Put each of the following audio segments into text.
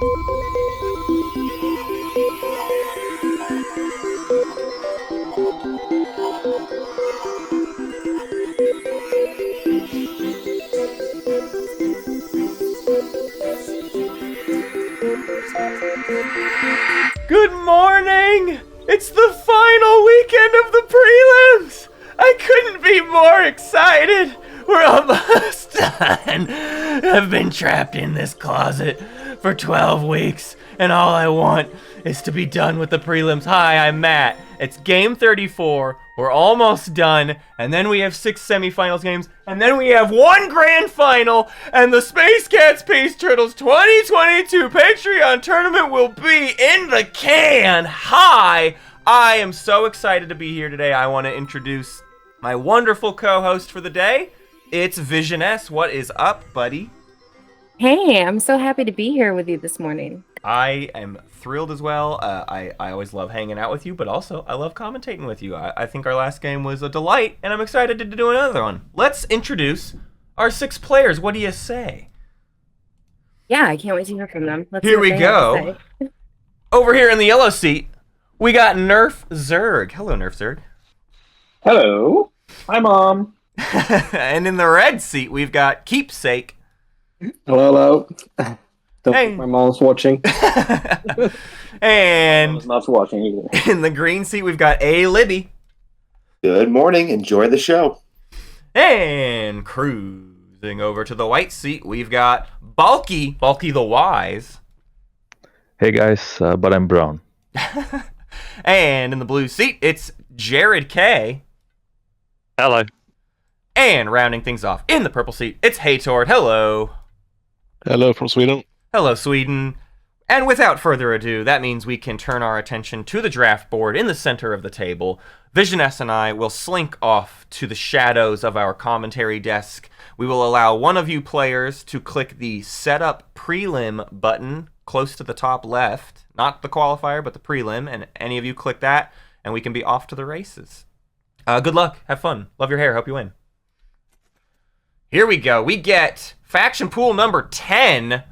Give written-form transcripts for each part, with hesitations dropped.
Good morning! It's the final weekend of the prelims! I couldn't be more excited! We're almost done! I've been trapped in this closet for 12 weeks, and all I want is to be done with the prelims. Hi, I'm Matt. It's game 34. We're almost done, and then we have 6 semifinals games, and then we have 1 grand final, and the Space Cats Space Turtles 2022 Patreon tournament will be in the can. Hi, I am so excited to be here today. I want to introduce my wonderful co-host for the day. It's Visioness. What is up, buddy? Hey, I'm so happy to be here with you this morning. I am thrilled as well. I always love hanging out with you, but also I love commentating with you. I think our last game was a delight, and I'm excited to do another one. Let's introduce our 6 players. What do you say? Yeah, I can't wait to hear from them. Here we go. Over here in the yellow seat, we got NerfZerg. Hello, NerfZerg. Hello. Hi, Mom. And in the red seat, we've got Keepsake. Hello. Don't Hey. think my mom's watching. And Mom's not watching either. in the green seat, we've got A. Libby. Good morning. Enjoy the show. And cruising over to the white seat, we've got Balki the Wise. Hey guys, but I'm brown. And in the blue seat, it's JarredK. Hello. And rounding things off in the purple seat, it's hejtord. Hello. Hello from Sweden. Hello, Sweden. And without further ado, that means we can turn our attention to the draft board in the center of the table. Visioness and I will slink off to the shadows of our commentary desk. We will allow one of you players to click the Setup Prelim button close to the top left. Not the qualifier, but the prelim. And any of you click that, and we can be off to the races. Good luck. Have fun. Love your hair. Hope you win. Here we go. We get faction pool number 10.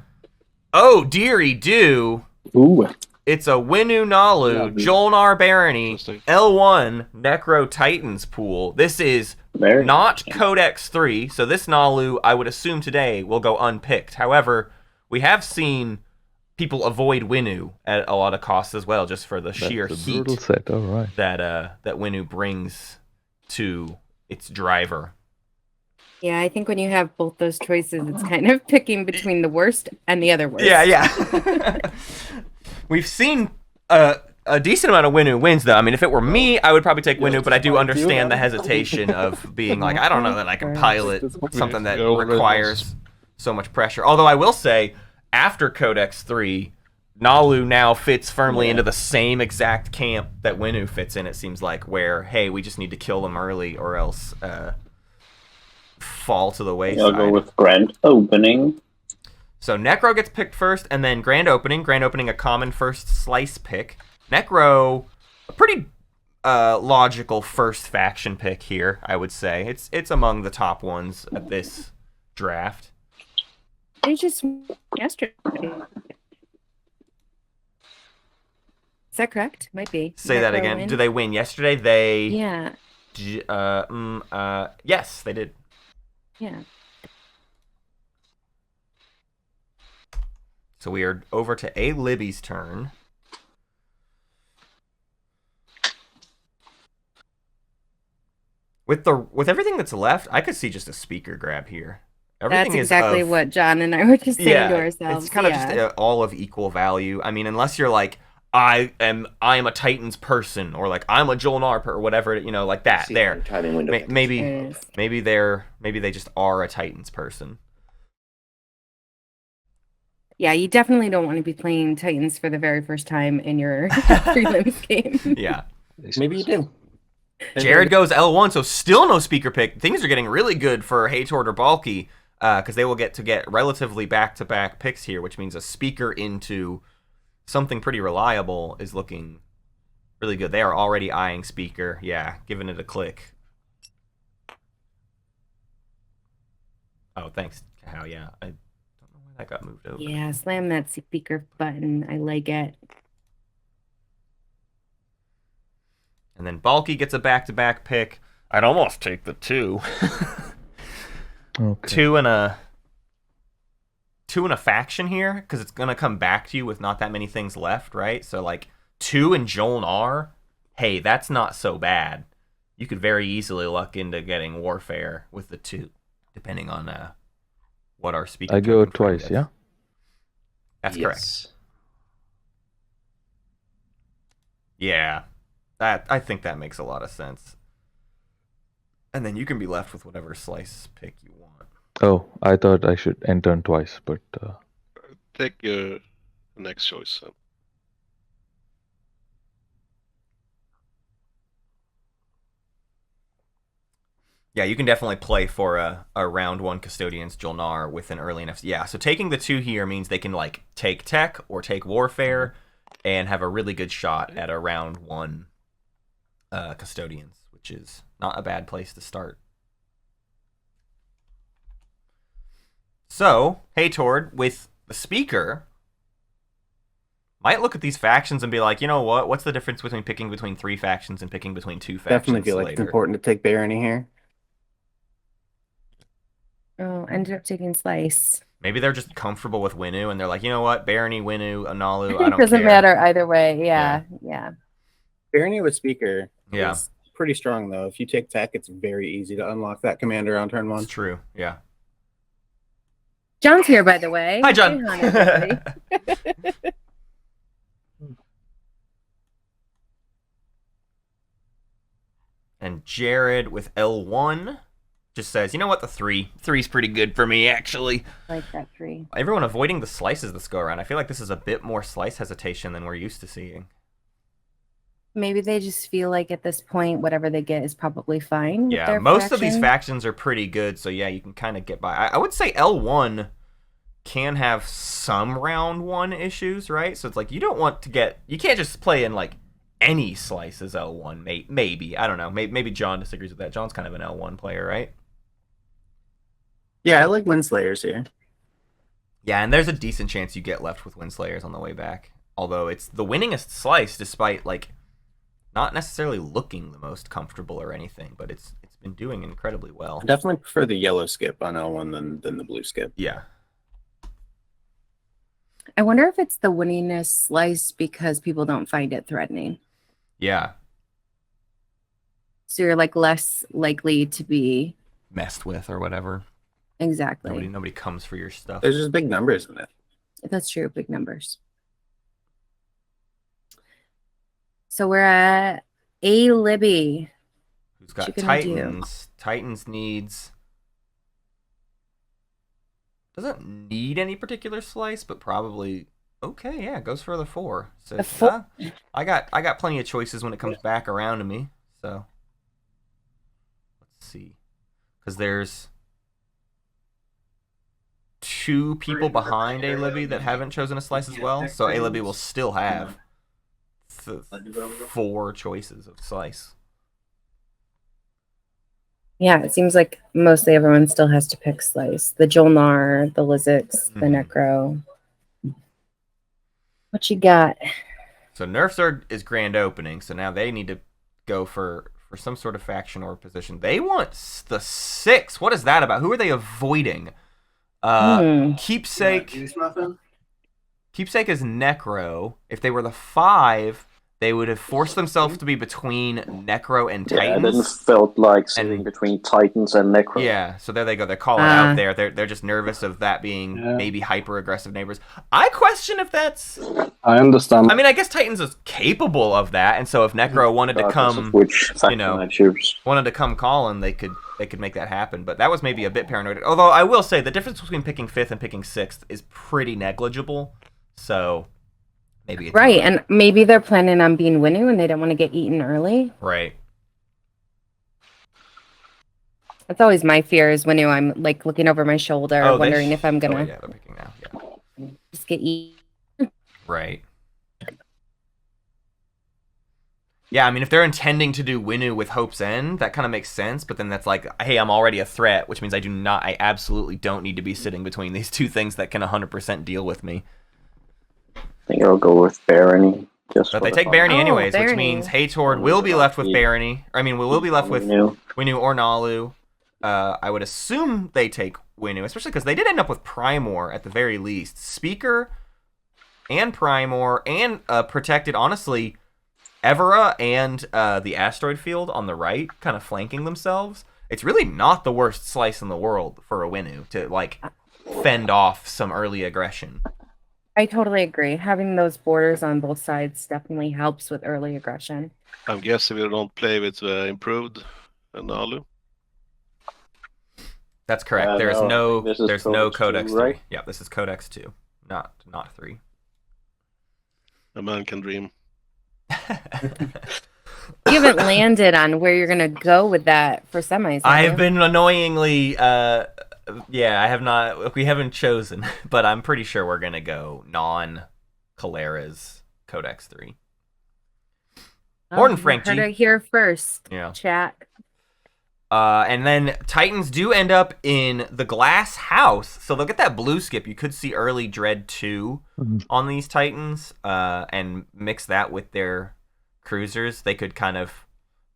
Oh, dearie do. Ooh. It's a Winu Nalu, Jolnar Barony, L1 Necro Titans pool. This is Very not Codex 3, so this Nalu, I would assume today, will go unpicked. However, we have seen people avoid Winu at a lot of costs as well, just for the sheer heat Set. All right. that Winu brings to its driver. Yeah, I think when you have both those choices, it's kind of picking between the worst and the other worst. Yeah. We've seen a decent amount of Winu wins, though. I mean, if it were me, I would probably take Winu, but I do understand the hesitation of being like, I don't know that I can pilot something that requires so much pressure. Although I will say, after Codex 3, Nalu now fits firmly into the same exact camp that Winu fits in, it seems like, where, hey, we just need to kill them early or else fall to the wayside. I'll go with grand opening. So Necro gets picked first, and then Grand Opening. Grand Opening, a common first slice pick. Necro, a pretty logical first faction pick here, I would say. It's among the top ones at this draft. They just yesterday. Is that correct? Might be. Say that again. Do they win yesterday? They. Yeah. Yes, they did. Yeah. So we are over to A. Libby's turn. With everything that's left, I could see just a speaker grab here. Everything That's exactly what John and I were just saying to ourselves. It's kind of just all of equal value. I mean, unless you're like, I am a Titans person, or like I'm a Jolnar or whatever, you know, like that. There, maybe they just are a Titans person. Yeah, you definitely don't want to be playing Titans for the very first time in your prelims game. Yeah, Maybe you do. Jared goes L1, so still no speaker pick. Things are getting really good for hejtord or Balki, because they will get relatively back-to-back picks here, which means a speaker into something pretty reliable is looking really good. They are already eyeing speaker. Yeah, giving it a click. Oh, thanks, How. Yeah, I don't know why That got moved over. Yeah, slam that speaker button. I like it. And then Balki gets a back-to-back pick. I'd almost take the 2. Okay. 2 and a faction here, because it's gonna come back to you with not that many things left, right? So like 2 and Jolnar, hey, that's not so bad. You could very easily luck into getting Warfare with the 2, depending on what our speaker. I go token twice, is. yeah? That's correct. Yeah, I think that makes a lot of sense. And then you can be left with whatever slice pick you want. Oh, I thought I should enter twice, but Take your next choice. Yeah, you can definitely play for a round 1 Custodian's Jolnar with an early enough. Yeah, so taking the 2 here means they can like take Tech or take Warfare and have a really good shot at a round 1 Custodians, which is not a bad place to start. So, hejtord, with the speaker, might look at these factions and be like, you know what? What's the difference between picking between 3 factions and picking between 2 factions? Definitely feel like it's important to take Barony here. Oh, ended up taking Slice. Maybe they're just comfortable with Winu and they're like, you know what? Barony, Winu, Analu, It I don't doesn't care. matter either way. Yeah. Barony with Speaker Yeah. is pretty strong, though. If you take Tech, it's very easy to unlock that commander on turn 1. It's true, yeah. John's here, by the way. Hi, John. Say hi, everybody. And Jared with L1 just says, you know what, the 3. 3's pretty good for me, actually. Like that 3. Everyone avoiding the slices this go around. I feel like this is a bit more slice hesitation than we're used to seeing. Maybe they just feel like at this point, whatever they get is probably fine. With Yeah, their most of these faction. factions are pretty good, so yeah, you can kind of get by. I would say L1 can have some round 1 issues, right? So it's like you don't want to get... You can't just play in like any slice as L1, maybe. I don't know. Maybe John disagrees with that. John's kind of an L1 player, right? Yeah, I like Windslayers here. Yeah, and there's a decent chance you get left with Windslayers on the way back. Although it's the winningest slice, despite like not necessarily looking the most comfortable or anything, but it's been doing incredibly well. I definitely prefer the yellow skip on L1 than the blue skip. Yeah. I wonder if it's the winningest slice because people don't find it threatening. Yeah. So you're like less likely to be Messed with or whatever. exactly. Nobody comes for your stuff. There's just big numbers in it. That's true. Big numbers. So we're at A Libby. Who's got what you gonna do? Titans? Titans needs... Doesn't need any particular slice, but probably... Okay, yeah, goes for the 4. So The 4? I got plenty of choices when it comes back around to me. So let's see. Because there's 2 people behind A Libby that haven't chosen a slice as well. So A Libby will still have 4 choices of slice. Yeah, it seems like mostly everyone still has to pick slice. The Jolnar, the Lizix, the Necro. What you got? So NerfZerg is grand opening, so now they need to go for some sort of faction or position. They want the 6. What is that about? Who are they avoiding? Keepsake. Keepsake is Necro. If they were the 5, they would have forced themselves to be between Necro and Yeah, Titans. it didn't felt like sitting between Titans and Necro. Yeah, so there they go. They're calling out there. They're just nervous of that being maybe hyper-aggressive neighbors. I question if that's... I understand. I mean, I guess Titans is capable of that, and so if Necro wanted to come, which you know, I choose. wanted to come calling, they could make that happen. But that was maybe a bit paranoid. Although I will say the difference between picking 5th and picking 6th is pretty negligible. So maybe it's Right, and maybe they're planning on being Winu and they don't want to get eaten early. right. That's always my fear is Winu. I'm like looking over my shoulder, wondering if I'm gonna yeah, they're picking now. Yeah. just get eaten. Right. Yeah, I mean, if they're intending to do Winu with Hope's End, that kind of makes sense. But then that's like, hey, I'm already a threat, which means I absolutely don't need to be sitting between these two things that can 100% deal with me. I think I'll go with Barony. But they take Barony Oh, anyways, which Barony. means hejtord will be left with Barony. I mean, we will be left with Winu or Nalu. I would assume they take Winu, especially because they did end up with Primor at the very least. Speaker and Primor and protected, honestly, Evera and the asteroid field on the right, kind of flanking themselves. It's really not the worst slice in the world for a Winu to like fend off some early aggression. I totally agree. Having those borders on both sides definitely helps with early aggression. I'm guessing we don't play with improved Nalu. That's correct. There's no, no Codex 2, right? Yeah, this is Codex 2, not 3. A man can dream. You haven't landed on where you're gonna go with that for semis. I have been annoyingly, I have not. We haven't chosen, but I'm pretty sure we're gonna go non-Calera's Codex 3. More than Frankie. Heard it here first. Yeah. Chat. And then Titans do end up in the Glass House, so they'll get that blue skip. You could see early Dread 2 on these Titans, and mix that with their cruisers. They could kind of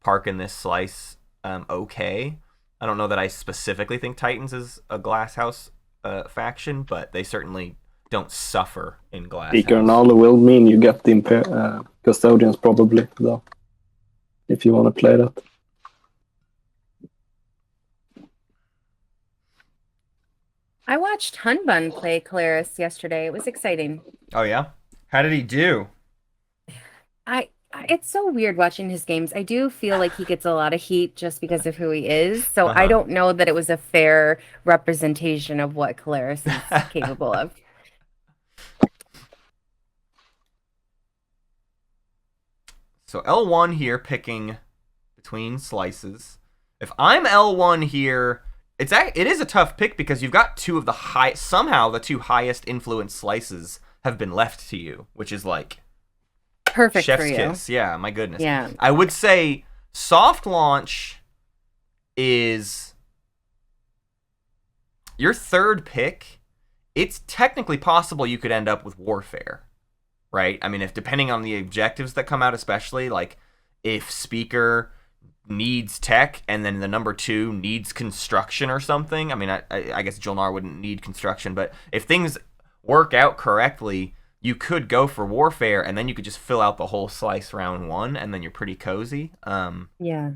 park in this slice okay. I don't know that I specifically think Titans is a Glass House faction, but they certainly don't suffer in Glass Speaker House. Nalu will mean you get the Custodians probably, though, if you want to play that. I watched Hunbun play Caleris yesterday. It was exciting. Oh yeah? How did he do? It's so weird watching his games. I do feel like he gets a lot of heat just because of who he is. So I don't know that it was a fair representation of what Caleris is capable of. So L1 here picking between slices. If I'm L1 here, it is a tough pick because you've got somehow the two highest influence slices have been left to you, which is like Perfect chef's for you. kiss. Yeah, my goodness. Yeah. I would say soft launch is your third pick. It's technically possible you could end up with warfare, right? I mean, if depending on the objectives that come out, especially like if Speaker needs tech and then the number 2 needs construction or something. I mean, I guess Jolnar wouldn't need construction, but if things work out correctly, you could go for warfare and then you could just fill out the whole slice round 1 and then you're pretty cozy. Yeah.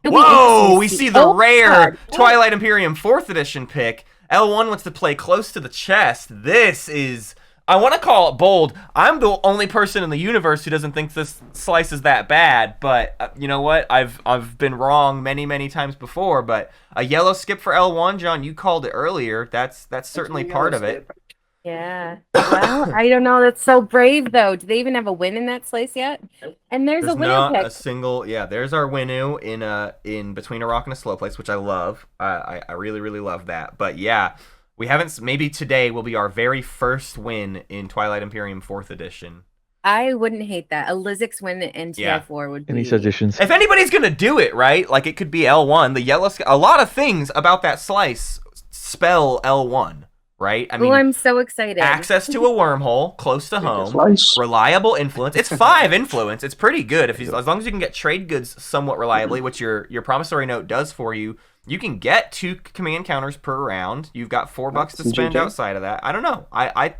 Whoa! We see the rare Twilight Imperium 4th edition pick. L1 wants to play close to the chest. This is, I want to call it bold. I'm the only person in the universe who doesn't think this slice is that bad, but you know what? I've been wrong many, many times before, but a yellow skip for L1, John, you called it earlier. That's certainly part of it. Yeah. Well, I don't know. That's so brave, though. Do they even have a win in that slice yet? And there's a winner not pick. a single. Yeah, there's our Winu in between a rock and a slow place, which I love. I really, really love that. But yeah, we haven't. Maybe today will be our very first win in Twilight Imperium 4th edition. I wouldn't hate that. A Lizix win in TI4 would be. Any suggestions? If anybody's gonna do it, right? Like it could be L1. The yellow. A lot of things about that slice spell L1. Right? I mean, I'm so excited. Access to a wormhole close to home, reliable influence. It's 5 influence. It's pretty good as long as you can get trade goods somewhat reliably, which your promissory note does for you. You can get 2 command counters per round. You've got $4 to spend outside of that. I don't know. I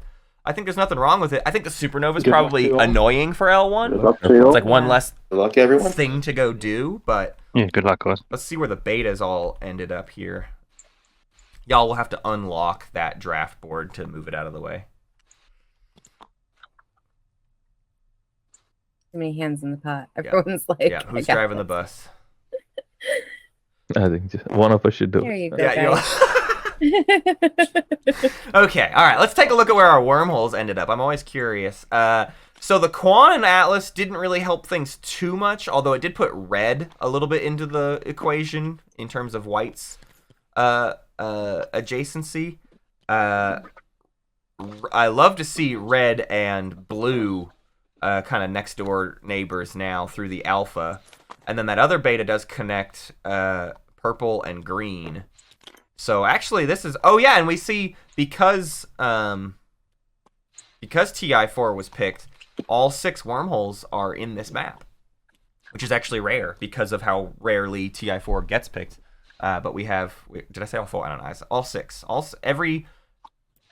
think there's nothing wrong with it. I think the supernova is probably annoying for L1. It's like one less thing to go do, but yeah, good luck, guys. Let's see where the betas all ended up here. Y'all will have to unlock that draft board to move it out of the way. Too many hands in the pot. Everyone's like, yeah, who's driving the bus? I think just one of us should do it. There you go, guys. Okay, all right. Let's take a look at where our wormholes ended up. I'm always curious. So the Quan Atlas didn't really help things too much, although it did put red a little bit into the equation in terms of white's adjacency. I love to see red and blue kind of next door neighbors now through the alpha, and then that other beta does connect purple and green. So actually, this is and we see because TI4 was picked, all 6 wormholes are in this map, which is actually rare because of how rarely TI4 gets picked. But we have, did I say all 4? I don't know. All 6.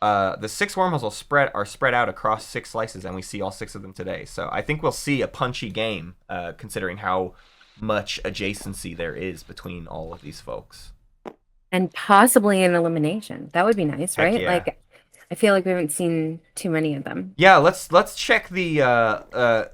The 6 wormholes are spread out across 6 slices, and we see all 6 of them today. So I think we'll see a punchy game, considering how much adjacency there is between all of these folks. And possibly an elimination. That would be nice, Heck right? yeah. Like, I feel like we haven't seen too many of them. Yeah, let's check the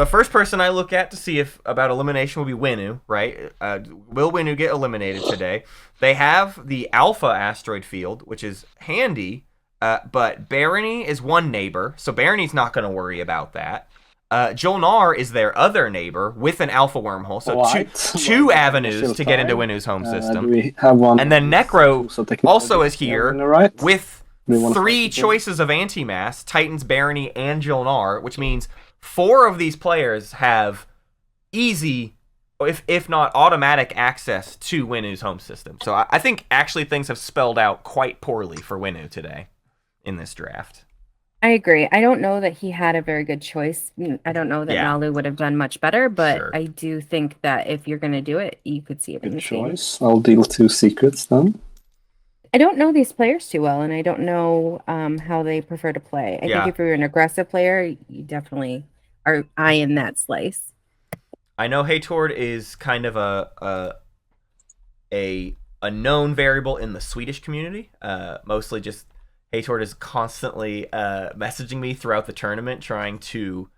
first person I look at to see if about elimination will be Winnu, right? Will Winnu get eliminated today? They have the Alpha asteroid field, which is handy, but Barony is one neighbor, so Barony's not going to worry about that. Jolnar is their other neighbor with an Alpha wormhole, so two avenues to get into Winnu's home system. We have one, and then Necro so also is here right? with We wanna 3 start choices of anti-mass, Titans, Barony, and Jolnar, which means 4 of these players have easy, if not automatic, access to Winnu's home system. So I think actually things have spelled out quite poorly for Winnu today in this draft. I agree. I don't know that he had a very good choice. I don't know that Nalu would have done much better, but Sure. I do think that if you're going to do it, you could see it in Good the game. choice. I'll deal 2 secrets then. I don't know these players too well, and I don't know how they prefer to play. I think if you're an aggressive player, you definitely are eyeing that slice. I know hejtord is kind of a known variable in the Swedish community. Mostly just hejtord is constantly messaging me throughout the tournament trying to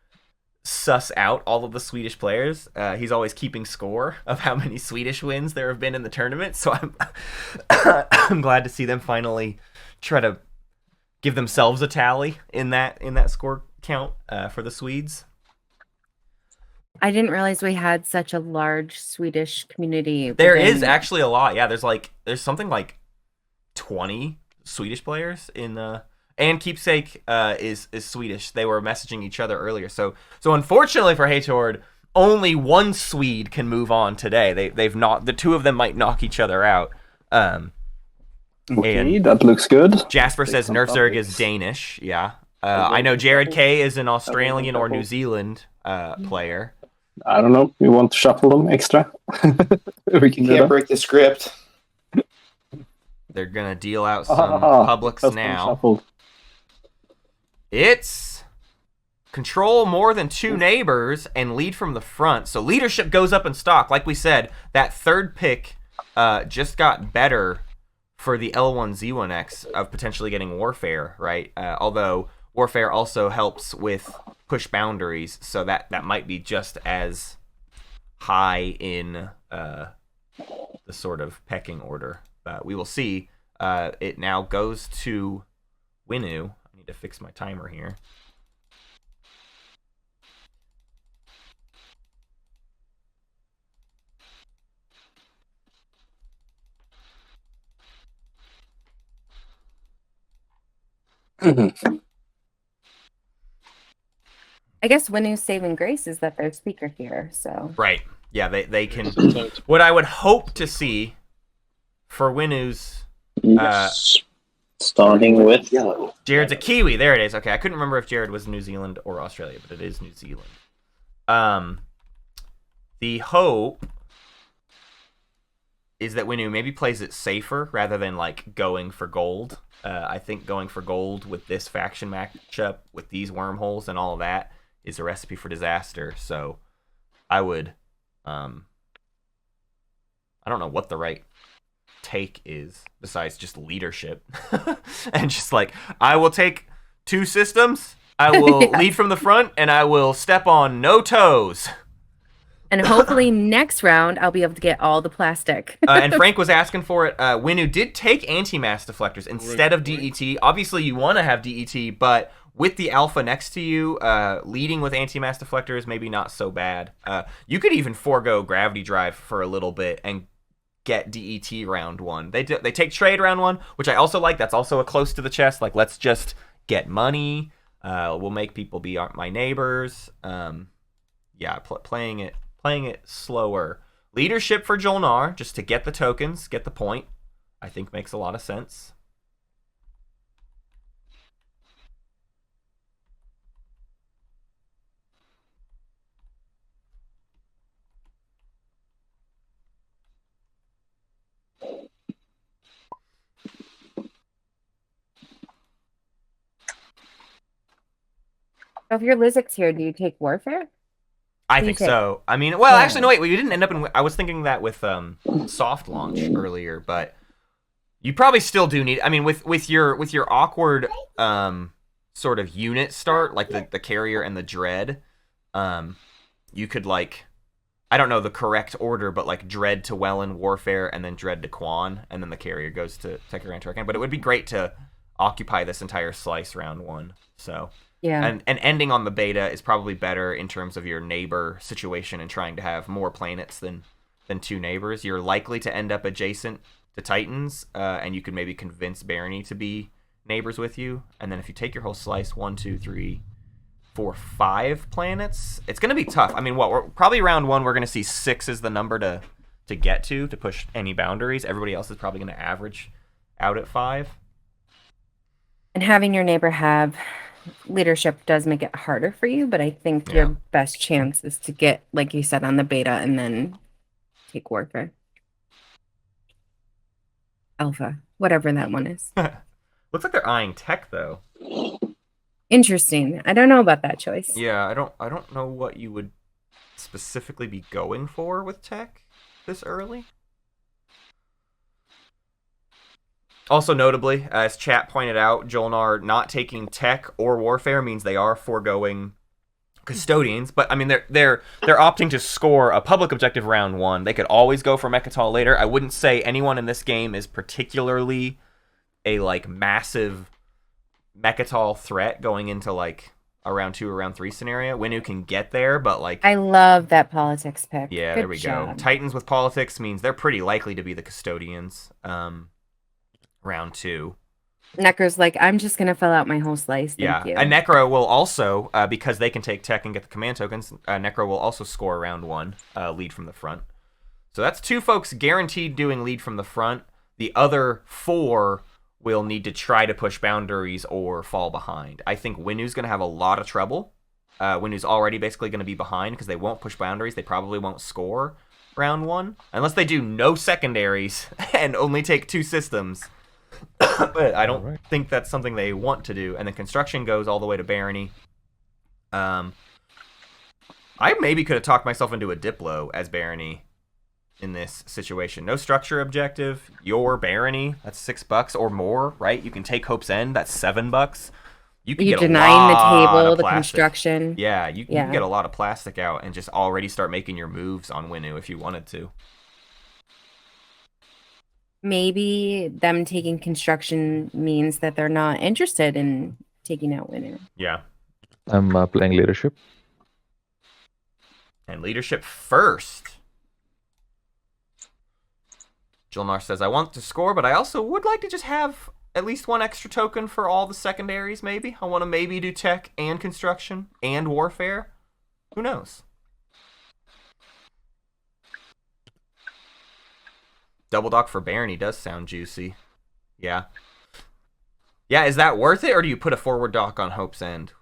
suss out all of the Swedish players. He's always keeping score of how many Swedish wins there have been in the tournament, so I'm glad to see them finally try to give themselves a tally in that score count for the Swedes. I didn't realize we had such a large Swedish community. There is actually a lot. Yeah, there's something like 20 Swedish players in and Keepsake is Swedish. They were messaging each other earlier. So unfortunately for hejtord, only one Swede can move on today. They've not, the 2 of them might knock each other out. Okay, that looks good. Jasper says NerfZerg is Danish. Yeah. I know JarredK is an Australian or New Zealand player. I don't know. We want to shuffle them extra. We can do Can't that. break the script. They're gonna deal out some publics That's now. shuffled. It's control more than 2 neighbors and lead from the front. So leadership goes up in stock. Like we said, that 3rd pick just got better for the L1Z1X of potentially getting Warfare, right? Although Warfare also helps with push boundaries, so that might be just as high in the sort of pecking order. We will see. It now goes to Winnu. I need to fix my timer here. I guess Winnu's saving grace is that there's speaker here, so. Right. Yeah, they can. So What I would hope to see for Winnu's Yes. Starting with Yellow. Jared's a Kiwi. There it is. Okay, I couldn't remember if Jared was New Zealand or Australia, but it is New Zealand. The hope is that Winnu maybe plays it safer rather than like going for gold. I think going for gold with this faction matchup, with these wormholes and all of that, is a recipe for disaster. So I would, I don't know what the right take is besides just leadership and just like, I will take 2 systems, I will lead from the front, and I will step on no toes. And hopefully next round, I'll be able to get all the plastic. And Frank was asking for it. Winnu did take anti-mass deflectors instead of DET. Obviously, you want to have DET, but with the alpha next to you, leading with anti-mass deflectors, maybe not so bad. You could even forego gravity drive for a little bit and get DET round 1. They take trade round 1, which I also like. That's also a close to the chest. Like, let's just get money. Will make people be my neighbors. Yeah, playing it slower. Leadership for Jolnar, just to get the tokens, get the point, I think makes a lot of sense. So if your Lizik's here, do you take Warfare? I you think take? so. I mean, well, Yeah. actually, no, wait. We didn't end up in. I was thinking that with soft launch earlier, but you probably still do need. I mean, with your awkward sort of unit start, like the carrier and the dread, you could like, I don't know the correct order, but like dread to Wellen, Warfare, and then dread to Quan, and then the carrier goes to Tekker Antarkan. But it would be great to occupy this entire slice round one. So. Yeah. And ending on the beta is probably better in terms of your neighbor situation and trying to have more planets than two neighbors. You're likely to end up adjacent to Titans, and you could maybe convince Barony to be neighbors with you. And then if you take your whole slice, 1, 2, 3, 4, 5 planets, it's going to be tough. I mean, we're probably round one, we're going to see 6 is the number to get to push any boundaries. Everybody else is probably going to average out at 5. And having your neighbor have leadership does make it harder for you, but I think your best chance is to get, like you said, on the beta and then take Warfare. Alpha, whatever that one is. Looks like they're eyeing tech, though. Interesting. I don't know about that choice. Yeah, I don't know what you would specifically be going for with tech this early. Also notably, as chat pointed out, Jolnar not taking tech or warfare means they are foregoing custodians, but I mean they're opting to score a public objective round one. They could always go for Mechatol later. I wouldn't say anyone in this game is particularly a like massive Mechatol threat going into like a round 2 or round 3 scenario. Winnu can get there, but like I love that politics pick. yeah, Good there we job. go. Titans with politics means they're pretty likely to be the custodians. Round 2. Necro's like, I'm just gonna fill out my whole slice. Thank you. And Necro will also, because they can take tech and get the command tokens, Necro will also score round 1, lead from the front. So that's 2 folks guaranteed doing lead from the front. The other 4 will need to try to push boundaries or fall behind. I think Winnu's going to have a lot of trouble. Winnu's already basically going to be behind because they won't push boundaries. They probably won't score round 1. Unless they do no secondaries and only take 2 systems. But I don't think that's something they want to do. And the construction goes all the way to Barony. I maybe could have talked myself into a Diplo as Barony in this situation. No structure objective. Your Barony, that's $6 or more, right? You can take Hope's End, that's $7. You can get denying a the lot table, of the plastic. construction. Yeah, you can get a lot of plastic out and just already start making your moves on Winnu if you wanted to. Maybe them taking construction means that they're not interested in taking out Winnu. Yeah. I'm playing leadership. And leadership first. Jolnar says, I want to score, but I also would like to just have at least 1 extra token for all the secondaries, maybe. I want to maybe do tech and construction and warfare. Who knows? Double dock for Barony does sound juicy. Yeah. Yeah, is that worth it, or do you put a forward dock on Hope's End?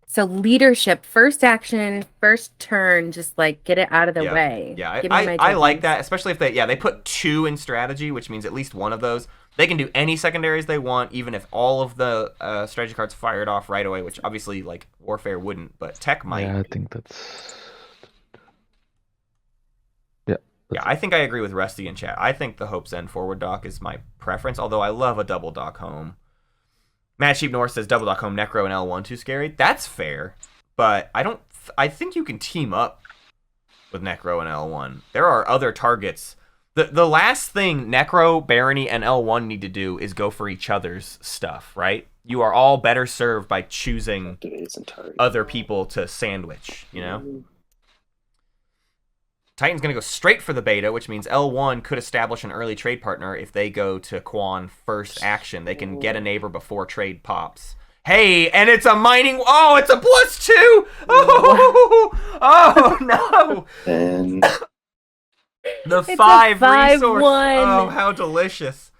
So leadership, first action, first turn, just like get it out of the way. Yeah, Give me my I like tokens. that, especially if they put 2 in strategy, which means at least one of those. They can do any secondaries they want, even if all of the strategy cards fired off right away, which obviously like warfare wouldn't, but tech might. Yeah, I think that's... Yeah, I think I agree with Rusty in chat. I think the Hope's End forward dock is my preference, although I love a double dock home. Mad Sheep North says double dock home Necro and L1 too scary. That's fair, but I think you can team up with Necro and L1. There are other targets. The last thing Necro, Barony, and L1 need to do is go for each other's stuff, right? You are all better served by choosing other people to sandwich, you know? Titan's going to go straight for the beta, which means L1 could establish an early trade partner if they go to Quan first action. They can get a neighbor before trade pops. Hey, and it's a mining... Oh, it's a +2! Oh no! And The It's a 5 5-1. resource. Oh, how delicious.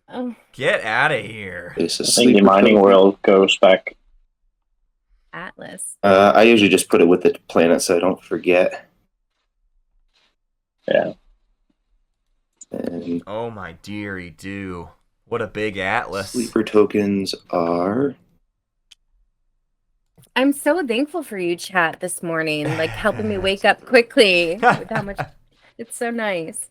Oh, Get out of here. it's a I think the sleeper mining token. world goes back. Atlas. I usually just put it with the planet so I don't forget. Yeah. And Oh my dearie do. What a big atlas. sleeper tokens are... I'm so thankful for you, chat, this morning. Like, helping me wake up quickly with how much... It's so nice.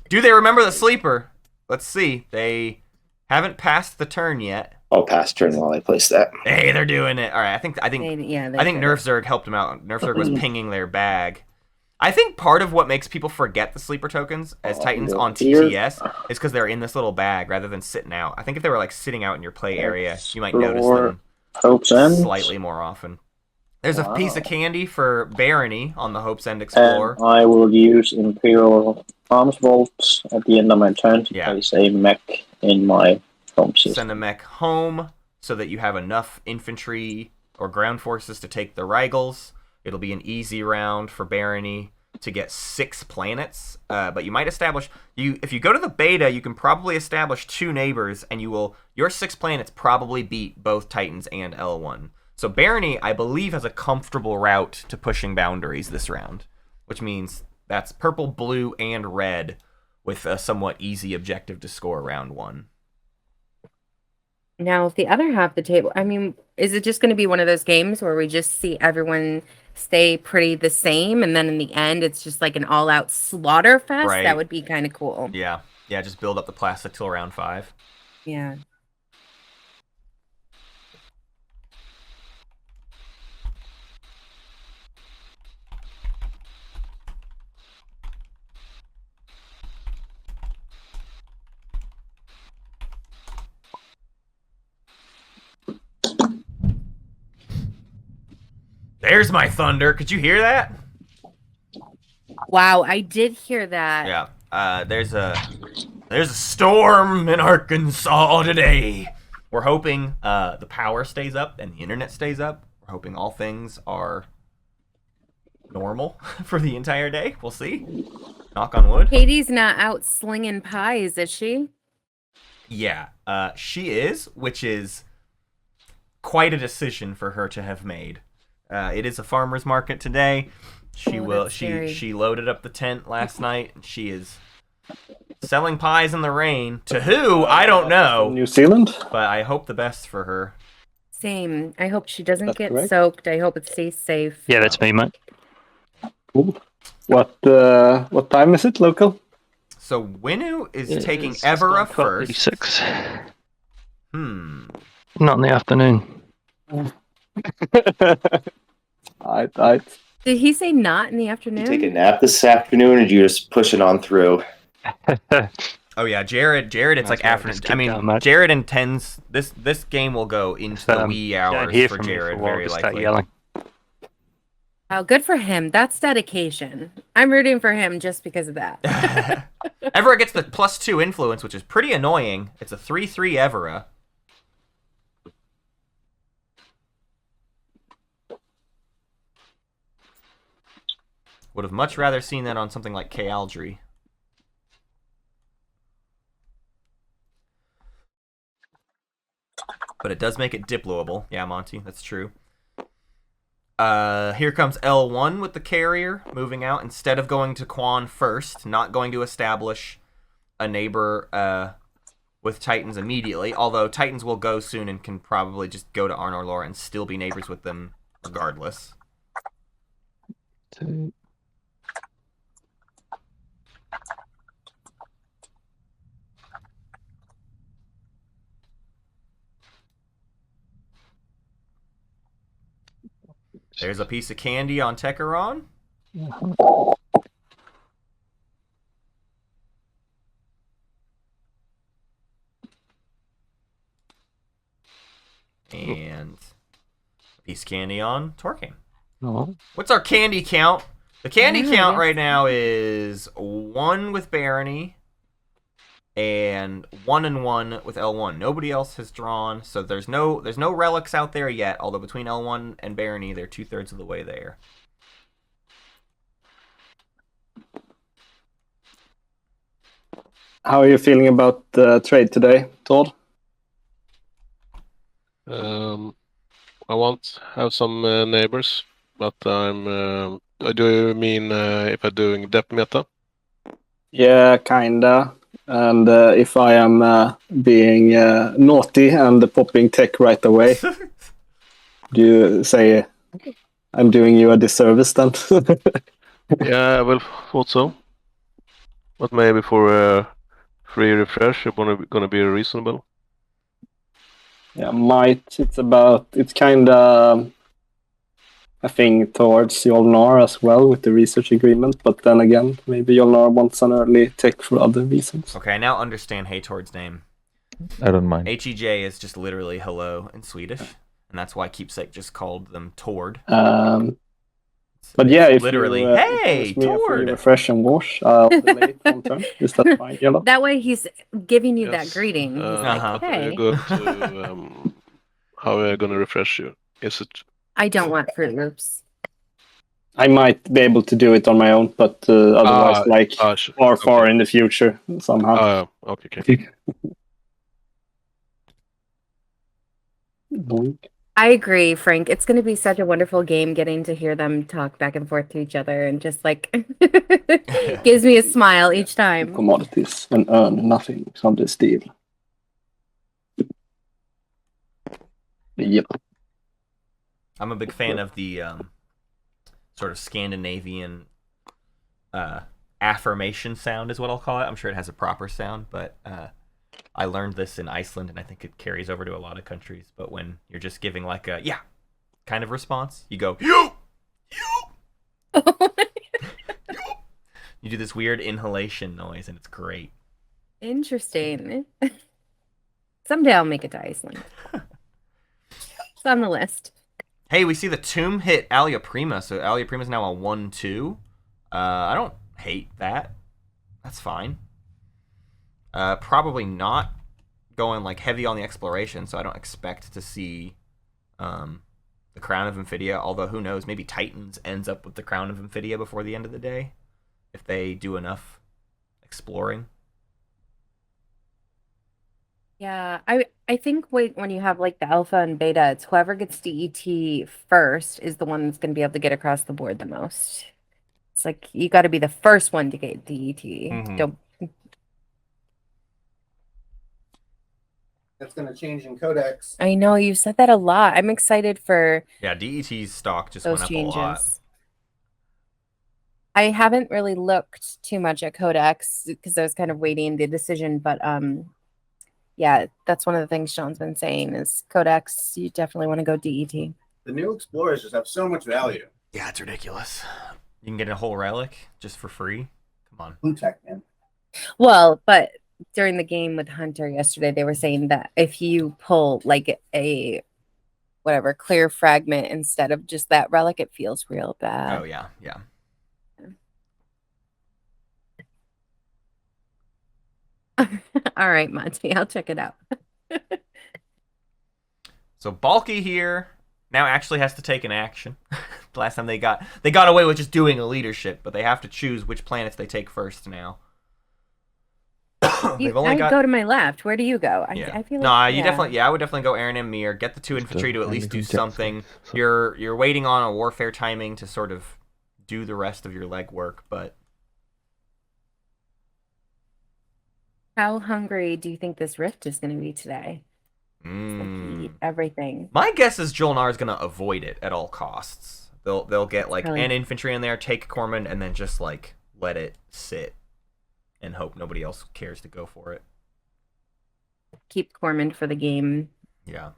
Do they remember the sleeper? Let's see. They haven't passed the turn yet. I'll pass turn while I place that. Hey, they're doing it. All right, I think They I think did NerfZerg helped them out. NerfZerg was pinging their bag. I think part of what makes people forget the sleeper tokens as Titans on TTS is because they're in this little bag rather than sitting out. I think if they were like sitting out in your play area, you might notice them Hope's End. slightly more often. There's a piece of candy for Barony on the Hope's End And Explorer. I will use Imperial Arms Vaults at the end of my turn to Yeah. place a mech in my home system. Send a mech home so that you have enough infantry or ground forces to take the Rigels. It'll be an easy round for Barony to get 6 planets, but you might establish if you go to the beta, you can probably establish 2 neighbors, and your 6 planets probably beat both Titans and L1. So Barony, I believe, has a comfortable route to pushing boundaries this round, which means that's purple, blue, and red with a somewhat easy objective to score round 1. Now, if the other half of the table, I mean, is it just going to be one of those games where we just see everyone stay pretty the same, and then in the end, it's just like an all-out slaughter fest? Right. That would be kind of cool. Yeah, just build up the plastic till round 5. Yeah. There's my thunder. Could you hear that? Wow, I did hear that. Yeah. There's a storm in Arkansas today. We're hoping the power stays up and the internet stays up. We're hoping all things are normal for the entire day. We'll see. Knock on wood. Katie's not out slinging pies, is she? Yeah, she is, which is quite a decision for her to have made. It is a farmer's market today. She loaded up the tent last night, and she is selling pies in the rain. To who? I don't know. New Zealand? But I hope the best for her. Same. I hope she doesn't That's get correct. soaked. I hope it stays safe. Yeah, that's me, mate. Cool. What time is it local? So Winu is It's taking Evera 12:36. first. Not in the afternoon. I Did he say not in the afternoon? You take a nap this afternoon, or you just push it on through? Oh yeah, Jared. It's Might like as well afternoon. just I keep mean, going, mate. Jared intends this game will go into the wee Don't hours hear for from me Jared, a while, very just start likely. yelling. Oh, good for him. That's dedication. I'm rooting for him just because of that. Evera gets the +2 influence, which is pretty annoying. It's a 3/3 Evera. Would have much rather seen that on something like K-Aldry. But it does make it diploable. Yeah, Monty, that's true. Here comes L1 with the carrier moving out. Instead of going to Quan first, not going to establish a neighbor with Titans immediately. Although Titans will go soon and can probably just go to Arnor Lore and still be neighbors with them regardless. There's a piece of candy on Techeron. And a piece of candy on Torking. Oh. What's our candy count? The candy Yeah, count yes. right now is 1 with Barony and 1 and 1 with L1. Nobody else has drawn, so there's no relics out there yet. Although between L1 and Barony, they're 2/3 of the way there. How are you feeling about the trade today, Todd? I won't have some neighbors, but I'm. Do you mean if I'm doing depth meta? Yeah, kinda. And if I am being naughty and popping tech right away, do you say I'm doing you a disservice then? Yeah, well, thought so. But maybe for a free refresh, it's gonna be reasonable. Yeah, might. It's kind of a thing towards Jolnar as well with the research agreement, but then again, maybe Jolnar wants an early tech for other reasons. Okay, I now understand hejtord's name. I don't mind. HEJ is just literally hello in Swedish, and that's why Keepsake just called them Tord. But yeah, if literally, you, hey, if you promise me a free Tord! refresh and wash, I'll delay it 1 turn. Is that fine, Yellow? That way he's giving you Yes. that greeting. He's Uh-huh. like, hey, Good to how are you gonna refresh you? Is it? I don't want Fruit Loops. I might be able to do it on my own, but otherwise, far okay. in the future somehow. Okay. Boink. I agree, Frank. It's going to be such a wonderful game getting to hear them talk back and forth to each other and just like gives me a smile each time. Commodities and earn nothing from this deal. Yep. I'm a big fan of the sort of Scandinavian affirmation sound is what I'll call it. I'm sure it has a proper sound, but I learned this in Iceland, and I think it carries over to a lot of countries. But when you're just giving like a yeah kind of response, you go you. You do this weird inhalation noise, and it's great. Interesting. Someday I'll make it to Iceland. It's on the list. Hey, we see the tomb hit Alia Prima, so Alia Prima's now a 1/2. I don't hate that. That's fine. Probably not going like heavy on the exploration, so I don't expect to see the Crown of Amphidia, although who knows, maybe Titans ends up with the Crown of Amphidia before the end of the day, if they do enough exploring. Yeah, I think when you have like the alpha and beta, it's whoever gets DET first is the one that's going to be able to get across the board the most. It's like you got to be the first one to get DET. Mhm. Don't. That's going to change in Codex. I know you said that a lot. I'm excited for Yeah, DET's stock just those went up changes. a lot. I haven't really looked too much at Codex because I was kind of waiting the decision, but yeah, that's one of the things Sean's been saying is Codex, you definitely want to go DET. The new Explorers just have so much value. Yeah, it's ridiculous. You can get a whole relic just for free. Come on. Blue tech, man. Well, but during the game with Hunter yesterday, they were saying that if you pull like a whatever clear fragment instead of just that relic, it feels real bad. Oh yeah. All right, Monty, I'll check it out. So Balki here now actually has to take an action. The last time they got away with just doing a leadership, but they have to choose which planets they take first now. They've only got. Go to my left. Where do you go? Yeah. I feel like No, you definitely. Yeah, I would definitely go Aaron and Mir. Get the 2 infantry to at least do something. You're waiting on a warfare timing to sort of do the rest of your legwork, but. How hungry do you think this rift is going to be today? Eat everything. My guess is Jolnar is going to avoid it at all costs. They'll get like an infantry in there, take Cormand, and then just like let it sit and hope nobody else cares to go for it. Keep Cormand for the game. Yeah.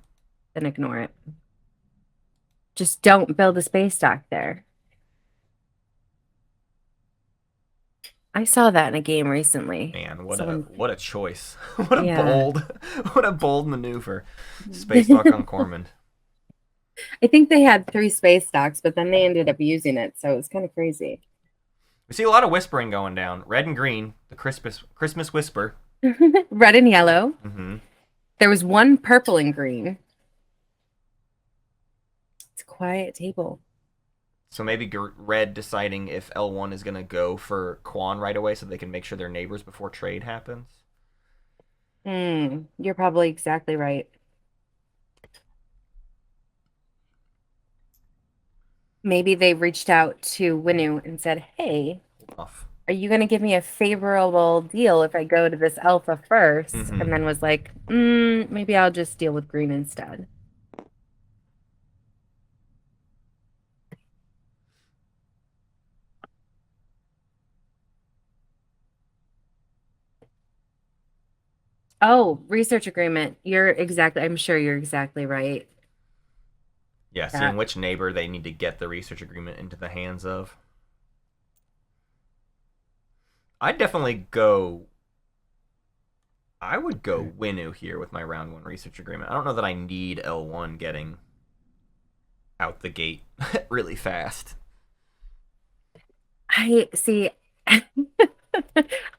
Then ignore it. Just don't build a space dock there. I saw that in a game recently. Man, what a choice. What a bold maneuver. Space dock on Cormand. I think they had 3 space docks, but then they ended up using it, so it was kind of crazy. We see a lot of whispering going down. Red and green, the Christmas whisper. Red and yellow. Mm-hmm. There was one purple and green. It's a quiet table. So maybe Red deciding if L1 is going to go for Quan right away so they can make sure they're neighbors before trade happens. You're probably exactly right. Maybe they reached out to Winu and said, hey, are you going to give me a favorable deal if I go to this alpha first? Mm-hmm. And then was like, maybe I'll just deal with green instead. Oh, research agreement. I'm sure you're exactly right. Yeah, seeing which neighbor they need to get the research agreement into the hands of. I would go Winu here with my round 1 research agreement. I don't know that I need L1 getting out the gate really fast. I see.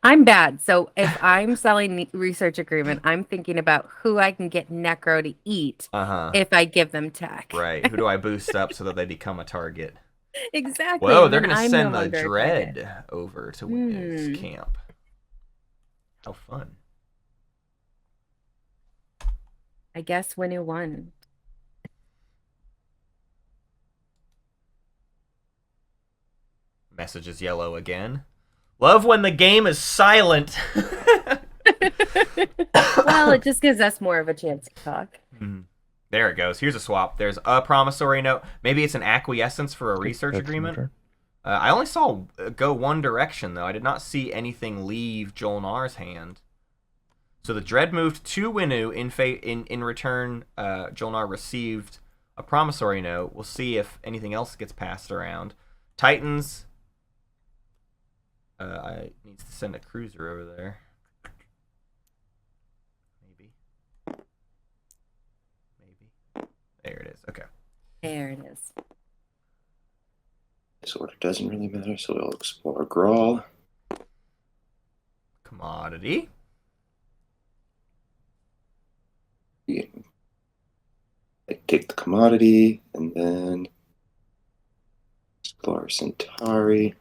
I'm bad. So if I'm selling research agreement, I'm thinking about who I can get Necro to eat if I give them tech. Right. Who do I boost up so that they become a target? Exactly. Whoa, they're going to send the Dread over to Winu's camp. How fun. I guess Winu won. Message is yellow again. Love when the game is silent. Well, it just gives us more of a chance to talk. There it goes. Here's a swap. There's a promissory note. Maybe it's an acquiescence for a research agreement. I only saw go one direction, though. I did not see anything leave Jolnar's hand. So the Dread moved to Winu. In return, Jolnar received a promissory note. We'll see if anything else gets passed around. Titans... I need to send a cruiser over there. Maybe. There it is. Okay. There it is. This order doesn't really matter, so we'll explore Grawl. Commodity. Yeah. I take the commodity, and then explore Centauri.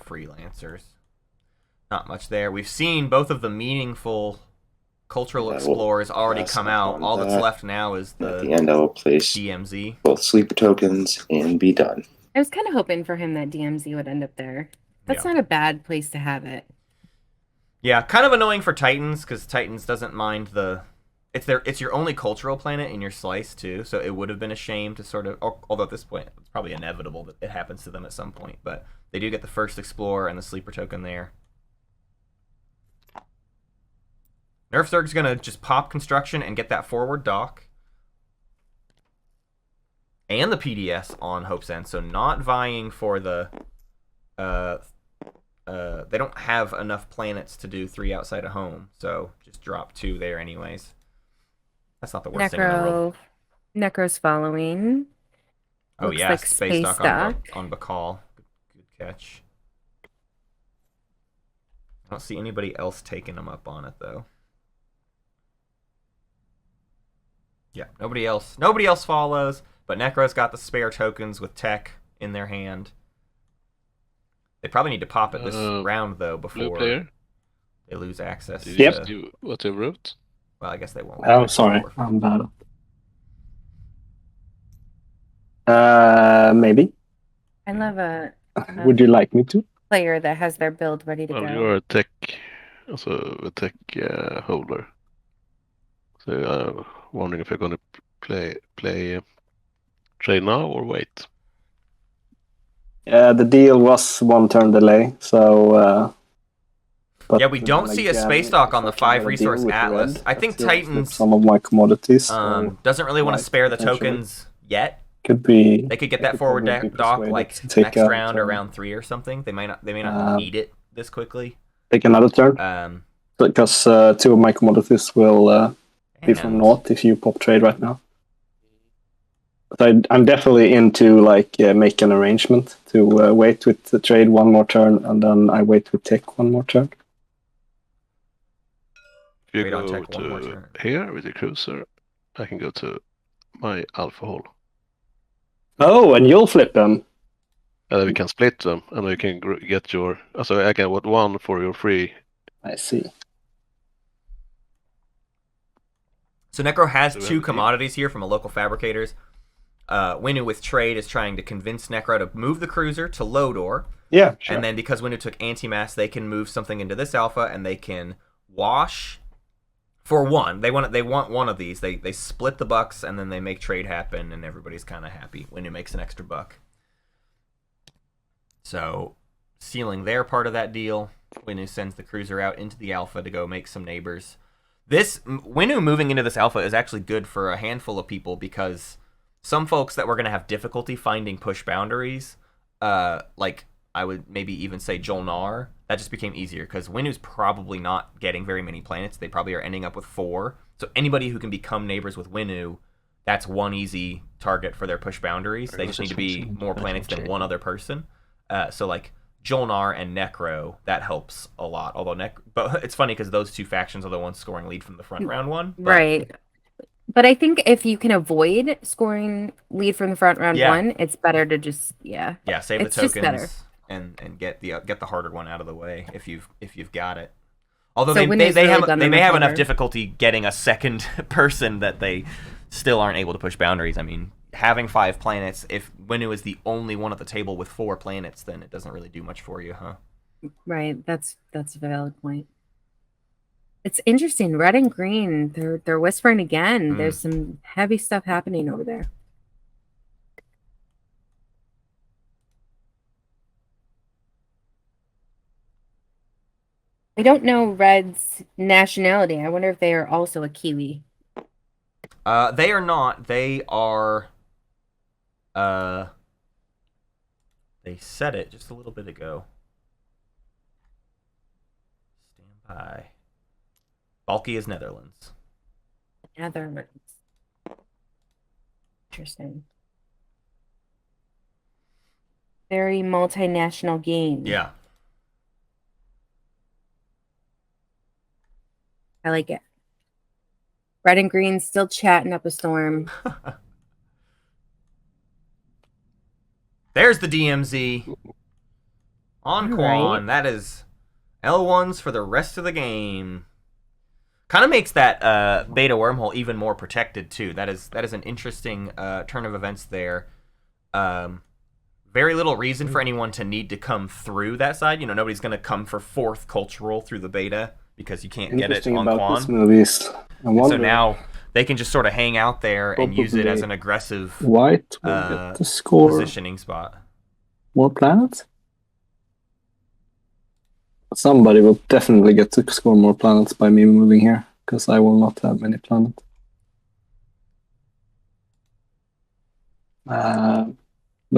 Freelancers. Not much there. We've seen both of the meaningful cultural explorers already come out. All that's left now is at the end I will place DMZ. Both sleeper tokens and be done. I was kind of hoping for him that DMZ would end up there. That's not a bad place to have it. Yeah, kind of annoying for Titans because Titans doesn't mind the. It's your only cultural planet in your slice too, so it would have been a shame to sort of. Although at this point it's probably inevitable that it happens to them at some point, but they do get the first explorer and the sleeper token there. NerfZerg's gonna just pop construction and get that forward dock. And the PDS on Hope's End, so not vying for the... they don't have enough planets to do 3 outside of home, so just drop 2 there anyways. That's not the worst thing in the world. Necro's following. Oh yeah, like space dock on Bakal. Good catch. I don't see anybody else taking them up on it though. Yeah, nobody else follows, but Necro's got the spare tokens with tech in their hand. They probably need to pop it this round though before they lose access. Yep. What they wrote? Well, I guess they won't. Oh, sorry, I'm bad. Maybe. I love a Would you like me to? Player that has their build ready to go. You're a tech, also a tech holder. So I'm wondering if you're going to play trade now or wait. The deal was 1 turn delay, so. But yeah, we don't see a space dock on the 5 resource atlas. Red, I think Titans some of my commodities doesn't really want to spare the tokens yet. Could be. They could get that forward dock like next round or round 3 or something. They may not need it this quickly. Take another turn. Because 2 of my commodities will be from north if you pop trade right now. So I'm definitely into like make an arrangement to wait with the trade one more turn, and then I wait with tech one more turn. If you Wait on go tech one more to turn. here with the cruiser, I can go to my alpha hole. Oh, and you'll flip them. And then we can split them, and then you can get your. So I can get one for your free. I see. So Necro has So we two have a deal. commodities here from a local fabricators. Winu with trade is trying to convince Necro to move the cruiser to Lodor. Yeah, sure. And then because Winu took anti-mass, they can move something into this alpha, and they can wash for one. They want one of these. They split the bucks, and then they make trade happen, and everybody's kind of happy. Winu makes an extra buck. So, sealing their part of that deal, Winu sends the cruiser out into the alpha to go make some neighbors. This Winu moving into this alpha is actually good for a handful of people, because some folks that were going to have difficulty finding push boundaries, like I would maybe even say Jolnar, that just became easier because Winu's probably not getting very many planets. They probably are ending up with 4. So anybody who can become neighbors with Winu, that's one easy target for their push boundaries. They just need to be more planets than one other person. So like Jolnar and Necro, that helps a lot. Although but it's funny because those two factions are the ones scoring lead from the front round one. But... Right. But I think if you can avoid scoring lead from the front round one, it's better to just save the tokens and get the harder one out of the way if you've got it. Although so they may have enough difficulty getting a second person that they still aren't able to push boundaries. I mean, having 5 planets, if Winu is the only one at the table with 4 planets, then it doesn't really do much for you, huh? Right. That's a valid point. It's interesting. Red and green, they're whispering again. There's some heavy stuff happening over there. I don't know Red's nationality. I wonder if they are also a Kiwi. They are not. They are. They said it just a little bit ago. Stand by. Balki is Netherlands. Netherlands. Interesting. Very multinational game. Yeah. I like it. Red and green still chatting up a storm. There's the DMZ. On Quan. That is L1s for the rest of the game. Kind of makes that beta wormhole even more protected too. That is an interesting turn of events there. Very little reason for anyone to need to come through that side. You know, nobody's going to come for 4th cultural through the beta because you can't get it on Quan. So now they can just sort of hang out there and use it as an aggressive white will get the score. Positioning spot. More planets? Somebody will definitely get to score more planets by me moving here, because I will not have many planets. But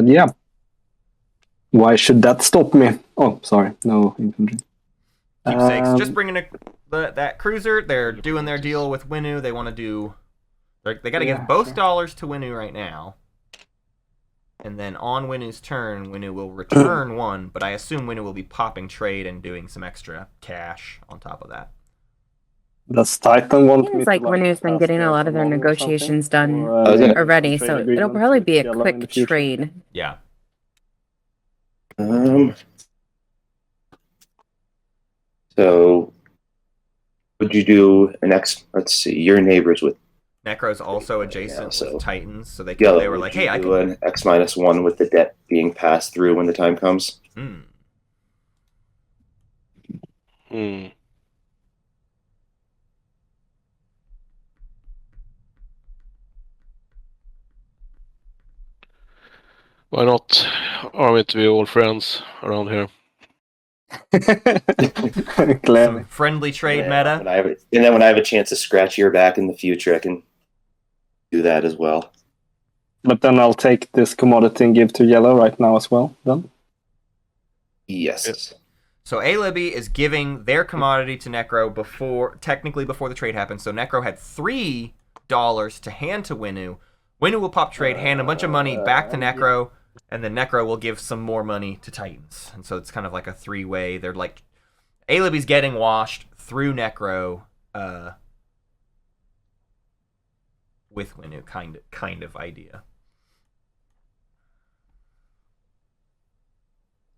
yeah. Why should that stop me? Oh, sorry. No infantry. Keepsakes. Just bringing that cruiser. They're doing their deal with Winu. They want to do... They got to give both dollars to Winu right now. And then on Winu's turn, Winu will return 1, but I assume Winu will be popping trade and doing some extra cash on top of that. Does Titan want me Seems like Winu's been getting a lot of their negotiations done already, so it'll probably be a quick trade. Yeah. So, would you do an let's see, your neighbors with Necro's also adjacent so with Titans, so they were like, hey, I can do an X-1 with the debt being passed through when the time comes. Why not? Aren't we all friends around here? Some friendly trade meta. And then when I have a chance to scratch your back in the future, I can do that as well. But then I'll take this commodity and give to yellow right now as well, then? Yes. So A-Libby is giving their commodity to Necro technically before the trade happened. So Necro had $3 to hand to Winu, Winu will pop trade, hand a bunch of money back to Necro, and then Necro will give some more money to Titans. And so it's kind of like a three-way. They're like, Alibi's getting washed through Necro with Winu, kind of idea.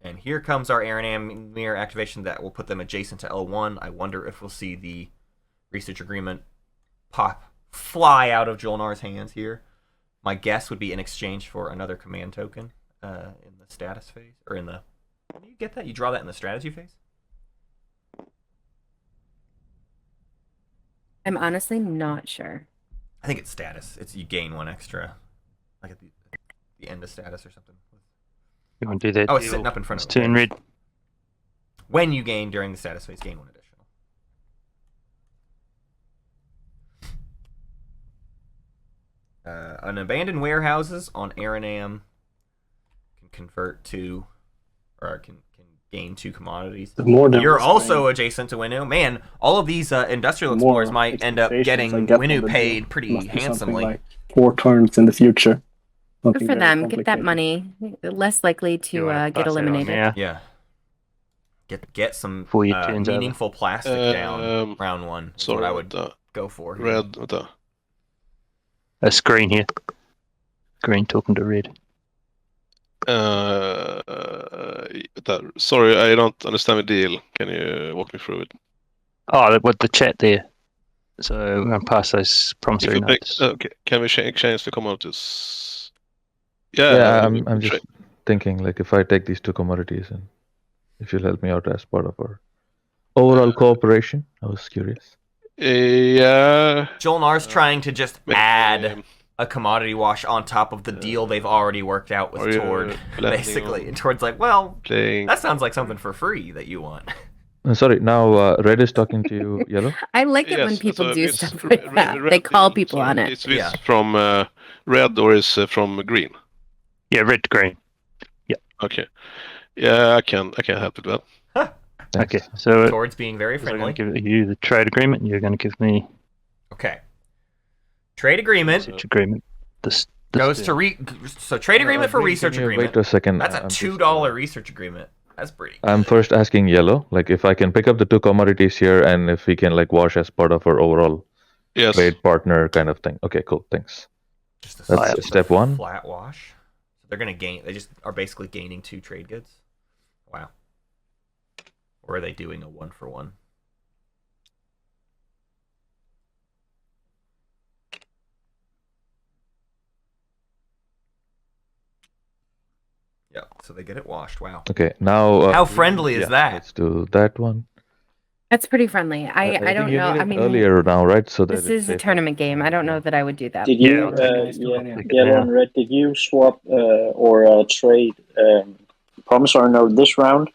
And here comes our Aaron Amir activation that will put them adjacent to L1. I wonder if we'll see the research agreement fly out of Jolnar's hands here. My guess would be in exchange for another command token in the status phase. Or in the... Do you get that? You draw that in the strategy phase? I'm honestly not sure. I think it's status. It's you gain one extra. Like at the end of status or something. You want to do that? Oh, it's sitting up in front of It's 2 in red. When you gain during the status phase, gain one additional. An abandoned warehouses on Aranam can convert to, or can gain 2 commodities. More than You're what's also going- adjacent to Winu. Man, all of these industrial more explorers might end up expectations getting I get from Winu the paid deal. pretty Must be something handsomely. like 4 turns in the future. Good Something for very them. Get that complicated. money. Less likely You to wanna get pass that on eliminated. now? Yeah. Get some Before you turns over. meaningful plastic down round 1. That's what I would go for. Here. Red, vänta. A screen here. Green talking to red. Sorry, I don't understand the deal. Can you walk me through it? Oh, with the chat there. So we're going to pass those If promissory you take, notes. okay, can we exchange the commodities? Yeah, we I'm can just thinking like if I take these 2 commodities and if you'll help me out as part of our overall cooperation. I was curious. Yeah. Jolnar's trying to just Maybe, add a commodity wash on top of the deal they've already worked out with are you Tord, planning basically. on And Tord's like, well, playing. that sounds like something for free that you want. Sorry, now Red is talking to you, Yellow. I like it when Yes, people so do it's stuff like that. red They call is- people sorry, on it. Is this Yeah. from red or is from green? Yeah, red to green. Okay. Yeah, I can help with that. Thanks. Okay, so Tord's being very I'm going friendly. to give you the trade agreement. You're going to give me Okay. Trade agreement research agreement. This goes deal. to so trade agreement for Green, research can you agreement. Wait a second. That's a I'm just, $2 research agreement. That's pretty. I'm first asking Yellow, like if I can pick up the 2 commodities here and if we can like wash as part of our overall Yes. trade partner kind of thing. Okay, cool. Thanks. Just That's just step a 1. Flat wash. So they're gonna gain. They just are basically gaining 2 trade goods. Wow. Or are they doing a 1-for-1? Yeah. So they get it washed. Wow. Okay, now. How friendly is that? Let's do that one. That's pretty friendly. I think don't you know. need I it mean, earlier now, right? So that this it's is a safer. tournament game. I don't know that I would do that. Did Yeah, you, I'll take it yellow now. and red, did you swap or trade promissory note this round?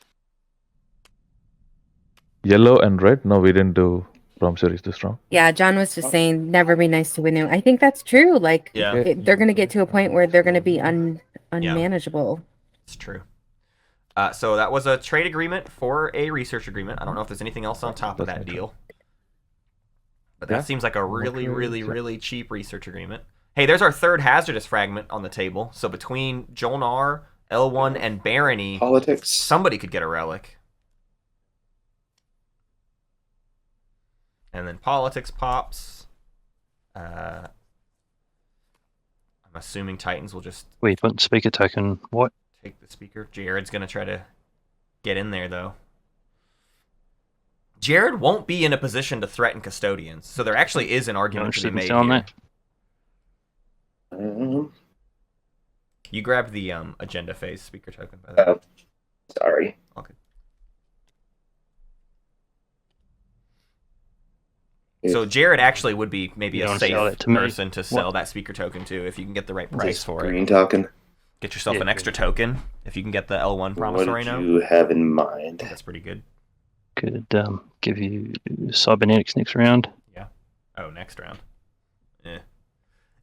Yellow and red? No, we didn't do promissories this round. Yeah, John was just saying, never be nice to Winu. I think that's true. Like, Yeah. they're going to get to a point where they're going to be unmanageable. It's true. So that was a trade agreement for a research agreement. I don't know if there's anything else on top of That's that my deal. But that Yeah. seems like a really, Okay, really, yeah. really cheap research agreement. Hey, there's our 3rd hazardous fragment on the table. So between Jolnar, L1, and Barony, Politics. somebody could get a relic. And then politics pops. I'm assuming Titans will just Wait, but speaker token. What? take the speaker. Jared's going to try to get in there, though. Jared won't be in a position to threaten custodians, so there actually is an argument to be made on here. that? You grabbed the agenda phase speaker token, by the way. Oh, sorry. Okay. If- So Jared actually would be maybe You a don't safe sell it to me. person to sell that speaker token to if you can get the right price Just for it. green token. Get yourself Yeah, an extra token if you can get the L1 What promissory did note. you have in mind? That's pretty good. Could give you cybernetics next round. Oh, next round.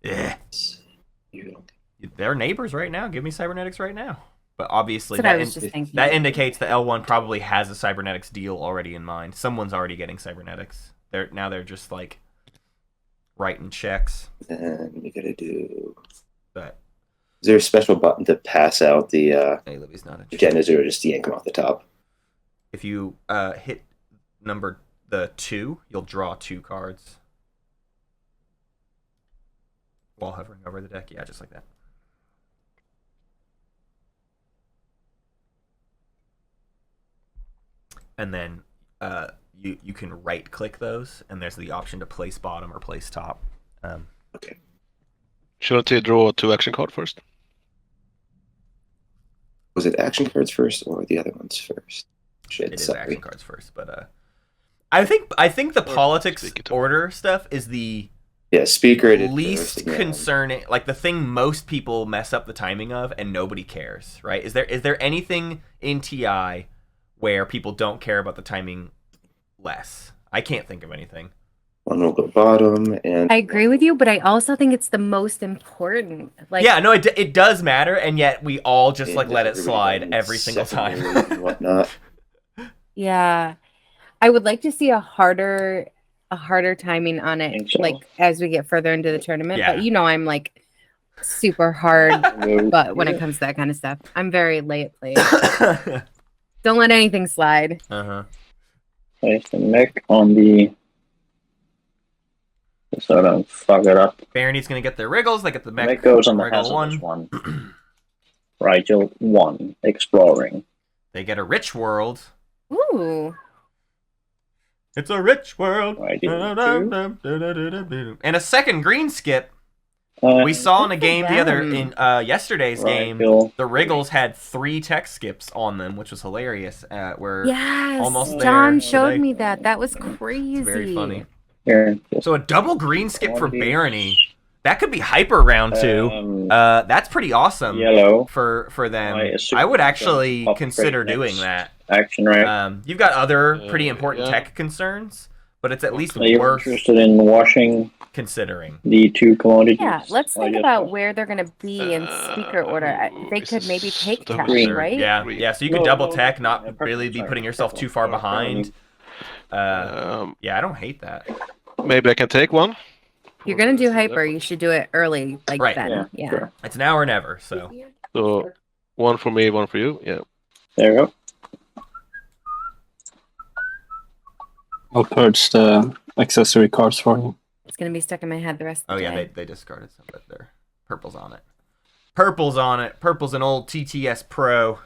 Yeah. You don't. They're neighbors right now. Give me cybernetics right now. But obviously That's what I that, was just thinking. that indicates the L1 probably has a cybernetics deal already in mind. Someone's already getting cybernetics. They're just like writing checks. And we gotta do. But Is there a special button to pass out the hey, Libby's not interested. agendas, or just yank them off the top? If you hit the 2, you'll draw 2 cards while hovering over the deck. Yeah, just like that. And then you can right click those, and there's the option to place bottom or place top. Okay. Shouldn't he draw 2 action card first? Was it action cards first or the other ones first? Shit, It is sorry. action cards first, but I think the Or politics speak it to order stuff is the Yeah, speaker it least first, yeah. concerning, like the thing most people mess up the timing of, and nobody cares, right? Is there anything in TI where people don't care about the timing less? I can't think of anything. One will go bottom, and I agree with you, but I also think it's the most important. Like, Yeah, no, it does matter, and yet we all just like and let it everybody slide done every single time. secondary and whatnot. yeah, I would like to see a harder timing on I it, think so. like as we get further into the tournament. Yeah. But I'm like super hard, Well, but when it comes to that kind of stuff, I'm very late play. Don't let anything slide. Uh-huh. place the mech on the. So I don't fuck it up. Barony's gonna get their wriggles. They get the mech Mech goes on the wriggle hazardous 1. one. Rigel 1, exploring. They get a rich world. Ooh, It's a rich world. Rigel 2. And a second green skip. We saw in a Good for game the other them. in yesterday's game, Rigel. the Wriggles had 3 tech skips on them, which was hilarious. We're yes, almost there John showed today. me that. That was crazy. It's very funny. Here, just So a double green skip for one of these. Barony. That could be hyper round 2. That's pretty awesome Yellow. for them. I assume I would it's actually gonna consider upgrade doing next. that. Action, right? You've got other pretty important yeah. tech concerns, but it's at least Are you worth interested in washing considering. the 2 commodities? Yeah, let's I think just about got- where they're going to be in speaker order. They this could maybe is take double tech, green. right? Yeah, Green. yeah. So you could No, double no, tech, yeah, not purple, really be sorry, putting yourself purple. too far Oh, behind. Yeah, I don't hate that. Maybe I can take one. If you're going to do hyper, you should do it early, like Right. then. Yeah, Yeah. sure. It's now or never. So So 1 for me, 1 for you. Yeah. There you go. I'll purge the accessory cards for you. It's going to be stuck in my head the rest of oh the yeah, day. they discarded some, but they're purple's on it. Purple's on it. Purple's an old TTS Pro.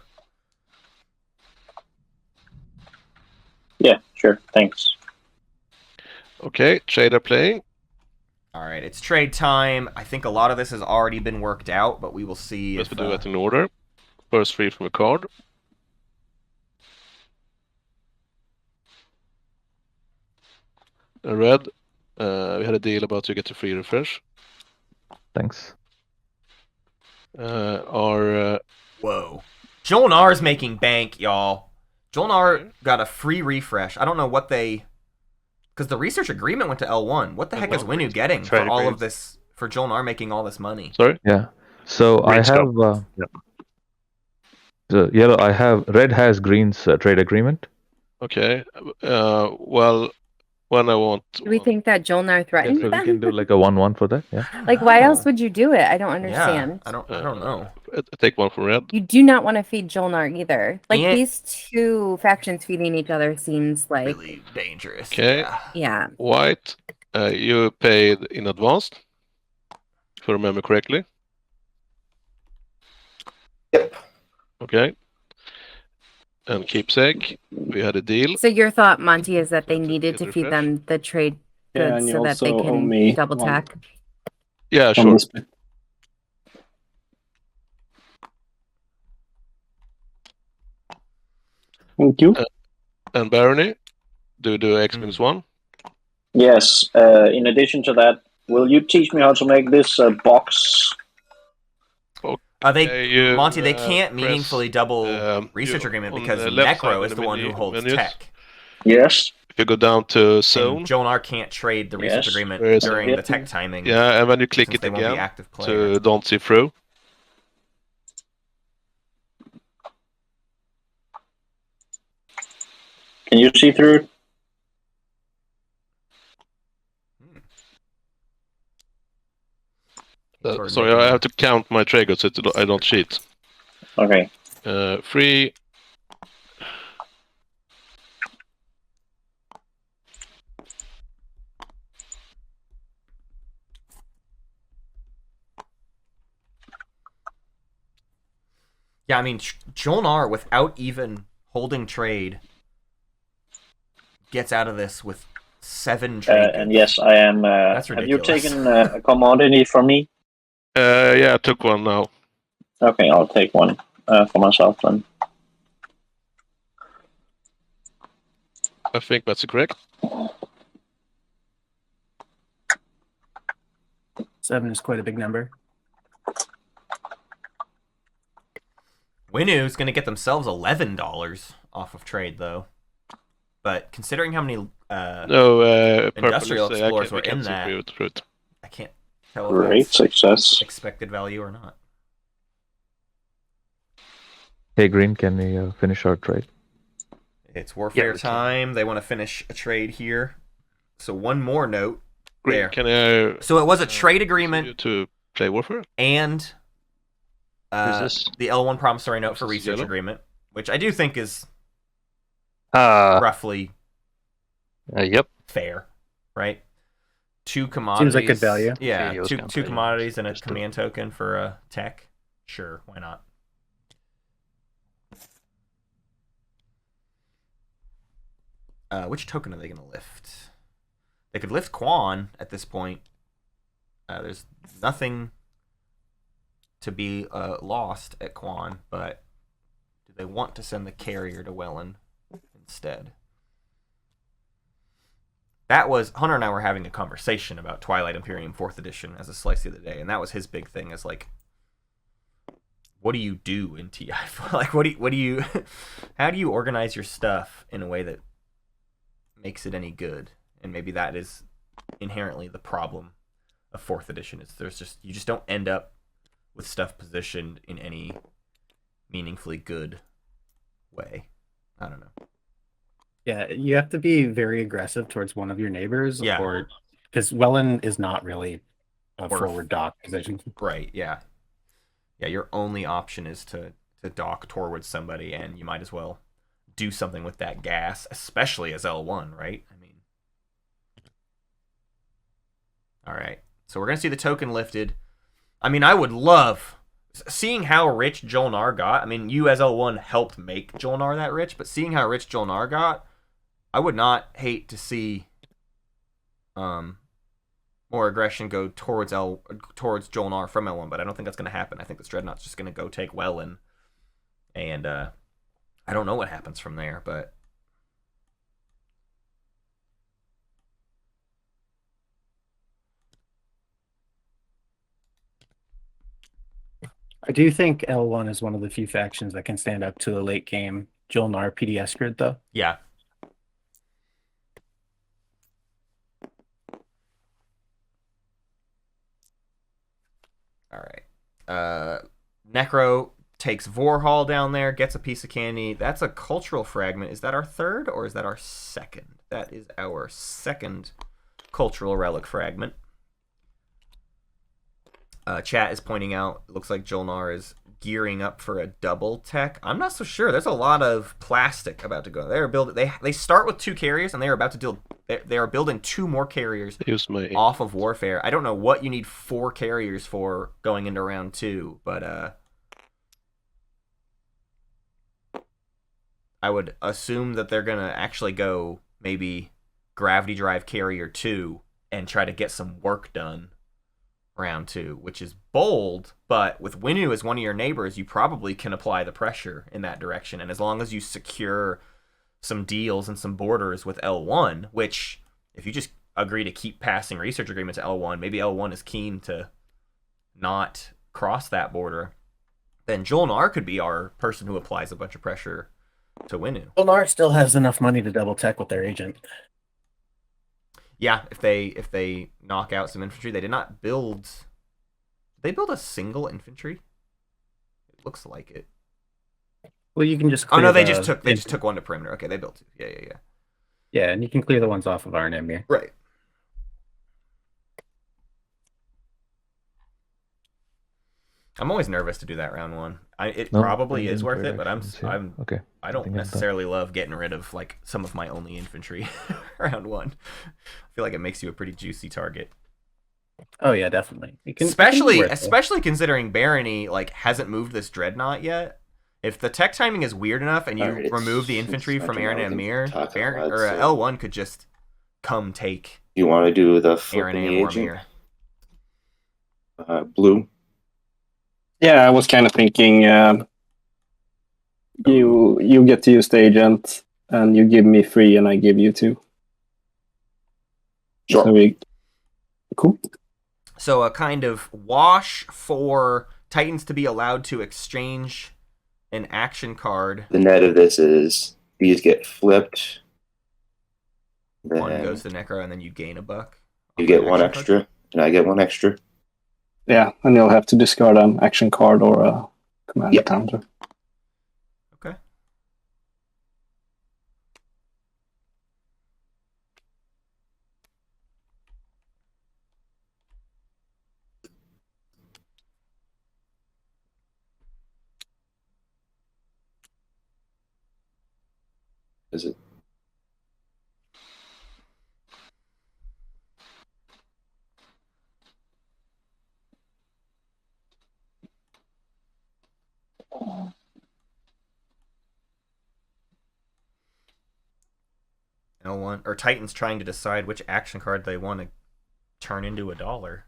Yeah, sure. Thanks. Okay, trader playing. All right, it's trade time. I think a lot of this has already been worked out, but we will see Let's if do it in order. First 3 from a card. Red. We had a deal about you get a free refresh. Thanks. Our whoa. Jolnar's making bank, y'all. Jolnar got a free refresh. I don't know what they... Because the research agreement went to L1. What the heck is Winu getting for Trade all of agreement. this... For Jolnar making all this money? sorry. Yeah. So I Green stock. have Yep. the yellow. I have red has green's trade agreement. Okay. Well, when I want. Do we think that Jolnar Yeah, threatened so we them? can do like a 1/1 for that. Yeah. Like, why else Oh. would you do it? I don't Yeah, understand. I don't know. I take 1 from red. You do not want to feed Jolnar either. Like, Yeah. these 2 factions feeding each other seems like, Really dangerous. Okay. Yeah. yeah. White. You paid in advance. If I remember correctly. Yep. Okay. And Keepsake. We had a deal. So your thought, Monty, is that they Get needed to feed refresh. them the trade Yeah, goods and you so that they also owe can me double one. tack? Yeah, From sure. the split. Thank you. And Barony. Do X-1. Yes. In addition to that, will you teach me how to make this box? Monty, they can't press, meaningfully double research you- agreement on because the left Necro side is in the one who menu- holds menus. tech. Yes. If you go down to zone. And Jonar can't trade the research Yes. agreement Where is it? during the tech timing. Yeah, and when you click since it they won't be again active player. to don't see through. Can you see through it? Sorry, I have to count my trade goods so I don't cheat. Okay. 3. Yeah, I mean, Jolnar, without even holding trade, gets out of this with 7 trade And goods. yes, I am. That's have you ridiculous. taken a commodity from me? Yeah, I took one now. Okay, I'll take one for myself then. I think that's correct. 7 is quite a big number. Winu's going to get themselves $11 off of trade, though. But considering how many industrial explorers were in that, I can't tell if Great that's success. expected value or not. Hey, Green, can we finish our trade? It's warfare we time. They want to finish a trade here. So one more note. Green, there. can I? So it was a trade agreement to play warfare, and Who's this? the L1 promissory note for This is research yellow? agreement, which I do think is Roughly. roughly Yep. fair, right? 2 commodities. Seems like good value. Yeah, Videos two can't two play, commodities and a just to- command token for a tech. Sure, why not? Which token are they going to lift? They could lift Quan at this point. There's nothing to be lost at Quan, but do they want to send the carrier to Wellen instead? That was Hunter and I were having a conversation about Twilight Imperium 4th edition as a slice the other day, and that was his big thing. Is like, what do you do in TI? Like, what do you how do you organize your stuff in a way that makes it any good? And maybe that is inherently the problem of 4th edition. Is you just don't end up with stuff positioned in any meaningfully good way. I don't know. Yeah, you have to be very aggressive towards one of your neighbors. Yeah. Or because Wellen is not really a Or- forward dock position. Right, yeah. Yeah, your only option is to dock towards somebody, and you might as well do something with that gas, especially as L1, right? I mean... Alright, so we're going to see the token lifted. I mean, I would love... Seeing how rich Jolnar got, I mean, you as L1 helped make Jolnar that rich, but seeing how rich Jolnar got, I would not hate to see more aggression go towards Jolnar from L1, but I don't think that's going to happen. I think this Dreadnought's just going to go take Wellen, and I don't know what happens from there, but... I do think L1 is one of the few factions that can stand up to a late game Jolnar PDS grid, though. Yeah. All right. Necro takes Vorhall down there, gets a piece of candy. That's a cultural fragment. Is that our third or is that our second? That is our second cultural relic fragment. Chat is pointing out, it looks like Jolnar is gearing up for a double tech. I'm not so sure. There's a lot of plastic about to go. They start with 2 carriers, and they are about to deal. They are building 2 more carriers off of Warfare. I don't know what you need 4 carriers for going into round 2, but I would assume that they're gonna actually go maybe Gravity Drive Carrier 2 and try to get some work done round 2, which is bold, but with Winu as one of your neighbors, you probably can apply the pressure in that direction. And as long as you secure some deals and some borders with L1, which if you just agree to keep passing research agreements to L1, maybe L1 is keen to not cross that border, then Jolnar could be our person who applies a bunch of pressure to Winu. Jolnar still has enough money to double tech with their agent. Yeah, if they knock out some infantry, they did not build. Did they build a single infantry? It looks like it. Well, you can just. Oh no, they clear just took one to perimeter. Okay, they built 2. Yeah. Yeah, and you can clear the ones off of Arnhem here. Right. I'm always nervous to do that round 1. It No, probably is brilliant worth it, but reactions, yeah. Okay. I don't think I'm done. necessarily love getting rid of like some of my only infantry round 1. I feel like it makes you a pretty juicy target. Oh yeah, definitely. It can be worth it. Especially considering Barony like hasn't moved this dreadnought yet. If the tech timing is weird enough and you Alright, remove the infantry from Aaron and Amir, talk about or it, L1 could just come take You want to do the Aaron flipping and or agent? Amir. Blue. Yeah, I was kind of thinking you get to use the agent, and you give me 3, and I give you 2. Sure. So cool. So a kind of wash for Titans to be allowed to exchange an action card. The net of this is these get flipped. Then 1 goes to Necro, and then you gain a buck. you get an 1 action extra, card. and I get 1 extra. Yeah, and you'll have to discard an action card or a commander Yep. counter. Okay. Is it? L1 or Titans trying to decide which action card they want to turn into $1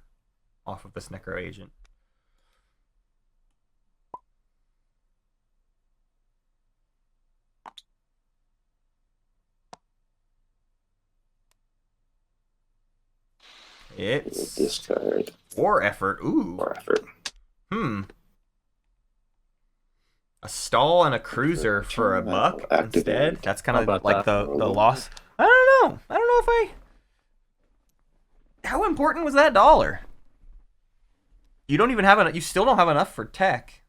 off of this Necro agent. It's Discard. War Effort. Ooh. War Effort. A stall and a cruiser for a buck instead. That's kind of like the loss. I don't know. I don't know if I. How important was that $1? You don't even have you still don't have enough for tech.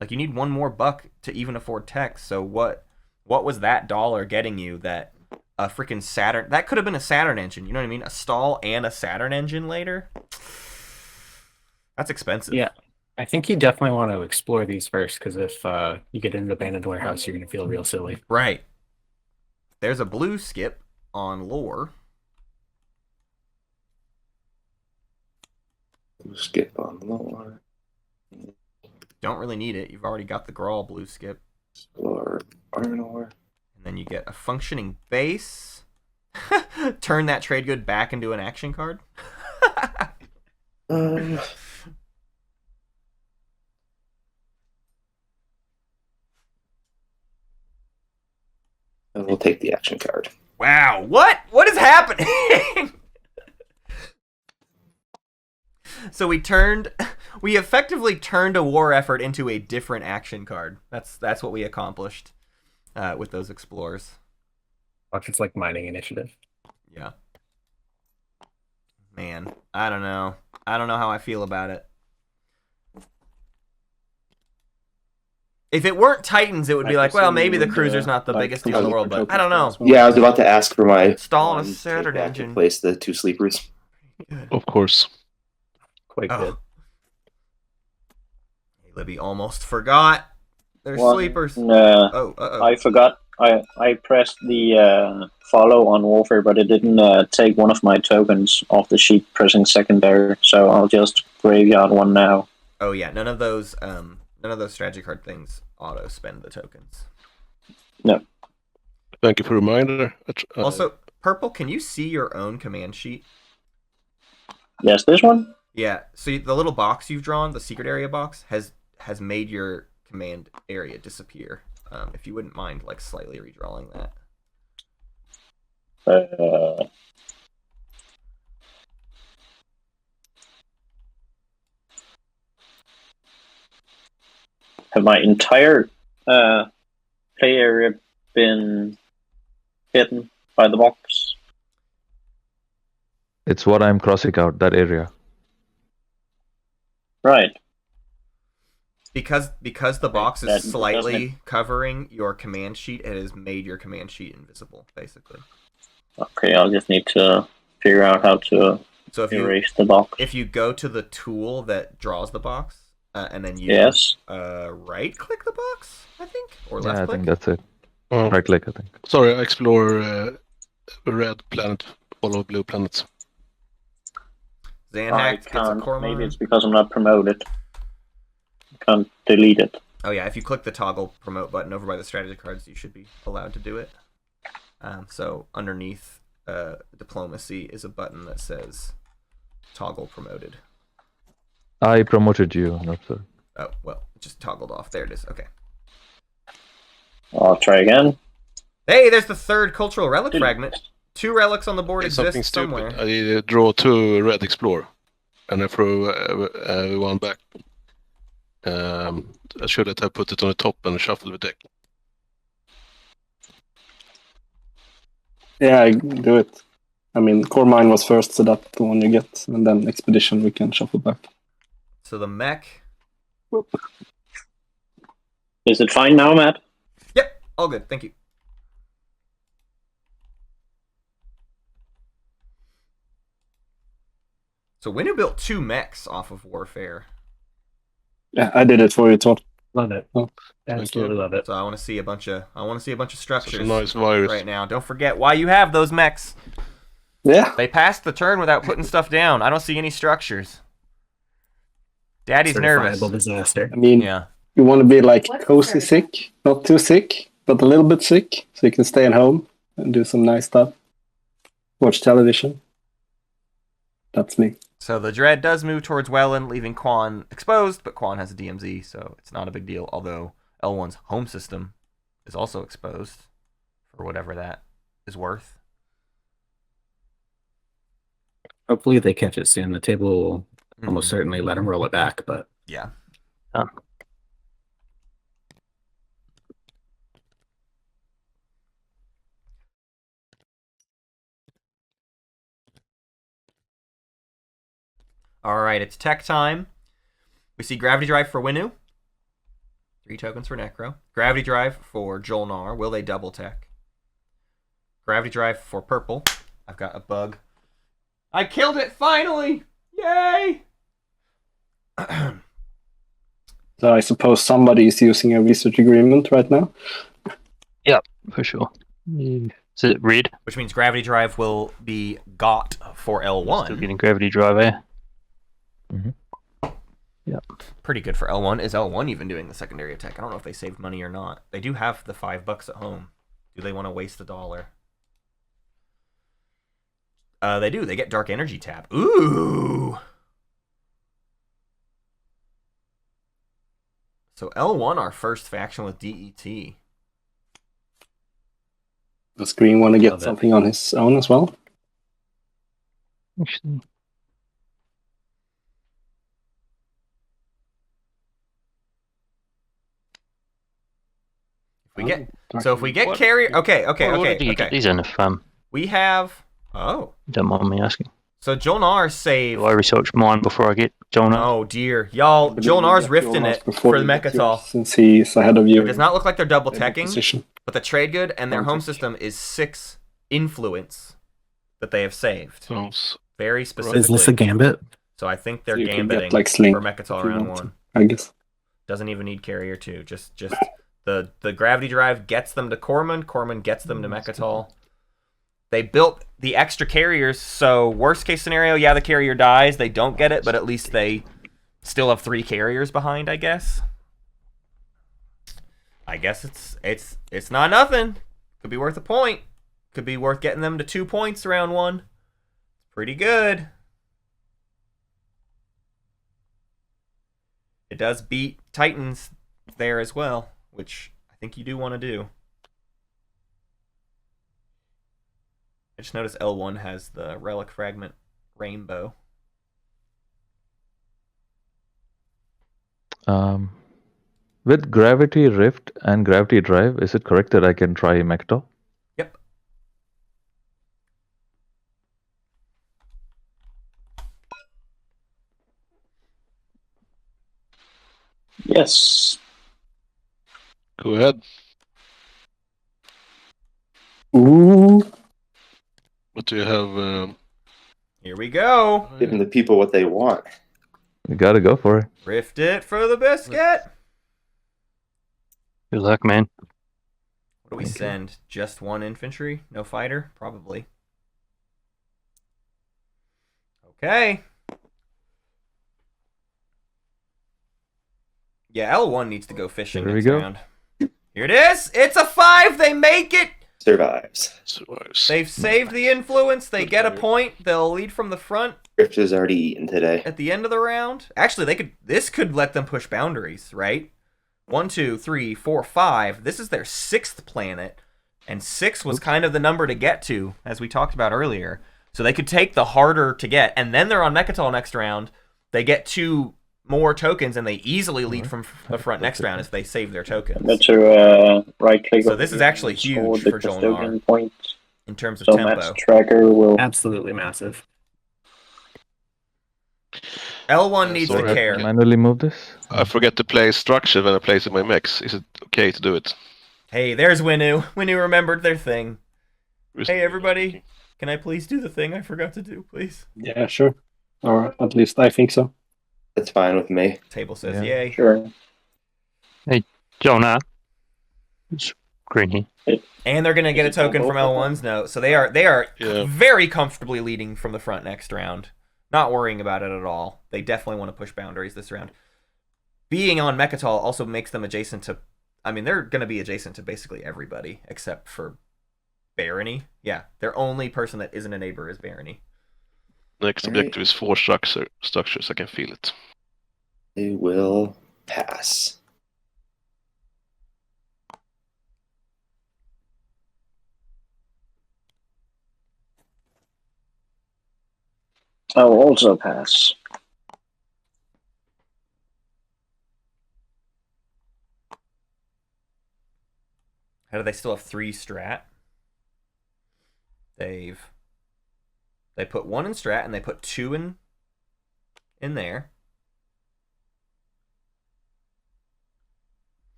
Like you need 1 more buck to even afford tech. So what was that $1 getting you that a freaking Saturn? That could have been a Saturn engine. You know what I mean? A stall and a Saturn engine later. That's expensive. Yeah. I think you definitely want to explore these first, because if you get into the abandoned warehouse, you're going to feel real silly. Right. There's a blue skip on lore. Skip on lore. Don't really need it. You've already got the Grawl blue skip. Explore iron ore. And then you get a functioning base. Turn that trade good back into an action card. And we'll take the action card. Wow, what is happening? So we effectively turned a war effort into a different action card. That's what we accomplished with those explorers. Watch, it's like mining initiative. Yeah. Man, I don't know how I feel about it. If it weren't Titans, it would be like, well, maybe the cruiser's not the biggest deal in the world, but I don't know. Yeah, I was about to ask for my Stall and a Saturn engine. Replace the 2 sleepers. Of course. Quite good. Hey, Libby almost forgot. They're sleepers. I forgot. I pressed the follow on Warfare, but it didn't take one of my tokens off the sheet pressing secondary, so I'll just graveyard one now. Oh yeah, none of those strategy card things auto spend the tokens. No. Thank you for the reminder. Also, Purple, can you see your own command sheet? Yes, this one? Yeah, so the little box you've drawn, the secret area box, has made your command area disappear. If you wouldn't mind, like, slightly redrawing that. Have my entire play area been hidden by the box? It's what I'm crossing out, that area. Right. Because the box is That slightly doesn't- covering your command sheet, it has made your command sheet invisible, basically. Okay, I'll just need to figure out how to So if erase the box. If you go to the tool that draws the box and then you Yes. right click the box, I think, or Yeah, left I click. think that's it. Oh, Right click, I think. sorry, explore red planet, follow blue planets. I Zanhack gets a can't. Cormon. Maybe it's because I'm not promoted. Can't delete it. Oh yeah, if you click the toggle promote button over by the strategy cards, you should be allowed to do it. So underneath diplomacy is a button that says toggle promoted. I promoted you, NerfZerg. Oh, well, it just toggled off. There it is. Okay. I'll try again. Hey, there's the third cultural relic fragment. 2 relics on the board It's something exist stupid. somewhere. I draw 2 red explore, and I throw one back. I should have put it on the top and shuffled the deck. Yeah, I do it. I mean, core mine was first, so that's the one you get, and then expedition we can shuffle back. So the mech. Is it fine now, Matt? Yep, all good. Thank you. So Winnu built 2 mechs off of Warfare. Yeah, I did it for you, Todd. Love it. Oh. Absolutely love it. So I want to see a bunch of structures Such a nice virus. right now. Don't forget why you have those mechs. Yeah. They passed the turn without putting stuff down. I don't see any structures. Daddy's nervous. Certifiable disaster. I mean, Yeah. you want to be like cozy sick, not too sick, but a little bit sick, so you can stay at home and do some nice stuff. Watch television. That's me. So the Dread does move towards Welland, leaving Quan exposed, but Quan has a DMZ, so it's not a big deal, although L1's home system is also exposed for whatever that is worth. Hopefully they catch it soon. The table will almost certainly let him roll it back, but Yeah. Alright, it's tech time. We see Gravity Drive for Winnu. 3 tokens for Necro. Gravity Drive for Jolnar. Will they double tech? Gravity Drive for Purple. I've got a bug. I killed it finally! Yay! So I suppose somebody is using a research agreement right now. Yeah, for sure. Is it red? Which means Gravity Drive will be got for L1. Still getting gravity drive, eh? Yep. Pretty good for L1. Is L1 even doing the secondary attack? I don't know if they saved money or not. They do have the $5 at home. Do they want to waste the $1? They do. They get Dark Energy Tap. Ooh! So L1, our first faction with DET. Does Green want to get Love it. something on his own as well? Actually, We get so if we get carrier. Okay. what do you get these in if We have. Oh. don't mind me asking? So Jolnar saved. Do I research mine before I get Jonah? Oh dear, y'all! Jolnar's rifting it for the Mechatol. Since he's ahead of you. It does not look like they're double teching, Position. but the trade good and their home system is 6 influence that they have saved. Sounds Very specifically. is this a gambit? So I think they're So you can gambiting get, like, Slink for Mechatol if you round want 1. to, I guess. Doesn't even need carrier 2. Just the gravity drive gets them to Corman. Corman gets them to Mechatol. They built the extra carriers, so worst case scenario, yeah, the carrier dies. They don't get it, but at least they still have 3 carriers behind, I guess. I guess it's not nothing. Could be worth a point. Could be worth getting them to 2 points round 1. Pretty good. It does beat Titans there as well, which I think you do want to do. I just noticed L1 has the Relic Fragment Rainbow. With Gravity Rift and Gravity Drive, is it correct that I can try Mechatol? Yep. Yes. go ahead. Ooh. What do you have? Here we go. Giving the people what they want. You gotta go for it. Rift it for the biscuit. Good luck, man. What do we Thank you. send? Just one infantry? No fighter? Probably. Okay. Yeah, L1 needs to go fishing Here we next go. round. Here it is! It's a 5! They make it! Survives. They've saved the influence. They get a point. They'll lead from the front Rift is already eaten today. at the end of the round. Actually, this could let them push boundaries, right? 1, 2, 3, 4, 5. This is their 6th planet, and 6 was kind of the number to get to, as we talked about earlier. So they could take the harder to get, and then they're on Mechatol next round. They get 2 more tokens, and they easily lead from the front next round if they save their tokens. But to right click. So this is actually huge for Jolnar point. in terms of So tempo. Matt's tracker will. Absolutely massive. L1 needs to sorry. care. Manually move this. I forget to play structure when I place in my mechs. Is it okay to do it? Hey, there's Winu. Winu remembered their thing. Hey, everybody. Can I please do the thing I forgot to do, please? Yeah, sure. Or at least I think so. That's fine with me. Table says Yeah. yay. Sure. Jonah. It's green here. And they're gonna get a token from L1's note, so they are Yeah. very comfortably leading from the front next round. Not worrying about it at all. They definitely want to push boundaries this round. Being on Mechatol also makes them adjacent to. I mean, they're gonna be adjacent to basically everybody except for Barony. Yeah, their only person that isn't a neighbor is Barony. Next Alright. objective is 4 structures. I can feel it. They will pass. I will also pass. How do they still have 3 strat? They put 1 in strat and they put 2 in there.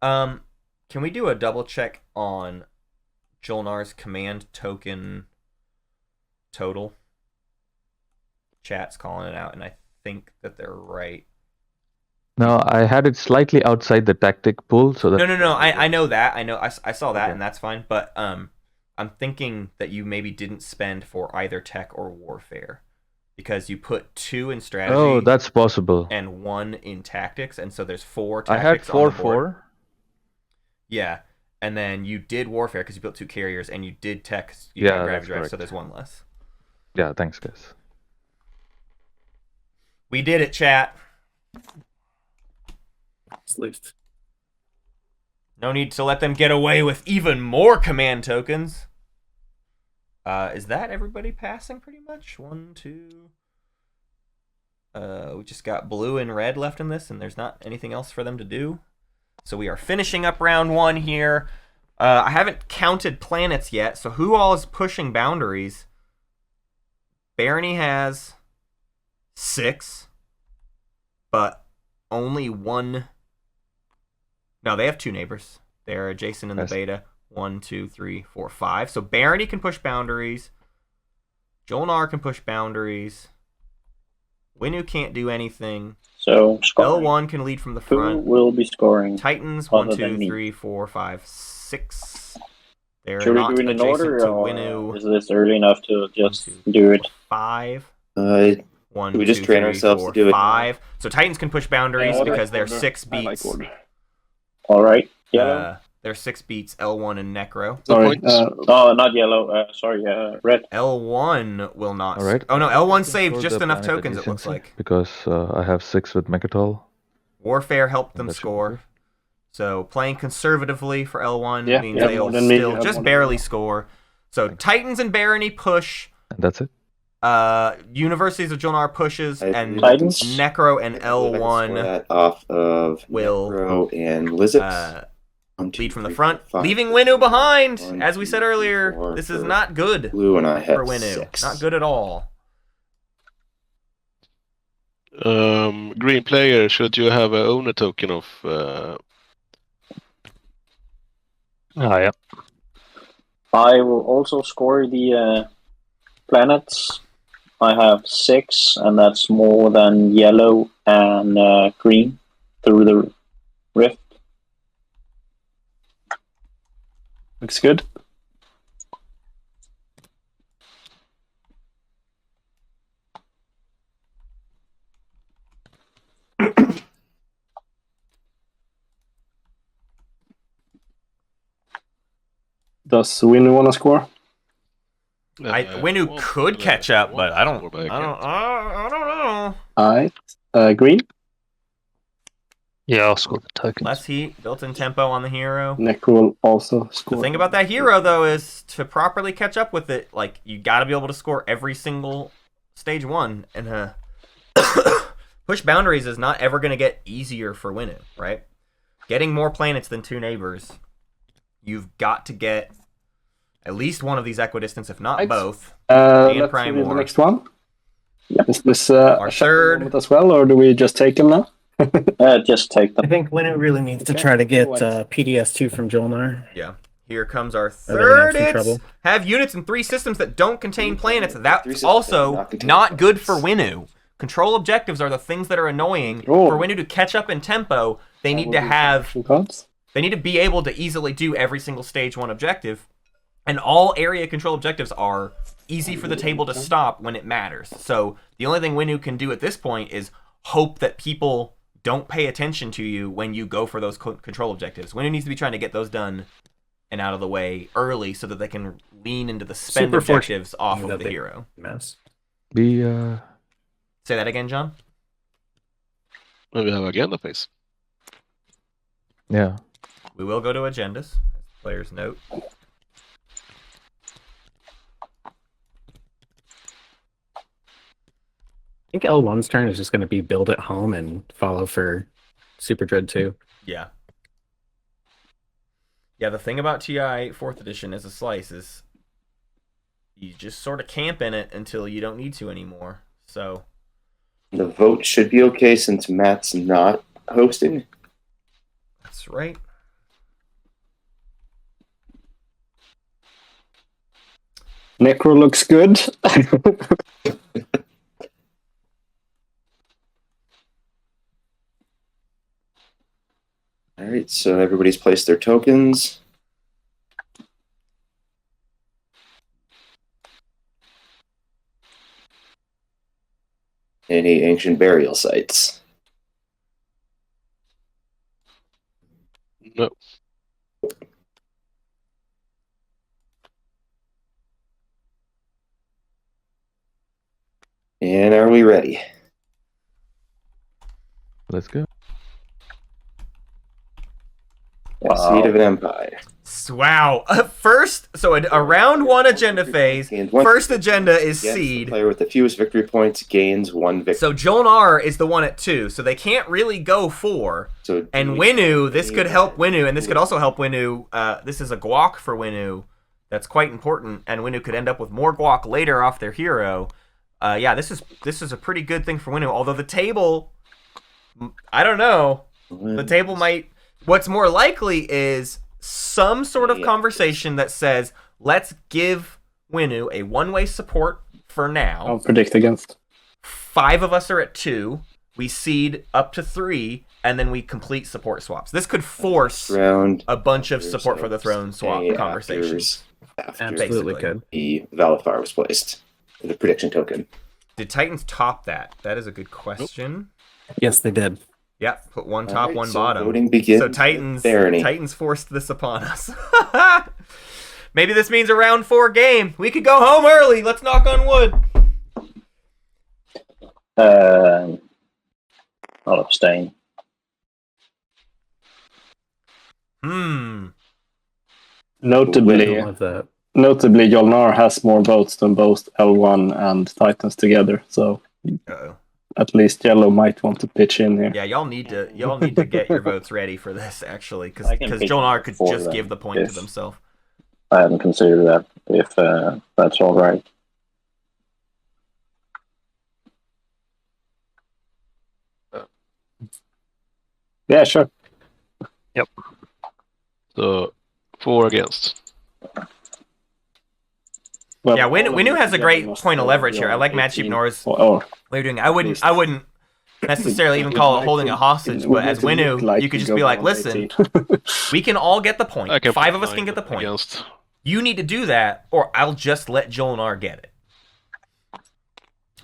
Can we do a double check on Jolnar's command token total? Chat's calling it out, and I think that they're right. No, I had it slightly outside the tactic pool, so that. No. I know that. I saw that, Okay. and that's fine. But I'm thinking that you maybe didn't spend for either tech or warfare, because you put 2 in strategy. Oh, that's possible. And 1 in tactics, and so there's 4 I tactics. had on 4 the board. 4. Yeah, and then you did warfare because you built 2 carriers, and you did tech. 'Cause you Yeah, got gravity that's drive, so correct. there's 1 less. Yeah, thanks, guys. We did it, chat. Sleuth. No need to let them get away with even more command tokens. Is that everybody passing pretty much? 1, 2. We just got blue and red left in this, and there's not anything else for them to do. So we are finishing up round 1 here. I haven't counted planets yet, so who all is pushing boundaries? Barony has 6, but only 1. No, they have 2 neighbors. They're adjacent in the Yes. beta. 1, 2, 3, 4, 5. So Barony can push boundaries. Jolnar can push boundaries. Winu can't do anything. So scoring. L1 can lead from the Who front. will be scoring? Titans 1, other 2, than me? 3, 4, 5, 6. They're Should we not do it in adjacent order, to or Winu. is this early enough to just 1, 2, do it? 5. 1, Should we just train ourselves to do it? 5. So Titans can push boundaries Yeah, order, because they're order. 6 I like beats. order. All right. Yellow. They're 6 beats L1 and Necro. Sorry. Oh, not yellow. Sorry. Red. L1 will not. All right. Oh no, L1 I can saved score just the enough planet tokens. It looks adjacency like because I have 6 with Mechatol. Warfare helped them That should be score. good. So playing conservatively for L1 Yeah, means yeah, they'll more than me, still yeah, just more than barely me. score. So Titans and Barony push. And that's it. Universities of Jolnar pushes, and Titans? Necro and Score L1 that off of will, Necro and Lizix. lead from the front, leaving Winu behind. As we said earlier, this is not good Blue and I have for Winu. 6. Not good at all. Green player, should you have a owner token of Oh, yeah. I will also score the planets I have 6, and that's more than yellow and green through the rift. Looks good. Does Winnie want to score? Winu could catch up, but I don't know. Alright. Green? Yeah, I'll score the tokens. Less heat, built-in tempo on the hero. Necro will also The score. thing about that hero, though, is to properly catch up with it, like, you gotta be able to score every single stage 1, and push boundaries is not ever gonna get easier for Winu, right? Getting more planets than 2 neighbors, you've got to get at least one of these equidistance, if not both. Let's read the next one. Is this Our a third moment as well, or do we just take him now? Just take I them. think Winnow really needs to try to get PDS2 from Jolnar. Yeah. Here comes our Or they're gonna have third. some trouble. Have units in 3 systems that don't contain planets. Three That's systems also that contain not good for planets. Winu. Control objectives are the things that are annoying. Oh. For Winu to catch up in tempo, they need to have... Cards? They need to be able to easily do every single stage 1 objective. And all area control objectives are easy for the table to stop when it matters. So the only thing Winu can do at this point is hope that people don't pay attention to you when you go for those control objectives. Winu needs to be trying to get those done and out of the way early so that they can lean into the spend Super objectives fortunate off that of the they- hero. Mess. We Say that again, John? And we have agenda phase. yeah. We will go to agendas. Players note. I think L1's turn is just going to be build at home and follow for Super Dread 2. Yeah. Yeah, the thing about TI 4th edition as a slice is you just sort of camp in it until you don't need to anymore. So The vote should be okay since Matt's not hosting. that's right. Necro looks good. All right, so everybody's placed their tokens. Any ancient burial sites? No. And are we ready? Let's go. Seed of an Empire. Wow. First, so a round 1 agenda phase. Gains one First agenda is Against the seed. player with the fewest victory points gains 1 victory. So Jolnar is the one at 2, so they can't really go 4. So And Winu, this could help Winu, and this could also help Winu. This is a guac for Winu that's quite important, and Winu could end up with more guac later off their hero. Yeah, this is a pretty good thing for Winu, although the table, I don't know. The table might... What's more likely is some sort of conversation that says, let's give Winu a one-way support for now. I'll predict against. 5 of us are at 2. We seed up to 3, and then we complete support swaps. This could force round a bunch of support for the throne swap conversations. Absolutely basically. could. The Valifar was placed. The prediction token. Did Titans top that? That is a good question. Yes, they did. Yeah, put one top, Alright, one so bottom. voting begins So with Titans Barony. forced this upon us. Maybe this means a round 4 game. We could go home early. Let's knock on wood. I'll abstain. Notably, One of the Jolnar has more votes than both L1 and Titans together, so Uh-oh. at least Yellow might want to pitch in here. Yeah, y'all need to get your votes ready for this actually, because I can pitch Jolnar could for just them give the point to if- themselves. I hadn't considered that, if that's all right. Yeah, sure. So 4 against. Well, Yeah, all of Winu you has a together great must point of have leverage here. I around like Mad Sheep 18, Nor's or way of doing it. least. I wouldn't necessarily even call it holding a hostage, but as Winu, like you could just go be like, beyond listen, 18. we can all get the I point. can 5 put of us can 9 get the point. against. You need to do that, or I'll just let Jolnar get it.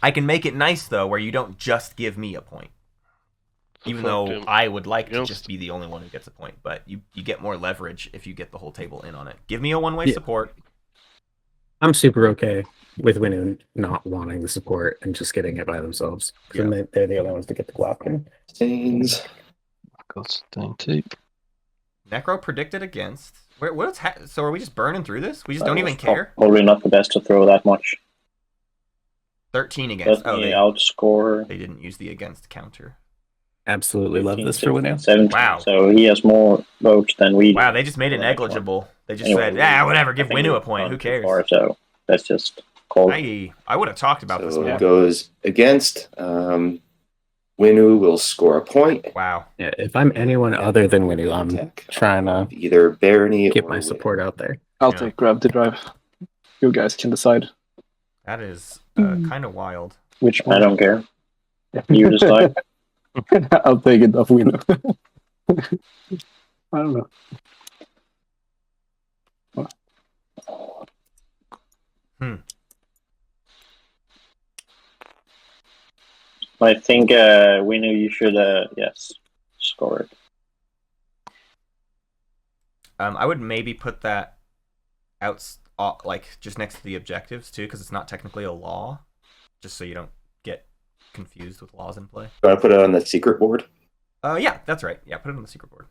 I can make it nice, though, where you don't just give me a point. So Even though 14 I would like to against. just be the only one who gets a point, but you get more leverage if you get the whole table in on it. Give me a one-way Yeah. support. I'm super okay with Winu not wanting the support and just getting it by themselves. Because then they're the only ones to get the Glock in. Stains. Got stain too. Necro predicted against. So are we just burning through this? We just don't even It's care? Probably not the best to throw that much. 13 against. Let Oh, me they outscore. didn't use the against counter. Absolutely love 15, this for 16, Winu. 17. Wow. So he has more votes than we do. Wow, they just made it Well, negligible. They just anyway, said, whatever, I give think Winu a we've point. gone Who too cares? far, so let's just call it. I would have talked about this So more. it goes against. Winu will score a point. Wow. Yeah, if I'm anyone other than Winu, I'm Attack trying of to either Barony get or my Winu. support out there. I'll Yeah. take Gravity Drive. You guys can decide That is kind of wild. which I one. don't care. You decide. I'll take it off Winu. I don't know. I think Winu, you should yes, score it. I would maybe put that out, like, just next to the objectives, too, because it's not technically a law. Just so you don't get confused with laws in play. You want to put it on the secret board? Yeah, that's right. Yeah, put it on the secret board.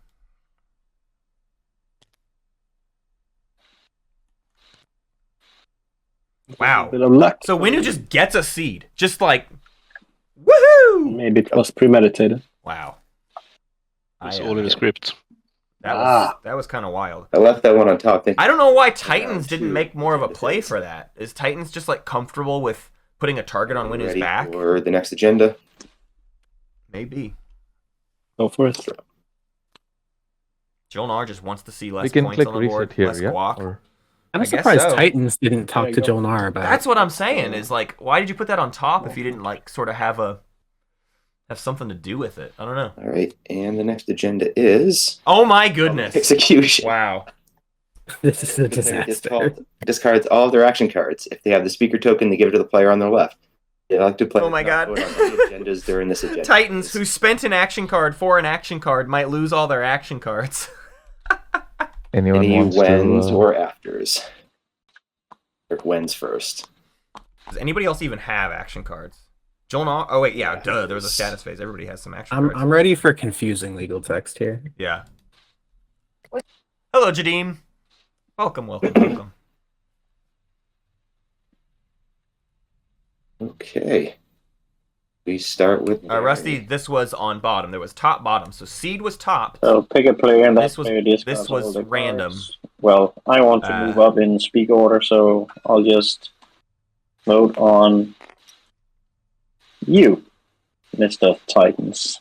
Wow. Bit of luck. So Winu just gets a seed. Just like, woohoo! Maybe it was premeditated. Wow. It's all in the script. That was kind of wild. I left that one on top. I don't know why Titans didn't two make more of a play defense. for that. Is Titans just like comfortable with putting a target on Winu's Ready back? for the next agenda. Maybe. Go for it. Jolnar just wants to see less We can points click on the reset board, here, less yeah? guac. Or... I'm I guess surprised so. Titans didn't talk There to you go. Jolnar about That's what I'm saying. Is like, why did you put that on top if you didn't like sort of have something to do with it? I don't know. All right, and the next agenda is Oh my goodness! execution. Wow. This is a The player disaster. discards all of their action cards. If they have the speaker token, they give it to the player on their left. The elected player Oh my cannot God. vote on any agendas during this agenda. Titans who spent an action card for an action card might lose all their action cards. Anyone Any wants wins to... or afters? Or wins first. Does anybody else even have action cards? Jolnar? Oh wait, yeah, duh. There was a status phase. Everybody has some action cards. I'm ready for confusing legal text here. Yeah. Hello, Jadeem. Welcome. Okay. We start with Rusty, this was on bottom. There was top, bottom. So seed was top. So pick a player and that This was- player discards this was all the random. cards. Well, I want to move up in speak order, so I'll just vote on you, Mr. Titans.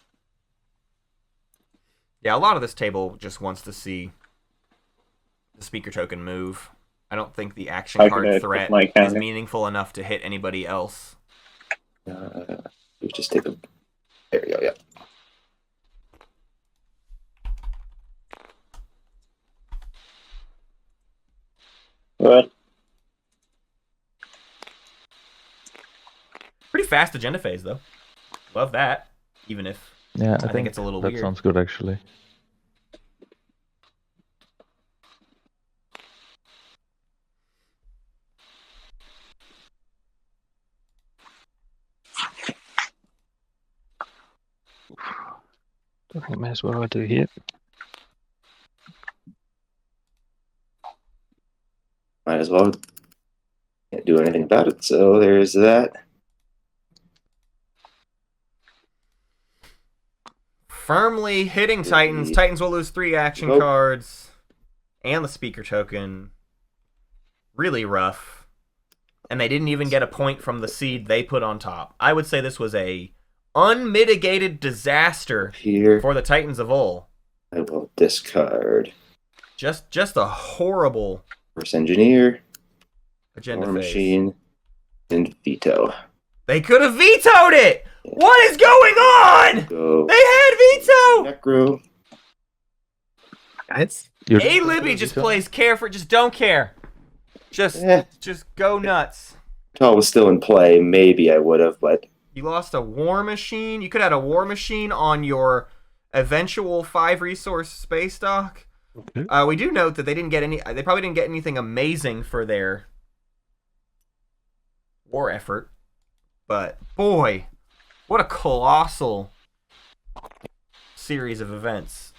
Yeah, a lot of this table just wants to see the speaker token move. I don't think the action I card could, threat my is counter. meaningful enough to hit anybody else. we just take a. There we go. Yeah. But Pretty fast agenda phase, though. Love that, even if Yeah, I think it's a little that weird. sounds good, actually. Don't think that's what I do here. Might as well. Can't do anything about it, so there's that. Firmly hitting Titans. Titans will lose 3 action Nope. cards. And the speaker token. Really rough. And they didn't even get a point from the seed they put on top. I would say this was a unmitigated disaster Here, for the Titans of Ul. I will discard Just a horrible. Force Engineer. Agenda War phase. Machine, and veto. They could have vetoed it! What is going on? Go. They had veto! Necro. Guys, A Libby just plays care for just don't care. Just go nuts. If I was still in play, maybe I would have, but You lost a war machine. You could have had a war machine on your eventual 5-resource space dock. Okay. We do note that they probably didn't get anything amazing for their war effort. But boy, what a colossal series of events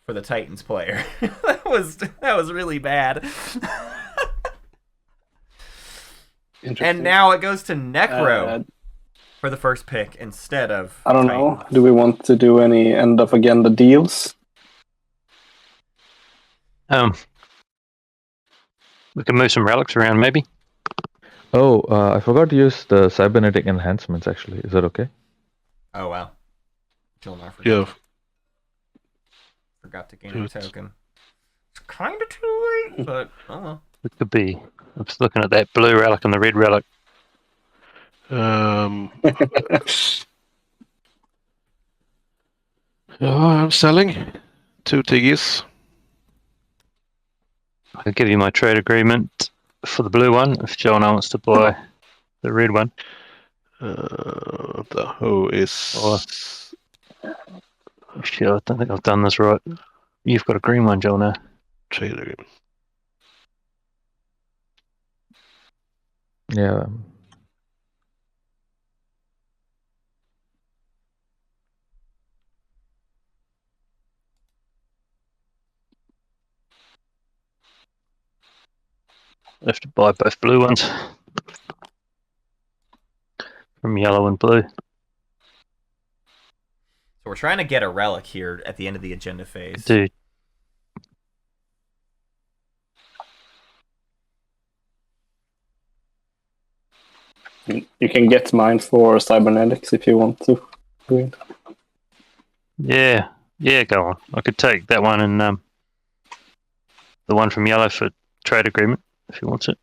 for the Titans player. that was really bad. And now it goes to Necro for the first pick instead of I don't Titans. know. Do we want to do any end of agenda deals? We can move some relics around, maybe. Oh, I forgot to use the cybernetic enhancements. Actually, is that okay? Oh wow. Jilnar Yeah. forgot to gain a token. It's kind of too late, but oh well. It could be. I'm just looking at that blue relic and the red relic. I'm selling 2 Tiggies. I could give you my trade agreement for the blue one if John wants to buy the red one. Who is? Or, shit, I don't think I've done this right. You've got a green one, Joel, now. Trade agreement. Yeah. I have to buy both blue ones from yellow and blue. So we're trying to get a relic here at the end of the agenda phase. Dude. You can get mine for cybernetics if you want to. Yeah, go on. I could take that one and the one from yellow for trade agreement if he wants it.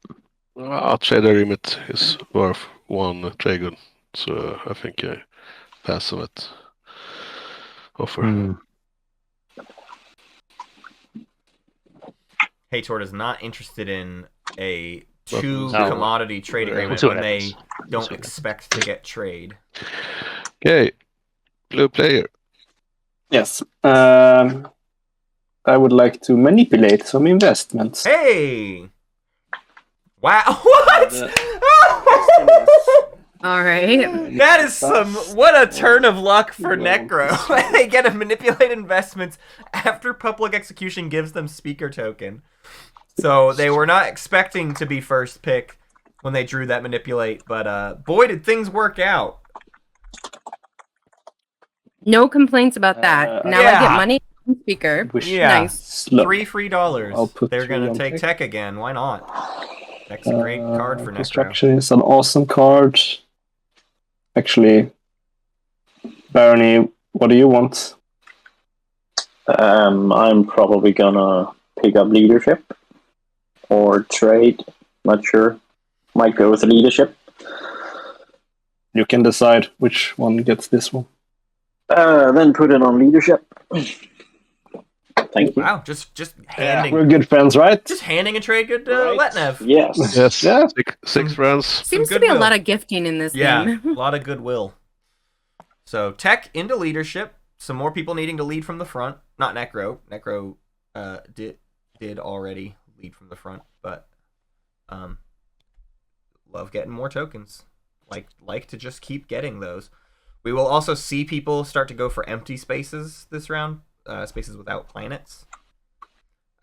Trade agreement is worth 1 dragon, so I think I pass on it. Offer. Hejtord is not interested in a No. 2 commodity trade agreement We'll when they happens. don't expect to get trade. Okay, blue player. Yes. I would like to manipulate some investments. Hey! Wow! What? All right. That is what a turn of luck for Necro. They get to manipulate investments after public execution gives them speaker token. So they were not expecting to be first pick when they drew that manipulate, but boy, did things work out. No complaints about that. Now I yeah. get money from speaker. Yeah. Nice. $3 free. I'll put They're 3 going on to take tick. tech again. Why not? Tech's a great card for Necro. Construction is an awesome card. Actually, Barony, what do you want? I'm probably gonna pick up leadership or trade. Not sure. Might go with leadership. You can decide which one gets this one. Then put it on leadership. Thank you. Wow, just handing. We're good friends, right? Just handing a trade good to Right. Letnev. Yes. Yes. Yeah. Six rounds. Seems to be a lot of gifting in this Yeah, game. a lot of goodwill. So tech into leadership. Some more people needing to lead from the front. Not Necro. Necro did already lead from the front, but love getting more tokens. Like to just keep getting those. We will also see people start to go for empty spaces this round. Spaces without planets.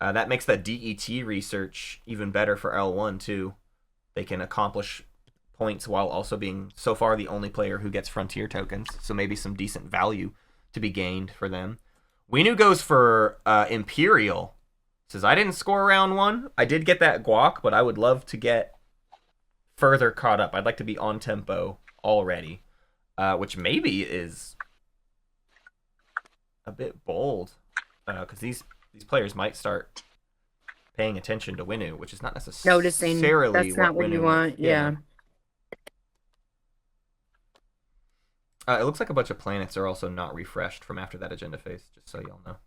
That makes that DET research even better for L1 too. They can accomplish points while also being so far the only player who gets frontier tokens. So maybe some decent value to be gained for them. Weenu goes for Imperial. Says, I didn't score round 1. I did get that guac, but I would love to get further caught up. I'd like to be on tempo already. Which maybe is a bit bold. Because these players might start paying attention to Winnu, which is not Noticing necessarily that's not what you Winnu- want. Yeah. It looks like a bunch of planets are also not refreshed from after that agenda phase, just so y'all know.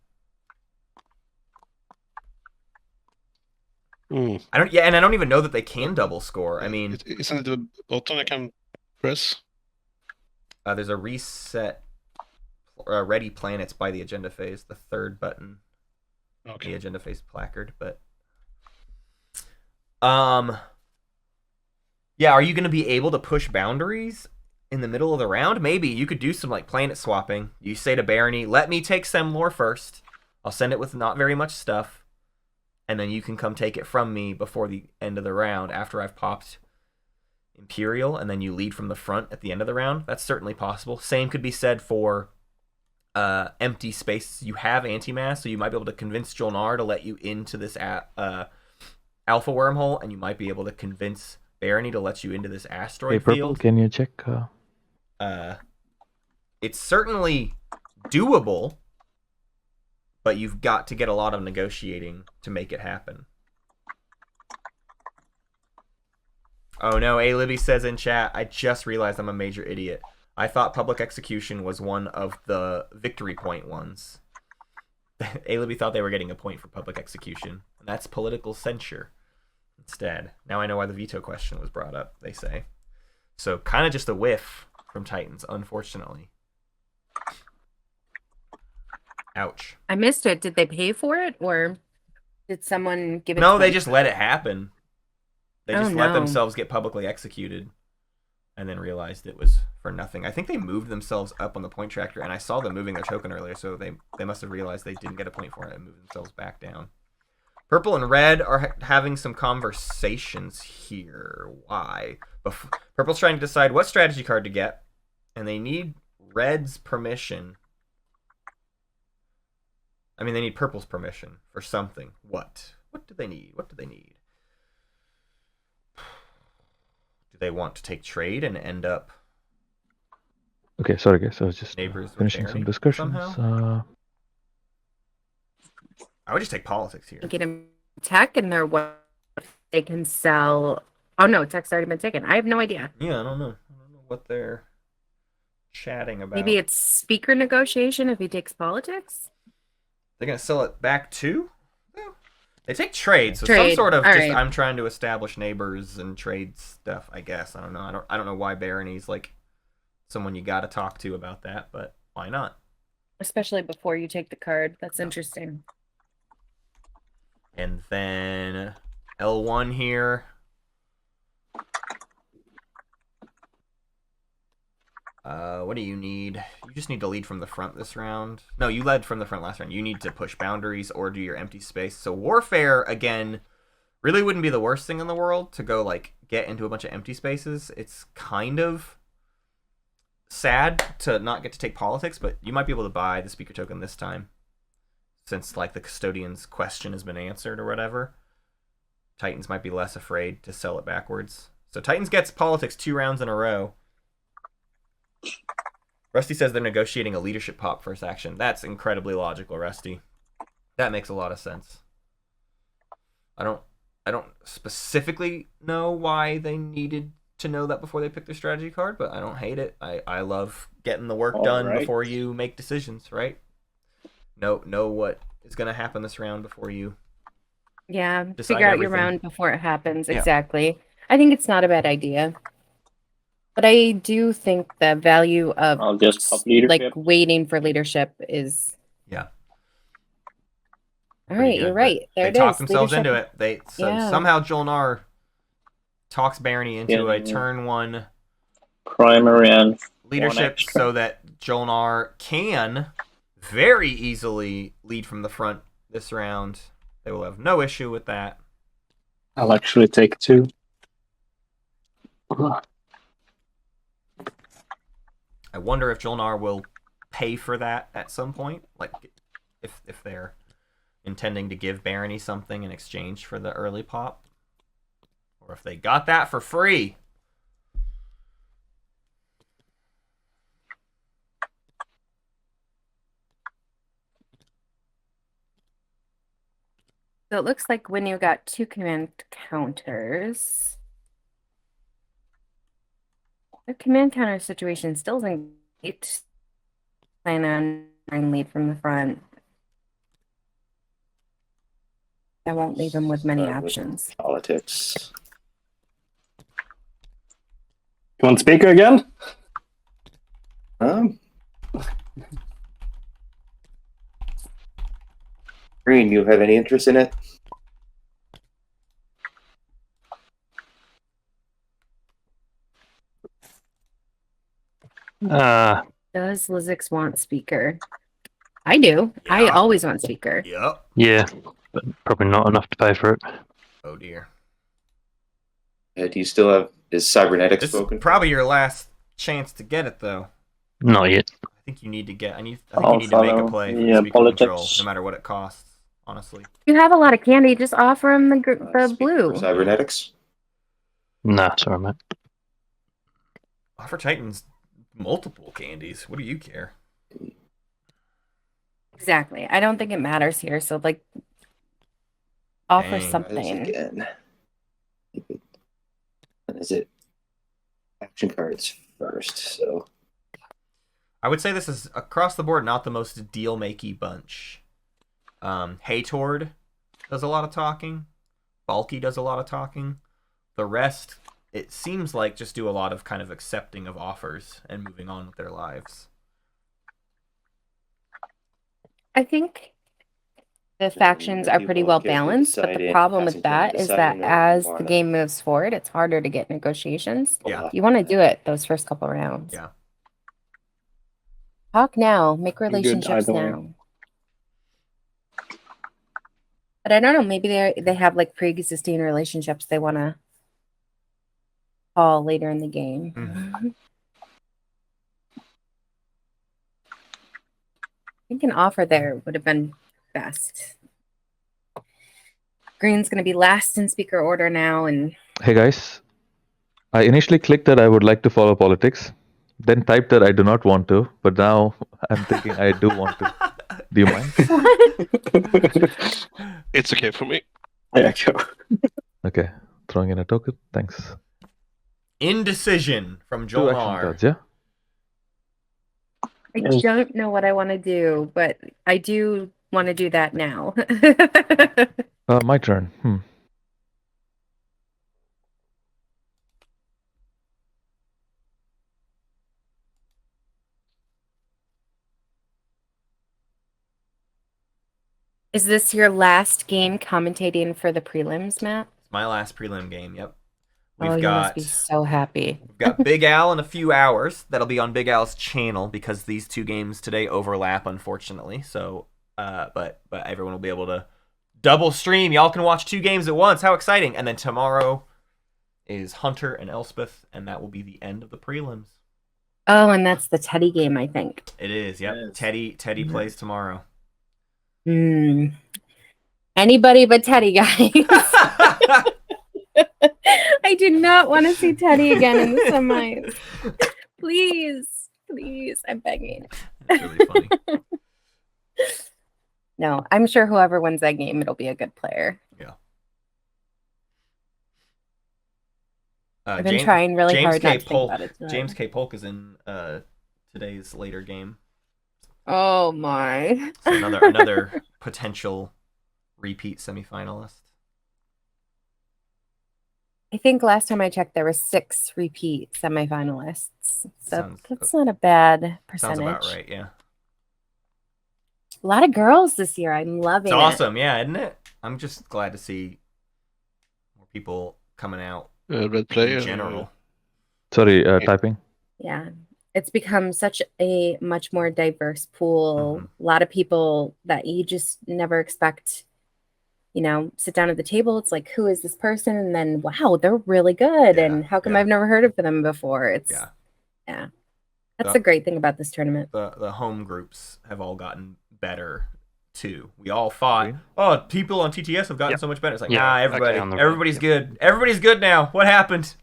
I don't. Yeah, and I don't even know that they can double score. I mean, isn't it the button I can press? There's a reset ready planets by the agenda phase, the third button. Okay. The agenda phase placard, but yeah, are you going to be able to push boundaries in the middle of the round? Maybe you could do some like planet swapping. You say to Barony, "Let me take Semlor first. I'll send it with not very much stuff, and then you can come take it from me before the end of the round after I've popped Imperial, and then you lead from the front at the end of the round." That's certainly possible. Same could be said for empty spaces. You have anti-mass, so you might be able to convince Jolnar to let you into this alpha wormhole, and you might be able to convince Barony to let you into this asteroid Hey, Purple, field. can you check? It's certainly doable, but you've got to get a lot of negotiating to make it happen. Oh no, A. Libby says in chat, I just realized I'm a major idiot. I thought public execution was one of the victory point ones. A. Libby thought they were getting a point for public execution. And that's political censure instead. Now I know why the veto question was brought up, they say. So kind of just a whiff from Titans, unfortunately. Ouch. I missed it. Did they pay for it, or did someone give it? No, to they them? just let it happen. They just Oh, let no. themselves get publicly executed and then realized it was for nothing. I think they moved themselves up on the point tracker, and I saw them moving their token earlier, so they must have realized they didn't get a point for it and moved themselves back down. Purple and red are having some conversations here. Why? Purple's trying to decide what strategy card to get, and they need red's permission. I mean, they need purple's permission for something. What? What do they need? What do they need? Do they want to take trade and end up Okay, sorry guys, I was just neighbors with finishing Barony some discussions. somehow? I would just take politics here. Get them tech, and they're what they can sell. Oh no, tech's already been taken. I have no idea. Yeah, I don't know. I don't know what they're chatting about. Maybe it's speaker negotiation if he takes politics. They're gonna sell it back too? No. They take trade, so some Trade. sort of All just right. I'm trying to establish neighbors and trade stuff, I guess. I don't know. I don't know why Barony's like someone you gotta talk to about that, but why not? Especially before you take the card. That's interesting. And then L1 here. What do you need? You just need to lead from the front this round. No, you led from the front last round. You need to push boundaries or do your empty space. So warfare, again, really wouldn't be the worst thing in the world to go, like, get into a bunch of empty spaces. It's kind of sad to not get to take politics, but you might be able to buy the speaker token this time. Since, like, the custodian's question has been answered or whatever. Titans might be less afraid to sell it backwards. So Titans gets politics 2 rounds in a row. Rusty says they're negotiating a leadership pop first action. That's incredibly logical, Rusty. That makes a lot of sense. I don't specifically know why they needed to know that before they picked their strategy card, but I don't hate it. I love getting the work done right. before you make decisions, right? Know what is going to happen this round before you Yeah, decide figure out everything. your round before it happens. Yeah. Exactly. I think it's not a bad idea. But I do think the value of I'll just pop leadership. like waiting for leadership is Yeah. all Pretty right. good, You're but right. There it They is. talk themselves Leadership. into it. They Yeah. somehow Jolnar talks Barony into a Yeah. turn 1 Primary and leadership extra. so that Jolnar can very easily lead from the front this round. They will have no issue with that. I'll actually take 2. I wonder if Jolnar will pay for that at some point, like if they're intending to give Barony something in exchange for the early pop, or if they got that for free. So it looks like when you got 2 command counters, the command counter situation still isn't great. Plan on lead from the front. I won't leave him with many Start with options. Politics. You want speaker again? Green, you have any interest in it? Does Lizix want speaker? I do. I Yeah. always want speaker. Yep. Yeah, but probably not enough to pay for it. Oh dear. Do you still have is cybernetics This spoken? is probably your last chance to get it, though. Not yet. I think you need to get. I think I'll you need to make a follow play for the, the speaker control, politics. no matter what it costs. Honestly. You have a lot of candy. Just offer him the Speaking blue. for cybernetics. Nah, sorry, mate. Offer Titans multiple candies. What do you care? Exactly. I don't think it matters here. So like, offer Dang. something. Again. Is it action cards first? So I would say this is across the board not the most deal-makey bunch. Hejtord does a lot of talking. Balki does a lot of talking. The rest, it seems like, just do a lot of kind of accepting of offers and moving on with their lives. I think the factions are pretty well balanced, but the problem with that is that as the game moves forward, it's harder to get negotiations. Yeah. You want to do it those first couple rounds. Yeah. Talk now. Make good relationships either way. now. But I don't know. Maybe they have like pre-existing relationships they want to call later in the game. Mm-hmm. I think an offer there would have been best. Green's going to be last in speaker order now, and Hey guys, I initially clicked that I would like to follow politics, then typed that I do not want to, but now I'm thinking I do want to. Do you mind? It's okay for me. Yeah, go. Okay, throwing in a token. Thanks. Indecision from 2 action Jolnar. cards, yeah? I don't know what I want to do, but I do want to do that now. My turn. Is this your last game commentating for the prelims, Matt? It's my last prelim game, yep. Oh, you must be so happy. We've got Big Al in a few hours. That'll be on Big Al's channel because these two games today overlap, unfortunately. So, but everyone will be able to double stream. Y'all can watch 2 games at once. How exciting! And then tomorrow is Hunter and Elspeth, and that will be the end of the prelims. Oh, and that's the Teddy game, I think. It is, yep. Yes. Teddy plays tomorrow. Anybody but Teddy, guys. I do not want to see Teddy again in the semis. Please, I'm begging. That's really funny. No, I'm sure whoever wins that game, it'll be a good player. Yeah. I've been trying really James hard K. not to think Polk, about it tonight. James K. Polk is in today's later game. Oh my! So another potential repeat semifinalist. I think last time I checked, there were 6 repeat semifinalists. So that's not a bad percentage. Sounds about right, yeah. A lot of girls this year. I'm loving It's it. awesome, yeah, isn't it? I'm just glad to see more people coming out Red player in general. Sorry, typing. Yeah. It's become such a much more diverse pool. A lot of people that you just never expect, sit down at the table. It's like, who is this person? And then, wow, they're really good. Yeah, and how come I've never heard of them before? Yeah. That's the great thing about this tournament. The home groups have all gotten better too. We all fought. Oh, people on TTS have gotten so much better. It's like, everybody's good. Everybody's good now. What happened?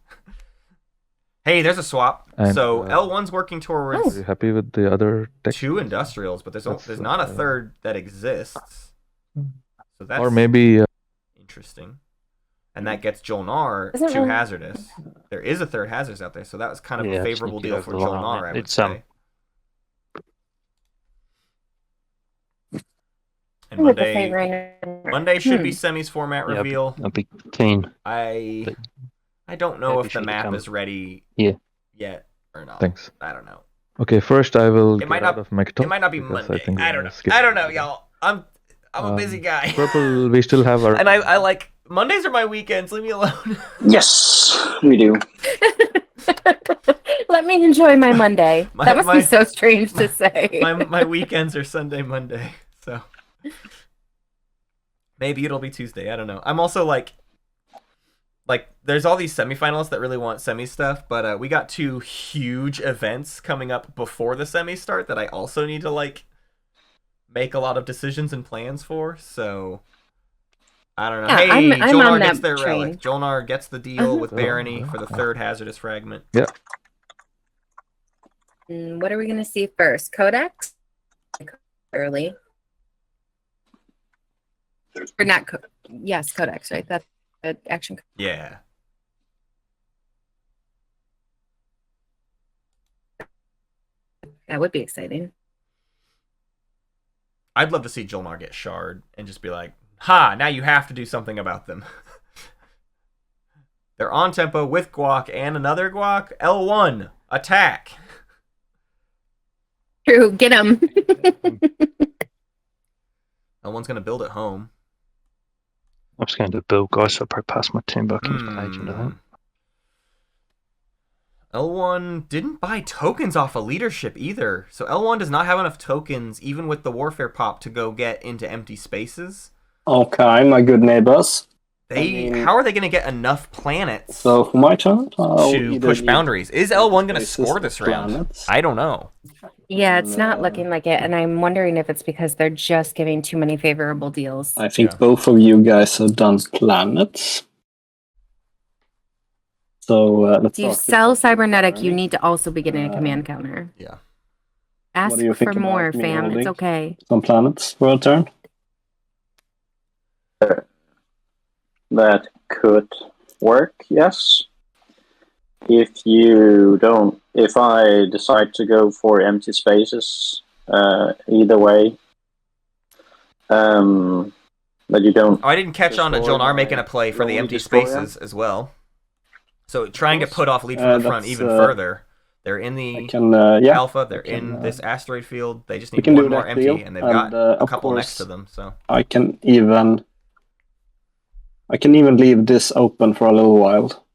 Hey, there's a swap. And, so L1's working towards Are you happy with the other tech? 2 industrials, but there's not a third that exists. So that's Or maybe interesting. And that gets Jolnar Isn't to really- hazardous. There is a third hazardous out there, so that was kind of Yeah, a just favorable need to deal get for over the line. Jolnar, I would It's, say. And With the Monday, favorite. Monday should be semis format Yeah, reveal. I'll be keen. I don't know Maybe if the should map come. is ready Yeah. yet or not. Thanks. I don't know. Okay, first I will It get might out not- of Mechatol. It might not be because Monday. think I we don't may know. skip I don't know, it. y'all. I'm a busy guy. Purple, we still have our. And I like Mondays are my weekends. Leave me alone. Yes, we do. Let me enjoy my Monday. My- that must my- be so strange to say. my weekends are Sunday, Monday. So maybe it'll be Tuesday. I don't know. I'm also like there's all these semifinalists that really want semi stuff, but we got 2 huge events coming up before the semis start that I also need to like make a lot of decisions and plans for. So I don't know. Yeah, Hey, I'm Jolnar on gets that their train. relic. Jolnar gets the deal with Oh, Barony oh, for the oh. 3rd hazardous fragment. What are we going to see first? Codex? Early. Or not? Yes, Codex, right? That's the action. Yeah. That would be exciting. I'd love to see Jolnar get shard and just be like, ha, now you have to do something about them. They're on tempo with Guac and another Guac. L1, attack. True, get him. L1's going to build at home. I'm just going to build, guys, so I'll probably pass my team back into the agent, I think. L1 didn't buy tokens off of leadership either. So L1 does not have enough tokens, even with the warfare pop, to go get into empty spaces. Okay, my good neighbors. How are they going to get enough planets So for my turn, to push boundaries? Is L1 going to score this round? planets. I don't know. Yeah, it's not looking like it. And I'm wondering if it's because they're just giving too many favorable deals. I think both of you guys have done planets. So let's If you start with sell Barony. cybernetic, you need to also be getting a command counter. Yeah. Ask do you for think about more, me fam. holding? It's okay. Some planets for a turn. That could work, yes. If I decide to go for empty spaces, either way, but you don't. Oh, I didn't catch on to Destroy Jolnar my making a play for the Lonely empty Destroyer. spaces as well. So trying to put off lead from the front that's, even further. They're in I the can, yeah. alpha. They're I can, in this asteroid field. They just we need can one do more that empty, deal, and they've and, got a of couple next course, to them. So I can even leave this open for a little while.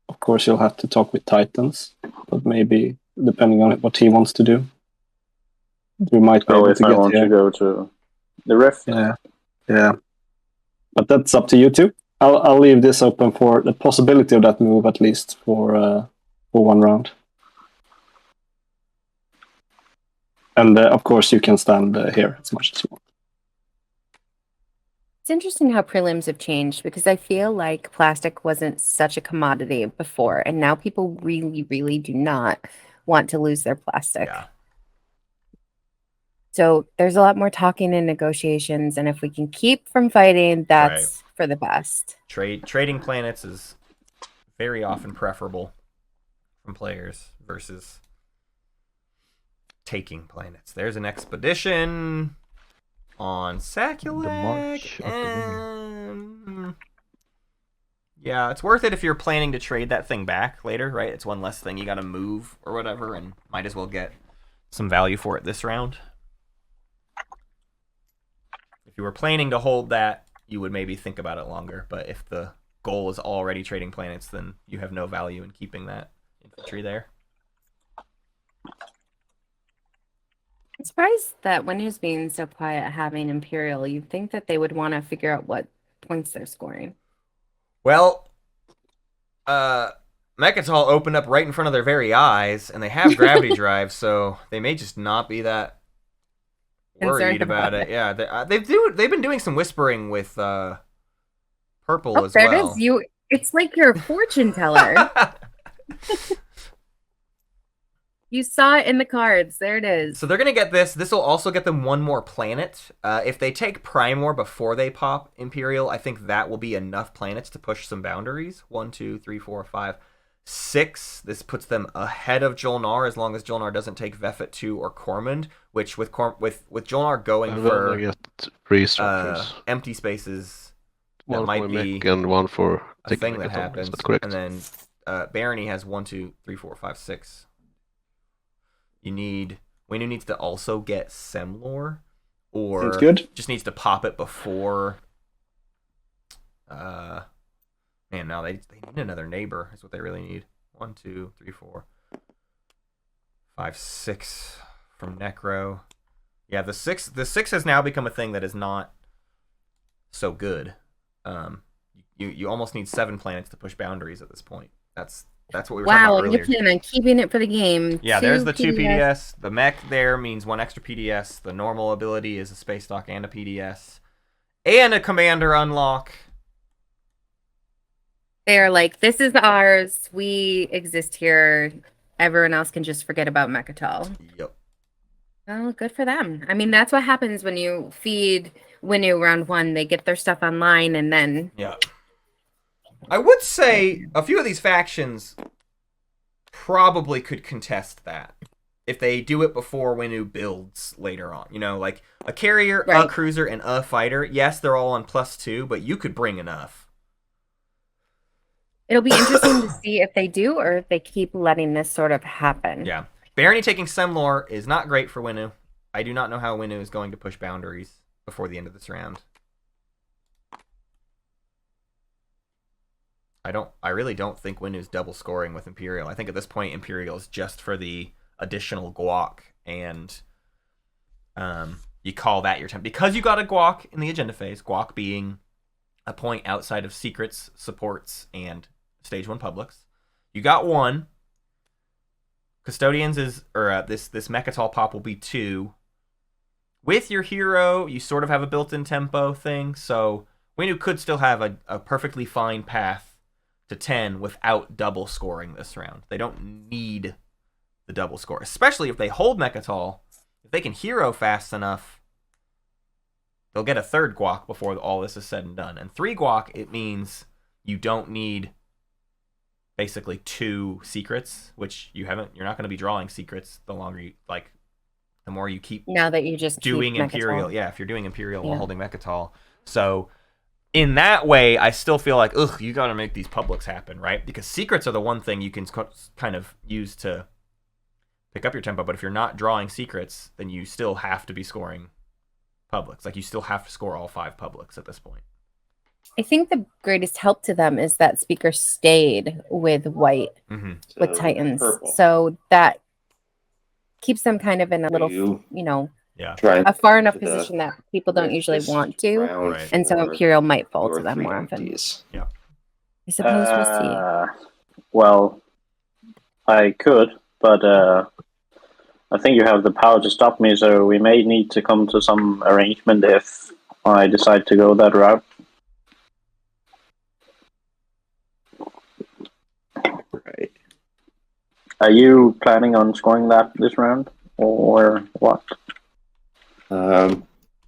Of course, you'll have to talk with Titans, but maybe depending on what he wants to do, we might be able If to I get want here. to go to the rift. Yeah. But that's up to you two. I'll leave this open for the possibility of that move at least for one round. And of course, you can stand here as much as you want. It's interesting how prelims have changed because I feel like plastic wasn't such a commodity before, and now people really, really do not want to lose their plastic. yeah, So there's a lot more talking and negotiations, and if we can keep from fighting, that's for the best. trading planets is very often preferable from players versus taking planets. There's an expedition on Saculak. March of the Yeah, it's worth it if you're planning to trade that thing back later, right? It's one less thing you got to move or whatever, and might as well get some value for it this round. If you were planning to hold that, you would maybe think about it longer. But if the goal is already trading planets, then you have no value in keeping that infantry there. I'm surprised that when who's being so quiet having Imperial, you'd think that they would want to figure out what points they're scoring. Well, Mechatol opened up right in front of their very eyes, and they have gravity drive, so they may just not be that worried Concerned about about it. Yeah, they've been doing some whispering with Purple Oh, as there well. it is. It's like you're a fortune teller. You saw it in the cards. There it is. So they're going to get this. This will also get them one more planet. If they take Primor before they pop Imperial, I think that will be enough planets to push some boundaries. 1, 2, 3, 4, 5, 6. This puts them ahead of Jolnar as long as Jolnar doesn't take Vefet 2 or Cormund, which with Jolnar going I'm for gonna get restructures. empty spaces, that One might for be mech and one for a taking thing that Megaton. Is happens. that correct? And then Barony has 1, 2, 3, 4, 5, 6. You need Waynu needs to also get Semlor, or Sounds good. just needs to pop it before. Man, now they need another neighbor. Is what they really need. 1, 2, 3, 4, 5, 6 from Necro. Yeah, the six has now become a thing that is not so good. You almost need 7 planets to push boundaries at this point. That's what we were talking Wow, about and you're earlier. planning on keeping it for the game. Yeah, there's the 2 PDS. The mech there means 1 extra PDS. The normal ability is a space dock and a PDS. And a commander unlock. They're like, this is ours. We exist here. Everyone else can just forget about Mechatol. Yep. Well, good for them. I mean, that's what happens when you feed Winu round 1. They get their stuff online and then... Yeah. I would say a few of these factions probably could contest that if they do it before Winu builds later on. You know, like a carrier, a cruiser, and a fighter. Yes, they're all on +2, but you could bring enough. It'll be interesting to see if they do or if they keep letting this sort of happen. Yeah. Barony taking Semlor is not great for Winu. I do not know how Winu is going to push boundaries before the end of this round. I really don't think Winu's double scoring with Imperial. I think at this point Imperial is just for the additional guac, and you call that your temp because you got a guac in the agenda phase. Guac being a point outside of secrets, supports, and stage 1 publics. You got 1. Custodians is this Mechatol pop will be 2. With your hero, you sort of have a built-in tempo thing, so Winu could still have a perfectly fine path to 10 without double scoring this round. They don't need the double score, especially if they hold Mechatol. If they can hero fast enough, they'll get a 3rd guac before all this is said and done. And 3 guac, it means you don't need basically 2 secrets, which you're not going to be drawing secrets the longer you the more you keep now that you just doing keep Imperial. Mechatol. Yeah, if you're doing Imperial while holding Mechatol. So in that way, I still feel like, you got to make these publics happen, right? Because secrets are the one thing you can kind of use to pick up your tempo. But if you're not drawing secrets, then you still have to be scoring publics. Like, you still have to score all 5 publics at this point. I think the greatest help to them is that Speaker stayed with white, with Titans. Purple. So that keeps them kind of in a little, a far enough position that people don't usually want to. Right. And so Imperial might fall to them more often. Yeah. I suppose we'll see. Well, I could, but I think you have the power to stop me, so we may need to come to some arrangement if I decide to go that route. Right. Are you planning on scoring that this round, or what?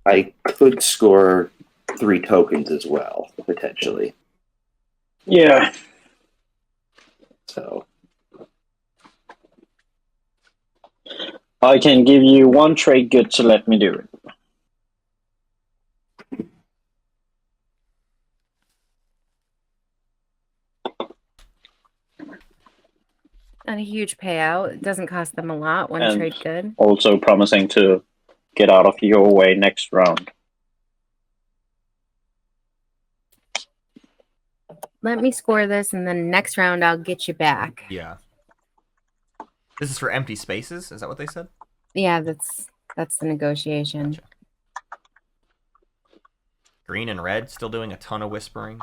I could score 3 tokens as well, potentially. Yeah. So I can give you 1 trade good to let me do it. Not a huge payout. It doesn't cost them a lot. 1 And trade good. Also promising to get out of your way next round. Let me score this, and then next round I'll get you back. Yeah. This is for empty spaces? Is that what they said? Yeah, that's the negotiation. Gotcha. Green and red still doing a ton of whispering.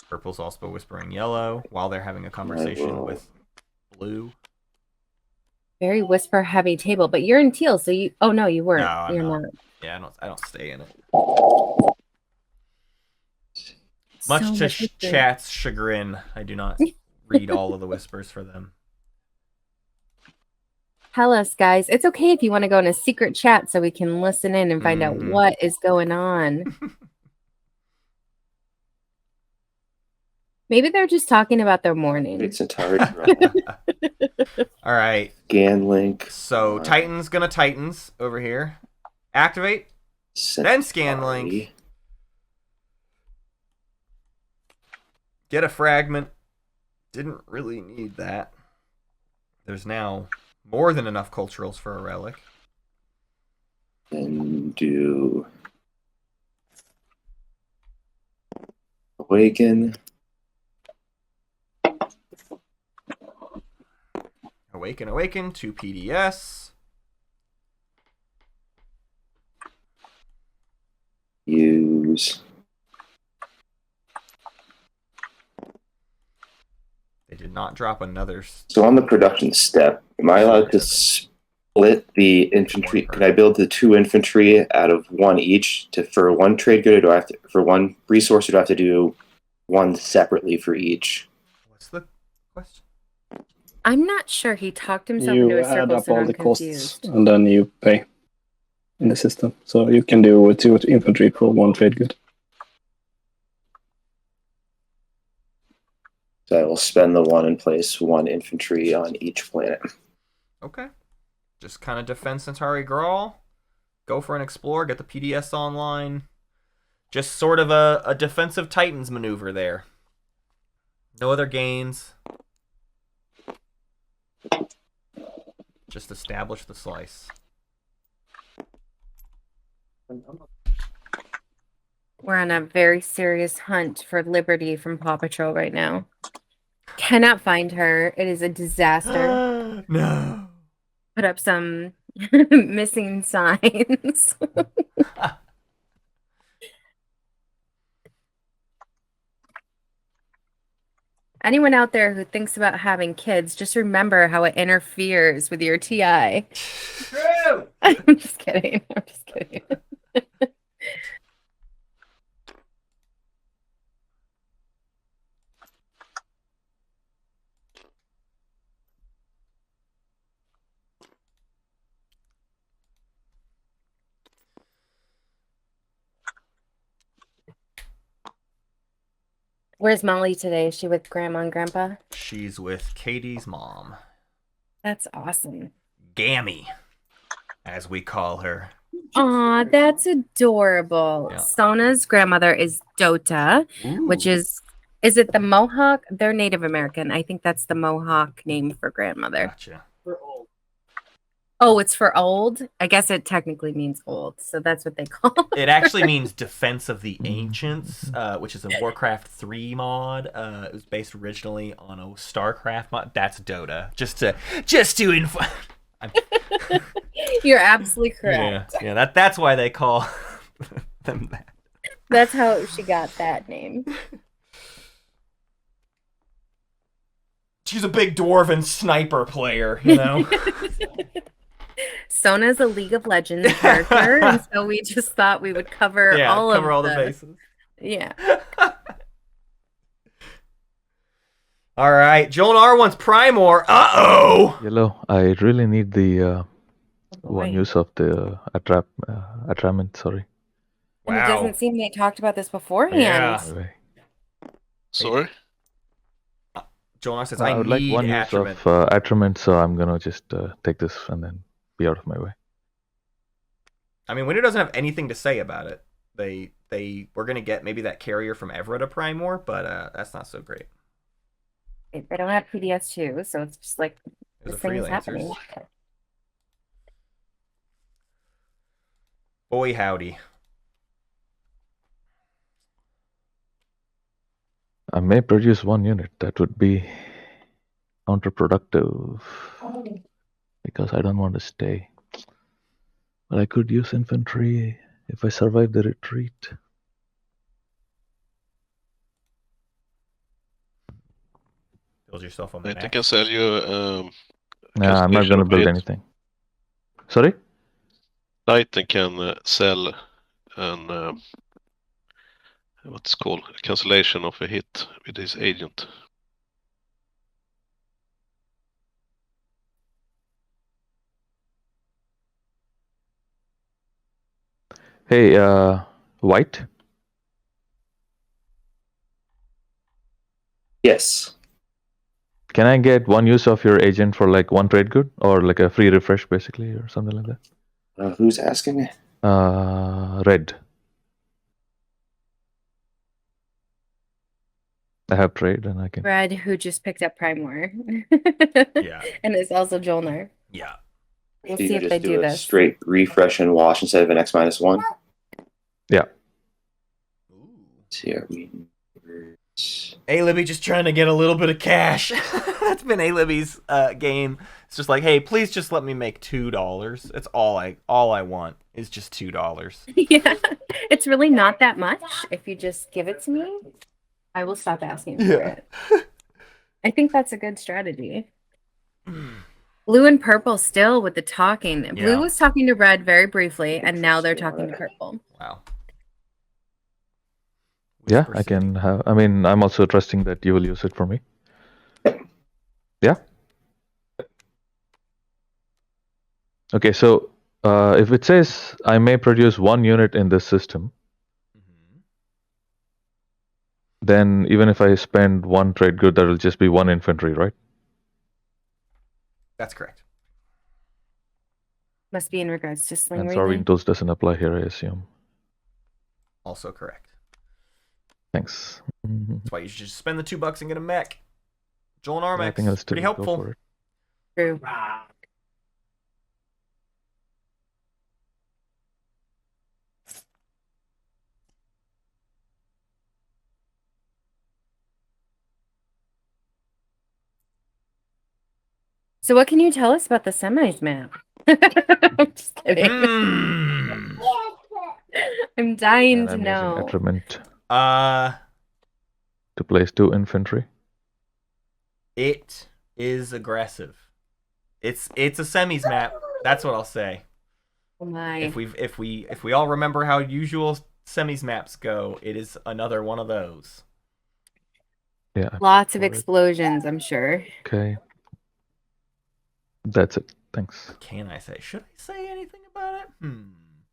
Purple's also whispering yellow while they're having a conversation with blue. Very whisper heavy table, but you're in teal, so you. Oh no, you weren't. No, I'm you're not. not. Yeah, I don't stay in it. So Much to whispering. chat's chagrin, I do not read all of the whispers for them. tell us, guys. It's okay if you want to go in a secret chat so we can listen in and find out what is going on. Maybe they're just talking about their morning. It's entirely All right. Scan link. So Titan's gonna Titans over here. Activate. Then scan link. Get a fragment. Didn't really need that. There's now more than enough culturals for a relic. And do awaken. Awaken to PDS. Use. They did not drop another. So on the production step, am I allowed to split the infantry? Can I build the 2 infantry out of 1 each for 1 trade good, or do I have to for 1 resource, or do I have to do 1 separately for each? What's the question? I'm not sure. He talked himself into a circle, add up so all I'm the confused. costs and then you pay in the system. So you can do 2 infantry for 1 trade good. So I will spend the 1 and place 1 infantry on each planet. Okay. Just kind of defend Centauri Grawl. Go for an explore. Get the PDS online. Just sort of a defensive Titans maneuver there. No other gains. Just establish the slice. We're on a very serious hunt for Liberty from Paw Patrol right now. Cannot find her. It is a disaster. No. Put up some missing signs. Anyone out there who thinks about having kids, just remember how it interferes with your TI. True. I'm just kidding. I'm just kidding. Where's Molly today? Is she with Grandma and Grandpa? She's with Katie's mom. That's awesome. Gammy, as we call her. Aw, that's adorable. Yeah. Sona's grandmother is Dota, which is it the Mohawk? They're Native American. I think that's the Mohawk name for grandmother. Gotcha. Oh, it's for old? I guess it technically means old, so that's what they call it. It actually means Defense of the Ancients, which is a Warcraft 3 mod. It was based originally on a StarCraft mod. That's Dota. Just to info. You're absolutely correct. Yeah. That's why they call them that. That's how she got that name. She's a big dwarven sniper player, you know. Sona's a League of Legends character, and so we just thought we would cover all the bases. Yeah. All right, Jolnar wants Primor. Uh-oh. Yellow, I really need the one use of the attrapment. Sorry. And it doesn't seem they talked about this beforehand. Yeah. Sorry? Jolnar says, I would like one use of attrament, so I'm gonna just take this and then be out of my way. I mean, Winter doesn't have anything to say about it. They were gonna get maybe that carrier from Everett a Primor, but that's not so great. They don't have PDS too, so it's just like There's this thing is freelancers. happening. Boy howdy. I may produce 1 unit. That would be counterproductive because I don't want to stay. But I could use infantry if I survive the retreat. Build yourself on the I map. can sell you. Nah, I'm not gonna build anything. Sorry? Titan can sell an what's called a cancellation of a hit with his agent. Hey, White. Yes. Can I get one use of your agent for like one trade good, or like a free refresh, basically, or something like that? Who's asking? Red. I have trade, and I can. Red, who just picked up Primor. Yeah. And is also Jolnar. Yeah. We'll So you see can if they just do a this. straight refresh and wash instead of an X-1. Yeah. Here we. A-Libby just trying to get a little bit of cash. That's been A-Libby's game. It's just like, hey, please just let me make $2. It's all I want is just $2. Yeah, it's really not that much. If you just give it to me, I will stop asking for it. I think that's a good strategy. Blue and purple still with the talking. Blue was talking to red very briefly, and now they're talking to purple. Wow. Yeah, I can have. I mean, I'm also trusting that you will use it for me. Yeah. Okay, so if it says I may produce 1 unit in this system, then even if I spend 1 trade good, that will just be 1 infantry, right? That's correct. Must be in regards to sling And rating. Sovereign Tools doesn't apply here, I assume. Also correct. Thanks. That's why you should just spend the $2 and get a mech. Joel and Armax, I think I'll still pretty go helpful. for it. True. So what can you tell us about the semis map? I'm just kidding. I'm dying And to I'm know. using Attrament to place 2 infantry. It is aggressive. It's a semis map. That's what I'll say. Oh my. If we all remember how usual semis maps go, it is another one of those. Yeah. Lots of explosions, I'm sure. Okay. That's it. Thanks. What can I say? Should I say anything about it?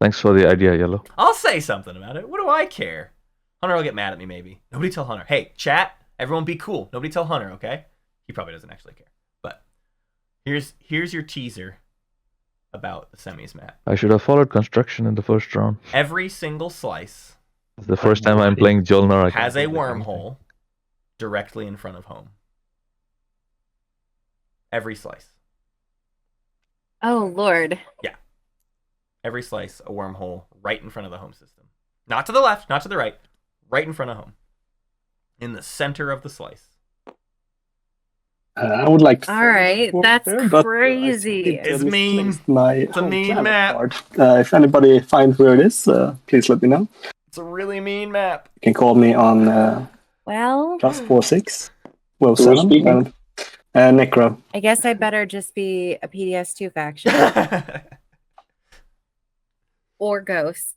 Thanks for the idea, Yellow. I'll say something about it. What do I care? Hunter will get mad at me, maybe. Nobody tell Hunter. Hey, chat, everyone be cool. Nobody tell Hunter, okay? He probably doesn't actually care. But here's your teaser about the semis map. I should have followed construction in the first round. Every single slice It's the first time I'm playing Jolnar. has a wormhole directly in front of home. Every slice. Oh, Lord. Yeah. Every slice, a wormhole right in front of the home system. Not to the left, not to the right. Right in front of home. In the center of the slice. I would like to. All right, that's crazy. It's mean. It's a mean map. Card. If anybody finds where it is, please let me know. It's a really mean map. You can call me on well, +46. Well, 7. Necro. I guess I better just be a PDS2 faction. Or Ghost.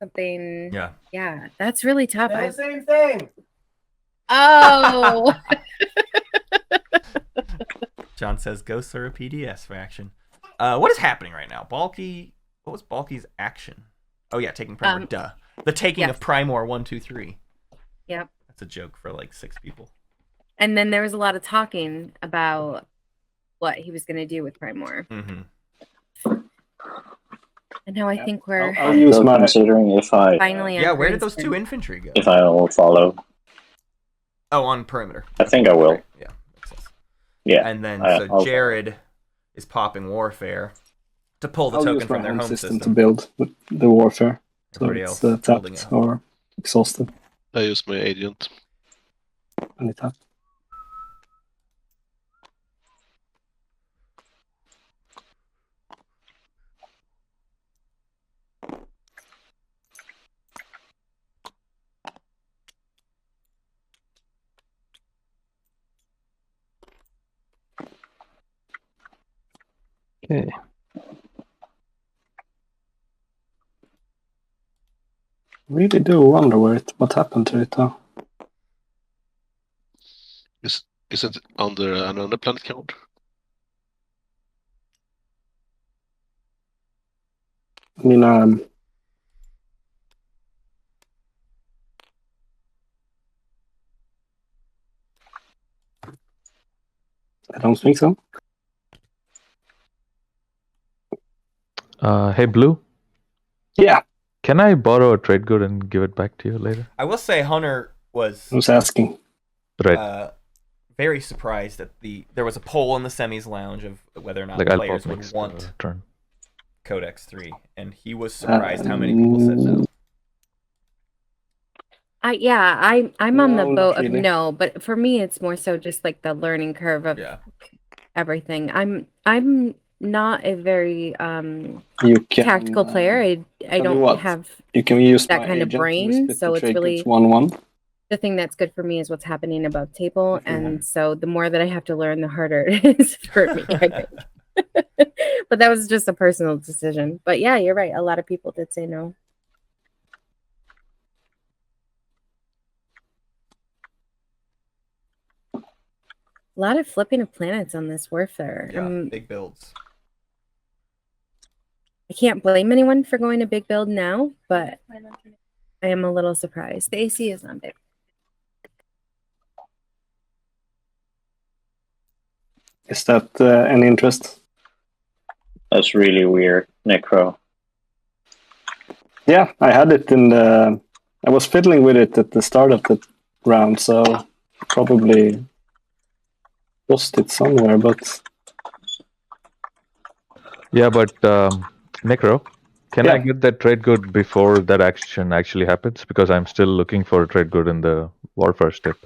Something. Yeah. Yeah, that's really tough. They're the same thing. Oh. John says ghosts are a PDS faction. What is happening right now? Balki. What was Balki's action? Oh yeah, taking Primor. Duh. The taking of Primor 1, 2, 3. Yep. That's a joke for like 6 people. And then there was a lot of talking about what he was going to do with Primor. And now I think we're considering if I finally. Yeah, where did those 2 infantry go? If I will follow. Oh, on perimeter. I think I will. Right. Yeah, makes sense. Yeah. And then I'll Jared is popping warfare to pull the token from their home system to build the warfare. Everybody So it's else building tapped it. or exhausted. I use my agent. Only tapped. Okay. Really do wonder what happened to it though. Is it under another planet count? I mean, don't think so. Hey, Blue. Yeah, Can I borrow a trade good and give it back to you later? I will say Hunter was I was asking. Right. very surprised that there was a poll in the semis lounge of whether or not Like I'll players pop would next want turn. Codex 3, and he was surprised how many people said no. I'm on the No, not boat of really. no, but for me it's more so just like the learning curve of Yeah. everything. I'm not a very You can tactical player. I tell you don't what, have you can use that my kind of agent. We brain, split so the it's trade really goods 1-1. the thing that's good for me is what's happening above table, Mhm. and so the more that I have to learn, the harder it is for me, I think. But that was just a personal decision. But yeah, you're right. A lot of people did say no. A lot of flipping of planets on this warfare. Yeah, big builds. I can't blame anyone for going to big build now, but I am a little surprised. The AC is not big. Is that an interest? That's really weird, Necro. Yeah, I had it in the. I was fiddling with it at the start of the round, so probably lost it somewhere. But Yeah, but Necro, can I Yeah. get that trade good before that action actually happens? Because I'm still looking for a trade good in the warfare step.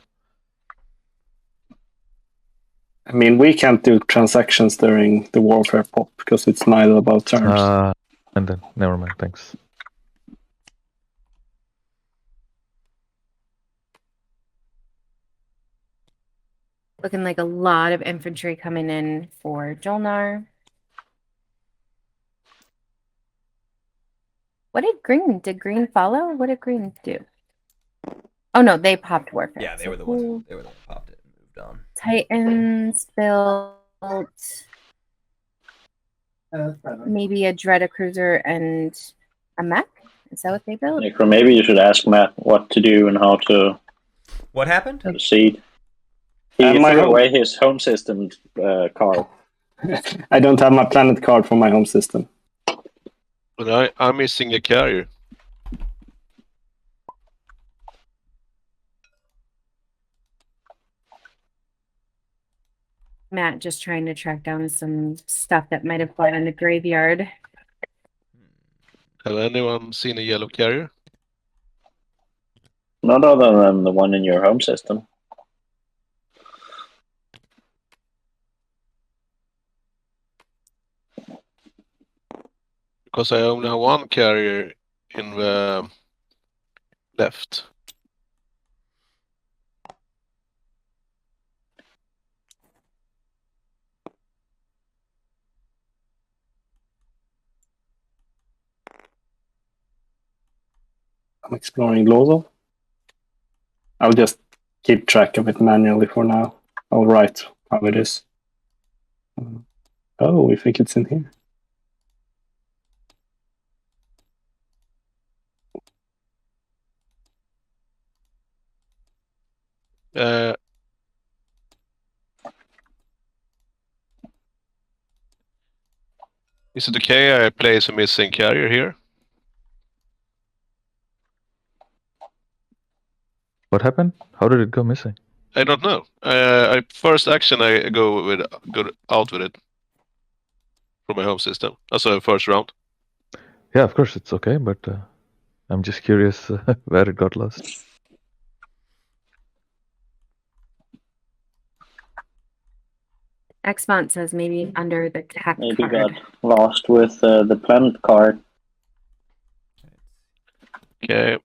I mean, we can't do transactions during the warfare pop because it's neither about terms. And then never mind. Thanks. Looking like a lot of infantry coming in for Jolnar. What did green follow? What did green do? Oh no, they popped warfare. Yeah, they So were the ones. They were the ones who popped it and moved on. Titans built maybe a Dread Cruiser and a mech. Is that what they built? Necro, maybe you should ask Matt what to do and how to What happened? proceed. He my threw home- away his home system card. I don't have my planet card for my home system. But I'm missing a carrier. Matt just trying to track down some stuff that might have gone in the graveyard. Have anyone seen a yellow carrier? Not other than the one in your home system. Because I only have one carrier in the left. I'm exploring Lozo. I'll just keep track of it manually for now. I'll write how it is. Oh, we think it's in here. Is it okay I place a missing carrier here? What happened? How did it go missing? I don't know. First action I go out with it from my home system. Also first round. Yeah, of course it's okay, but I'm just curious where it got lost. Xbont says maybe under the tech Maybe card. got lost with the planet card. Okay.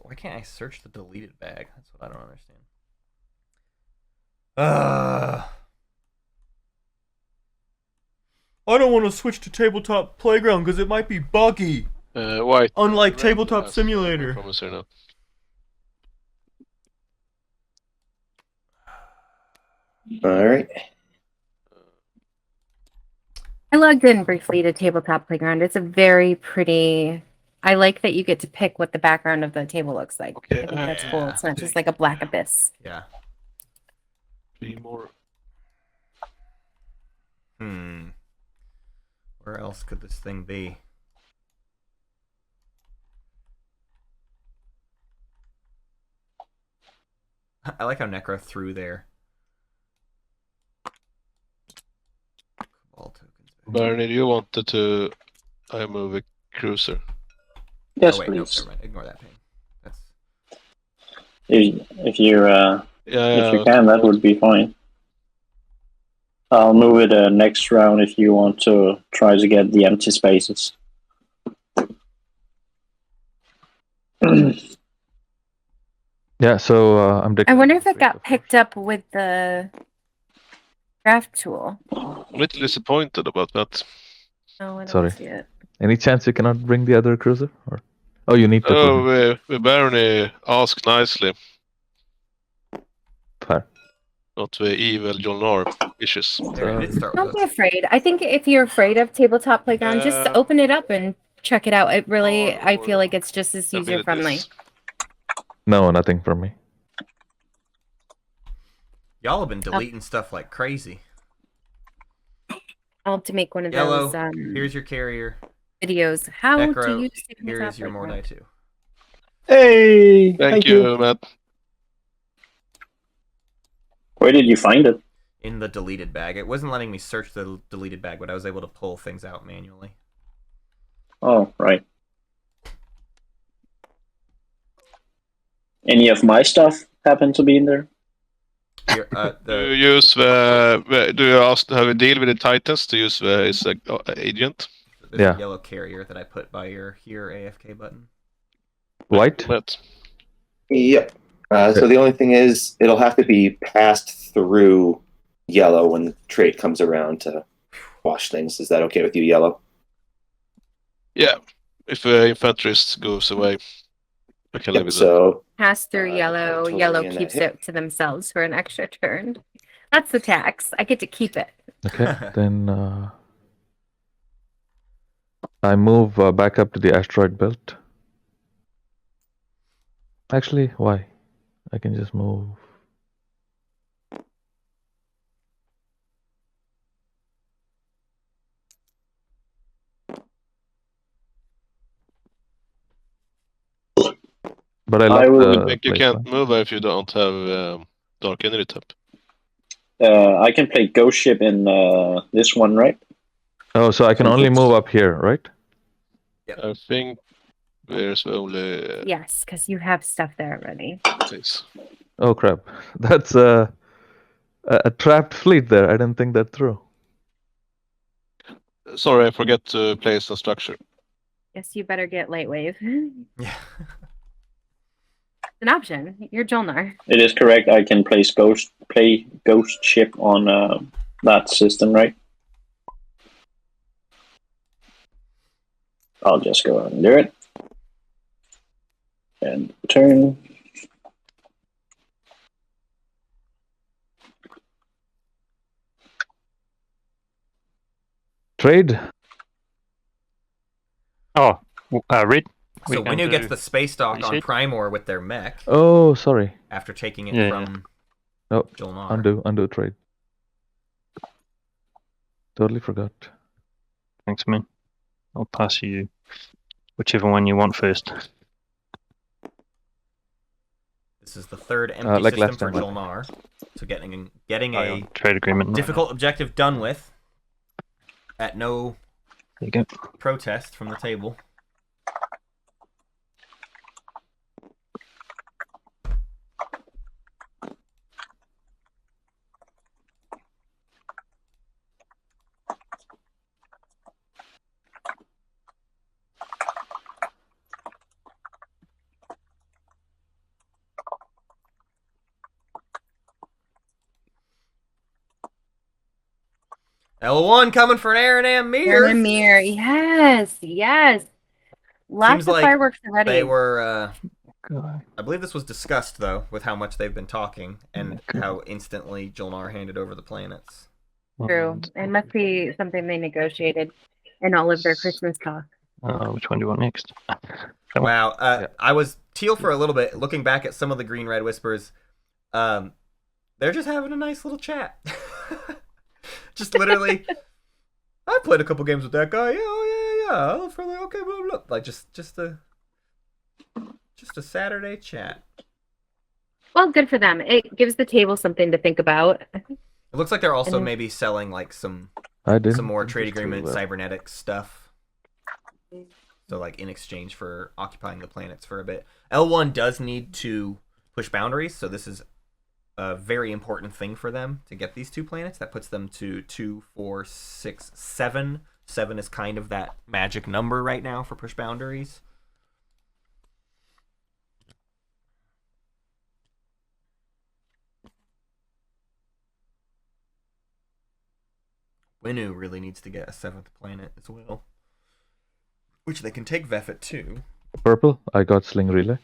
Why can't I search the deleted bag? That's what I don't understand. I don't want to switch to Tabletop Playground because it might be buggy. White. Unlike Tabletop Yes, Simulator. I promise her now. All right. I logged in briefly to Tabletop Playground. It's a very pretty. I like that you get to pick what the background of the table looks like. Okay, I think that's cool. yeah. It's not just like a black abyss. Yeah. 3 more. Where else could this thing be? I like how Necro threw there. Cabal tokens. Bernie, you wanted to I move a cruiser. Yes, oh, wait, no, please. never mind. Ignore that pain. That's If you Yeah, if you can, that would be fine. I'll move it next round if you want to try to get the empty spaces. Yeah, so I'm I wonder if it got picked up with the craft tool. a little disappointed about that. Oh, I don't Sorry. see it. Any chance you cannot bring the other cruiser? Or oh, you need to. Oh, Bernie asked nicely. Fair. Not the evil Jolnar wishes. there. It did start with Don't be us. afraid. I think if you're afraid of Tabletop Playground, just Uh, open it up and check it out. It really, I or feel like it's just as user friendly. abilities. No, nothing from me. Y'all have been deleting stuff like crazy. I'll have to make one of Yellow, those here's your carrier. videos. How Necro, to use here Tabletop is your Playground. Mordai 2. Hey, Thank you, Matt. Where did you find it? In the deleted bag. It wasn't letting me search the deleted bag, but I was able to pull things out manually. Oh, right. Any of my stuff happen to be in there? Here, Do you use do you ask have a deal with the Titans to use his agent? There's Yeah. a yellow carrier that I put by your here AFK button. White? Matt. Yep. So the only thing is, it'll have to be passed through yellow when the trade comes around to wash things. Is that okay with you, yellow? Yeah. If infanterist goes away, I can live Yep. with that. So Pass through yellow. totally Yellow in that keeps hit. it to themselves for an extra turn. That's the tax. I get to keep it. Okay, then I move back up to the asteroid belt. Actually, why? I can just move. But I love will- I think you place, can't right? move if you don't have Dark Energy tap. I can play Ghost Ship in this one, right? Oh, so I can only move up here, right? I think there's only Yes, because you have stuff there already. this. Oh crap, that's a trapped fleet there. I didn't think that through. Sorry, I forget to place the structure. Guess you better get Lightwave. Yeah. An option. You're Jolnar. It is correct. I can play Ghost Ship on that system, right? I'll just go ahead and do it. And turn. Trade. Oh, Red. we So can Winu gets do- the space dock what you on said? Primor with their mech Oh, sorry. after taking it Yeah, from Oh, Jolnar. undo trade. Totally forgot. Thanks, man. I'll pass you whichever one you want first. This is the third empty like system last for time, Jolnar. So getting Oh, a trade agreement. difficult objective done with at no There you go. protest from the table. L1 coming for an Aaron and Mir. Mirror. Yes. Yes. Lots Seems of like fireworks already. They were, God. I believe this was discussed, though, with how much they've been talking and how instantly Jolnar handed over the planets. True. It must be something they negotiated in all of their Christmas talk. Which one do you want next? Wow. Yeah. I was teal for a little bit. Looking back at some of the green red whispers, they're just having a nice little chat. Just literally, I played a couple games with that guy. Yeah, oh yeah. I love Friendly. Okay, blah, blah. Like just a Saturday chat. Well, good for them. It gives the table something to think about. It looks like they're also And- maybe selling like some Some more trade agreement cybernetic stuff. So like in exchange for occupying the planets for a bit. L1 does need to push boundaries, so this is a very important thing for them to get these 2 planets. That puts them to 2, 4, 6, 7. 7 is kind of that magic number right now for push boundaries. Winu really needs to get a 7th planet as well, which they can take Vefet too. Purple, I got Sling Relay.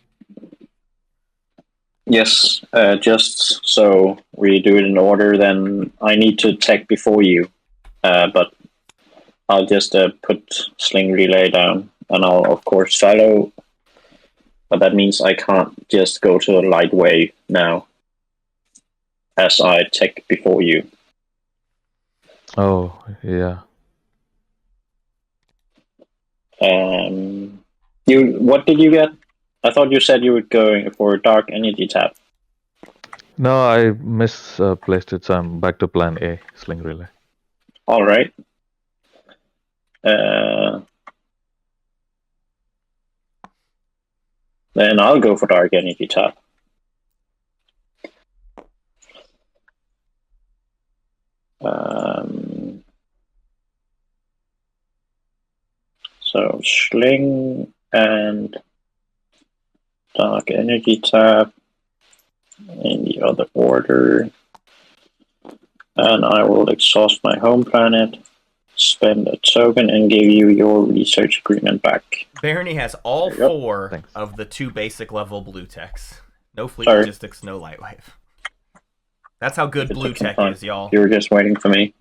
Yes, just so we do it in order, then I need to tech before you. But I'll just put Sling Relay down, and I'll of course follow. But that means I can't just go to a light way now, as I tech before you. Oh, yeah. What did you get? I thought you said you were going for a dark energy tap. No, I misplaced it, so I'm back to plan A, Sling Relay. All right. Then I'll go for dark energy tap. So Sling and dark energy tap in the other order. And I will exhaust my home planet, spend a token, and give you your research agreement back. Barony has all There you go. 4 Thanks. of the 2 basic level blue techs. No fleet Sorry. logistics, no light wave. That's how good It blue took some tech time. is, y'all. You were just waiting for me.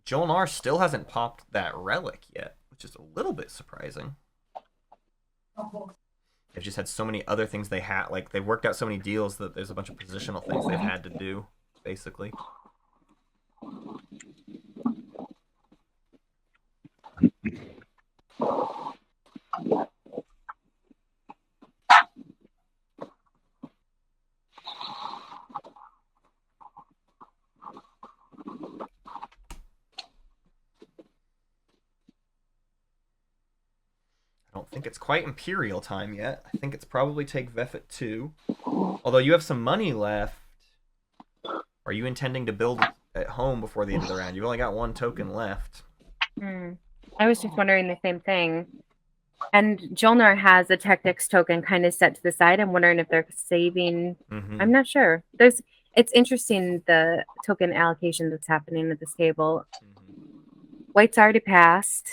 Jolnar still hasn't popped that relic yet, which is a little bit surprising. They've just had so many other things they had, like they've worked out so many deals that there's a bunch of positional things they've had to do, basically. I don't think it's quite Imperial time yet. I think it's probably take Vefet 2. Although you have some money left. Are you intending to build at home before the end of the round? You've only got 1 token left. I was just wondering the same thing. And Jolnar has a Tactics token kind of set to the side. I'm wondering if they're saving. Mm-hmm. I'm not sure. It's interesting the token allocation that's happening at this table. White's already passed.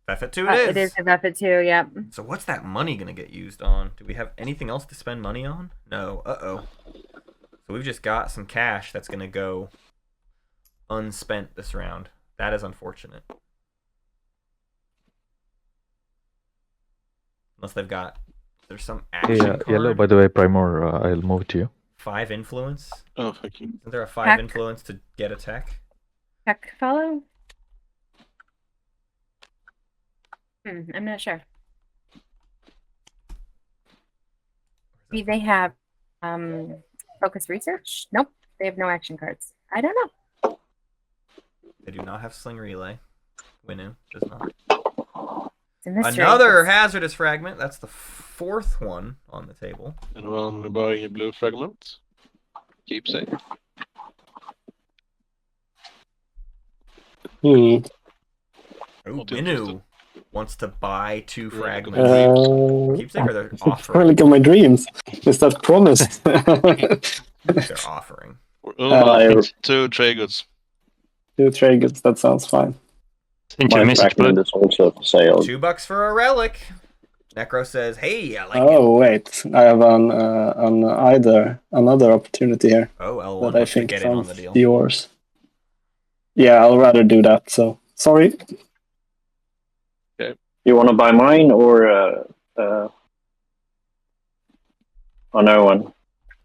Vefet 2 It is a Vefet 2, yep. So what's that money going to get used on? Do we have anything else to spend money on? No. Uh-oh. So we've just got some cash that's going to go unspent this round. That is unfortunate. Unless they've got... There's some action card. Yellow, by the way, Primor, I'll move it to you. 5 influence? Oh, thank you. Isn't there a 5 Tech. influence to get a tech? Tech follow? I'm not sure. Maybe they have focus research? Nope. They have no action cards. I don't know. They do not have Sling Relay. Winu does not. It's a mystery. Another hazardous fragment. That's the 4th one on the table. Anyone buying a blue fragment? Keepsake. Hmm. Ooh, Not Minu interested. wants to buy 2 Relic of fragments. my dreams. Keepsake, or they're Relic offering? of my dreams. Is that promised? They're offering. Oh, 2 trade goods. 2 trade goods, that sounds fine. Sent you a My message, fragment Blue. is also for sale. $2 for a relic. Necro says, "Hey, I like it." Oh wait, I have another opportunity here Oh, L1 that I wants to think get in on sounds the deal. yours. Yeah, I'll rather do that. So sorry. You want to buy mine or no one?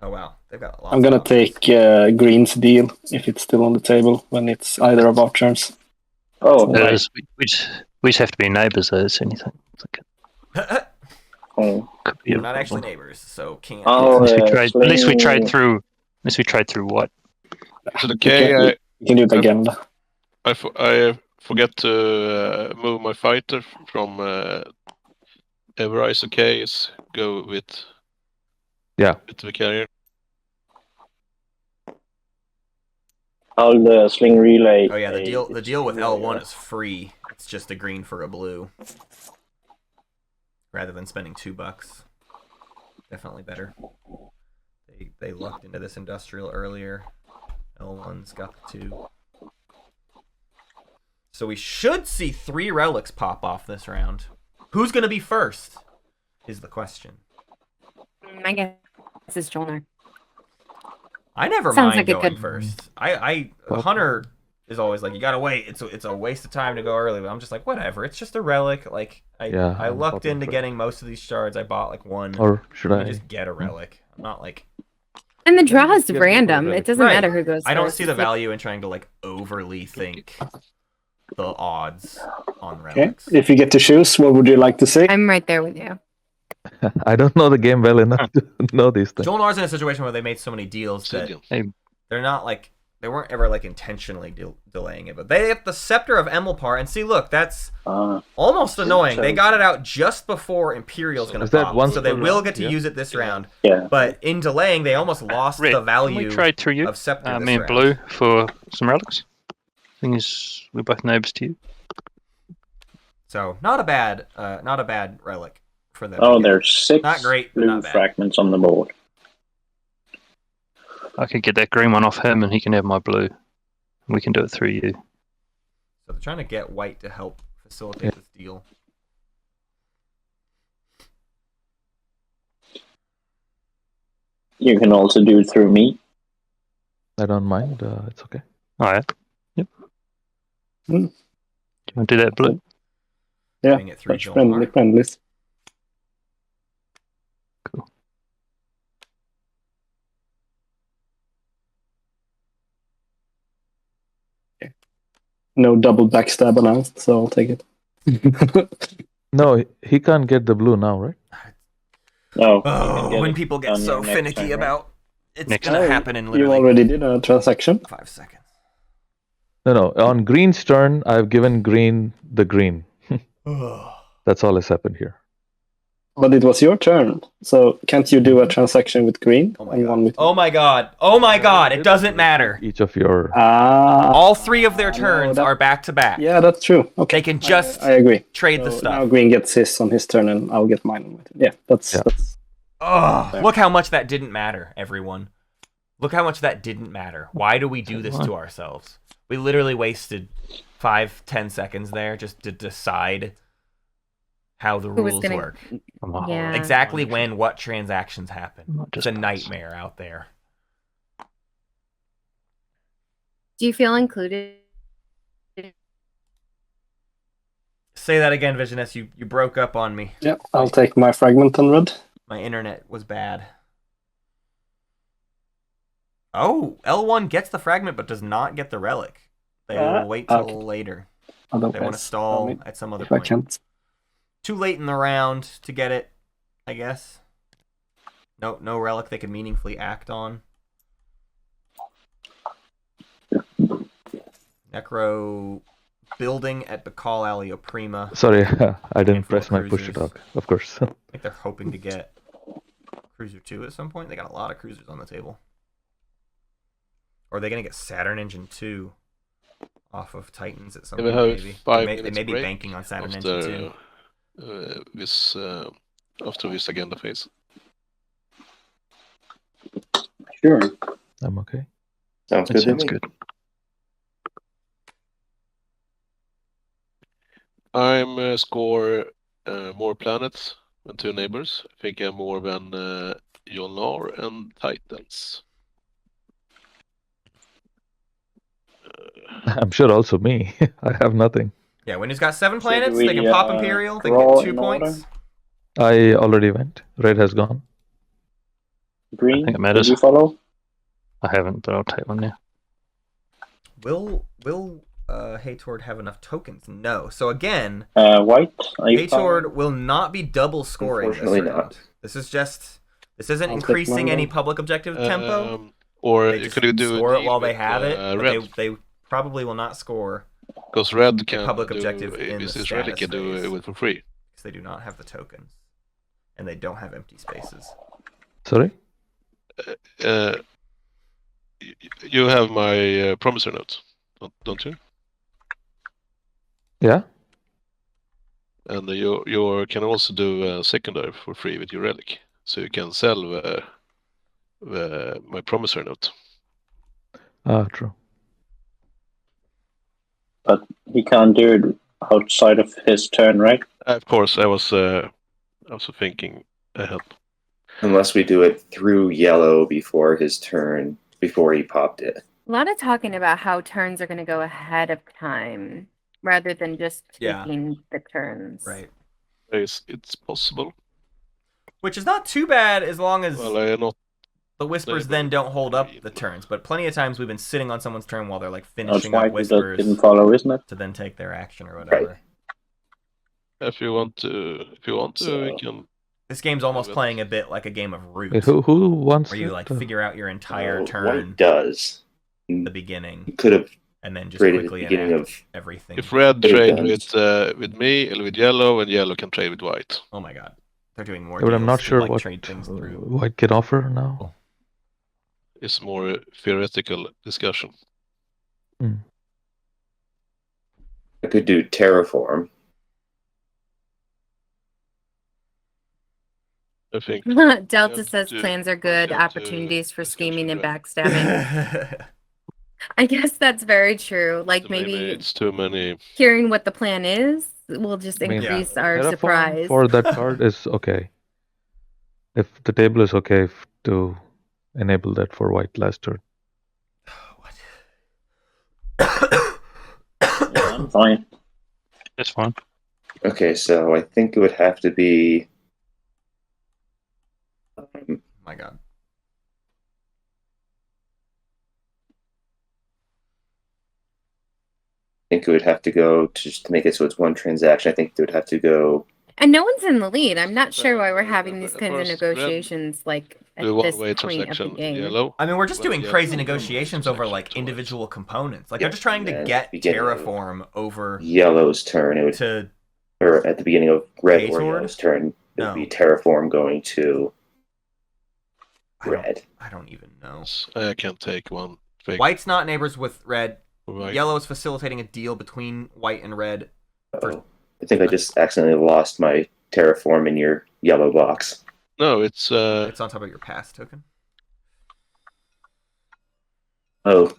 Oh wow, they've got lots. I'm gonna of options. take Green's deal if it's still on the table when it's either of our turns. Oh, It right. is. We just have to be neighbours, though. It's anything. It's like Oh. could be We're a not actually problem. neighbors, so can't. Oh, Unless we trade Sling- through. Unless we trade through what? Is it You okay? can do it again. I forget to move my fighter from Everise. Okay, is go with the carrier. I'll sling relay. Oh yeah, the deal with sling L1 relay. is free. It's just a green for a blue, rather than spending $2. Definitely better. They lucked into this industrial earlier. L1's got the 2. So we should see 3 relics pop off this round. Who's gonna be first? Is the question. I guess it's Jolner. I never Sounds mind like a going good- first. Hunter is always like, you gotta wait. It's a waste of time to go early. But I'm just like, whatever. It's just a relic. Like I I'm lucked probably into first. getting most of these shards. I bought like 1. Or should I I? just get a relic. I'm not like. And the draw is Yes, we random. put it It doesn't Right. matter who goes I don't first. see the It's like- value in trying to like overly think the odds on Okay. relics. If you get to choose, what would you like to say? I'm right there with you. I don't know the game well enough to know these things. Jolnar's in a situation where they made so many deals that Obsidian. they're not like they weren't ever like intentionally delaying it, but they have the Scepter of Emilpar, and see, look, that's almost annoying. They got it out just before Imperial's going Is to that pop, once so they per will round? get to Yeah. use it this round. Yeah. But in delaying, they almost lost Red, the can value we trade through you? of Scepter this Me and round. Blue for some relics. Thing is, we're both neighbours to you. So not a bad relic for them. Oh, to get. there's 6 Not great, but blue not bad. fragments on the board. I could get that green one off him, and he can have my blue. We can do it through you. So they're trying to get white to help facilitate this deal. You can also do it through me. I don't mind. It's okay. All right. Yep. Hmm. Do you want to do that, Blue? Yeah, Getting it through that's friendly, Jolnar. friendly. Cool. No double backstab announced, so I'll take it. No, he can't get the blue now, right? No. you can Oh, get when it people get on so your next finicky turn, right? about it's Next gonna Oh, happen in You literally already did a transaction. 5 seconds. No. On green's turn, I've given green the green. That's all has happened here. But it was your turn, so can't you do a transaction with green? Oh my and one god. with Oh my god. Oh my god. It doesn't matter. Each of your. All 3 of their no, turns that- are back to back. Yeah, that's true. Okay, They can just I agree. trade the So stuff. now green gets his on his turn, and I'll get mine on my turn. Yeah, that's. Ugh, look how much that didn't matter, everyone. Look how much that didn't matter. Why do we do this to ourselves? We literally wasted 5-10 seconds there just to decide how the Who was rules gonna- work. Yeah. Exactly when what transactions happen. Not It's just a pass. nightmare out there. Do you feel included? Say that again, Visioness. You broke up on me. Yeah, I'll take my fragment on red. My internet was bad. Oh, L1 gets the fragment but does not get the relic. They will wait till okay. later. Otherwise, They want to stall at some other if I point. can't. Too late in the round to get it, I guess. No relic they can meaningfully act on. Necro building at Bacall Alley Prima. Sorry, I didn't Handful press of my push to cruisers. talk. Of course. I think they're hoping to get Cruiser 2 at some point. They got a lot of cruisers on the table. Or are they going to get Saturn Engine 2 off of Titans at some We point, have maybe. 5 They minutes may be break banking on Saturn Engine too. After this agenda phase. Sure. I'm okay. Sounds That good to sounds me. good. I'm score more planets than 2 neighbors. I think I'm more than Jolnar and Titans. I'm sure also me. I have nothing. Yeah, when he's got 7 So do planets, they can we, pop Imperial, they can draw get 2 in points. I already went. Red has gone. Green, I think it did matters. you follow? I haven't, but I'll take one now. Will hejtord have enough tokens? No. So again, White, are you following? hejtord will not be double scoring this Unfortunately round. not. This isn't I'll take increasing one any then. public objective tempo. Or They you just could do score a it deal while they with, have it, but Red. they probably will not score Because Red a can public do objective in the this really status can do phase it for free. because they do not have the tokens and they don't have empty spaces. Sorry? You have my promissory note, don't you? Yeah? And you can also do a secondary for free with your relic, so you can sell my promissory note. Ah, true. But he can't do it outside of his turn, right? Of course, I was also thinking ahead. Unless we do it through yellow before his turn, before he popped it. A lot of talking about how turns are going to go ahead of time rather than just Yeah. taking the turns. Right. It's possible. Which is not too bad as long as Well, I not. the Whispers then don't hold up the turns. But plenty of times we've been sitting on someone's turn while they're like That's finishing up White that Whispers didn't follow, isn't it? to then take their action or whatever. If you want to, we can. This game's almost Yeah, but- playing a bit like a game of Root, Wait, who wants where you it? like figure out your entire turn White does. at the beginning, He could have and then just traded at the quickly beginning enact of. everything. If Red Could have trade done. with me or with Yellow, and Yellow can trade with White. Oh my god, they're doing more. Yeah, but I'm deals not to, sure like, what trade things through. White can offer now. It's more theoretical discussion. I could do terraform. I think. Delta says to- plans are good, have to opportunities for discuss scheming with and Red. backstabbing. I guess that's very true. Like So maybe it's too many. hearing what the plan is will just I mean, increase our Terraform surprise. for that card is okay. If the table is okay to enable that for White last turn. Yeah, I'm fine. That's fine. Okay, so I think it would have to be. My god. I think it would have to go to just to make it so it's one transaction. I think it would have to go. And no one's in the lead. I'm not sure why we're having these First, kinds of Red negotiations like at Do this one-way point of the transaction. game. Yellow. I mean, we're just Well, doing yeah, crazy no, negotiations no, over like transaction individual components. Like Yeah, I'm just trying to and get beginning of- terraform over Yellow's turn. It would, to. or at the beginning of red or hejtord? yellow's turn, it No. would be terraform going to I don't, red. I don't even know. I can take one thing. White's not neighbors with red. Right. Yellow is facilitating a deal between white and red. Oh, I think I just accidentally lost my terraform in your yellow box. No, it's It's on top of your pass token. Oh,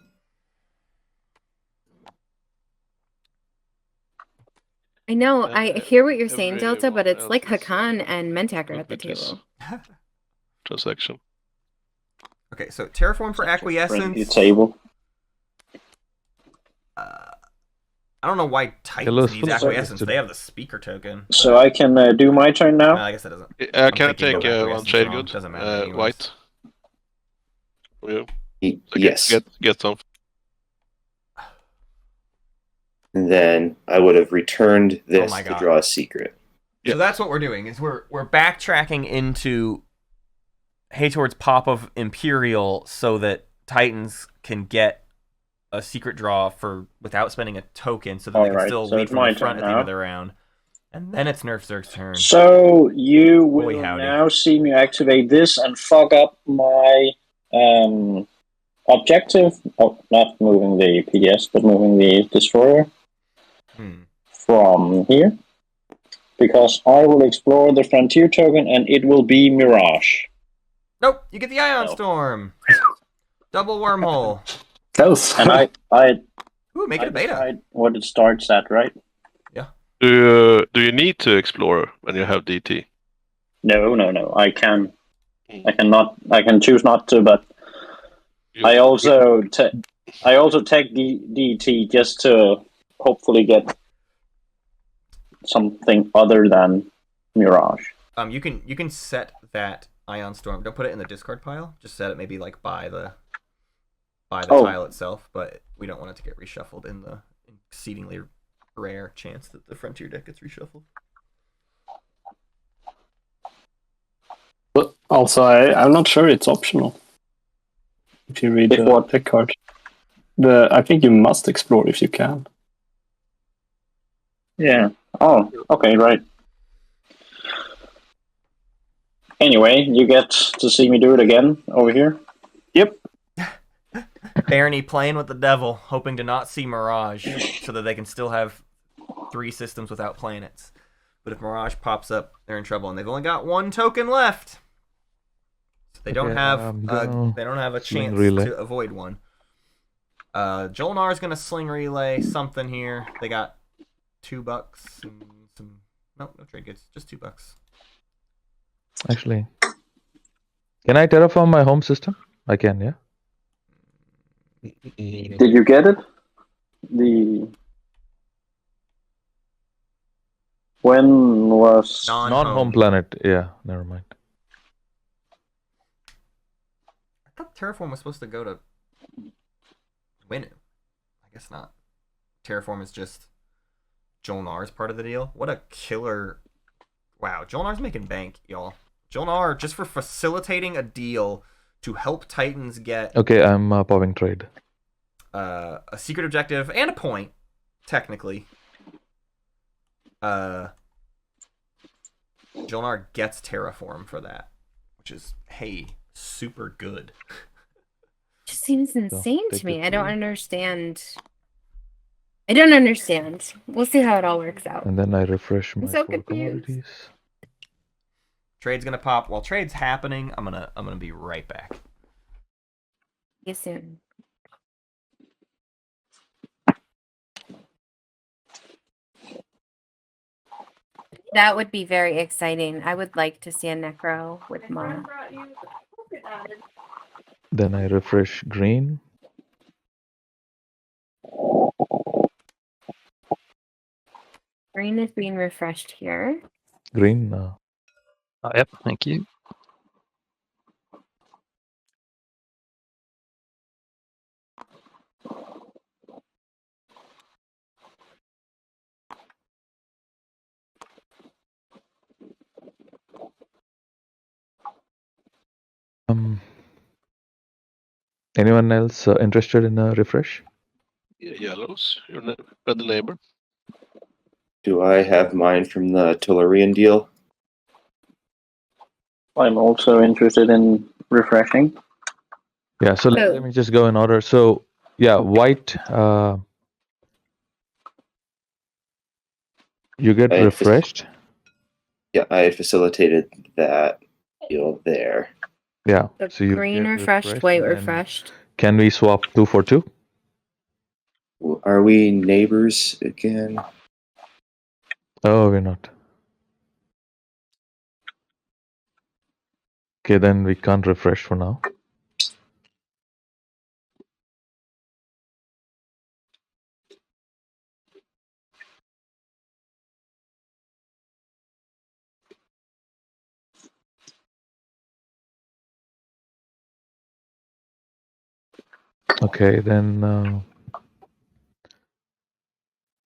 I know, I hear what you're saying, Delta, but it's everyone like else is, Hakan and Mentak are good at the with this table. transaction. Okay, so terraform for Friendly acquiescence. table. I don't know why Titans Yellow's needs full of acquiescence. service They have the speaker token. So I can do my turn now. I guess that doesn't. I can thinking take of one acquiescence trade wrong. good. Doesn't matter anyways. White. For you. So yes. Get some. And then I would have returned this my to God. draw a secret. Yeah. So that's what we're doing. Is we're backtracking into hejtord's pop of Imperial so that Titans can get a secret draw for without spending a token, so that they can Alright, still so lead it's from my the front turn at the end of now. the round. And then it's NerfZerg's turn. So you will howdy. now see me activate this and fuck up my objective, not moving the PDS, but moving the destroyer from here. Because I will explore the frontier token and it will be Mirage. Nope, you get the Ion Storm. Double wormhole. Close. And I Ooh, make it a beta. decide what it starts at, right? Yeah. Do you need to explore when you have DT? No. I can choose not to, but I also take the DT just to hopefully get something other than Mirage. You can set that Ion Storm. Don't put it in the discard pile. Just set it maybe like by the tile itself. But we don't want it to get reshuffled in the exceedingly rare chance that the Frontier deck gets reshuffled. But also, I'm not sure it's optional. If you read the deck card, I think you must explore if you can. Yeah. Oh, okay, right. Anyway, you get to see me do it again over here. Yep. Barony playing with the devil, hoping to not see Mirage, so that they can still have 3 systems without planets. But if Mirage pops up, they're in trouble, and they've only got 1 token left. So they don't have a chance to avoid one. Jolnar's gonna sling relay something here. They got $2 and some. No trade goods, just $2. Actually, can I terraform my home system? I can, yeah. Did you get it? When was non-home planet? Yeah, never mind. I thought Terraform was supposed to go to Winu. I guess not. Terraform is just Jolnar's part of the deal. What a killer. Wow, Jolnar's making bank, y'all. Jolnar, just for facilitating a deal to help Titans get... Okay, I'm popping trade. A secret objective and a point, technically. Jolnar gets Terraform for that, which is, hey, super good. Just seems insane to me. I don't understand. We'll see how it all works out. And then I refresh my so 4 confused. commodities. Trade's gonna pop. While trade's happening, I'm gonna be right back. See you soon. That would be very exciting. I would like to see a Necro with Mom. Then I refresh green. Green is being refreshed here. Green. Yep, thank you. Anyone else interested in a refresh? Yellows, you're the neighbor. Do I have mine from the Tellurian deal? I'm also interested in refreshing. Yeah, so let me just go in order. So, yeah, white, you get refreshed. Yeah, I facilitated that deal there. Yeah, so you green refreshed, white refreshed. Can we swap 2 for 2? Are we neighbors again? Oh, we're not. Okay, then we can't refresh for now. Okay, then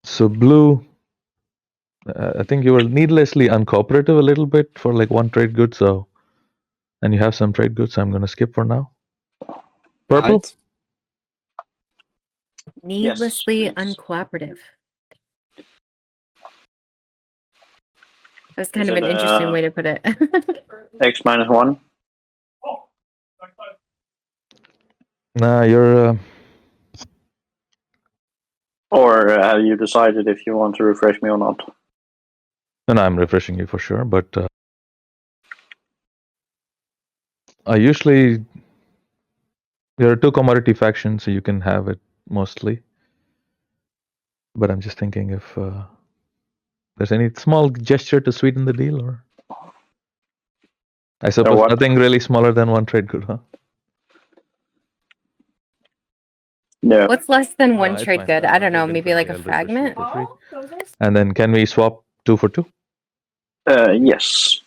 so blue, I think you were needlessly uncooperative a little bit for like 1 trade good, so, and you have some trade goods, so I'm gonna skip for now. Purple? Right. Needlessly uncooperative. That's kind of an interesting way to put it. X-1. Nah, you're. Or have you decided if you want to refresh me or not? No, I'm refreshing you for sure, but I usually there are two commodity factions, so you can have it mostly. But I'm just thinking if there's any small gesture to sweeten the deal, or I suppose what? nothing really smaller than one trade good, huh? No. What's less than one It's trade fine. good? I don't know, Trade maybe like a infantry, I'll refresh you fragment? for free. And then can we swap 2 for 2? Yes.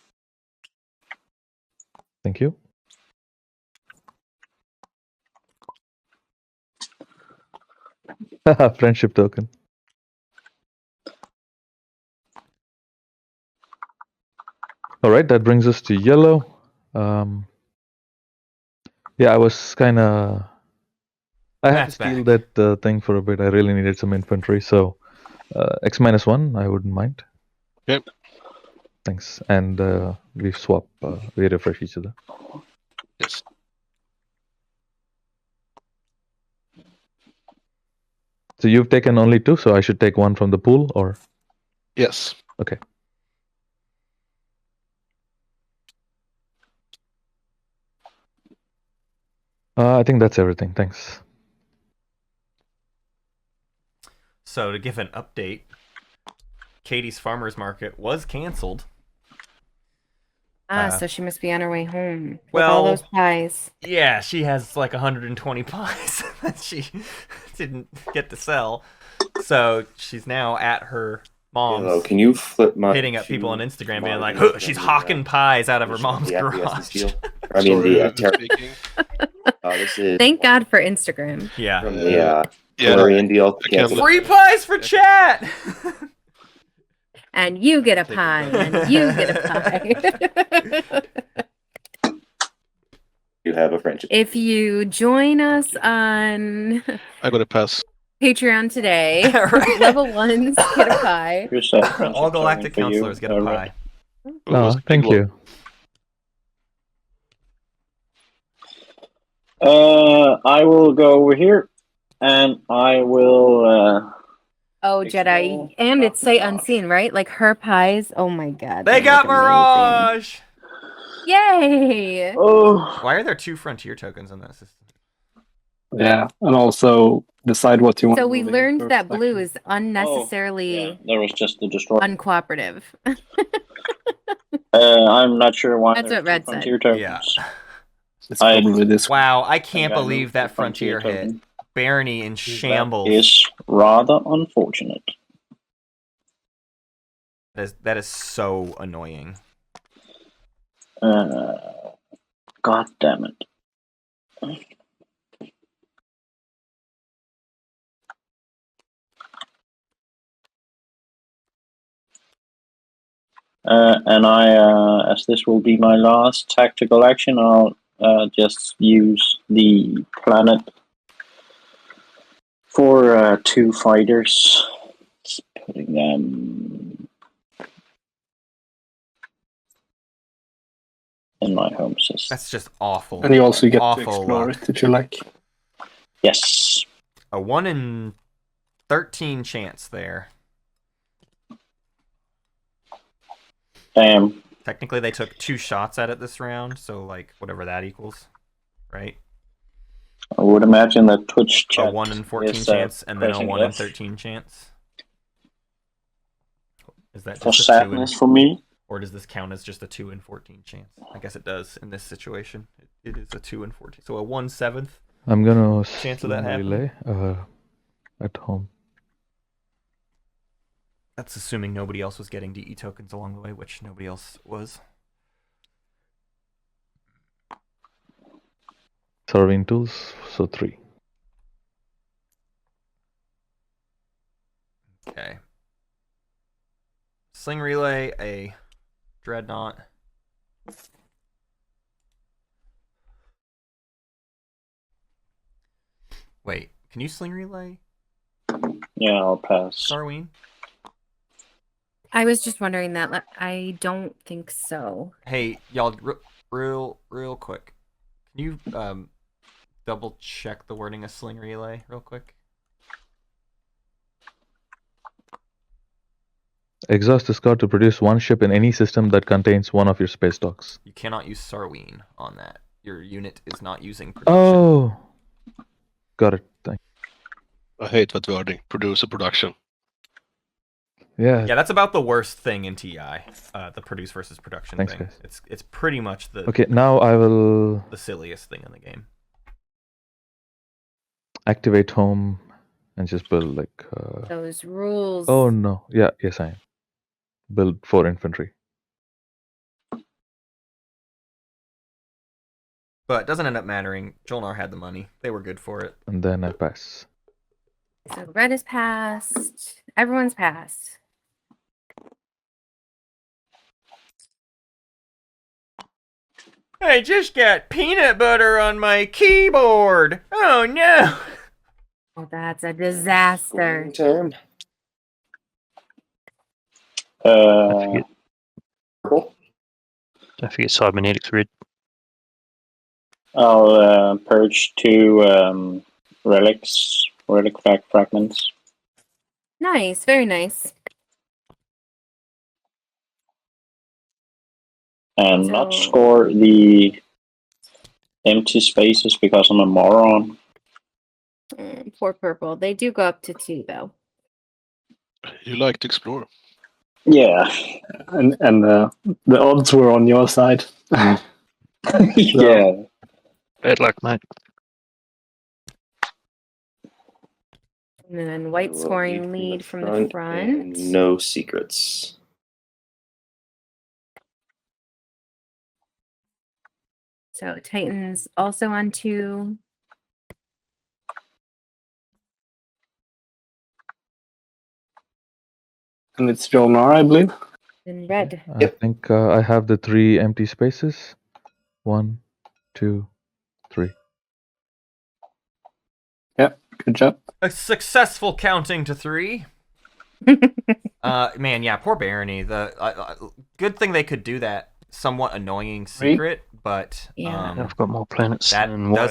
Thank you. Friendship token. All right, that brings us to yellow. Yeah, I was kind of. I had to Matt's steal back. that thing for a bit. I really needed some infantry, so X-1, I wouldn't mind. Yep. Thanks. And we swap, we refresh each other. Yes. So you've taken only 2, so I should take 1 from the pool, or? Yes. Okay. I think that's everything. Thanks. So to give an update, Katie's farmer's market was canceled. So she must be on her way home with well, all those pies. Yeah, she has like 120 pies that she didn't get to sell. So she's now at her mom's. Hello, can you flip my hitting up people on Instagram being like, "Huh, she's hawking pies out of her mom's garage." I mean, Sorry, this is Thank God for Instagram. Yeah. from the Yeah, Florian deal. I can't Free pies for chat! And you get a pie, and you get a pie. You have a friendship. If you join us on I got a pass. Patreon today, Right. level 1s get a pie. Here's a friendship All galactic token for you, counselors get a pie. Oh, thank you. I will go over here, and I will. Oh, Jedi. And it's sight unseen, right? Like her pies. Oh my god. They got Mirage! Yay! Oh. Why are there 2 frontier tokens in that system? Yeah, and also decide what you want. So we moving learned first that blue faction. is unnecessarily Yeah, there was just the destroyer. uncooperative. I'm not sure why. That's there's what Red two said. frontier tokens. Yeah. It's probably this one. Wow, I can't I believe moved that the frontier hit. token. Barony in shambles. Is rather unfortunate. That is so annoying. God damn it. And I, as this will be my last tactical action, I'll just use the planet for 2 fighters. Just putting them in my home system. That's just awful. And you also get to awful explore luck. it if you like. Yes. A 1 in 13 chance there. Damn. Technically, they took 2 shots at it this round, so like whatever that equals, right? I would imagine that Twitch chat A 1 in 14 is, chance, and then a pressing 1 in F 13 chance. Is that for just a 2 in, sadness for me. or does this count as just a 2 in 14 chance? I guess it does in this situation. It is a 2 in 14, so a 1/7. I'm gonna Chance of that relay at home. That's assuming nobody else was getting DE tokens along the way, which nobody else was. Serving tools, so 3. Okay. Sling relay, a dreadnought. Wait, can you sling relay? Yeah, I'll pass. Sarween? I was just wondering that. I don't think so. Hey, y'all, real quick. Can you double check the wording of Sling Relay real quick? Exhaust is called to produce one ship in any system that contains one of your space docks. You cannot use Sarween on that. Your unit is not using production. Oh, got it. Thank I hate that wording. Producer production. Yeah. Yeah, that's about the worst thing in TI. The produce versus production Thanks, thing. guys. It's pretty much the Okay, now I will the silliest thing in the game. activate home and just build like. Those rules. Oh no! Yeah, yes I am. Build 4 infantry. But it doesn't end up mattering. Jolnar had the money. They were good for it. And then I pass. So red is passed. Everyone's passed. I just got peanut butter on my keyboard. Oh no! Oh, that's a disaster. Term. Uh, Cool. Don't forget cybernetics red. I'll purge 2 relic fragments. Nice, very nice. And not So- score the empty spaces because I'm a moron. Poor purple. They do go up to 2 though. You like to explore. Yeah. And the odds were on your side. Yeah. Bad luck, mate. And then white Will scoring lead from the front. and no secrets. So Titans also on 2. And it's Jolnar, I believe. And red. I think I have the 3 empty spaces. 1, 2, 3. Good job. A successful counting to 3. Man, yeah, poor Barony. The good thing they could do that somewhat annoying secret, but Yeah. I've got more planets that than white.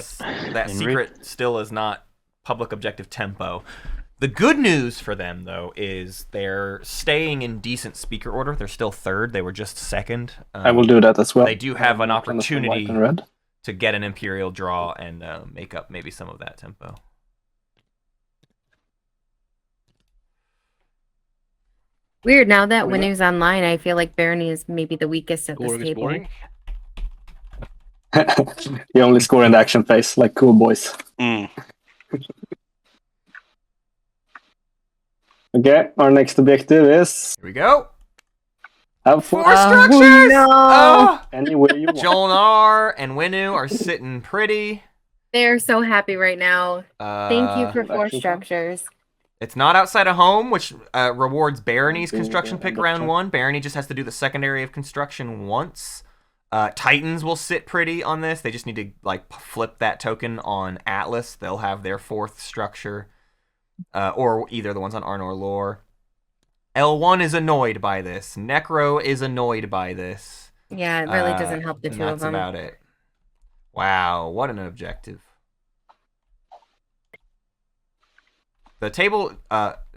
that in secret still is not public objective tempo. The good news for them, though, is they're staying in decent speaker order. They're still 3rd. They were just 2nd. I will do that as well. They do have an White and opportunity red. to get an Imperial draw and make up maybe some of that tempo. Weird, now that Oh, yeah. Winu's online, I feel like Barony is maybe the weakest at this Scoring is table. boring. You only score in the action phase, like cool boys. Mm. Okay, our next objective is Here we go. have 4 4 structures! no! Oh! anywhere you want. Jolnar and Winu are sitting pretty. They're so happy right now. Thank you for 4 Action structures. It's not outside of home, which rewards Barony's Okay, construction okay, pick I'm round check. 1. Barony just has to do the secondary of construction once. Titans will sit pretty on this. They just need to like flip that token on Atlas. They'll have their 4th structure. Or either the ones on Arnor Lore. L1 is annoyed by this. Necro is annoyed by this. Yeah, it really doesn't help the and 2 of that's them. about it. Wow, what an objective. The table,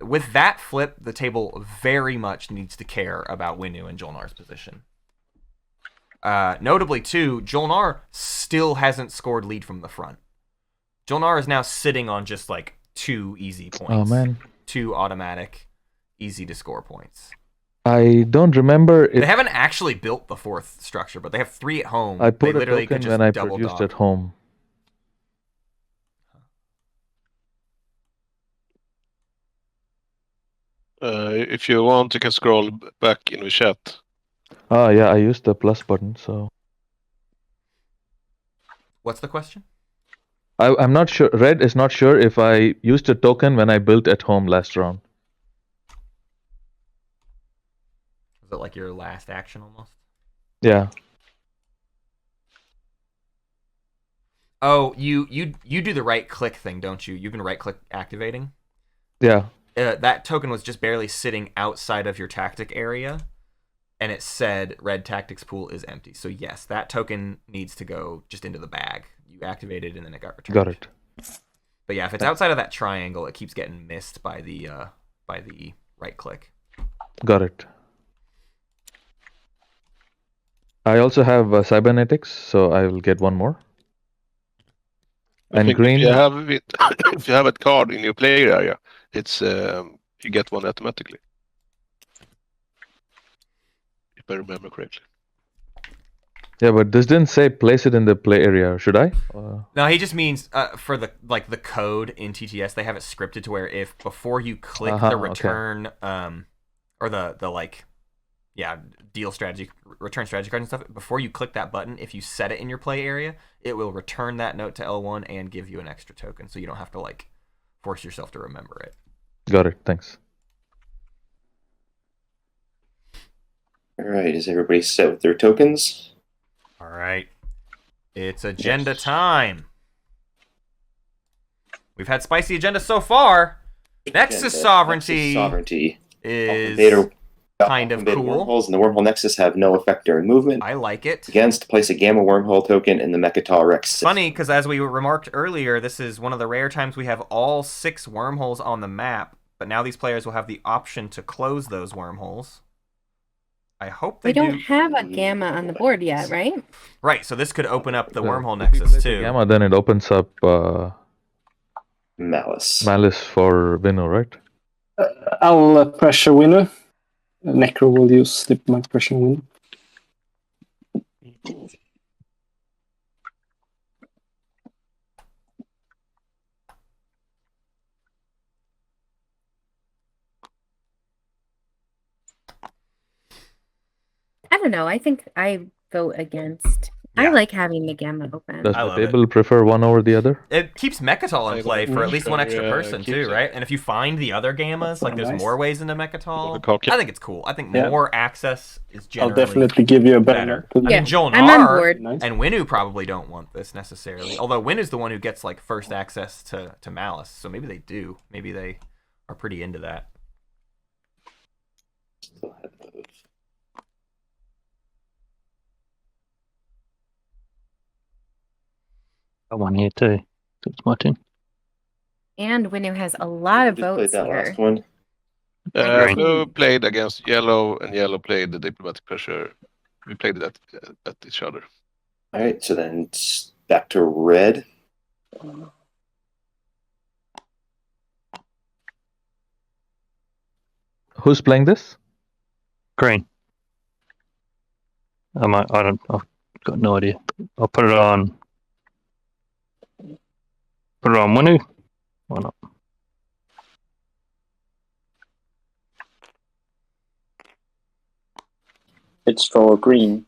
with that flip, the table very much needs to care about Winu and Jolnar's position. Notably, too, Jolnar still hasn't scored lead from the front. Jolnar is now sitting on just like 2 easy points. Oh man, 2 automatic, easy to score points. I don't remember if They haven't actually built the 4th structure, but they have 3 at home. I They put a literally could token just when I double produced dock. at home. If you want, you can scroll back in the chat. Ah, yeah, I used the plus button, so What's the question? I'm not sure. Red is not sure if I used a token when I built at home last round. Was it like your last action almost? Yeah. Oh, you do the right click thing, don't you? You can right click activating. Yeah. That token was just barely sitting outside of your tactic area, and it said red tactics pool is empty. So yes, that token needs to go just into the bag. you activated and then it got returned. Got it. But yeah, if it's outside of that triangle, it keeps getting missed by the right click. Got it. I also have cybernetics, so I will get one more. I And think green. if you have it, if you have a card in your player area, it's you get one automatically. If I remember correctly. Yeah, but this didn't say place it in the play area. Should I? No, he just means for the code in TTS, they have it scripted to where if before you click the return or the deal strategy, return strategy card and stuff, before you click that button, if you set it in your play area, it will return that note to L1 and give you an extra token, so you don't have to force yourself to remember it. Got it. Thanks. All right, is everybody set with their tokens? All right, it's agenda time. We've had spicy agenda so far. Nexus sovereignty is kind of cool. Wormholes and the wormhole nexus have no effect during movement. I like it. Against, place a gamma wormhole token in the Mechatol Rex system. Funny, because as we remarked earlier, this is one of the rare times we have all 6 wormholes on the map, but now these players will have the option to close those wormholes. I hope they don't have a gamma on the board yet, right? Right, so this could open up the wormhole nexus too. Gamma, then it opens up Malice. Malice for Vino, right? I'll pressure winner. Necro will use the my pressure winner. I don't know. I think I vote against. Yeah. I like having the gamma open. Does the table prefer one over the other? It keeps Mechatol in play for at least one extra person too, right? And if you find the other gammas, like there's more ways into Mechatol, I think it's cool. I think more access is generally I'll definitely give you a better. I mean, Joel I'm on board. and Winu probably don't want this necessarily. Although Winu's the one who gets first access to Malice, so maybe they do. Maybe they are pretty into that. Got one here too. That's my turn. And Winu has a lot of votes that here. last one. Blue played against yellow, and yellow played the diplomatic pressure. We played it at each other. All right, so then it's back to red. Who's playing this? Green. I've got no idea. I'll put it on. Put it on Winu. Why not? It's for green.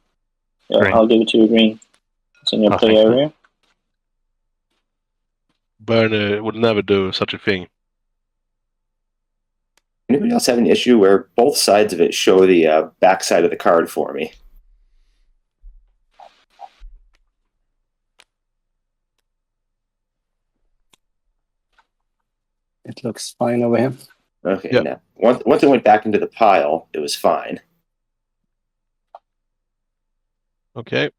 Yeah, Green. I'll give it to you, green. It's in your play thank you. area. Burner would never do such a thing. Anybody else have an issue where both sides of it show the backside of the card for me? It looks fine over here. Okay, Yep. now once it went back into the pile, it was fine. Okay.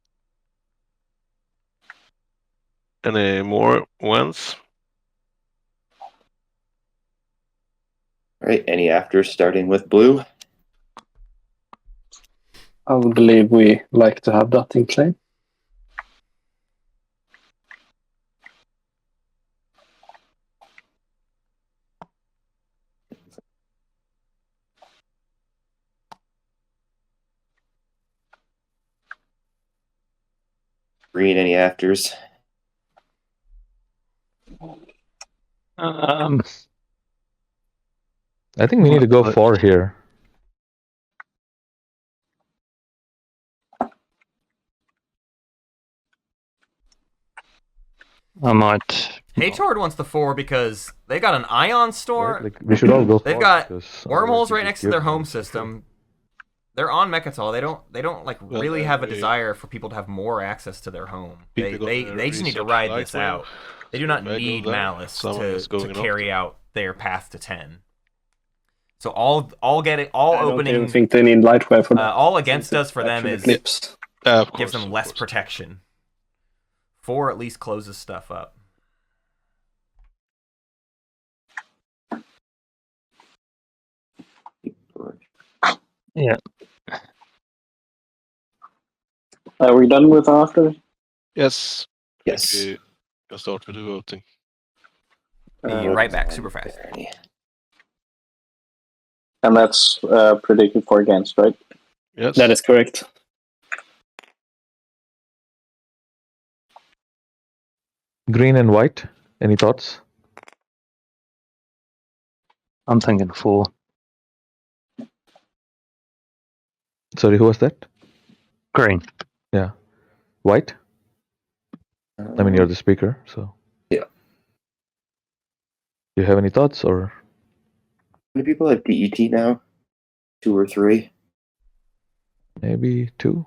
Any more ones? All right, any afters starting with blue? I would believe we like to have that in play. Green, any afters? I think we need to go 4 here. I might. Hejtord wants the 4 because they got an ion store. Right? We should all go 4. They've got because wormholes otherwise you right just next to give their them home access. system. They're on Mechatol. They don't really have a they- desire for people to have more access to their home. People They gonna just need to research ride light this wave. out. They do not Imagine need that. Malice Someone is to going up carry to- out their path to 10. So all I don't opening even think they need Lightwave for that. all against us for them Actually is Eclipse. Of course, gives them of less course. protection 4 at least closes stuff up. Yeah. Are we done with after? Yes. Yes. We can start with the voting. Be right back, super fast. And that's predicted for against, right? Yes. That is correct. Green and white. Any thoughts? I'm thinking 4. Sorry, who was that? Green. Yeah. White? I mean, you're the speaker, so. Yeah. Do you have any thoughts, or? How many people have DET now? 2 or 3? Maybe 2,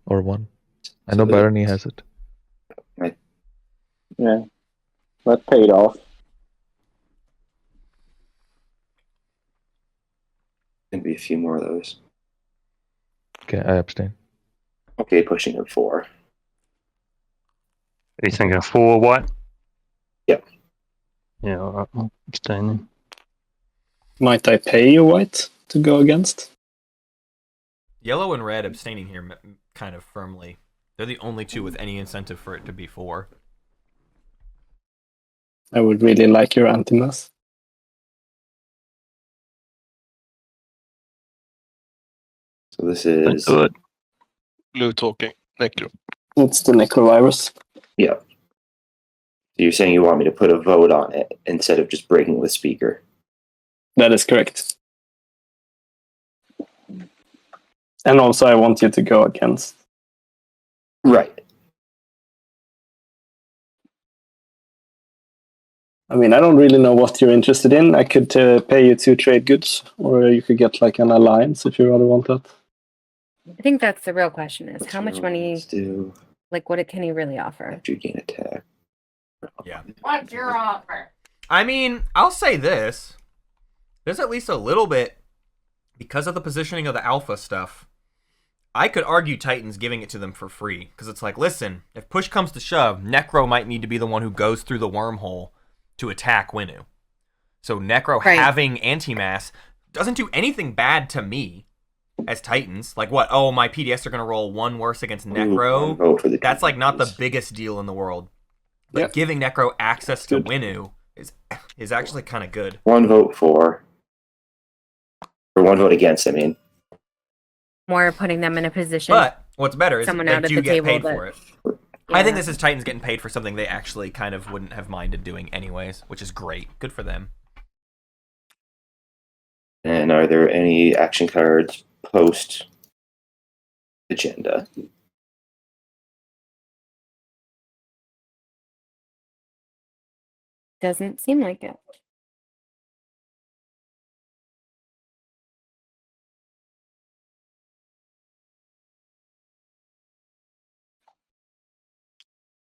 or 1. I know So Barony has it. Yeah. That paid off. Gonna be a few more of those. Okay, I abstain. Okay, pushing him 4. Are you thinking 4 white? Yep. Yeah, alright. I'm abstaining. Might I pay you white to go against? Yellow and red abstaining here kind of firmly. They're the only 2 with any incentive for it to be 4. I would really like your anti-mass. So this Let's is do it. Blue talking. Necro. It's the necrovirus. yeah. So you're saying you want me to put a vote on it instead of just breaking with speaker? That is correct. And also, I want you to go against. Right. I mean, I don't really know what you're interested in. I could pay you 2 trade goods, or you could get like an alliance if you rather want that. I think that's the real question: is What's how much your money, alliance do like, what can he really offer? after you gain attack? Yeah. What's your offer? I mean, I'll say this. There's at least a little bit, because of the positioning of the alpha stuff, I could argue Titan's giving it to them for free. Because it's like, listen, if push comes to shove, Necro might need to be the one who goes through the wormhole to attack Winnu. So Necro Right. having anti-mass doesn't do anything bad to me as Titans. Like what? Oh, my PDS are going to roll 1 worse against Necro. Vote for the That's like not the Titans. biggest deal in the world. But Yep. giving Necro access to Good. Winnu is actually kind of good. 1 vote for. Or 1 vote against, I mean. More putting them in a position. But what's better is Someone they out at do the get table paid that- for it. I think Yeah. this is Titans getting paid for something they actually kind of wouldn't have minded doing anyways, which is great. Good for them. And are there any action cards post agenda? Doesn't seem like it.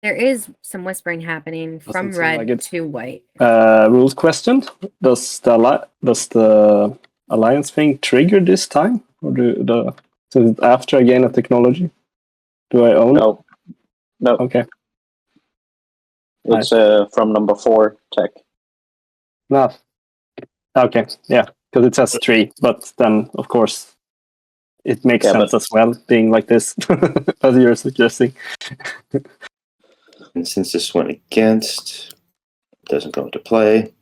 There is some whispering happening from seem red like it. to white. Rules question: Does the alliance thing trigger this time, or so it's after I gain a technology? Do I own? No. No. Okay. It's from number 4 tech. No. Okay. Yeah, because it says 3, but then of course it makes Yeah, sense but- as well, being like this, as you're suggesting. And since this went against, it doesn't go into play.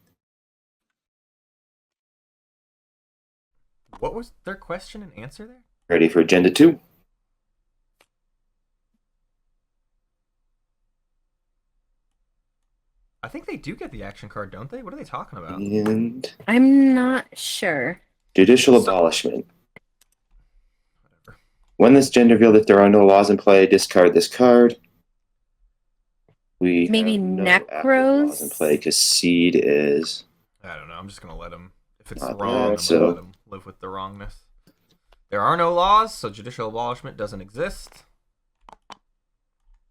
What was their question and answer there? Ready for agenda 2? I think they do get the action card, don't they? What are they talking about? And I'm not sure. judicial So- abolishment. When this agenda revealed that there are no laws in play, discard this card. We Maybe have no active Necros? laws in play because seed is. I don't know. I'm just going to let them. If it's Not wrong, there, I'm going so- to let them live with the wrongness. There are no laws, so judicial abolishment doesn't exist.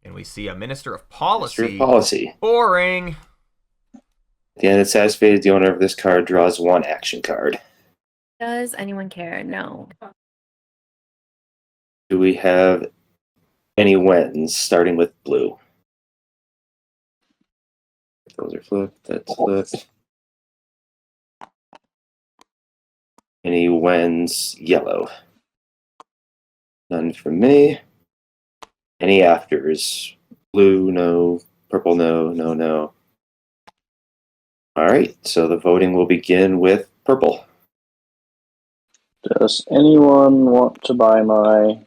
And we see a Minister of Policy. Minister of Policy. Boring. At the end of the satisfied phase, the owner of this card draws 1 action card. Does anyone care? No. Do we have any wins, starting with blue? Those are flipped. That's flipped. Any wins yellow? None from me. Any afters? Blue, no. Purple, no. No, no. All right, so the voting will begin with purple. Does anyone want to buy my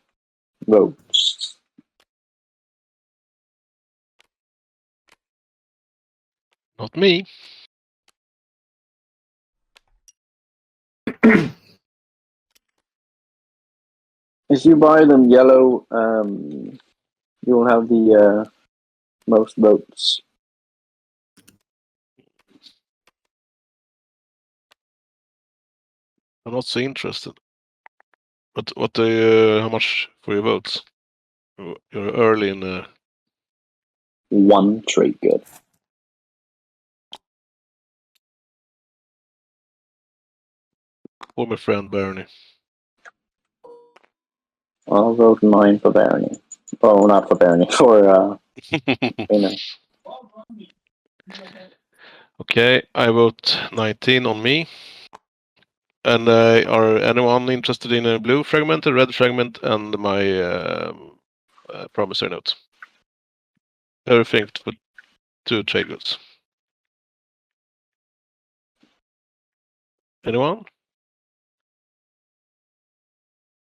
votes? Not me. If you buy them yellow, you'll have the most votes. I'm not so interested. But what do you, how much for your votes? You're early in the... One trade good. For my friend Bernie. I'll vote 9 for Bernie. Oh, not for Bernie, for Dana. Okay, I vote 19 on me. And are anyone interested in a blue fragment, a red fragment, and my promissory note? Everything for 2 trade goods. Anyone?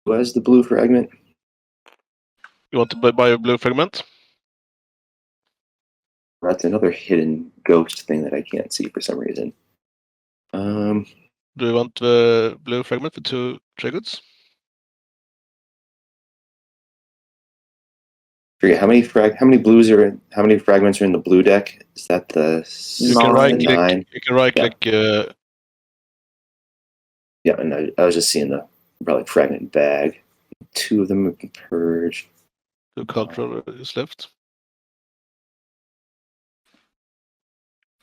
Who has the blue fragment? You want to buy a blue fragment? That's another hidden ghost thing that I can't see for some reason. Do you want the blue fragment for 2 trade goods? Forget how many blues are in, how many fragments are in the blue deck? Is that the You can right click. 9? You can right click. Yeah, and I was just seeing the relic fragment bag. 2 of them have been purged. 2 controller is left.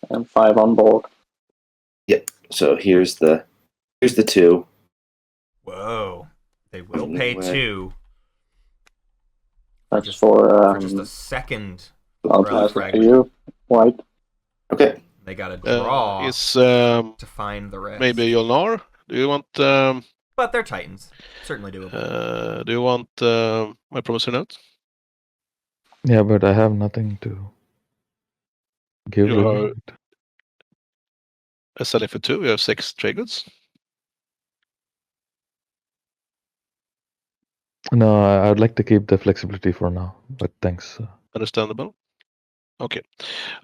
And 5 on board. Yep. So here's the 2. Whoa. They will pay 2. That's for just a second. I'll pass it to you, White. Okay. They got to draw to find the rest. Maybe Yolnar? Do you want? But they're Titans. Certainly doable. Do you want my promissory note? Yeah, but I have nothing to give. You are selling for 2. You have 6 trade goods. No, I'd like to keep the flexibility for now, but thanks. Understandable. Okay.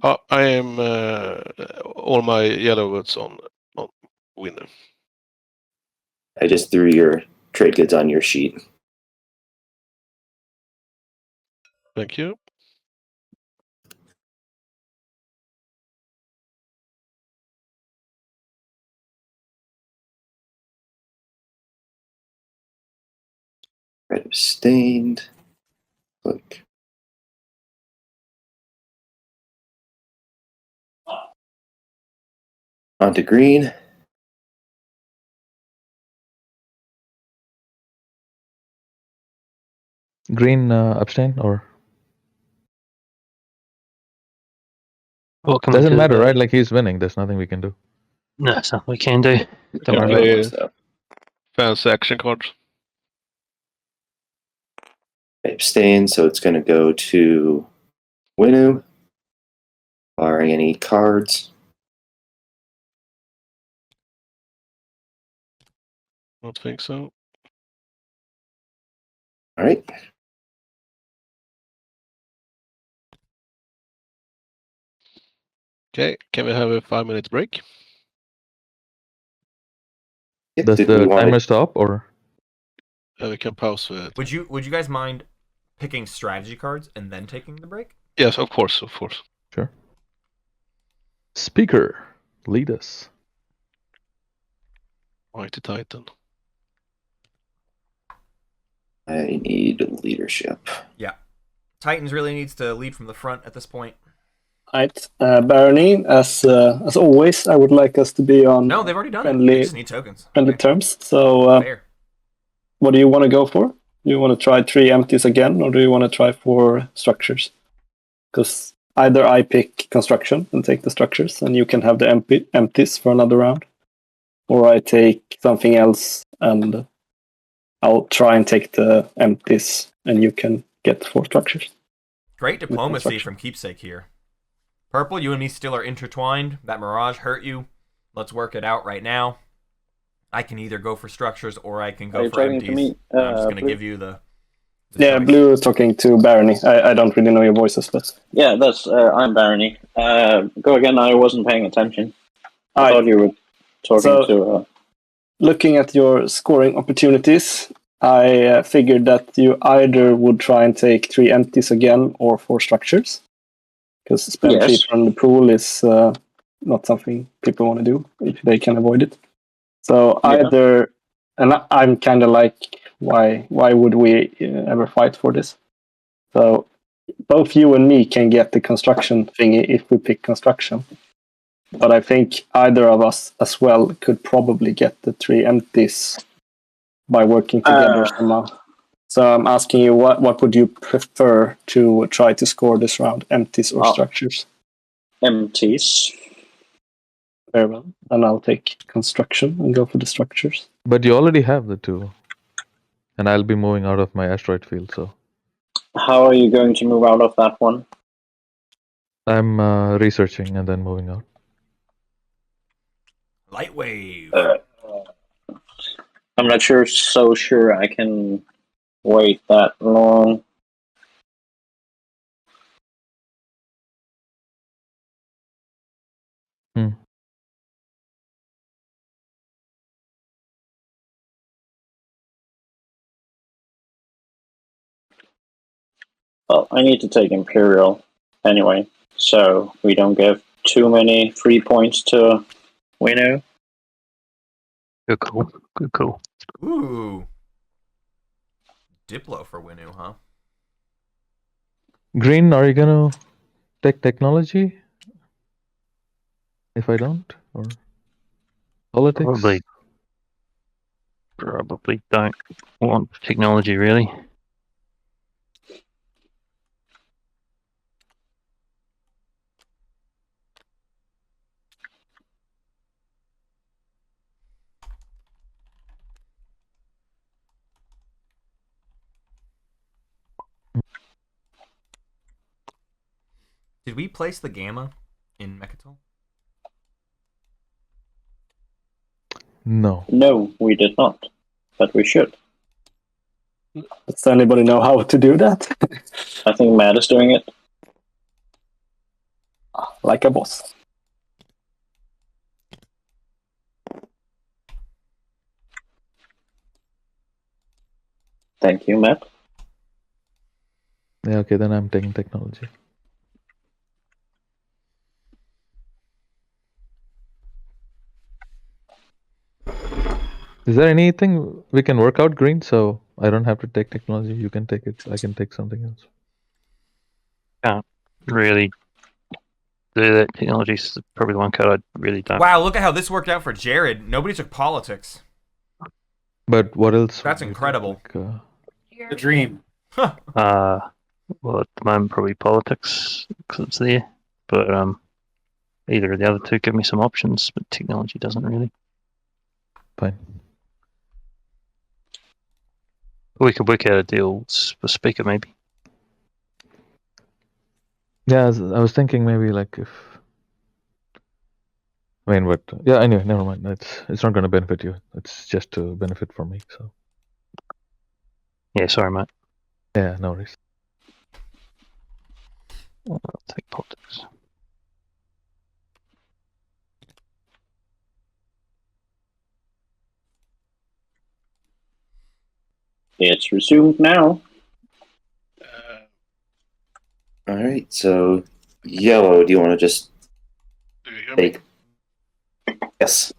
I am all my yellow votes on winner. I just threw your trade goods on your sheet. Thank you. Red abstained. Look. On to green. Green abstain or Welcome doesn't to matter, the- right? Like he's winning. There's nothing we can do. No, it's nothing we can do. Don't Yeah, worry about it. So Fancy action cards. I abstain, so it's going to go to Winu. Barring any cards. Don't think so. All right. Okay, can we have a 5-minute break? Yep, Does the timer stop or? We can pause it. Would you guys mind picking strategy cards and then taking the break? Yes, of course, of course. Sure. Speaker, lead us. Mighty Titan. I need leadership. Yeah. Titans really needs to lead from the front at this point. Right, Bernie, as always, I would like us to be on No, they've already done friendly, it. They just need tokens. friendly terms. So, Fair. what do you want to go for? Do you want to try 3 empties again, or do you want to try 4 structures? Because either I pick construction and take the structures, and you can have the empties for another round, or I take something else and I'll try and take the empties, and you can get 4 structures. Great diplomacy from Keepsake here. Purple, you and me still are intertwined. That Mirage hurt you. Let's work it out right now. I can either go for structures or I can go for empties. To me? I'm just going to give you the choice. Blue is talking to Barony. I don't really know your voices, but... Yeah, that's I'm Barony. Go again, I wasn't paying attention. I thought you were talking to... Looking at your scoring opportunities, I figured that you either would try and take 3 empties again or 4 structures. Because spend 3 from the pool is not something people want to do if they can avoid it. So either... And I'm kind of like, why would we ever fight for this? So both you and me can get the construction thingy if we pick construction. But I think either of us as well could probably get the 3 empties by working together somehow. So I'm asking you, what would you prefer to try to score this round? Empties or structures? Empties. Very well. And I'll take construction and go for the structures. But you already have the 2. And I'll be moving out of my asteroid field, so... How are you going to move out of that one? I'm researching and then moving out. Light wave. I'm not so sure I can wait that long. Well, I need to take Imperial anyway, so we don't give too many free points to Winnow. Good call. Good call. Ooh. Diplo for Winnow, huh? Green, are you gonna take technology? If I don't? Or politics? Probably don't want technology, really. Did we place the Gamma in Mechatol? No. No, we did not. But we should. Does anybody know how to do that? I think Matt is doing it. Like a boss. Thank you, Matt. Yeah, okay, then I'm taking technology. Is there anything we can work out, Green, so I don't have to take technology? You can take it. I can take something else. Can't really do that. Technology is probably the one card I really don't. Wow, look at how this worked out for Jared. Nobody took politics. But what else? That's incredible. The dream. Huh. Well, at the moment, probably politics, because it's there. But either of the other 2 give me some options, but technology doesn't really. Fine. We could work out a deal for Speaker, maybe. Yeah, I was thinking maybe like if... I mean, but... Yeah, anyway, never mind. It's not going to benefit you. It's just to benefit for me, so... Yeah, sorry, mate. Yeah, no worries. I'll take politics. It's resumed now. Alright, so yellow, do you want to just Do you hear me? take... Yes.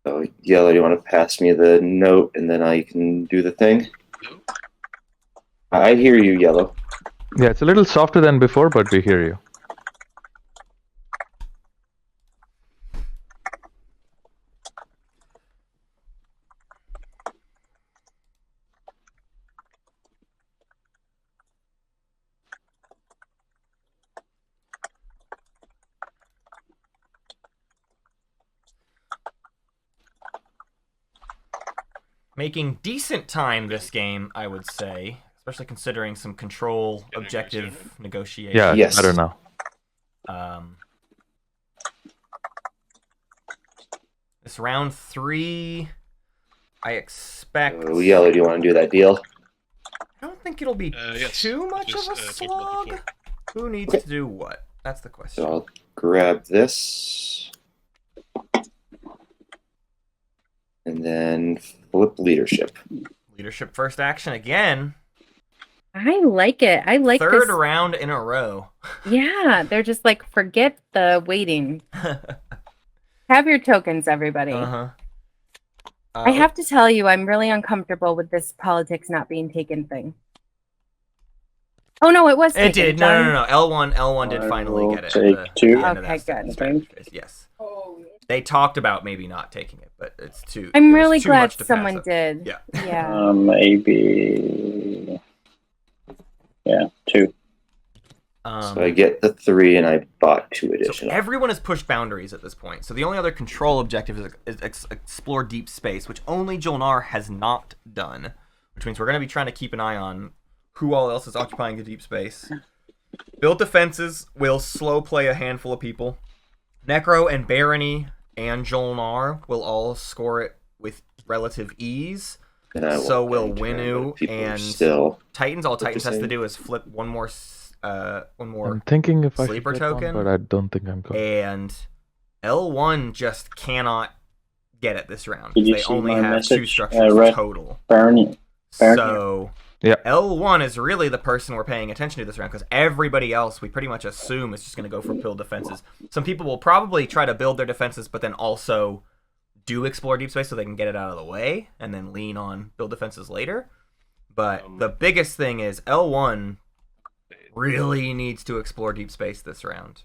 So yellow, do you want to pass me the note and then I can do the thing? No. I hear you, yellow. Yeah, it's a little softer than before, but we hear you. making decent time this game, I would say, especially considering some control objective negotiation. Yeah, Yes. it's better now. This round 3, I expect. Oh, Yellow, do you want to do that deal? I don't think it'll be Yes, too much just, of a talked about slog. before. Who needs to do what? That's the question. So I'll grab this. And then flip leadership. Leadership first action again. I like it. I like Third this. round in a row. Yeah, they're just like, forget the waiting. Have your tokens, everybody. I have to tell you, I'm really uncomfortable with this politics not being taken thing. Oh no, it was taken. It did. No. L1 did finally get it. Take at the 2. end of Okay, that good. strategy phase. Yes. They talked about maybe not taking it, but it's too. I'm it was really too glad much to pass someone up. did. Yeah. Yeah. Maybe. Yeah, 2. So I get the 3 and I bought 2 So additional. everyone has pushed boundaries at this point. So the only other control objective is explore deep space, which only Jolnar has not done. Which means we're going to be trying to keep an eye on who all else is occupying the deep space. Build defenses will slow play a handful of people. Necro and Barony and Jolnar will all score it with relative ease. And I So won't will enter, Winnu but people are and still. Titans. All the Titans has to same. do is flip one more I'm thinking if I should sleeper get one, token, but I don't think I'm going. and L1 just cannot get it this round. Did you They see only my have message? 2 structures Red total. Barony. So Yeah. L1 is really the person we're paying attention to this round, because everybody else we pretty much assume is just going to go for build defenses. Some people will probably try to build their defenses, but then also do explore deep space so they can get it out of the way, and then lean on build defenses later. But the biggest thing is L1 really needs to explore deep space this round.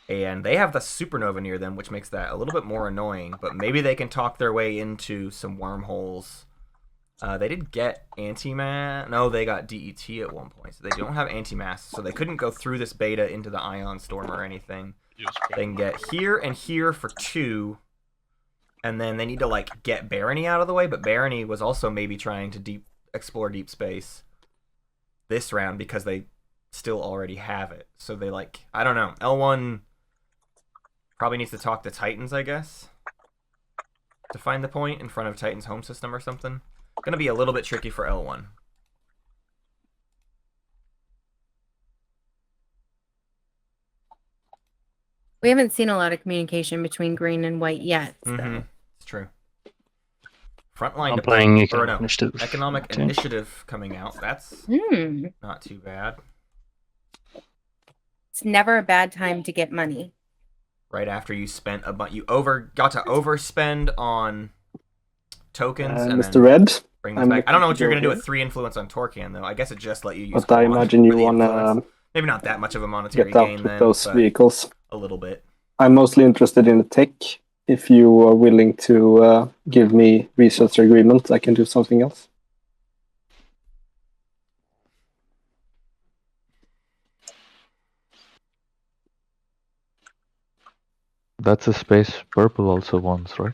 And they have the supernova near them, which makes that a little bit more annoying, but maybe they can talk their way into some wormholes. They did get anti-mass. No, they got DET at one point, so they don't have anti-mass, so they couldn't go through this beta into the ion storm or anything. They can get here and here for 2, and then they need to like get Barony out of the way, but Barony was also maybe trying to explore deep space this round because they still already have it. So they like, I don't know. L1 probably needs to talk to Titans, I guess, to find the point in front of Titan's home system or something. Gonna be a little bit tricky for L1. We haven't seen a lot of communication between green and white yet. So. It's true. Frontline I'm playing economic initiative. Economic too. initiative coming out. That's not too bad. It's never a bad time to get money. Right after you spent a bunch, you got to overspend on tokens. And Mr. then Red, bring them I'm back. I don't know what you're looking gonna do to with 3 influence on Torcan though. I guess it just let you use. but I Quan imagine you for the want influence. to Maybe not that much of a monetary get out gain with then, those but vehicles. a little bit. I'm mostly interested in the tech. If you are willing to give me research agreement, I can do something else. That's a space purple also wants, right?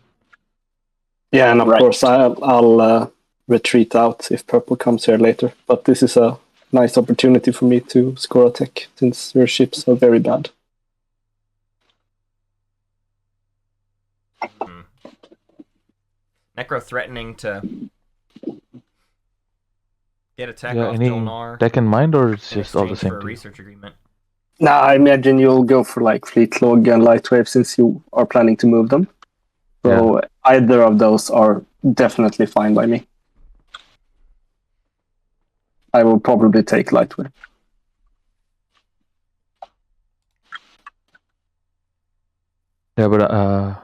Yeah, and of Right. course I'll retreat out if purple comes here later. But this is a nice opportunity for me to score a tech since your ships are very bad. Necro threatening to get a tech Yeah, off any Jolnar tech in mind, or it's in just all the exchange same for a to you? research agreement. Nah, I imagine you'll go for like Fleet Log and Lightwave since you are planning to move them. So either of those are definitely fine by me. I will probably take Lightwave. Yeah, but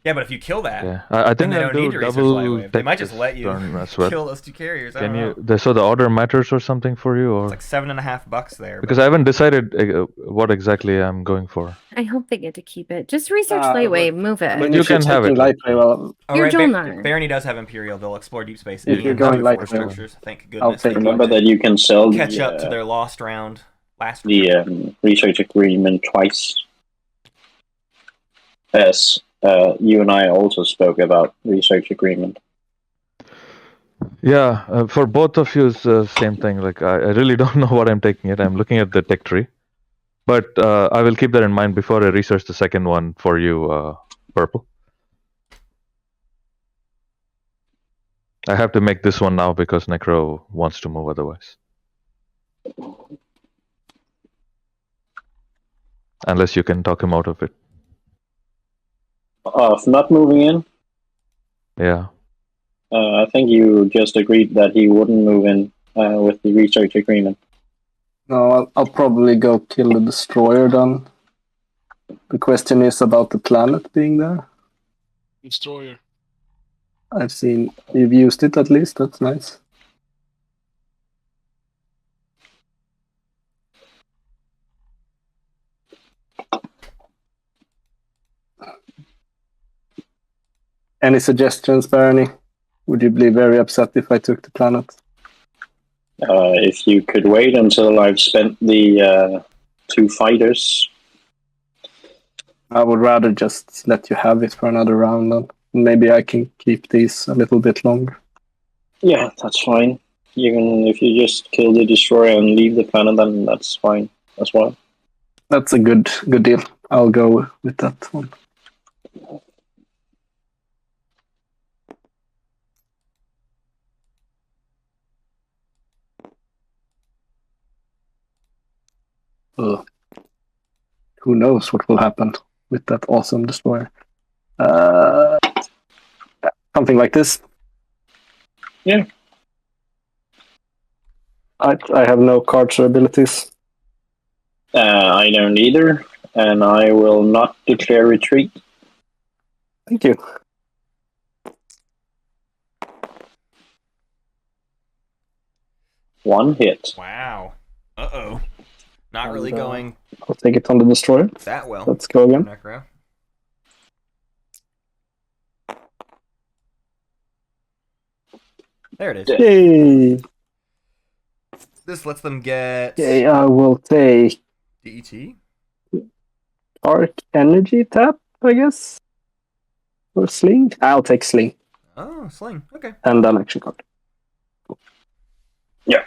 Yeah, but if you kill that, yeah, I then think they I'll don't do need to research double Lightwave. They tech might just this let you turn as well. kill those 2 carriers. I Can don't know. you? So the order matters or something for you, or It's like $7.50 there. because but I haven't decided what exactly I'm going for. I hope they get to keep it. Just research Uh, Lightwave, move it. I mean, you if you're can have taking it, like- Lightwave, well, Oh, You're right, Jolnar. Barony does have Imperial. They'll explore deep space. If you're and going do like 4 that, structures. Thank I'll goodness. take They're Remember going that you can sell to catch up to the, their last round. research agreement twice as you and I also spoke about research agreement. Yeah, for both of you, it's the same thing. Like, I really don't know what I'm taking it. I'm looking at the tech tree. But I will keep that in mind before I research the second one for you, Purple. I have to make this one now because Necro wants to move otherwise. Unless you can talk him out of it. Of not moving in? Yeah. I think you just agreed that he wouldn't move in with the research agreement. No, I'll probably go kill the destroyer then. The question is about the planet being there. Destroyer. I've seen you've used it at least. That's nice. Any suggestions, Barney? Would you be very upset if I took the planet? If you could wait until I've spent the 2 fighters. I would rather just let you have it for another round then. Maybe I can keep these a little bit longer. Yeah, that's fine. Even if you just kill the destroyer and leave the planet, then that's fine as well. That's a good deal. I'll go with that one. Ugh. Who knows what will happen with that awesome destroyer? Something like this. Yeah. I have no cards or abilities. I don't either, and I will not declare retreat. Thank you. One hit. Wow. Uh-oh. Not really going I'll take it on the destroyer. that well. Let's go again. Necro. There it is. Yay! This lets them get Okay, I will take DET. Arc Energy tap, I guess. Or Sling. I'll take Sling. Oh, Sling. Okay. And an action card. Yeah.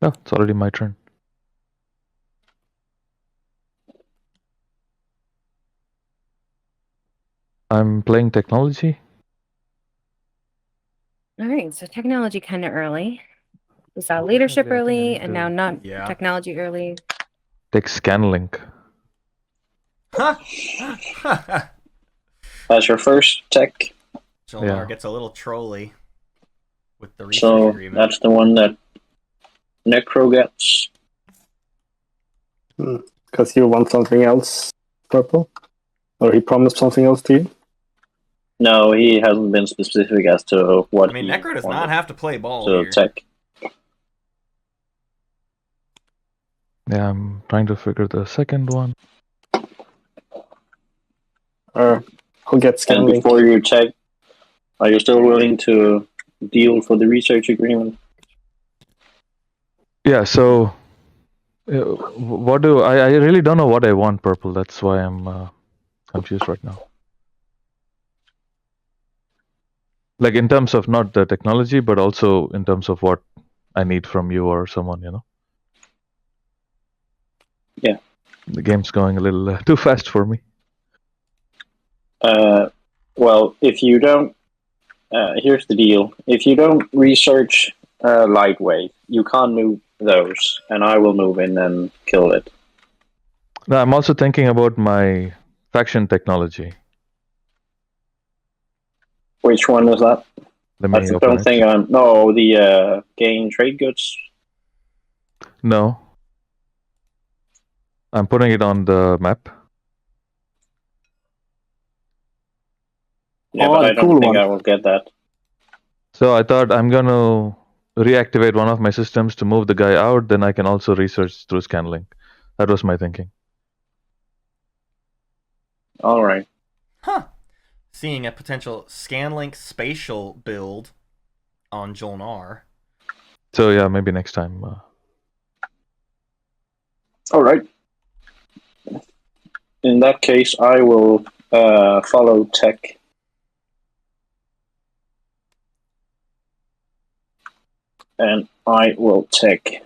Oh, it's already my turn. I'm playing technology. All right, so technology kind of early. We saw Oh, leadership okay, I think I early, need and to- now not Yeah. technology early. Take Scanlink. Huh? That's your first tech. Jolnar Yeah. gets a little trolly with the research So agreement. that's the one that Necro gets. Because you want something else, Purple? Or he promised something else to you? No, he hasn't been specific as to what I mean, he Necro does not wanted have to play ball to here. tech. Yeah, I'm trying to figure the second one. Or who gets And Scanlink? before you tech, are you still willing to deal for the research agreement? Yeah, so what do I really don't know what I want, Purple. That's why I'm confused right now. Like in terms of not the technology, but also in terms of what I need from you or someone, you know? Yeah. The game's going a little too fast for me. Well, if you don't, here's the deal. If you don't research Lightweight, you can't move those, and I will move in and kill it. Now, I'm also thinking about my faction technology. Which one is that? Let I me don't open think it. I'm. No, the gain trade goods. No. I'm putting it on the map. Yeah, Oh, but the I don't cool think one. I will get that. So I thought I'm going to reactivate one of my systems to move the guy out. Then I can also research through Scanlink. That was my thinking. All right. Huh. Seeing a potential Scanlink spatial build on Jolnar. So yeah, maybe next time. All right. In that case, I will follow tech. And I will take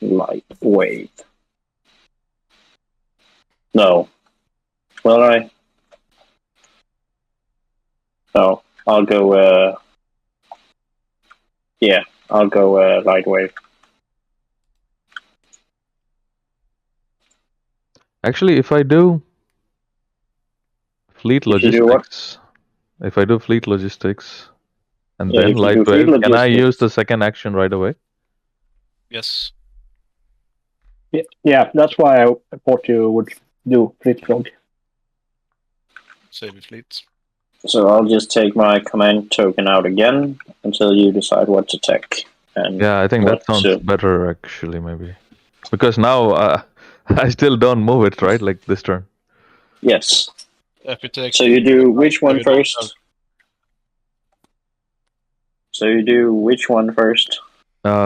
light wave. No. Will I? No. I'll go, yeah, I'll go light wave. Actually, if I do fleet If you do what? logistics, if I do fleet logistics and Yeah, then if you do light fleet wave, can I use logistics. the second action right away? Yes. Yeah, that's why I thought you would do fleet log. Save your fleet. So I'll just take my command token out again until you decide what to take. And Yeah, I think that sounds better actually, maybe. Because now I still don't move it, right? Like this turn. Yes. If you take So you do which one you don't first? have- So you do which one first?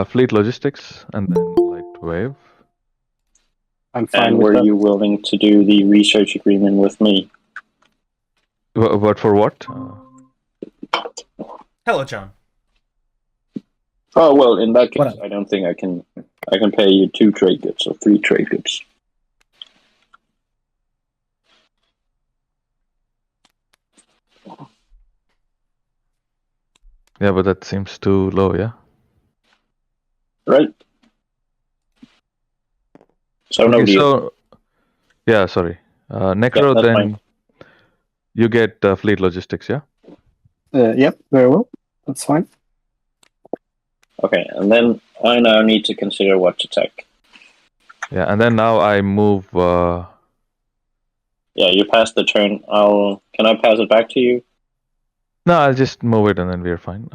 Fleet logistics and then light wave. I'm fine And with were that. you willing to do the research agreement with me? But for what? Hello, John. Oh well, in that case, What? I don't think I can pay you 2 trade goods or 3 trade goods. Yeah, but that seems too low, yeah? Right? So no Okay, deal. so yeah, sorry. Necro, that's then fine. you get fleet logistics, yeah? Yep, very well. That's fine. Okay, and then I now need to consider what to take. Yeah, and then now I move. Yeah, you passed the turn. Can I pass it back to you? No, I'll just move it and then we're fine.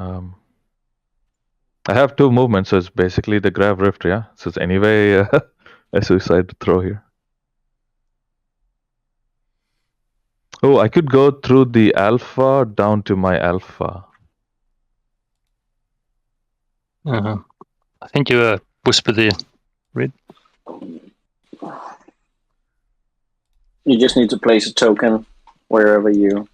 I have 2 movements, so it's basically the Grav Rift, yeah? So it's anyway a suicide throw here. Oh, I could go through the alpha down to my alpha. I think you whisper the read. You just need to place a token wherever you...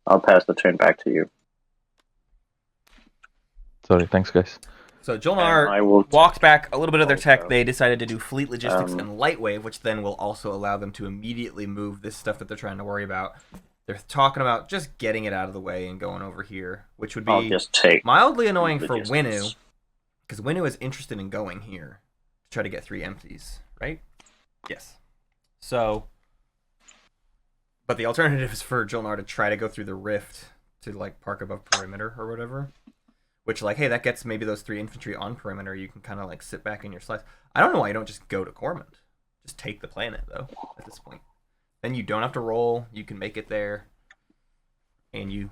I'll pass the turn back to you. Sorry, thanks guys. So I Jolnar will walked back a little bit of their tech. also, They decided to do fleet logistics and light wave, which then will also allow them to immediately move this stuff that they're trying to worry about. They're talking about just getting it out of the way and going over here, which would I'll be just take mildly annoying for logistics. Winnu, because Winnu is interested in going here to try to get 3 empties, right? Yes. So, but the alternative is for Jolnar to try to go through the rift to like park above perimeter or whatever. Which, like, hey, that gets maybe those 3 infantry on perimeter. You can kind of, like, sit back in your slice. I don't know why you don't just go to Cormont. Just take the planet, though, at this point. Then you don't have to roll. You can make it there. And you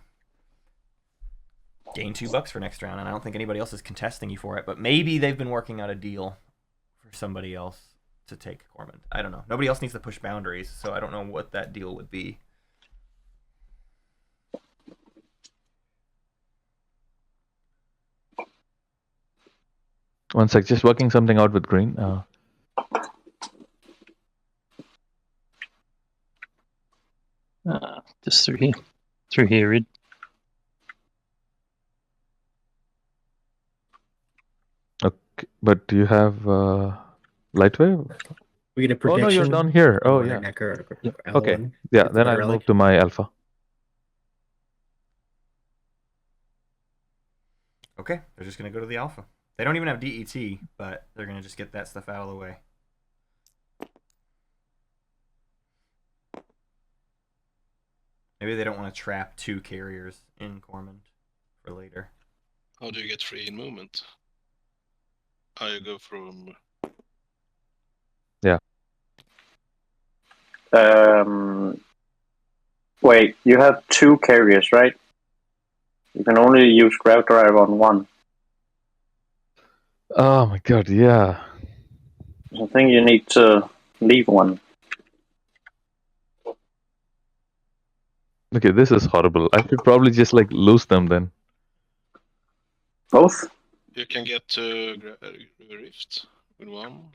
gain $2 for next round. And I don't think anybody else is contesting you for it. But maybe they've been working out a deal for somebody else to take Cormont. I don't know. Nobody else needs to push boundaries, so I don't know what that deal would be. One sec, just working something out with green. Just through here. Through here, read. Okay, but do you have light wave? We get a Oh prediction. no, you're down here. on Oh whether yeah. Necker or Okay. L1 Yeah, gets then better I'll early. move to my alpha. Okay, they're just going to go to the alpha. They don't even have DET, but they're going to just get that stuff out of the way. Maybe they don't want to trap 2 carriers in Cormont for later. How do you get free in movement? I go from Wait, you have 2 carriers, right? You can only use Grav Drive on 1. Oh my god, yeah. I think you need to leave 1. Okay, this is horrible. I should probably just like lose them then. Both? You can get Rift with one.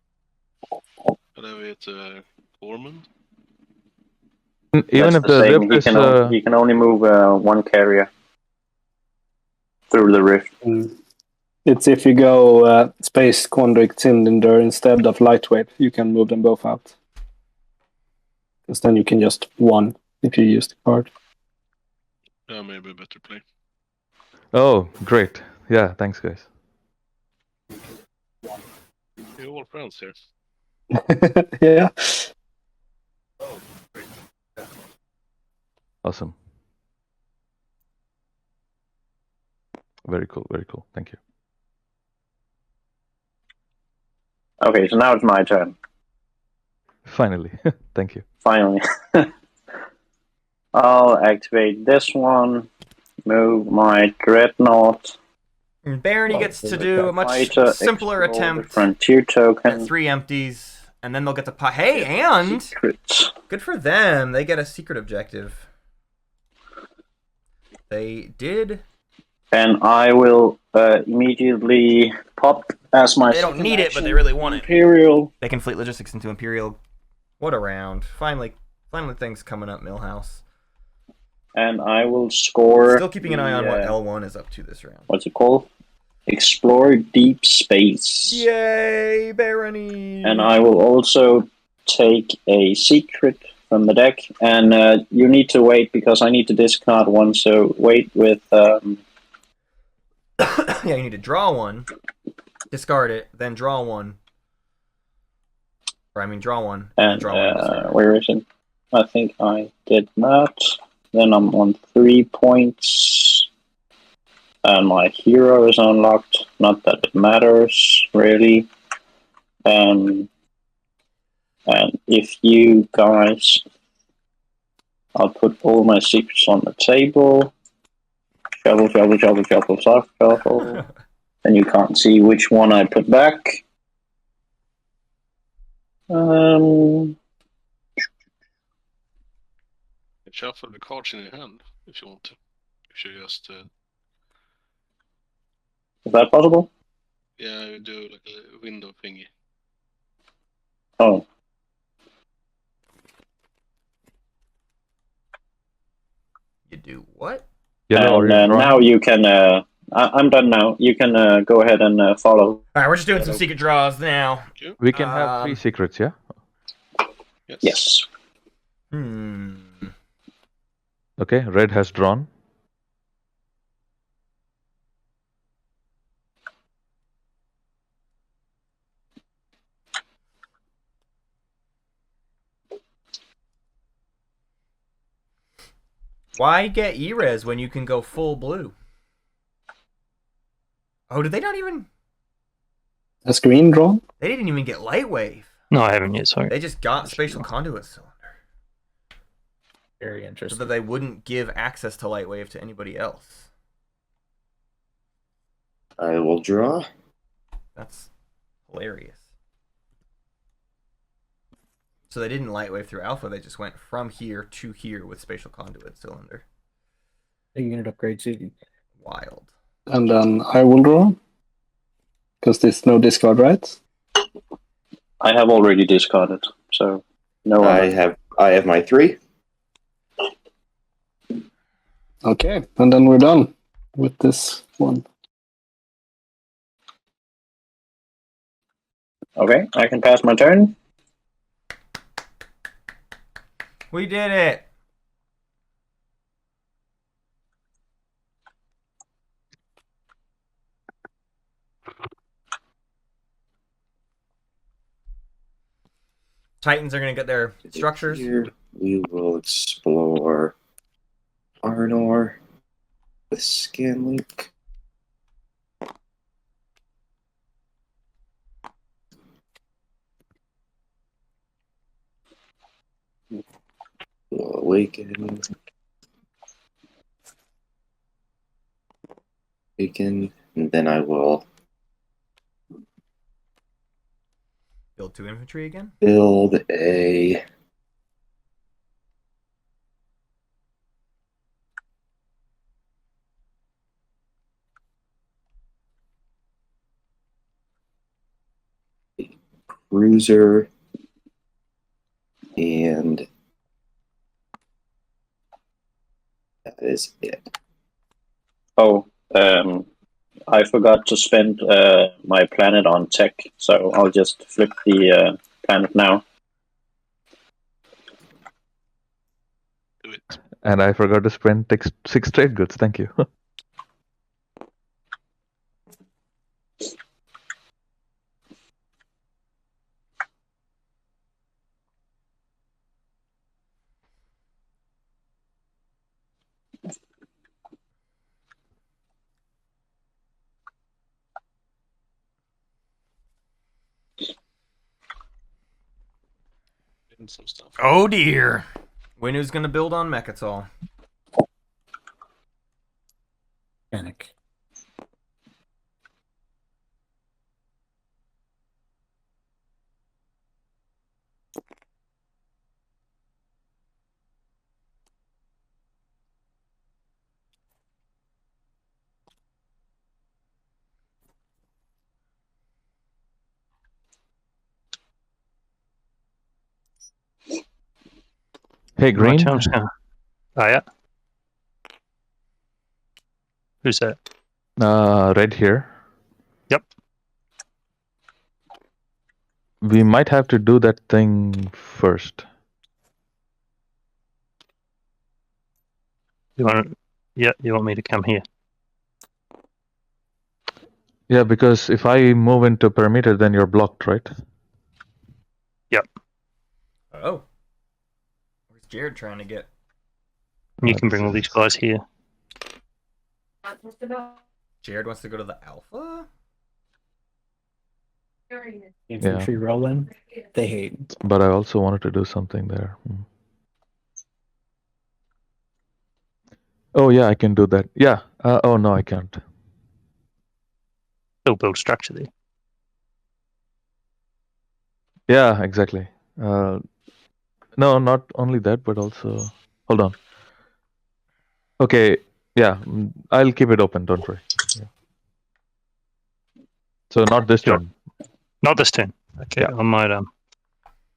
And then we hit Ormond. Even That's if the the same. rift is He can only move one carrier through the rift. It's if you go Space Conduit Cylinder instead of Lightweight, you can move them both out. Because then you can just one if you use the card. Maybe a better play. Oh, great. Yeah, thanks guys. We're all friends here. Yeah. Awesome. Very cool, very cool. Thank you. Okay, so now it's my turn. Finally. Thank you. Finally. I'll activate this one. Move my Dreadnought. And Barony gets to do a much Fighter, simpler explore the attempt Frontier at token. 3 empties, and then they'll get to hey, and Secrets. good for them. They get a secret objective. They did. And I will immediately pop as my. They don't second need it, but action, they really want it. Imperial. They can fleet logistics into Imperial. What a round! Finally things coming up, Millhouse. And I will score. Still keeping an eye on what L1 is up to this round. What's it called? Explore deep space. Yay, Barony! And I will also take a secret from the deck. And you need to wait because I need to discard one. So wait with. Yeah, you need to draw one, discard it, then draw one. Or I mean, draw one. And draw one. Discard. where is it? I think I did that. Then I'm on 3 points. And my hero is unlocked. Not that it matters, really. And if you guys... I'll put all my secrets on the table. Shuffle, shuffle, shuffle, shuffle, shuffle. And you can't see which one I put back. Shuffle the cards in your hand if you want to. If you just Is that possible? yeah, you do like a window thingy. Oh. You do what? Yellow, And now you can... I'm done now. You can go ahead and follow. Alright, we're just doing some secret draws now. We can have 3 secrets, yeah? Yes. Okay, red has drawn. Why get E-Res when you can go full blue? Oh, did they not even... A screen drawn? They didn't even get Lightwave. No, I haven't yet, sorry. They just got Spatial Conduit Cylinder. Very So interesting. that they wouldn't give access to Lightwave to anybody else. I will draw. That's hilarious. So they didn't Lightwave through Alpha, they just went from here to here with Spatial Conduit Cylinder. A unit upgrade too. Wild. And then I will draw. Because there's no discard, right? I have already discarded, so no. I have my 3. Okay, and then we're done with this one. Okay, I can pass my turn. We did it! Titans are going to get their structures. Here we will explore Arnor with Scanlink. We'll awaken. And then I will Build 2 infantry again? build a cruiser, and that is it. Oh, I forgot to spend my planet on tech, so I'll just flip the planet now. Do it. And I forgot to spend 6 trade goods. Thank you. Getting some stuff. Oh dear. Winu's gonna build on Mechatol. Panic. Hey, My Green. town's gonna. Oh, yeah. Who's that? Red here. Yep. We might have to do that thing first. You want? Yeah, you want me to come here? Yeah, because if I move into perimeter, then you're blocked, right? Oh. Where's Jared trying to get? You can bring all these guys here. Jared wants to go to the Alpha? Infantry rolling. They hate. But I also wanted to do something there. Oh yeah, I can do that. Yeah. Oh no, I can't. Still build structure there. Yeah, exactly. No, not only that, but also. Hold on. Okay. Yeah, I'll keep it open. Don't worry. Yeah. So not this Sure. turn. Not this turn. Okay, Yeah. I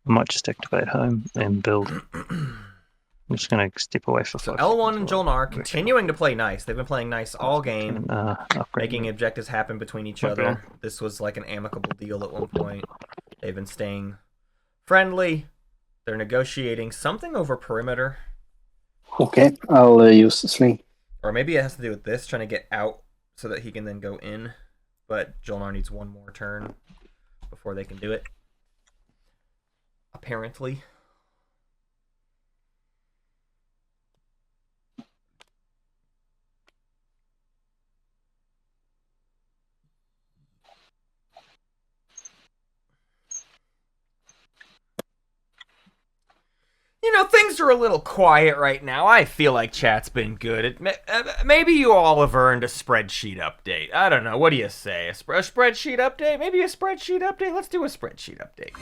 might just activate home and build. I'm just gonna step away for So 5 L1 and seconds while I Jolnar work continuing to play nice. They've been playing nice all game, upgrade making them. objectives happen between each Might be other. This was like an amicable deal at one point. They've been staying friendly. They're negotiating something over perimeter. Okay, I'll use the sling. Or maybe it has to do with this, trying to get out so that he can then go in. But Jolnar needs one more turn before they can do it. Apparently. You know, things are a little quiet right now. I feel like chat's been good. Maybe you all have earned a spreadsheet update. I don't know. What do you say? A spreadsheet update? Maybe a spreadsheet update? Let's do a spreadsheet update.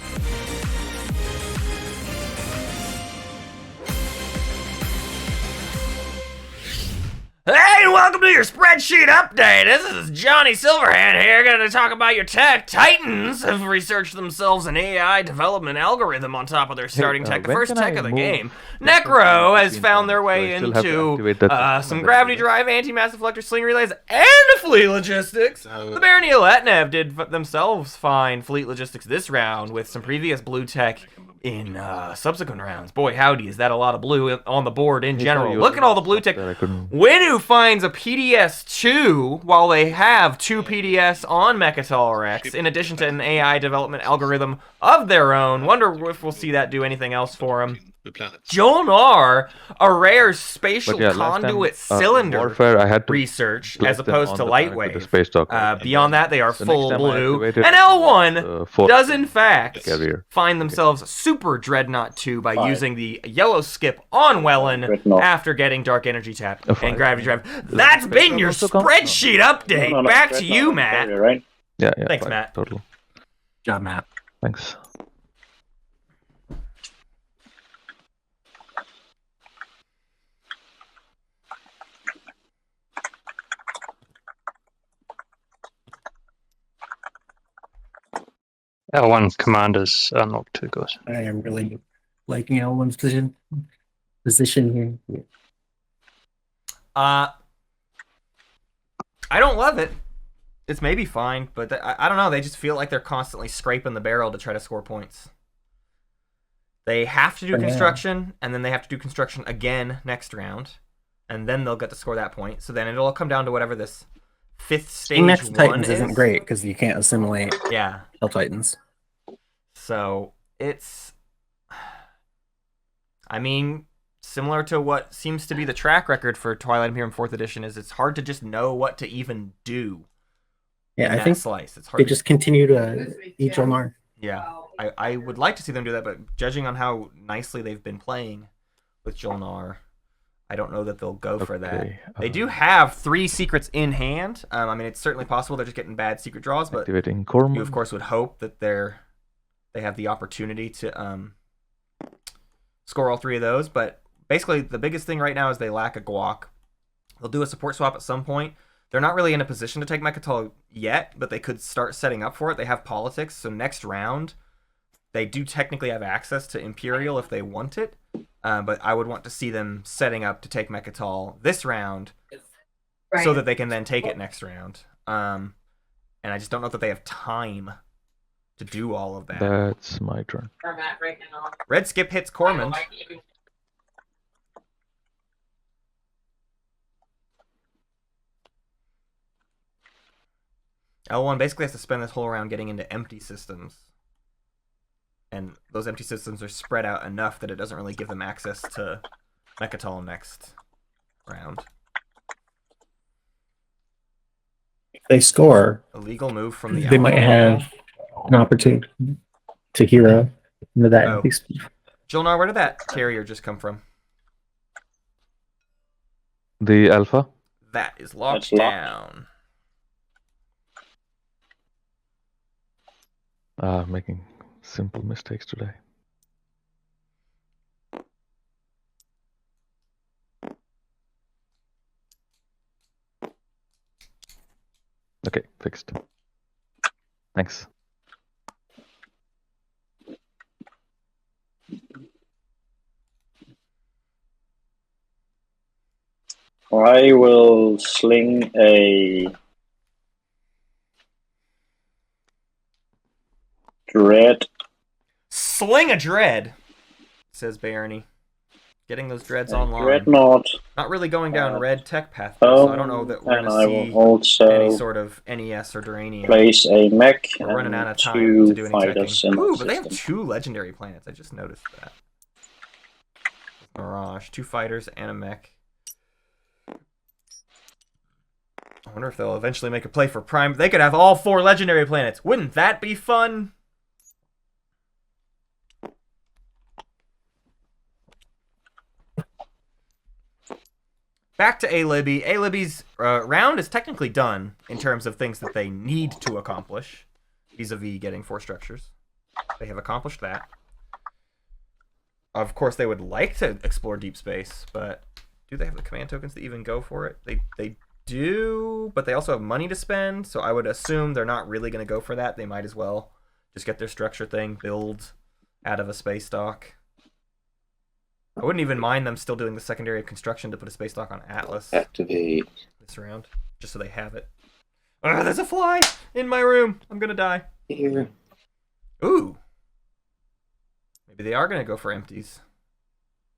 Hey, and welcome to your spreadsheet update. This is Johnny Silverhand here, going to talk about your tech. Titans have researched themselves an AI development algorithm on top of their starting tech, the when first can tech I of the move game. the Necro has between found their turns? way So I still have to into activate that system some and then gravity do that? drive, anti-mass deflector, sling relays, and fleet logistics. The Barony of Letnev did themselves find fleet logistics this round with some previous blue tech in subsequent rounds. Boy, howdy, is that a lot of blue on the board in general. Look at all the blue tech. Winu finds a PDS-2 while they have 2 PDS on Mechatol Rex, in addition to an AI development algorithm of their own. Wonder if we'll see that do anything else for them. Jolnar, a rare spatial conduit cylinder Warfare, I had to research place as them opposed on to the back with the Lightwave. space dock, right? Beyond that, they are So next full time I blue. activated And it, L1 fourth does in fact carrier. find themselves Super Dreadnought 2 by using the yellow skip on Wellen after getting Dark Energy Tap and Gravity Drive. That's been your spreadsheet update. Back to you, Matt. Right? Yeah. Thanks, fine, Matt. Total. Job, Matt. Thanks. L1 commanders are not too good. I am really liking L1's position here. I don't love it. It's maybe fine, but I don't know. They just feel like they're constantly scraping the barrel to try to score points. They have to do construction, and then they have to do construction again next round, and then they'll get to score that point. So then it'll come down to whatever this 5th stage Next one Titans is. isn't great because you can't assimilate Yeah. Hell Titans. So it's, I mean, similar to what seems to be the track record for Twilight Imperium 4th edition is it's hard to just know what to even do. Yeah, I think slice. It's hard. they just continue to eat Jolnar. Yeah, I would like to see them do that, but judging on how nicely they've been playing with Jolnar, I don't know that they'll go for that. They do have 3 secrets in hand. I mean, it's certainly possible they're just getting bad secret draws, but Activating Corman. you, of course, would hope that they have the opportunity to score all 3 of those. But basically, the biggest thing right now is they lack a guac. They'll do a support swap at some point. They're not really in a position to take Mechatol yet, but they could start setting up for it. They have politics, so next round, they do technically have access to Imperial if they want it. But I would want to see them setting up to take Mechatol this round so that they can then take it next round. And I just don't know that they have time to do all of that. That's my turn. Red skip hits Cormand. L1 basically has to spend this whole round getting into empty systems. And those empty systems are spread out enough that it doesn't really give them access to Mechatol next round. If they score, Illegal move from the they might have an opportunity to hero into that. Oh. Jolnar, where did that carrier just come from? The Alpha. That is locked That's locked. down. Making simple mistakes today. Okay, fixed. Thanks. I will sling a dread. Sling a dread, says Barony. Getting those dreads online. Dreadnought. Not really going down red tech path, so I don't know that we're and going I to will see also any sort of NES or Duranium. place a mech We're running out of and time two to do any fighters teching. in Ooh, the but they have system. 2 legendary planets. I just noticed that. Mirage, 2 fighters, and a mech. I wonder if they'll eventually make a play for Prime. They could have all 4 legendary planets. Wouldn't that be fun? Back to A-Libby. A-Libby's round is technically done in terms of things that they need to accomplish vis-a-vis getting 4 structures. They have accomplished that. Of course, they would like to explore deep space, but do they have the command tokens to even go for it? They do, but they also have money to spend, so I would assume they're not really going to go for that. They might as well just get their structure thing, build out of a space dock. I wouldn't even mind them still doing the secondary construction to put a space dock on Atlas Activate. this round, just so they have it. There's a fly in my room. I'm going to die. Here. Ooh. Maybe they are going to go for empties.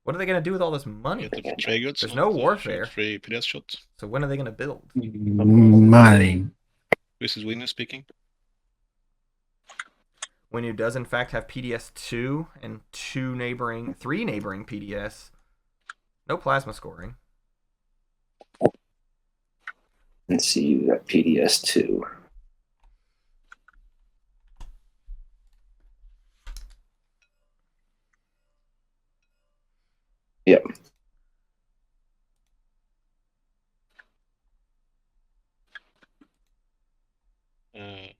What are they going to do with all this money? Get the trade goods. There's no warfare. 3 PDS shot. So when are they going to build? Money. This is Visioness speaking. Winu does in fact have PDS 2 and 3 neighboring PDS. No plasma scoring. Let's see, you got PDS 2. Yep.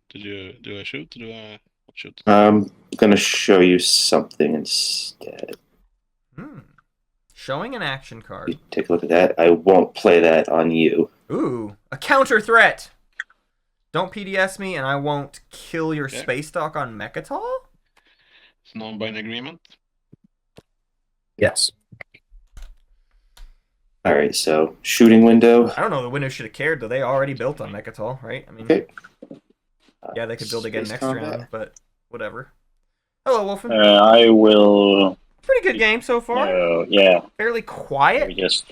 Do I shoot? Do I not shoot? I'm gonna show you something instead. Showing an action card. You take a look at that. I won't play that on you. Ooh, a counter threat. Don't PDS me, and I won't kill your Okay. space dock on Mechatol? It's non-binding agreement. Yes. All right, so shooting window. I don't know. The window should have cared, though. They already built on Mechatol, right? I mean, Okay. yeah, they could build again Space next combat. round, but whatever. Hello, Wolfen. I will. Pretty good game so far. Yeah. Fairly We quiet. just.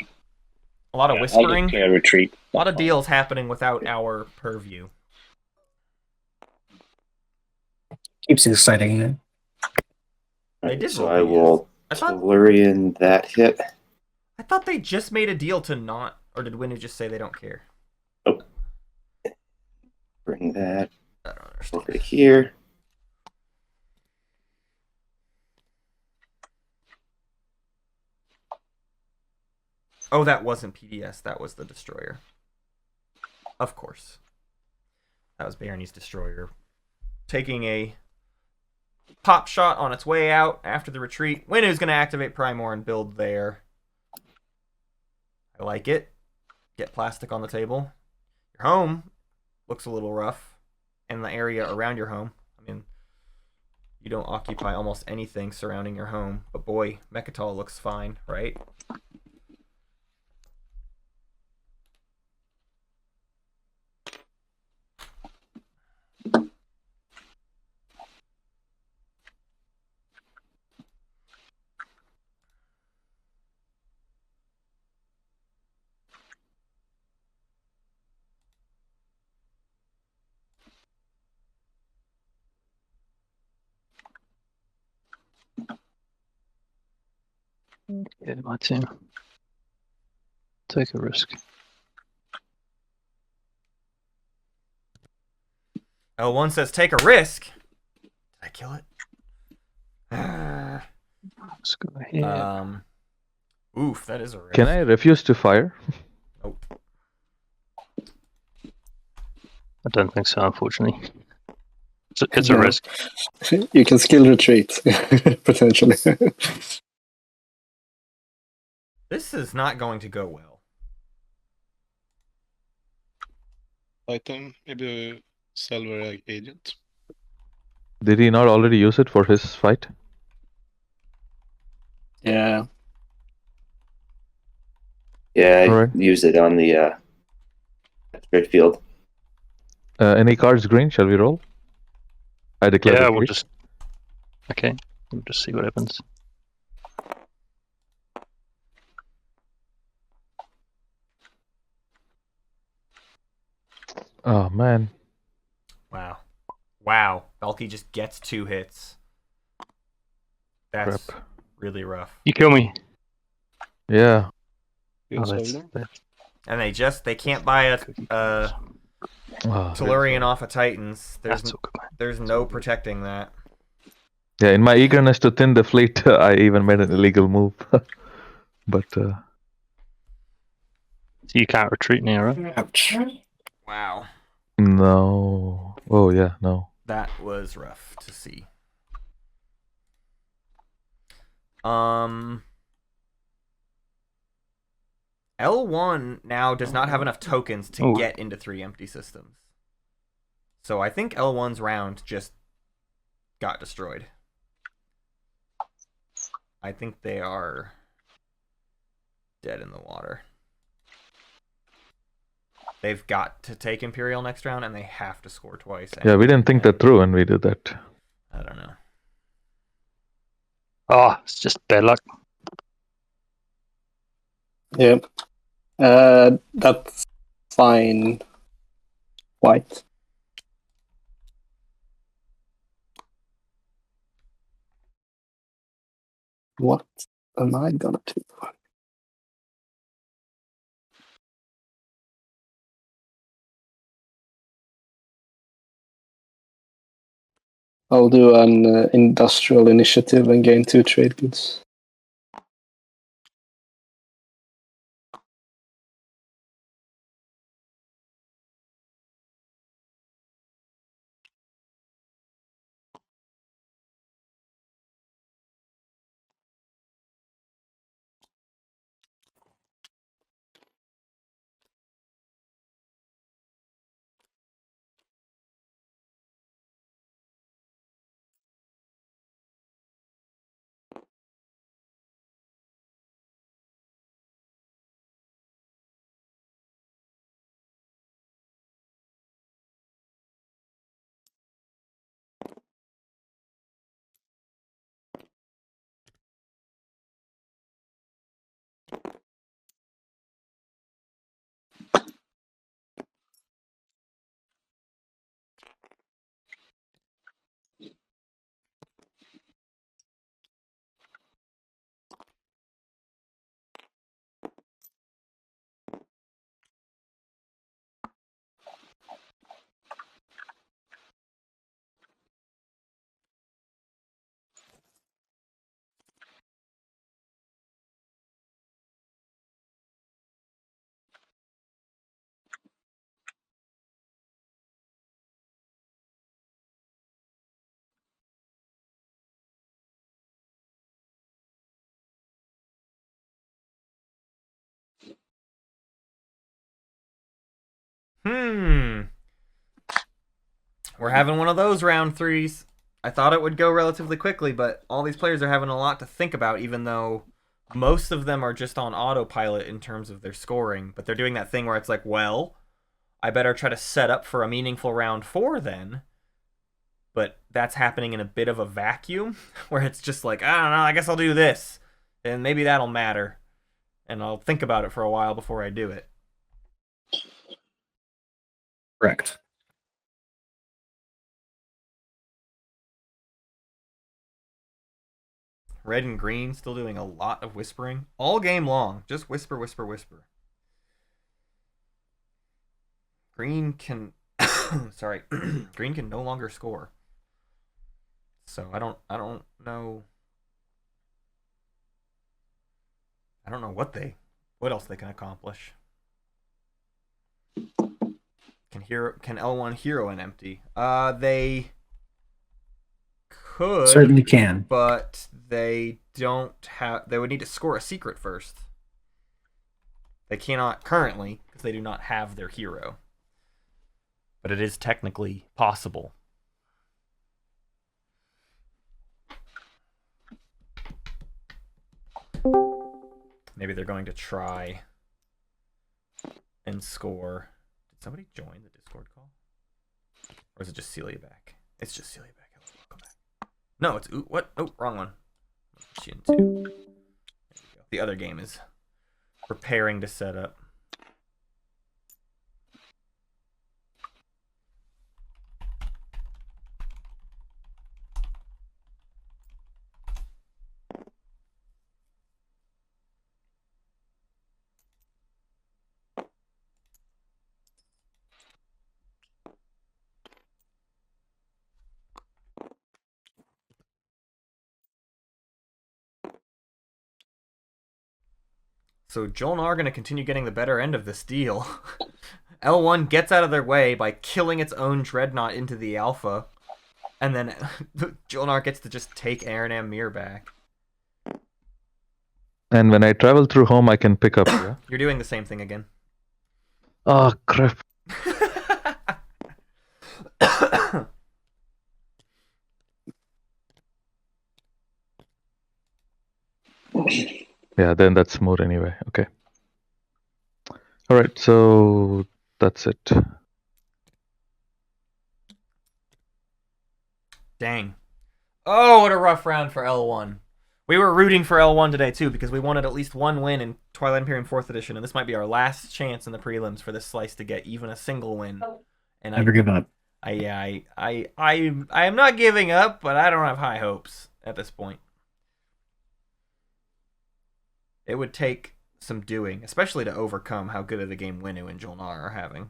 A lot of I'll whispering. just clear retreat. A lot of deals happening without our purview. Keeps it exciting. They Alright, did so roll I BS. will I thought Tellurian that hit. they just made a deal to not, or did Winnu just say they don't care? Bring that I don't understand. over to here. Oh, that wasn't PDS. That was the destroyer. Of course. That was Barony's destroyer. Taking a pop shot on its way out after the retreat. Winnu's going to activate Primor and build there. I like it. Get plastic on the table. Your home looks a little rough. And the area around your home. I mean, you don't occupy almost anything surrounding your home. But boy, Mechatol looks fine, right? Yeah, my team. Take a risk. L1 says take a risk. Did I kill it? Let's go here. Oof, that is a risk. Can I refuse to fire? Nope. I don't think so, unfortunately. It's a No. risk. You can skill retreat, potentially. This is not going to go well. Item, maybe a silver agent. Did he not already use it for his fight? Yeah. Yeah, I Alright. used it on the trade field. Any cards green? Shall we roll? I declare Yeah, the we'll trade. just. Okay, we'll just see what happens. Oh man. Wow. Wow. Balki just gets 2 hits. That's Crap. really rough. You kill me. Yeah. Oh, that's. And they can't buy a Ah, Tellurian off of Titans. That's okay. There's no protecting that. yeah, in my eagerness to thin the fleet, I even made an illegal move. But So you can't retreat now, right? Ouch. Wow. no. Oh yeah, no. That was rough to see. L1 now does not have enough tokens to Ooh. get into 3 empty systems. So I think L1's round just got destroyed. I think they are dead in the water. They've got to take Imperial next round, and they have to score twice. Yeah, we didn't think that through when we did that. I don't know. Oh, it's just bad luck. Yep. That's fine. White. What am I gonna do? I'll do an industrial initiative and gain 2 trade goods. We're having one of those round threes. I thought it would go relatively quickly, but all these players are having a lot to think about, even though most of them are just on autopilot in terms of their scoring. But they're doing that thing where it's like, well, I better try to set up for a meaningful round 4 then. But that's happening in a bit of a vacuum, where it's just like, I don't know, I guess I'll do this. And maybe that'll matter. And I'll think about it for a while before I do it. Correct. Red and green still doing a lot of whispering. All game long. Just whisper, whisper, whisper. Green can... sorry. Green can no longer score. So I don't know... I don't know what else they can accomplish. Can L1 hero an empty? They could Certainly can. But they don't have. They would need to score a secret first. They cannot currently because they do not have their hero. But it is technically possible. Maybe they're going to try and score. Did somebody join the Discord call? Or is it just Celia back? It's just Celia back. Hello, welcome back. No, it's what? Oh, wrong one. Shin 2. There we go. The other game is preparing to set up. So Joel and I are going to continue getting the better end of this deal. L1 gets out of their way by killing its own Dreadnought into the Alpha. And then Joel and I gets to just take Aaron Amir back. And when I travel through home, I can pick up. Yeah? You're doing the same thing again. Oh, crap. Yeah, then that's smooth anyway. Okay. All right, so that's it. Dang. Oh, what a rough round for L1. We were rooting for L1 today, too, because we wanted at least one win in Twilight Imperium 4th Edition, and this might be our last chance in the prelims for this slice to get even a single win. And Never give up. I am not giving up, but I don't have high hopes at this point. It would take some doing, especially to overcome how good of a game Winu and Jolnar are having.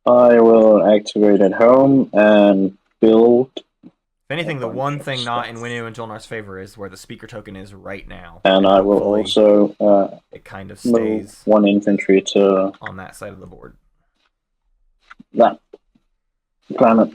I will activate at home and build. If anything, the one thing not in Winu and Jolnar's favor is where the speaker token is right now. And I will also it kind of move stays one infantry to on that side of the board. that planet.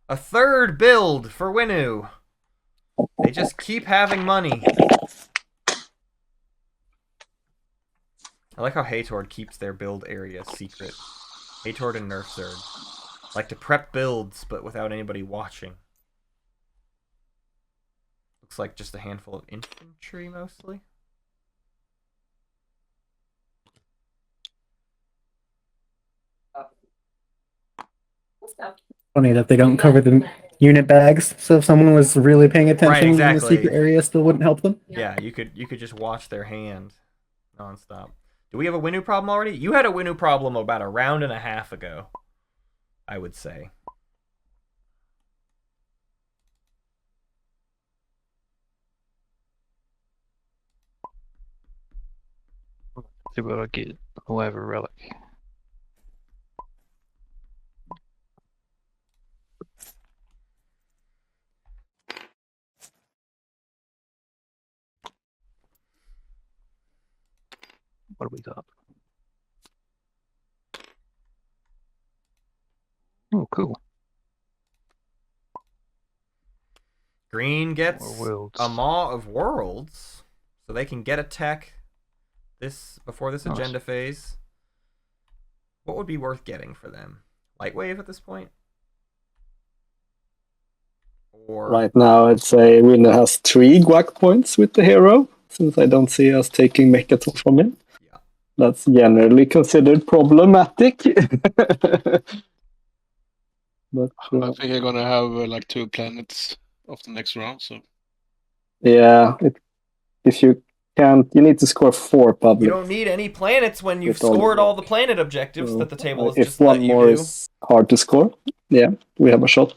A third build for Winu. They just keep having money. I like how hejtord keeps their build area secret. hejtord and NerfZerg like to prep builds, but without anybody watching. Looks like just a handful of infantry, mostly. Funny that they don't cover the unit bags, so if someone was really paying attention in the exactly. secret area, still wouldn't help them. Yeah, you could just watch their hand nonstop. Do we have a Winu problem already? You had a Winu problem about a round and a half ago, I would say. See what I get. Whoever relic. What do we got? Oh, cool. Green gets More worlds. a Maw of Worlds, so they can get a tech before this Nice. agenda phase. What would be worth getting for them? Light Wave at this point? Or Right now, I'd say Winner has 3 guac points with the hero, since I don't see us taking Mechatol from him. Yeah. That's generally considered problematic. But I think you're gonna have like 2 planets of the next round. So yeah, if you can't, you need to score 4 public. you don't need any planets when you've With all scored the- all the planet objectives that the table has if just let one you more do. is hard to score, yeah, we have a shot.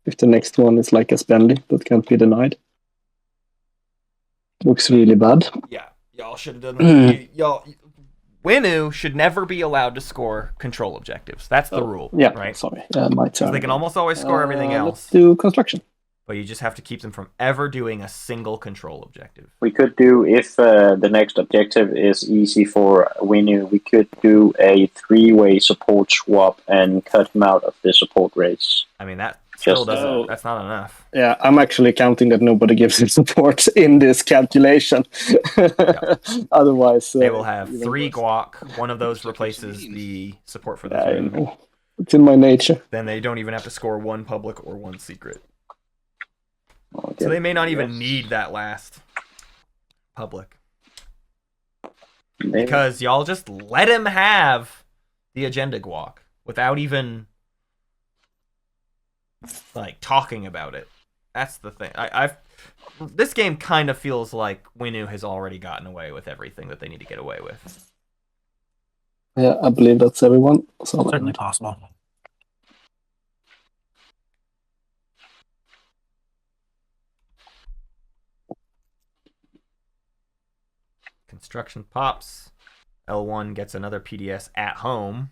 If the next one is like a Spendy, that can't be denied. Looks really bad. Yeah, y'all should have done y'all. Winu should never be allowed to score control objectives. That's the rule. Yeah, right? sorry. My turn. They can almost always score everything Let's else, do construction. but you just have to keep them from ever doing a single control objective. We could do, if the next objective is easy for Winu, we could do a 3-way support swap and cut him out of the support race. I mean, that still Just- doesn't. That's not enough. Yeah, I'm actually counting that nobody gives him support in this calculation. Otherwise, They will have even 3 worse. guac. One of those replaces the support for the Yeah, I 3. know. It's in my nature. Then they don't even have to score 1 public or 1 secret. Okay. So they may not even need that last public. Maybe. Because y'all just let him have the agenda guac without even like talking about it. That's the thing. This game kind of feels like Winu has already gotten away with everything that they need to get away with. Yeah, I believe that's everyone. So Certainly possible. Construction pops. L1 gets another PDS at home.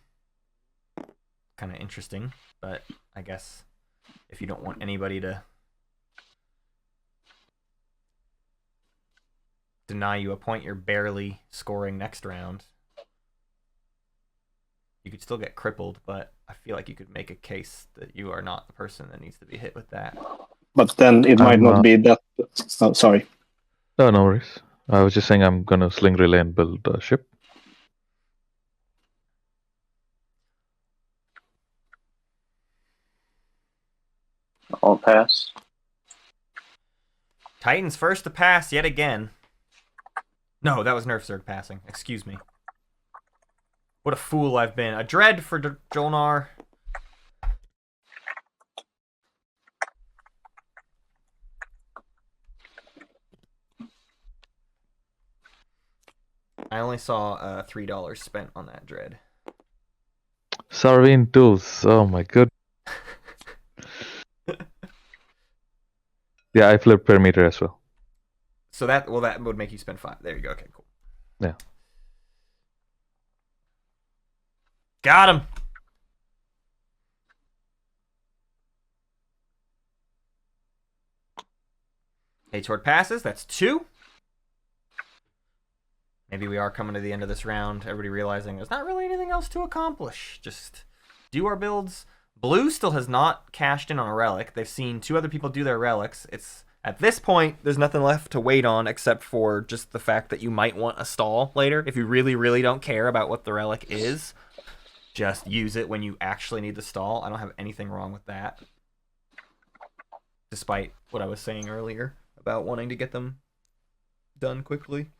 Kind of interesting, but I guess if you don't want anybody to deny you a point, you're barely scoring next round. You could still get crippled, but I feel like you could make a case that you are not the person that needs to be hit with that. But then it might not be that. Oh, sorry. No, no worries. I was just saying I'm gonna sling relay and build a ship. I'll pass. Titans first to pass yet again. No, that was NerfZerg passing. Excuse me. What a fool I've been. A dread for Jolnar. I only saw $3 spent on that dread. Sarveen tools. Oh my good. Yeah, I flipped per meter as well. So that would make you spend 5. There you go. Okay, cool. Yeah. Got him. hejtord passes. That's 2. Maybe we are coming to the end of this round, everybody realizing there's not really anything else to accomplish. Just do our builds. Blue still has not cashed in on a relic. They've seen 2 other people do their relics. It's at this point, there's nothing left to wait on except for just the fact that you might want a stall later. If you really, really don't care about what the relic is, just use it when you actually need the stall. I don't have anything wrong with that. Despite what I was saying earlier about wanting to get them done quickly.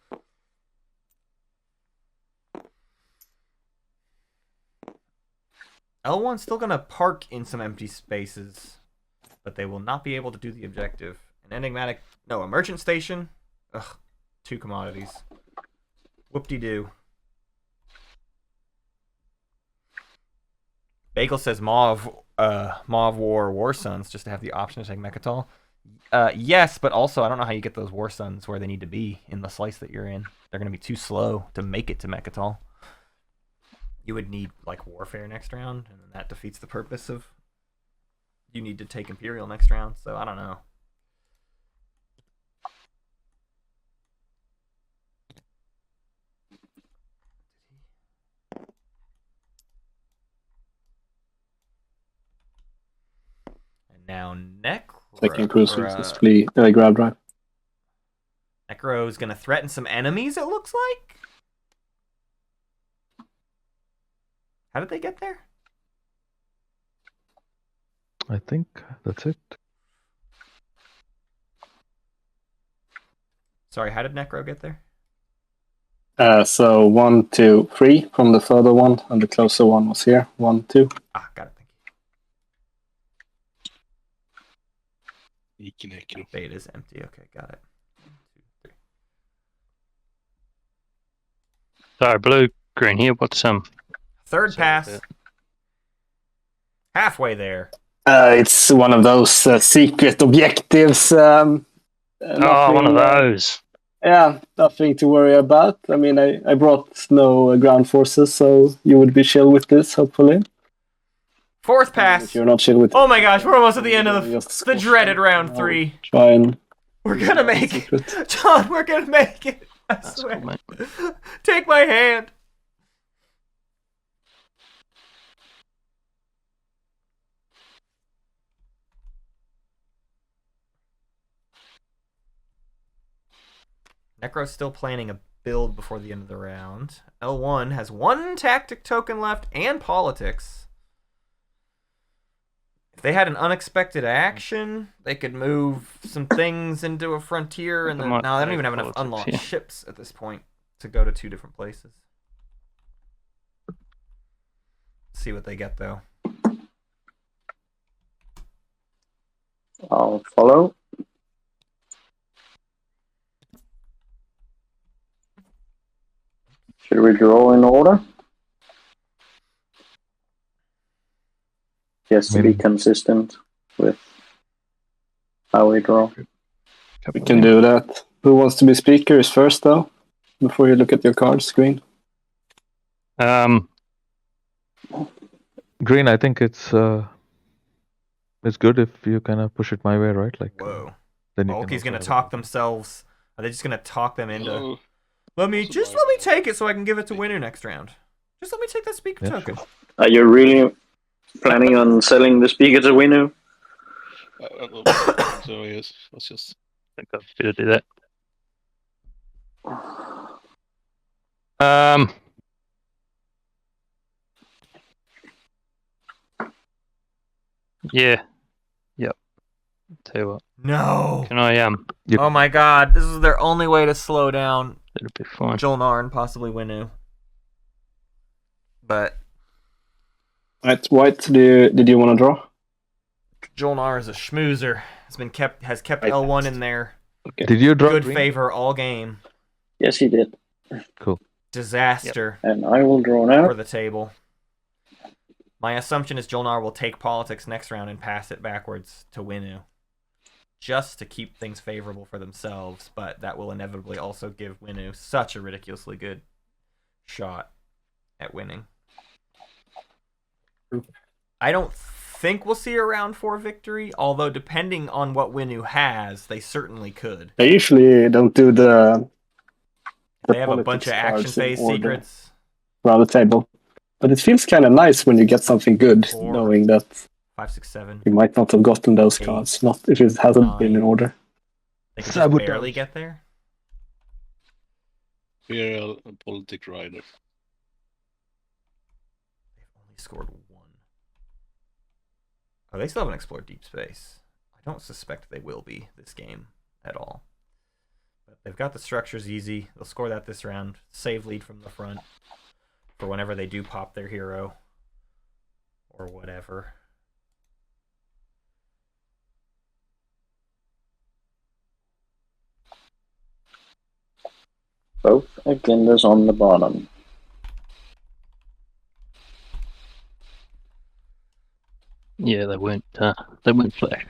L1's still going to park in some empty spaces, but they will not be able to do the objective. An enigmatic... No, a merchant station. Ugh, 2 commodities. Whoop-de-doo. Bagel says Mauve War Suns just to have the option to take Mechatol. Yes, but also I don't know how you get those War Suns where they need to be in the slice that you're in. They're going to be too slow to make it to Mechatol. You would need like Warfare next round, and that defeats the purpose of you need to take Imperial next round, so I don't know. And now Necro. Taking cruisers, just flee, grab drive. Necro is going to threaten some enemies, it looks like. How did they get there? I think that's it. Sorry, how did Necro get there? So 1, 2, 3 from the further one, and the closer one was here. 1, 2. Ah, got it. Thank you. Necro. Beta's empty. Okay, got it. 1, 2, 3. Sorry, blue, green here. What's Third pass. Halfway there. It's one of those secret objectives. one of those. Yeah, nothing to worry about. I mean, I brought no ground forces, so you would be chill with this, hopefully. Fourth pass. If you're not chill with Oh my gosh, we're almost at the end of the dreaded round 3. Try and... We're gonna make it. John, we're gonna make it. I swear. Cool, mate. Take my hand. Necro's still planning a build before the end of the round. L1 has 1 tactic token left and politics. If they had an unexpected action, they could move some things into a frontier. And no, they don't even have enough unlocked ships at this point to go to 2 different places. See what they get, though. I'll follow. Should we draw in order? Just to be consistent with how we draw. We can do that. Who wants to be speakers first, though? Before you look at your card screen? Green, I think it's good if you kind of push it my way, right? Like, whoa. Then you Balki's gonna talk themselves. Are they just gonna talk them into? Let me take it so I can give it to winner next round. Just let me take that speaker token. Sure. Are you really planning on selling the speaker to Winu? So yes, let's just. I think I'll do that. Yeah. Yep. Tell you what. No. Can I Oh my god, this is their only way to slow down It'll be fine. Jolnar and possibly Winu. But White, did you want to draw? Jolnar is a schmoozer. Has kept L1 in their Did you draw good green? favor all game. Yes, he did. Cool. Disaster And I will draw now. for the table. My assumption is Jolnar will take politics next round and pass it backwards to Winu. Just to keep things favorable for themselves, but that will inevitably also give Winu such a ridiculously good shot at winning. I don't think we'll see a round 4 victory, although depending on what Winu has, they certainly could. I usually don't do the They have a bunch of action phase secrets around the table. But it feels kind of nice when you get something good, 4, knowing that 5, 6, 7. you might not have gotten those 8, cards, not if it hasn't been in 9. order. They can just Sabotage. barely get there. Imperial and Politic Rider. They've only scored 1. Oh, they still haven't explored deep space. I don't suspect they will be this game at all. But they've got the structures easy. They'll score that this round. Save lead from the front for whenever they do pop their hero or whatever. Both agendas on the bottom. Yeah, they weren't flash.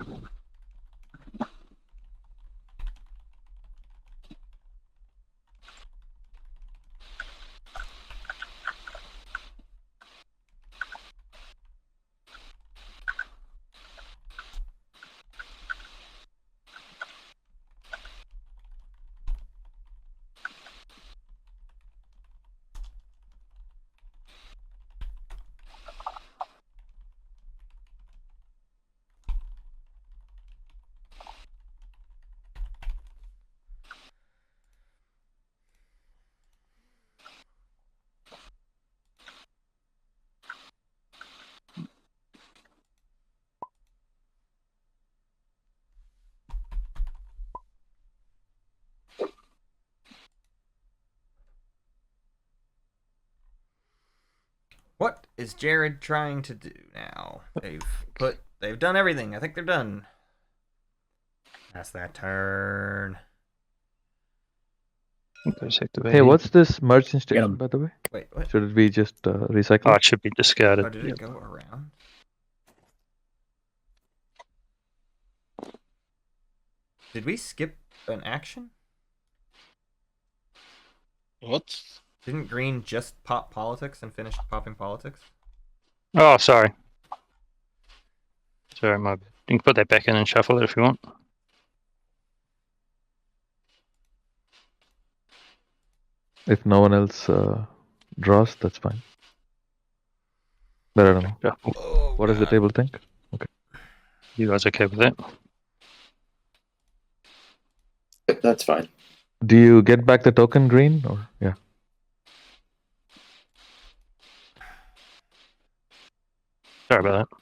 What is Jared trying to do now? They've done everything. I think they're done. Pass that turn. Hey, what's this merchant station, him. by the way? Wait, what? Should it be just recycled? Oh, it should be discarded. Oh, did it go around? Did we skip an action? What? Didn't Green just pop politics and finish popping politics? Oh, sorry. Sorry, my bad. You can put that back in and shuffle it if you want. If no one else draws, that's fine. But I don't know. Shuffle. Oh, What does the God. table think? You guys okay with that? That's fine. Do you get back the token, Green? Or yeah. Sorry about that.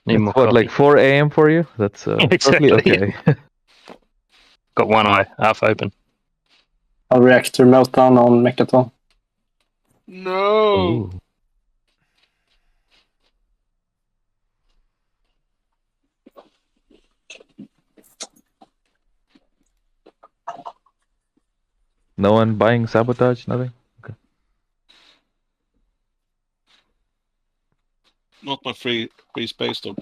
Need It's more what, coffee. like 4 a.m. for you? That's Exactly. totally okay. Got one eye half open. I'll react to meltdown on Mechaton. No! Ooh. No one buying sabotage, nothing? Not my free space dog.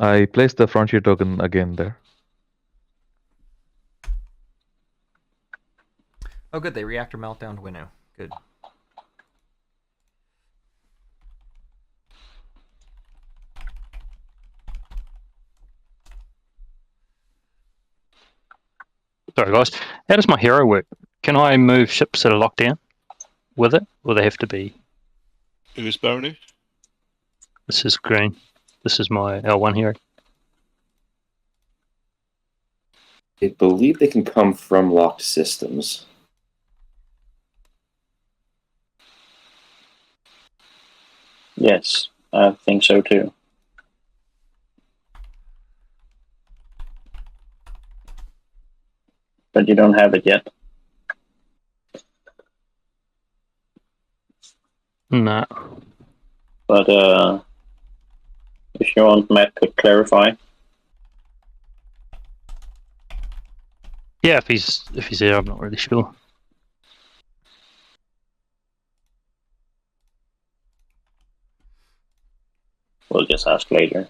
I placed the frontier token again there. Oh, good. They reactor meltdown to Winnow. Good. Sorry, guys. How does my hero work? Can I move ships that are locked down with it? Or they have to be... Who is Barony? This is Green. This is my L1 hero. I believe they can come from locked systems. Yes, I think so too. But you don't have it yet. Nah. But if you want, Matt could clarify. Yeah, if he's there, I'm not really sure. will just ask later.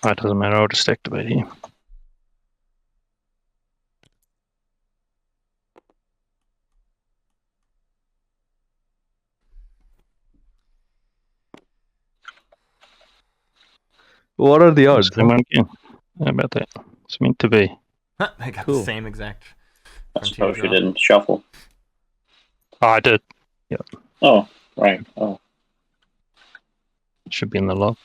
It doesn't matter, I'll just activate here. What are the odds? How about that? It's meant to be. Huh, I got Cool. the same exact. I Frontier suppose you draw. didn't shuffle. Oh, I did. Oh, right. Oh, It should be in the log.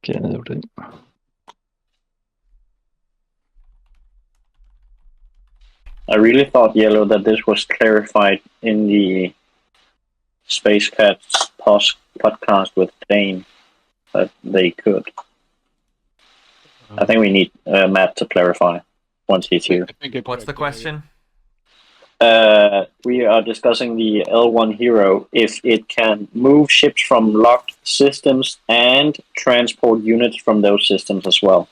Okay, that'll do. I really thought, Yellow, that this was clarified in the Space Cats podcast with Dane, that they could. I think we need Matt to clarify once he's here. What's the question? We are discussing the L1 hero, if it can move ships from locked systems and transport units from those systems as well.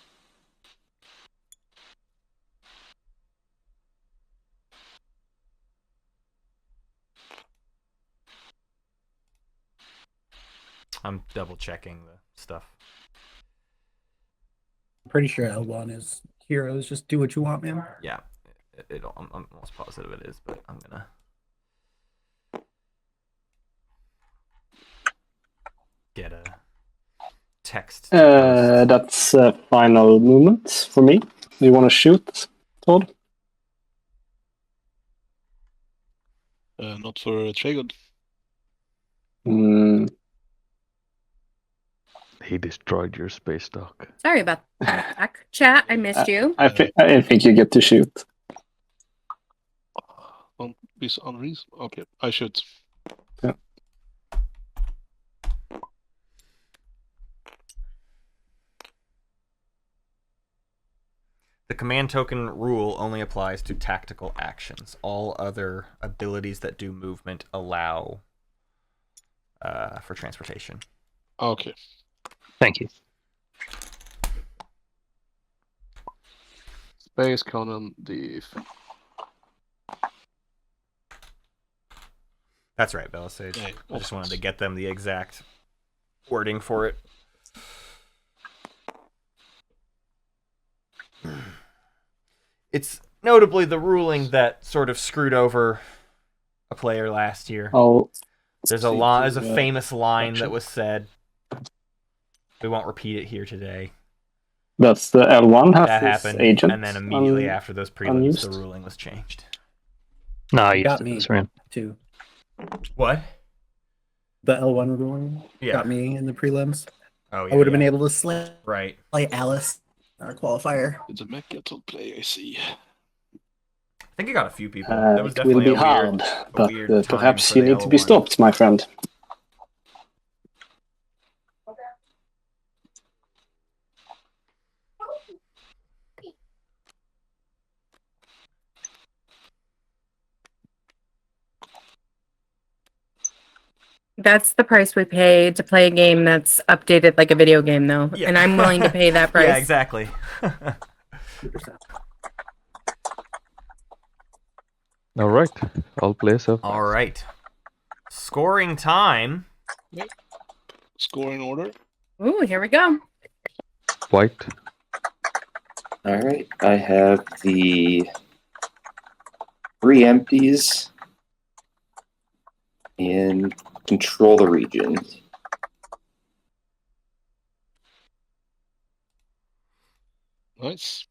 I'm double checking the stuff. I'm pretty sure L1 is heroes. Just do what you want, man. Yeah, I'm almost positive it is, but I'm gonna. Get a text. to post. That's final movement for me. You want to shoot, Todd? Not for Traegod. He destroyed your space dock. Sorry about that. Chat, I missed you. I think you get to shoot. Don't be so unreasonable. Okay, I should. Yeah. The command token rule only applies to tactical actions. All other abilities that do movement allow for transportation. Okay. Thank you. Space Cannon, the... That's right, Bella Sage. Yeah, I just wanted to get them the exact wording for it. It's notably the ruling that sort of screwed over a player last year. Oh, There's a famous line that was said. We won't repeat it here today. that's the L1 has That this happened, agent. and then immediately after those prelims, unused. the ruling was changed. No, You you got did me this round. too. What? The L1 ruling Yeah. got me in the prelims. Oh, yeah. I would have been able to slay Right. Alice, our qualifier. It's a Mechaton play, I see. I think it got a few people. That was It will definitely be a hard, but weird time perhaps for you the need to be L1. stopped, my friend. That's the price we pay to play a game that's updated like a video game, though. Yeah. And I'm willing to pay that price. Yeah, exactly. All right, I'll play so. All right. Scoring time. Scoring order. Ooh, here we go. White. All right, I have the 3 empties and control the region. Nice.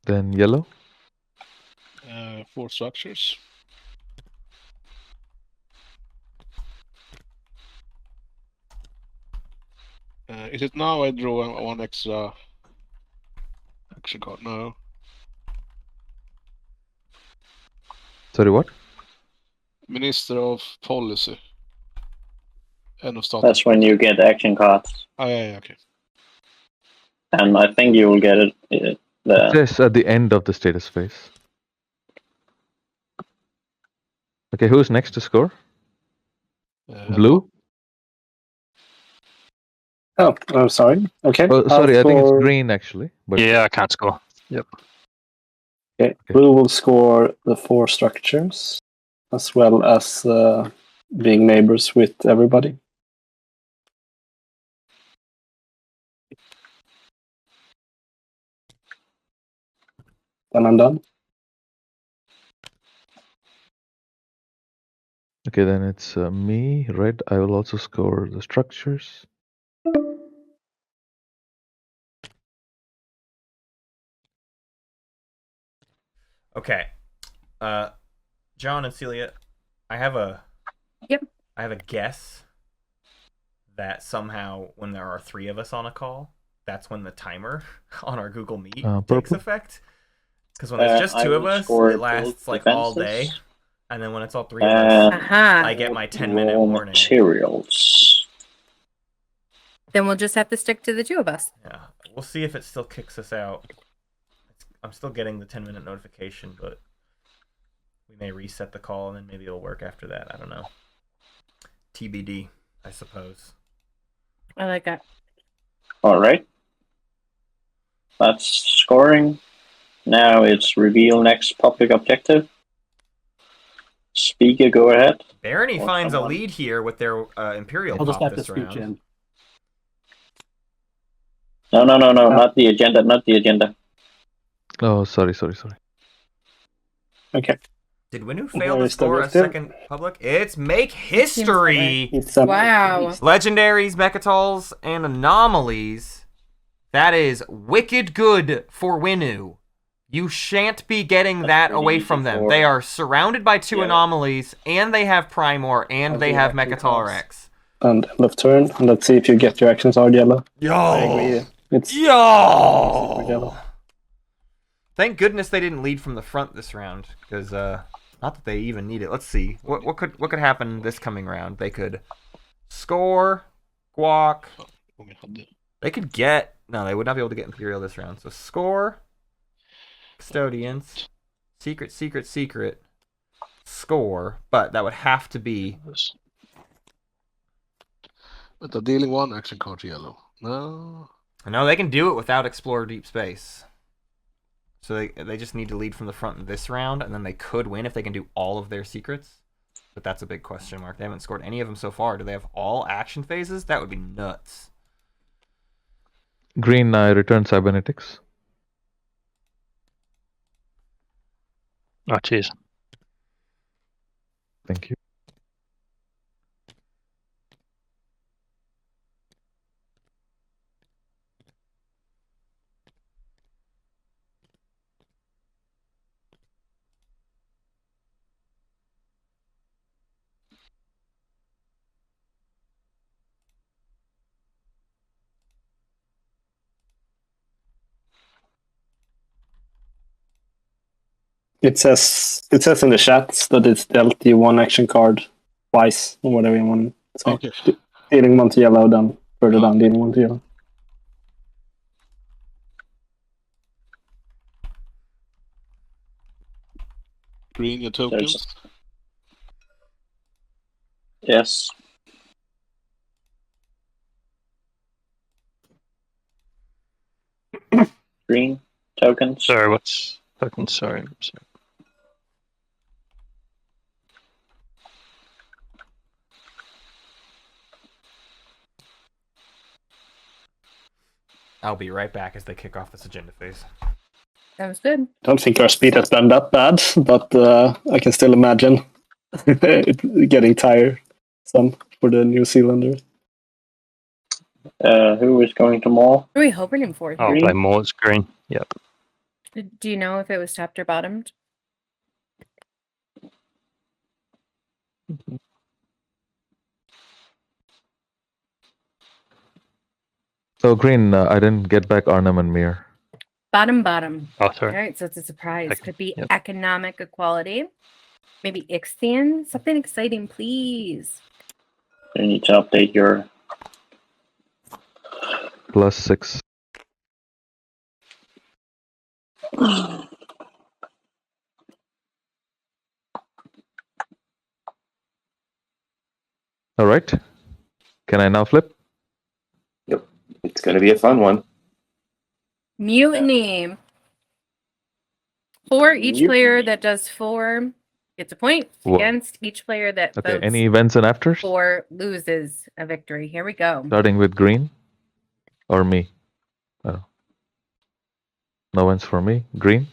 Then yellow. 4 structures. Is it now I draw one extra action card? No. Sorry, what? Minister of Policy. End of start. That's when you get action cards. Oh, yeah, okay. And I think you will get it there. Just at the end of the status phase. Okay, who's next to score? Blue? Oh, I'm sorry. Okay. Oh, I'll sorry, I think it's score- green actually. But Yeah, I can't score. Yep. Okay. Blue will score the 4 structures, as well as being neighbors with everybody. Then I'm done. okay, then it's me, red. I will also score the structures. Okay. John and Celia, I have a guess that somehow when there are 3 of us on a call, that's when the timer on our Google Meet takes Purple? effect. Because when there's just 2 of us, it lasts like all day. And then when it's all 3 of us, I get my 10-minute warning. Materials. Then we'll just have to stick to the 2 of us. Yeah, we'll see if it still kicks us out. I'm still getting the 10-minute notification, but we may reset the call and then maybe it'll work after that. I don't know. TBD, I suppose. I like that. All right. That's scoring. Now it's reveal next public objective. Speaker, go ahead. Barony Or finds someone. a lead here with their Imperial I'll just pop have to this scooch round. No, not the agenda, not the agenda. Oh, sorry. Okay. Did Winu Where fail to is the score a victim? second public? It's Make History! It's Wow. Legendaries, Mechatals, and Anomalies. That is wicked good for Winu. You shan't be getting That's that pretty away easy from them. for- They are surrounded by 2 Yeah. Anomalies, and they have Primor, and I'll they do have action Mechatal cards. Rex. And left turn. And let's see if you get your actions are yellow. I agree. Yo! It's Yo! yellow. Thank goodness they didn't lead from the front this round, because not that they even need it. Let's see what could happen this coming round. They could score, guac. They could get no. They would not be able to get Imperial this round. So score, custodians, secret, score. But that would have to be. But they're dealing 1 action card to yellow. No. No, they can do it without Explore Deep Space. So they just need to lead from the front this round, and then they could win if they can do all of their secrets. But that's a big question mark. They haven't scored any of them so far. Do they have all action phases? That would be nuts. Green, I return cybernetics. Oh, cheers. Thank you. It says in the chat that it's dealt the 1 action card twice, or whatever you want to say. Okay. Dealing 1 to yellow, then further down, dealing 1 to yellow. Green your tokens. Yes. Green tokens. Sorry, what's fucking sorry. I'm sorry. I'll be right back as they kick off this agenda phase. Sounds good. I don't think our speed has been that bad, but I can still imagine it getting tired some for the New Zealanders. Who is going to mall? Who are we hoping for? I'll play more green. Yep. Do you know if it was topped or bottomed? So green, I didn't get back Arnhem and Mir. Bottom. Oh, All sorry. right, so it's a surprise. Could be Yep. economic equality. Maybe Ixthian. Something exciting, please. You need to update your +6. All right. Can I now flip? Yep. It's going to be a fun one. Mutiny. For each Mutiny. player that does 4 gets a point. Whoa. Against each player that Okay. votes Any events and afters? 4 loses a victory. Here we go. Starting with green or me? Oh. No one's for me. Green.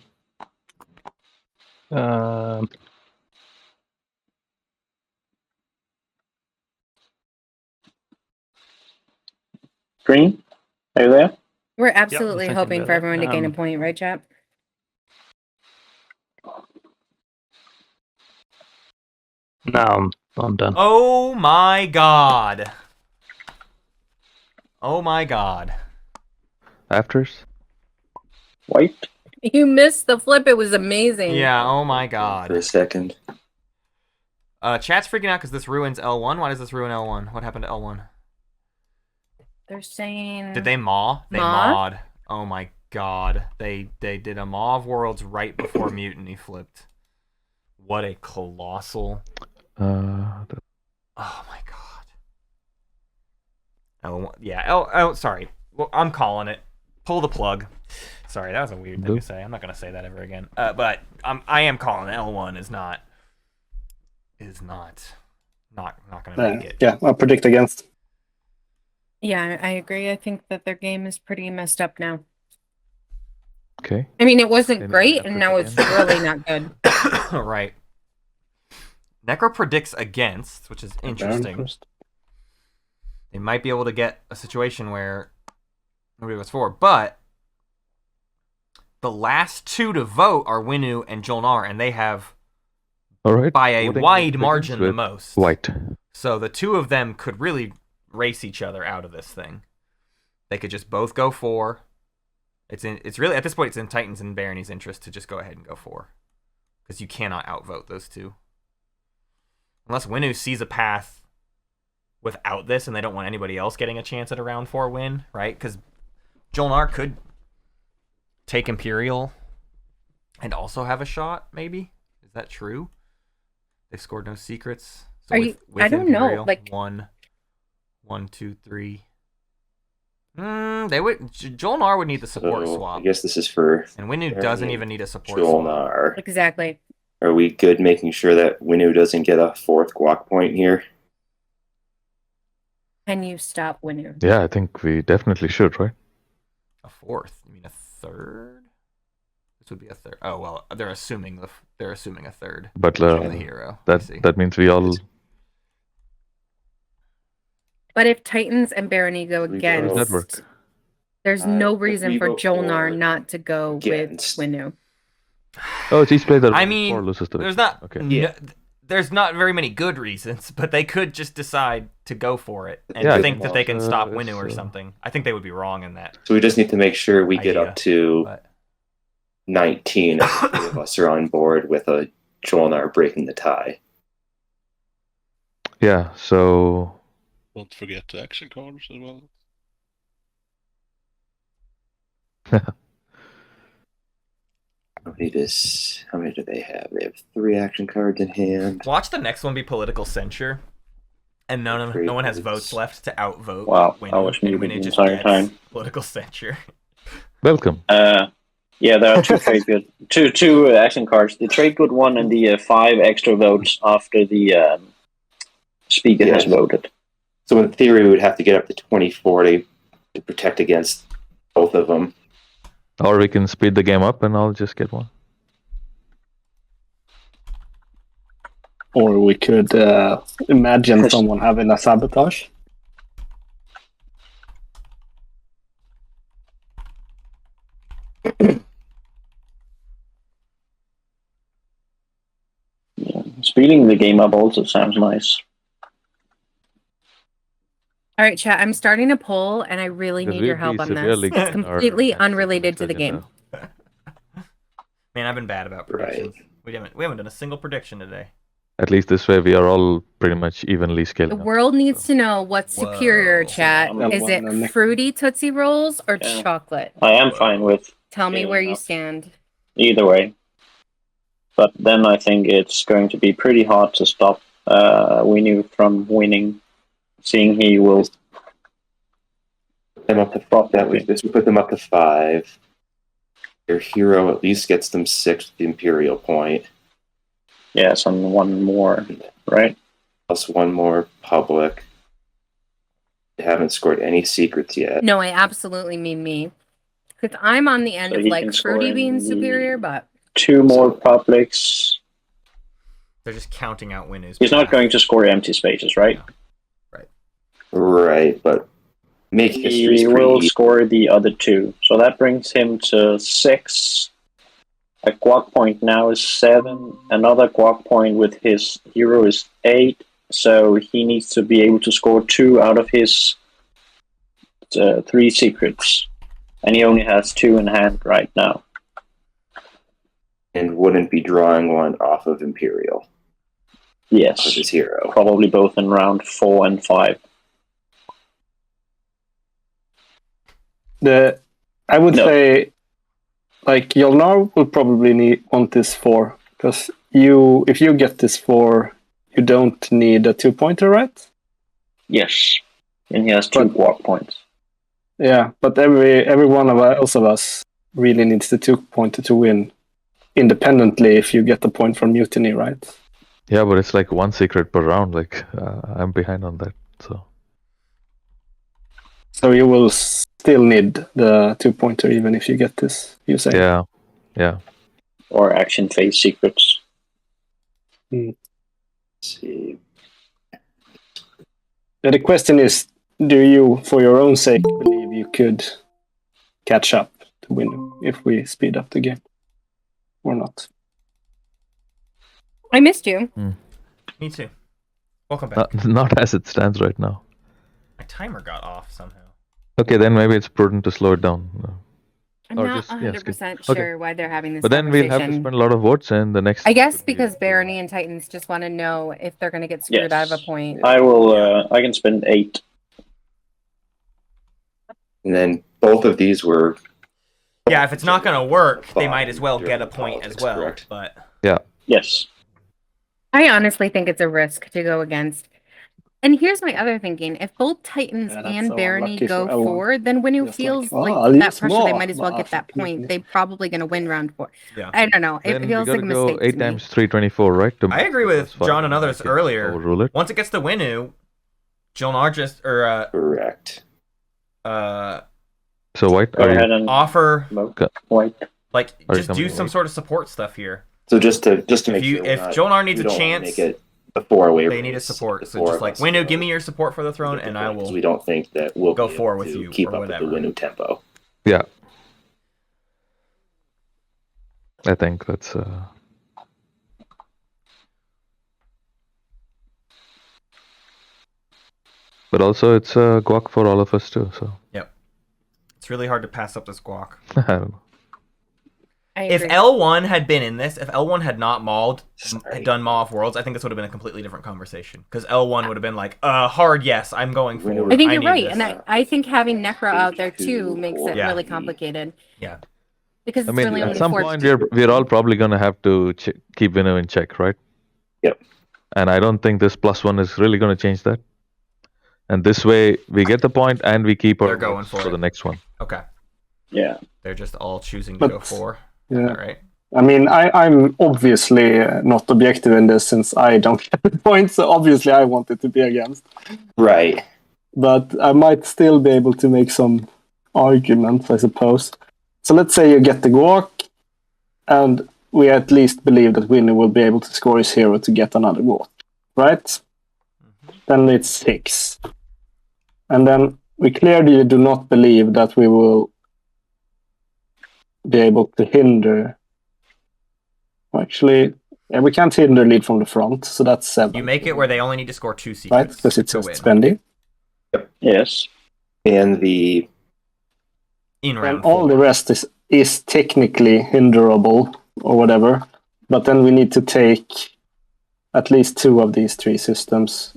Green, are you there? We're absolutely thinking hoping about for it. everyone to gain a point, right, chap? No, I'm done. Oh my god. Oh my god. Afters. White. You missed the flip. It was amazing. Yeah, oh my For god. a second. Chat's freaking out because this ruins L1. Why does this ruin L1? What happened to L1? They're saying... Did they maw? They Maw? mawed. Oh my god. They did a maw of worlds right before Mutiny flipped. What a colossal... Oh my god. L1, yeah, sorry. Well, I'm calling it. Pull the plug. Sorry, that was a weird thing to say. I'm not gonna say that ever again. But I am calling it. L1 is not gonna make it. Yeah, I'll predict against. Yeah, I agree. I think that their game is pretty messed up now. Okay. I mean, it wasn't Any great, efforts and now it's again? really not good. Right. Necro predicts against, which is interesting. First. They might be able to get a situation where nobody was for, but the last 2 to vote are Winu and Jolnar, and they have All right. by a Voting wide begins margin the with most. White. So the 2 of them could really race each other out of this thing. They could just both go 4. It's really at this point it's in Titans and Barony's interest to just go ahead and go 4, because you cannot outvote those 2. Unless Winu sees a path without this and they don't want anybody else getting a chance at a round 4 win, right? Because Jolnar could take Imperial and also have a shot, maybe? Is that true? They've scored no secrets. So Are you? I don't know. Like 1, 2, 3. They would. Jolnar would need the support So, swap, I guess this is for and Winu doesn't even need a support swap. Jolnar. exactly. Are we good making sure that Winu doesn't get a 4th guac point here? Can you stop Winu? Yeah, I think we definitely should, right? A 4th? You mean a 3rd? This would be a 3rd. Oh well, they're assuming a 3rd. But The hero. I see. that means we all. But if Titans and Barony go We go- against, Does that work? there's no if reason we for go Jolnar for not to go against. with Winu. Oh, it's each player that I wins mean, 4 loses to the there's not. Okay. Yeah. There's not very many good reasons, but they could just decide to go for it and Yeah, think that they can stop it's, Winu or something. I think they would be wrong in that. So we just need to make sure we get idea, up to But 19 if the 3 of us are on board with a Jolnar breaking the tie. Yeah. So Don't forget the action cards as well. How many do they have? They have 3 action cards in hand. watch the next one be political censure, and no one has votes left to outvote. Wow, Winu, I was and muted Winu the just entire gets time. political censure. welcome. Yeah, there are 2 trade good, two action cards. The trade good one and the 5 extra votes after the speaker has Yes. voted. So in theory, we would have to get up to 24 to protect against both of them. Or we can speed the game up and I'll just get 1. Or we could imagine someone having a sabotage. Yeah. Speeding the game up also sounds nice. All right, chat. I'm starting a poll, and I really Because need your we'd help be on this. severely It's getting our completely chances unrelated to the against game. Man, I've been bad about predictions. We haven't done a single prediction today. At least this way we are all pretty much evenly scaling The up. world needs to know what's superior, Whoa. chat. Yeah, Is it fruity Tootsie Rolls or Yeah. chocolate? I am fine with Tell me where you Enough. stand. either way. But then I think it's going to be pretty hard to stop Winnie from winning, seeing he will Them up to probably. this would put them up to 5. Your hero at least gets them 6 with the Imperial point. Yes, and one more, right? Plus 1 more public. They haven't scored any secrets yet. No, I absolutely mean me. Because I'm on the end So of he like can score Fruity in being the- superior, but 2 more publics. They're just counting out winners. He's not going to score empty spaces, right? Right, but make history He pretty will easy. score the other 2. So that brings him to 6. A guac point now is 7. Another guac point with his hero is 8. So he needs to be able to score 2 out of his 3 secrets. And he only has 2 in hand right now. And wouldn't be drawing one off of Imperial. Of Yes. his hero. Probably both in round 4 and 5. I would No. say, like, Yolnar will probably want this 4, because if you get this 4, you don't need a 2-pointer, right? Yes. And he has 2 guac points. Yeah, but every one of us really needs the 2-pointer to win independently if you get the point from Mutiny, right? Yeah, but it's like 1 secret per round. Like I'm behind on that. So you will still need the 2-pointer even if you get this, you say? Yeah. Or action phase secrets. Let's see. The question is, do you, for your own sake, believe you could catch up to win if we speed up the game? Or not? I missed you. Me too. Welcome back. Not as it stands right now. My timer got off somehow. Okay, then maybe it's prudent to slow it down. I'm Or not just- yeah, 100% skip. sure why they're having this But then we'll have to conversation. spend a lot of votes in the next. I guess because Barony and Titans just want to know if they're going to get screwed out of a Yes. point. I will. I can spend 8. And then both of these were. Yeah, if it's not going to work, they Fine. might as well get a Different point as politics, well. correct. But Yes. I honestly think it's a risk to go against. And here's my other thinking. If both Titans Yeah, that's and so Barony unlucky go for L1. forward, then Winu Just feels like, like, oh, that leaves pressure, they more. might as well get that point. They're probably going to win round 4. yeah, I don't know. It Then we feels like gotta a go mistake 8 to me. times 324, right? I agree with John and others earlier. Overrule it. Once it gets to Winu, Jolnar just Correct. So white, Go are ahead you? and offer vote. White. like Are you just do coming some late? sort of support stuff here. So just to make If sure if Jolnar needs a chance, make it a 4-way they need a race, support. the So 4 just of like us Winu, will give me your support for the throne, get the and I point, 'cause will we don't think that we'll go be forward able with to you keep or up whatever. with the Winu tempo. Yeah. I think that's. But also, it's guac for all of us too. So It's really hard to pass up this guac. I don't know. I If agree. L1 had been in this, if L1 had not Sorry. had done Maw of Worlds, I think this would have been a completely different conversation. Because L1 would have been like, hard yes, I'm going forward. I think you're need right. this. And I think having Necro out there too makes it Yeah. really complicated. Yeah. Because I it's mean, really at only some 4 point, we're all probably gonna have to keep Winnow in check, right? Yep. And I don't think this +1 is really gonna change that. And this way, we get the point and we keep our They're going votes for for it. the next one. Okay. Yeah. They're just all choosing to But- go for. Yeah. All right. I mean, I'm obviously not objective in this since I don't get the point, so obviously I want it to be against. Right. But I might still be able to make some arguments, I suppose. So let's say you get the guac, and we at least believe that Winnie will be able to score his hero to get another guac, right? Then it's 6. And then we clearly do not believe that we will be able to hinder. Actually, yeah, we can't hinder lead from the front, so that's 7. You make it where they only need to score 2 right? secrets Because it's to just win. spending. Yes. And the In And round all 4. the rest is technically hinderable or whatever. But then we need to take at least 2 of these 3 systems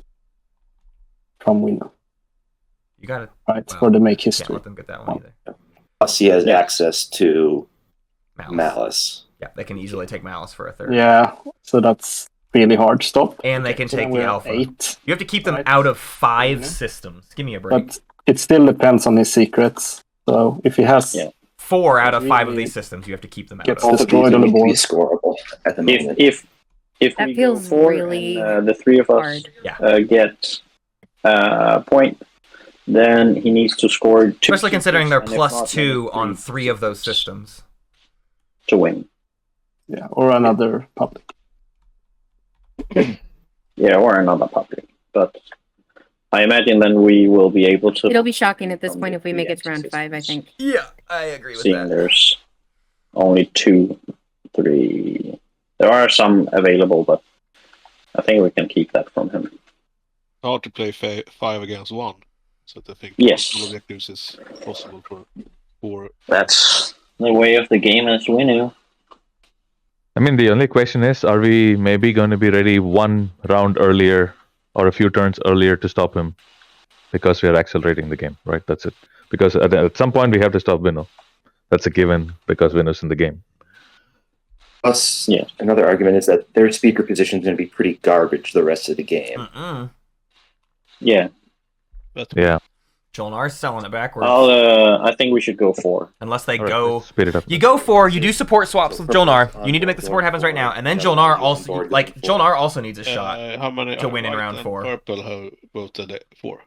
from Window, You got it. right? Wow. For the make Can't history. let them get that one either. plus he has access to Malice. Malice. Yeah, they can easily take Malice for a third. Yeah, so that's really hard to stop. And they can So take then the we're at Alpha. 8. You have to keep them Right. out of 5 Mhm. systems. Give me a break. But it still depends on his secrets. So if he has 4 out of 5 of really these systems, you have to keep them out gets of. Both of these destroyed on the need to be board. scoreable at the moment. If That we feels go 4 really and the 3 of us hard. Yeah. get a point, then he needs to score 2. Especially considering they're secrets, and if not, plus then 2 it's on 3 of those systems. to win. Yeah, or another public. Yeah, or another public. But I imagine then we will be able to. It'll be shocking at this from point the if we make it to 3 round 5, I think. Yeah, I agree with Seeing that. there's only 2, 3. There are some available, but I think we can keep that from him. Hard to play 5 against 1. So I think Yes. all objectives is possible for That's the way of the game as we knew. I mean, the only question is, are we maybe going to be ready one round earlier or a few turns earlier to stop him? Because we are accelerating the game, right? That's it. Because at some point we have to stop Vino. That's a given because Vino's in the game. Plus, another argument is that their speaker position is going to be pretty garbage the rest of the game. Yeah. Yeah. Jolnar's selling it backwards. I think we should go 4. Unless they All right, go... let's speed it up. You go 4, you do support swaps with Jolnar. You need to make the support happens right now. And then Jolnar also... Like, Jolnar also needs a shot how many to win in white round and 4. Purple have voted 4.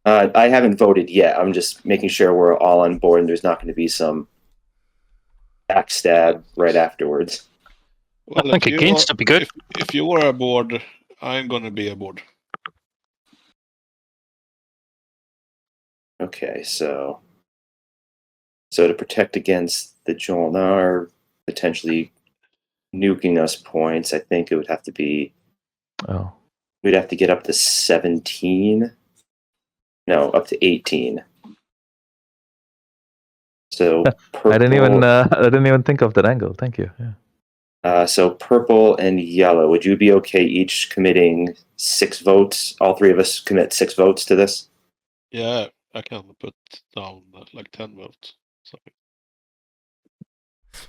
I haven't voted yet. I'm just making sure we're all on board and there's not going to be some backstab right afterwards. Well, I think against would be good. If you were aboard, I'm going to be aboard. Okay, so to protect against the Jolnar potentially nuking us points, I think it would have to be... Oh. We'd have to get up to 17. No, up to 18. So purple, I didn't even think of that angle. Thank you. Yeah. So purple and yellow. Would you be okay each committing 6 votes? All 3 of us commit 6 votes to this? Yeah, I can put down like 10 votes. Something.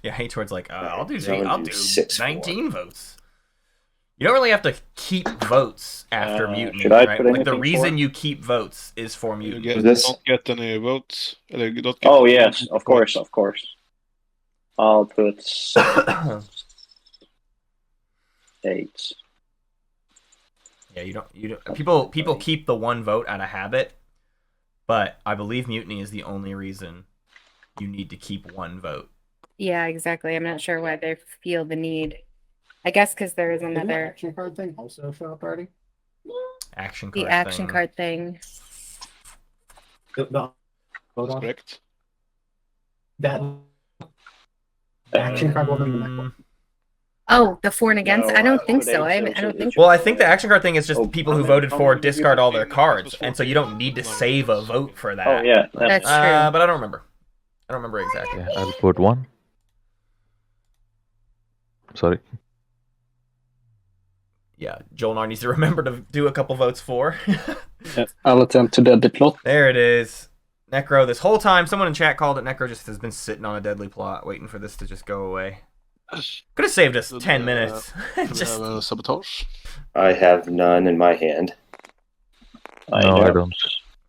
Yeah, hejtord's like, I'll do 6 19 votes. You don't really have to keep votes after mutiny, should I right? put Like the anything reason for? you keep votes is for mutiny. You This- don't get any votes. You don't get Oh, yes, of course. I'll put 8. Yeah, you don't. People keep the 1 vote out of habit, but I believe mutiny is the only reason you need to keep 1 vote. Yeah, exactly. I'm not sure why they feel the need. I guess because there is another... action card thing also show up already? Action The card action thing. card thing. Hold That's on. correct. That action card will be the next one. Oh, the for and against? No, I don't I think put so. 8 I don't think Well, I think the action card thing is just Oh, people who how voted many for did you discard all their think? cards, and so you don't need to save a vote for that. Oh, yeah. That's true. But I don't remember. I don't remember exactly. Yeah, I'll put 1. Sorry. Yeah, Jolnar needs to remember to do a couple votes for. I'll attempt to deadly plot. There it is. Necro, this whole time, someone in chat called it. Necro just has been sitting on a deadly plot, waiting for this to just go away. Could have saved us 10 minutes. Do we Just... have a sabotage? I have none in my hand. I don't.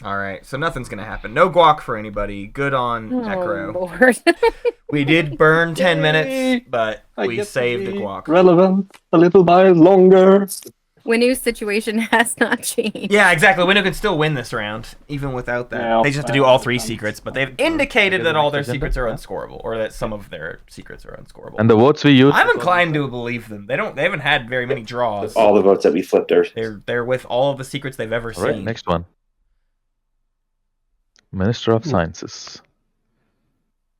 All right, so nothing's gonna happen. No guac for anybody. Good on Necro. Oh, Lord. We did burn 10 minutes, but I we get to saved the be guac. Relevant a little while longer. Winu's situation has not changed. Yeah, exactly. Winnow can still win this round, even without that. Yeah, they just have to do all 3 and- secrets, but they've indicated that all their Agenda? secrets are Yeah. unscorable, or that some of their secrets are unscorable. And the votes we use. I'm inclined to believe them. They haven't had very many draws. All the votes that we flipped are... They're with all of the secrets they've ever All right, seen. next one. Minister of Sciences.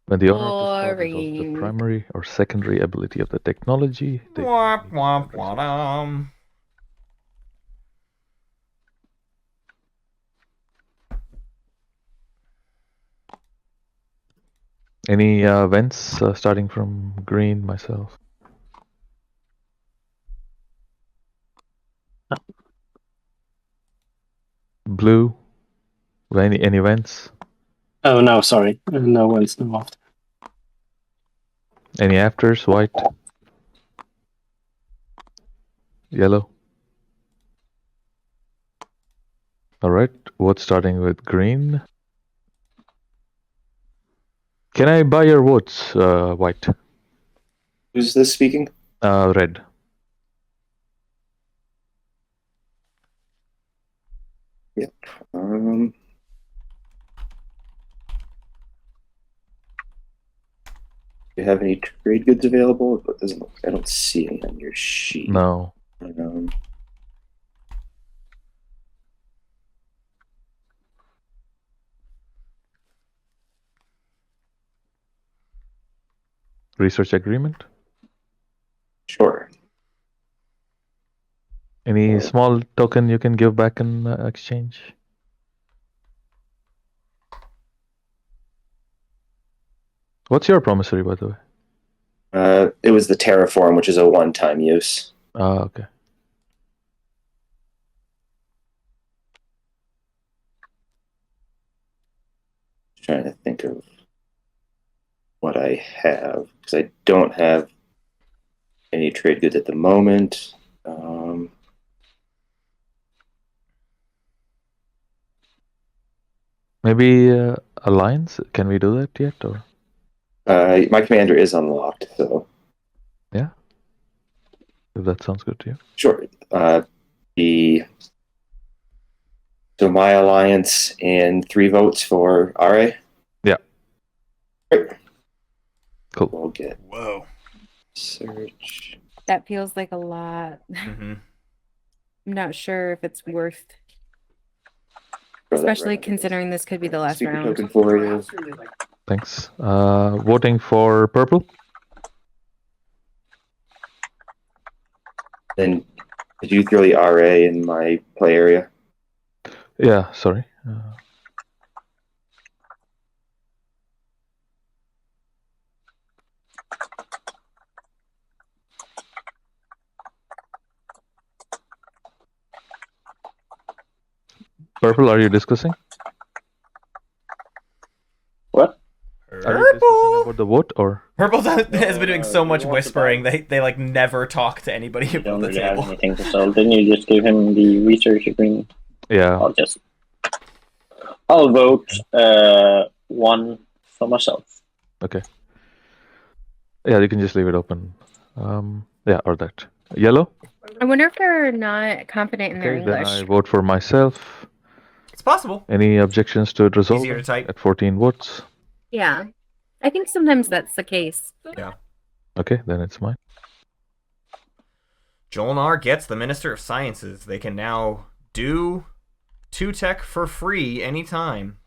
When the owner of the spell resolves the Boring. primary or secondary ability of the technology, they Womp, womp, womp. Any vents starting from green myself? Blue? Any vents? Oh no, sorry. No one's no after. Any afters? White? Yellow? Alright, vote starting with green. Can I buy your votes, White? Who's this speaking? Red. Yep. Do you have any trade goods available? It doesn't look, I don't see any on your sheet. No. Research agreement? Sure. Any small token you can give back in exchange? What's your promissory, by the way? It was the terraform, which is a one-time use. Ah, okay. Trying to think of what I have, because I don't have any trade goods at the moment. Maybe alliance? Can we do that yet, or? My commander is unlocked, so Yeah. If that sounds good to you. sure. So my alliance and 3 votes for RA. Yeah. Great. Cool. We'll get Whoa. search. That feels like a lot. Mm-hmm. I'm not sure if it's worth, Throw that especially right considering this could be the last Speaker round. token for you. Thanks. Voting for purple? Then did you throw the RA in my play area? Yeah, sorry. Purple, are you discussing? What? Are you discussing about the vote, or? Purple has been doing so we much want to whispering. buy. They like never talk to anybody You about don't the really have table. anything to sell. Didn't you just give him the research agreement? Yeah. I'll vote 1 for myself. Okay. Yeah, you can just leave it open. Yeah, or that. Yellow? I wonder if they're not confident in their Okay, then English. I vote for myself. It's possible. Any objections to it resolving? Easier to type. At 14 votes. Yeah. I think sometimes that's the case. Yeah. Okay, then it's mine. Jolnar gets the Minister of Sciences. They can now do 2 tech for free anytime.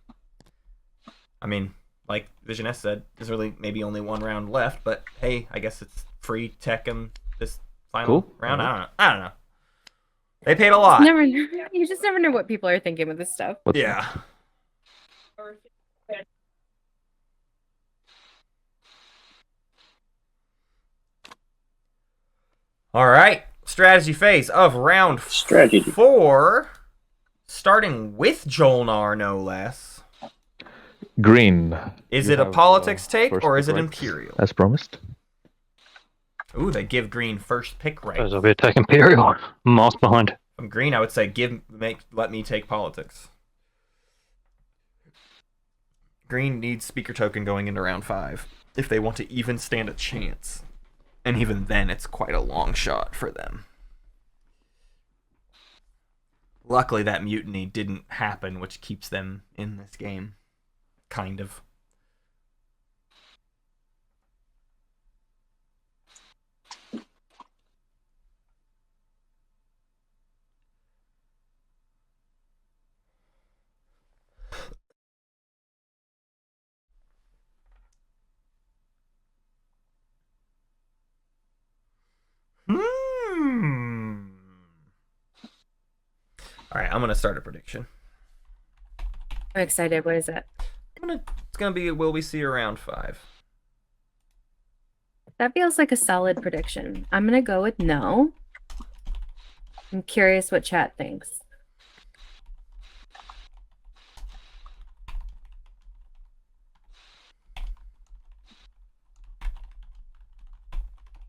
I mean, like Visioness said, there's really maybe only 1 round left, but hey, I guess it's free tech in this final Cool. round. Alright. I don't know. They paid a lot. You just never know what people are thinking with this stuff. What's Yeah. All right. Strategy phase of round Strategy. 4. Starting with Jolnar, no less. Green. Is You it a have, politics take first or pick is it rights, Imperial? As promised. Ooh, they give green first pick right. There's a bit take Imperial. Moss behind. From green, I would say let me take politics. Green needs speaker token going into round 5 if they want to even stand a chance. And even then, it's quite a long shot for them. Luckily, that mutiny didn't happen, which keeps them in this game. Kind of. All right, I'm gonna start a prediction. I'm excited. What is it? It's gonna be will we see around 5? That feels like a solid prediction. I'm gonna go with no. I'm curious what chat thinks.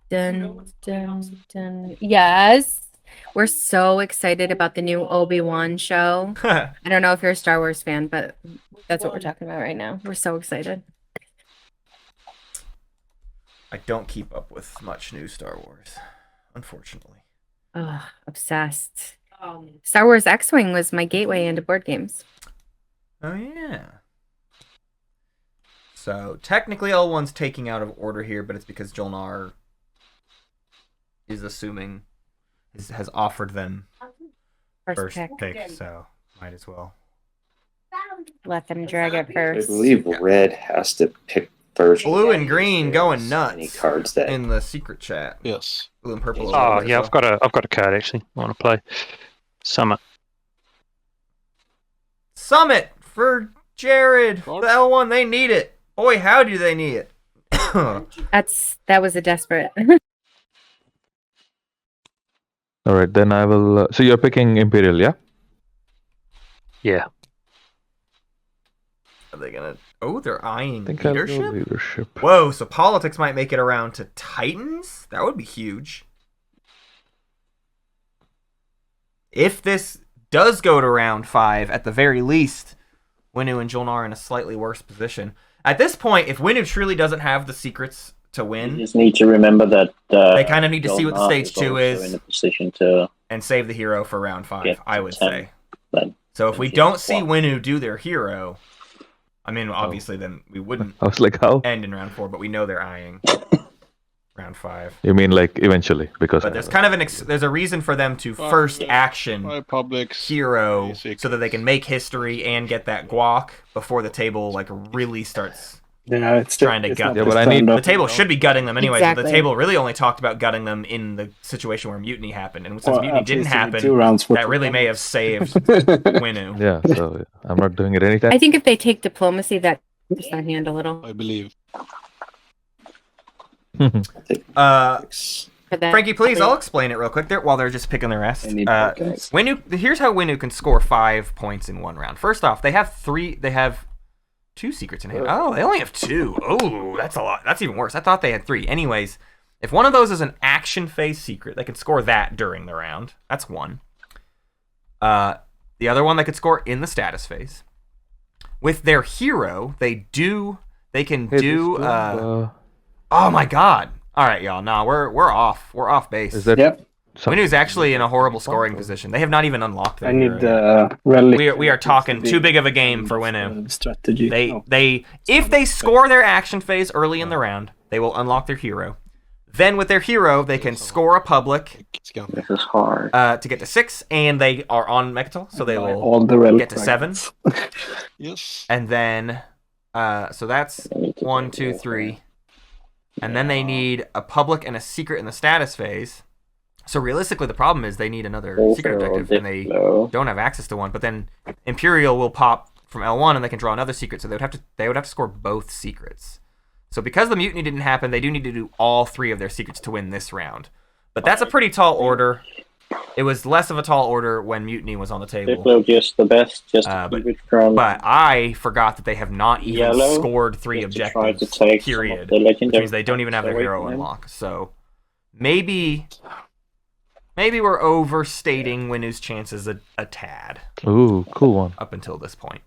Dun, dun, dun. Yes. We're so excited about the new Obi-Wan show. I don't know if you're a Star Wars fan, but that's what we're talking about right now. We're so excited. I don't keep up with much new Star Wars, unfortunately. Ugh, obsessed. Star Wars X-Wing was my gateway into board games. Oh, yeah. So, technically, L1's taking out of order here, but it's because Jolnar is assuming, has offered them first pick, so might as well. Let them drag it I first. believe red has to pick first. Blue and green going Any nuts cards that in the secret chat. Yes. Blue and purple. Oh yeah, I've got a card actually. I want to play Summit. Summit for Jared. The L1, they need it. Boy, how do they need it? That was a desperate. All right, then I will. So you're picking Imperial, yeah? Yeah. Are they gonna? Oh, they're eyeing I think I'll go leadership. leadership. Whoa! So politics might make it around to Titans. That would be huge. If this does go to round 5, at the very least, Winu and Jolnar are in a slightly worse position. At this point, if Winu truly doesn't have the secrets to You win, just need to remember that they kind of need to see what the Jolnar stage 2 also is in a position to and save the hero for round 5, get I to would 10. say. Then So if we just don't see swap. Winu do their hero, I mean, obviously then we wouldn't I was like, how? end in round 4, but we know they're eyeing round 5. You mean like eventually? Because But there's kind of there's a reason for them to first action My publics. hero Secrets. so that they can make history and get that guac before the table like really starts. Yeah, it's Trying to it's gut not them. Yeah, but I the need- stand The up. table should be gutting them anyway. So the Exactly. table really only talked about gutting them in the situation where mutiny happened, and since Well, mutiny at didn't least you need happen, 2 rounds for that really may have performance. saved Winu. Yeah, so I'm not doing it anytime. I think if they take diplomacy, that just their hand a little I believe. for that. Frankie, please, I'll explain it real quick there while they're just picking their rest. I need tokens. Here's how Winu can score 5 points in one round. First off, they have 2 secrets in hand. Oh, they only have 2. Oh, that's a lot. That's even worse. I thought they had 3. Anyways, if one of those is an action phase secret, they can score that during the round. That's 1. The other one they could score in the status phase. With their hero, they can Hey, do this one, oh my god. All right, y'all. Nah, we're off. We're off base. is that Yep. something- Winu's actually in a horrible scoring position. They have not even unlocked their I need hero yet. relic. We are talking too big of a game for Winu. Strategy. Oh. If they score their action phase early in the round, they will unlock their hero. Then with their hero, they can score a public this is hard. to get to 6, and they are on Mechatol, so they will all the relic get to 7. fragments. Yes. And then, so that's They need to 1, take 2, it. 3. And then they need a public and a secret in the status phase. So realistically, the problem is they need another secret Also, objective, and they Diplo. don't have access to one. But then Imperial will pop from L1, and they can draw another secret. So they would have to score both secrets. So because the mutiny didn't happen, they do need to do all 3 of their secrets to win this round. But that's a pretty tall order. It was less of a tall order when mutiny was on the table. Diplo just the best, just Uh, to keep it from But I forgot that they have not even Yellow, scored 3 just to try objectives. to take some of Period. the Which legendary means they don't even have their away hero from them. unlock. So maybe we're overstating Winu's chances a tad Ooh, cool one. up until this point.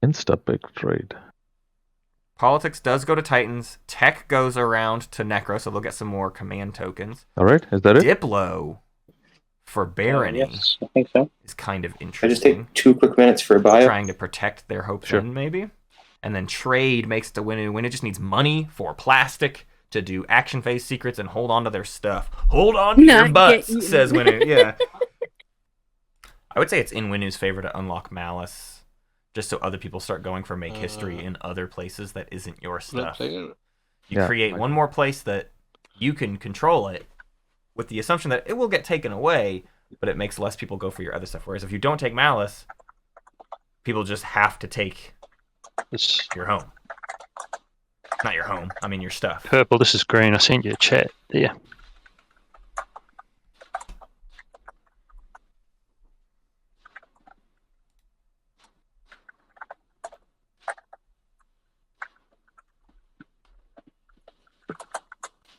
Insta pick trade. Politics does go to Titans. Tech goes around to Necro, so they'll get some more command tokens. All right, is that it? Diplo for Barony Yes, I think so. is kind of I just interesting. take 2 quick minutes for a bio. Trying to protect their hopes Sure. in, maybe. And then trade makes to Winu. Winu just needs money for plastic to do action phase secrets and hold on to their stuff. Hold on to your Not get butts, eaten. says Winu. Yeah. I would say it's in Winu's favor to unlock Malice, just so other people start going for make history in other places that isn't your Red stuff. player. You Yeah, create like- one more place that you can control it, with the assumption that it will get taken away, but it makes less people go for your other stuff. Whereas if you don't take Malice, people just have to take This your home. Not your home, I mean your stuff. purple, this is green. I sent you a chat there.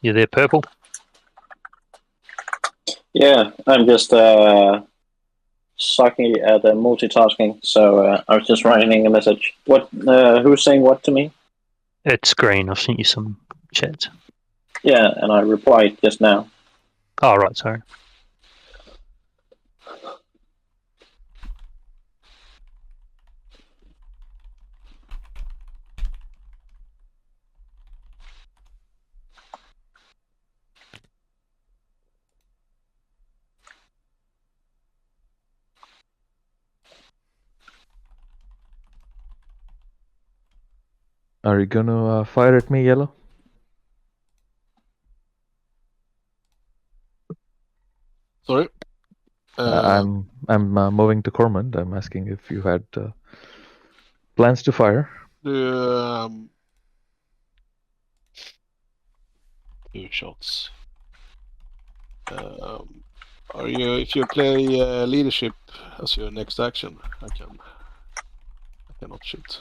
You there, purple? Yeah, I'm just sucking at multitasking. So I was just writing a message. What? Who's saying what to me? It's green. I've sent you some chat. Yeah, and I replied just now. Oh, right, sorry. Are you gonna fire at me, Yellow? Sorry. I'm moving to Cormand. I'm asking if you had plans to fire. Two shots. Are you? If you play leadership as your next action, I cannot shoot.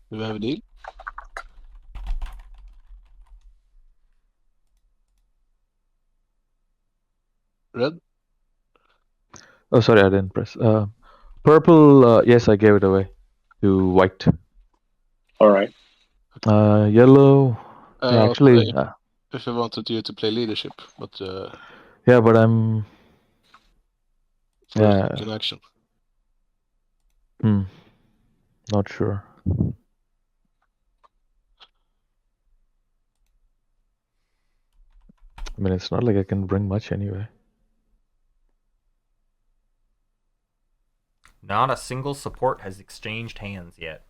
Do we have a deal? Red? Oh, sorry, I didn't press. Purple, yes, I gave it away to white. All right. Yellow, yeah, actually, If I wanted you to play leadership, but yeah, but I'm. for a second action. Not sure. I mean, it's not like I can bring much anyway. Not a single support has exchanged hands yet.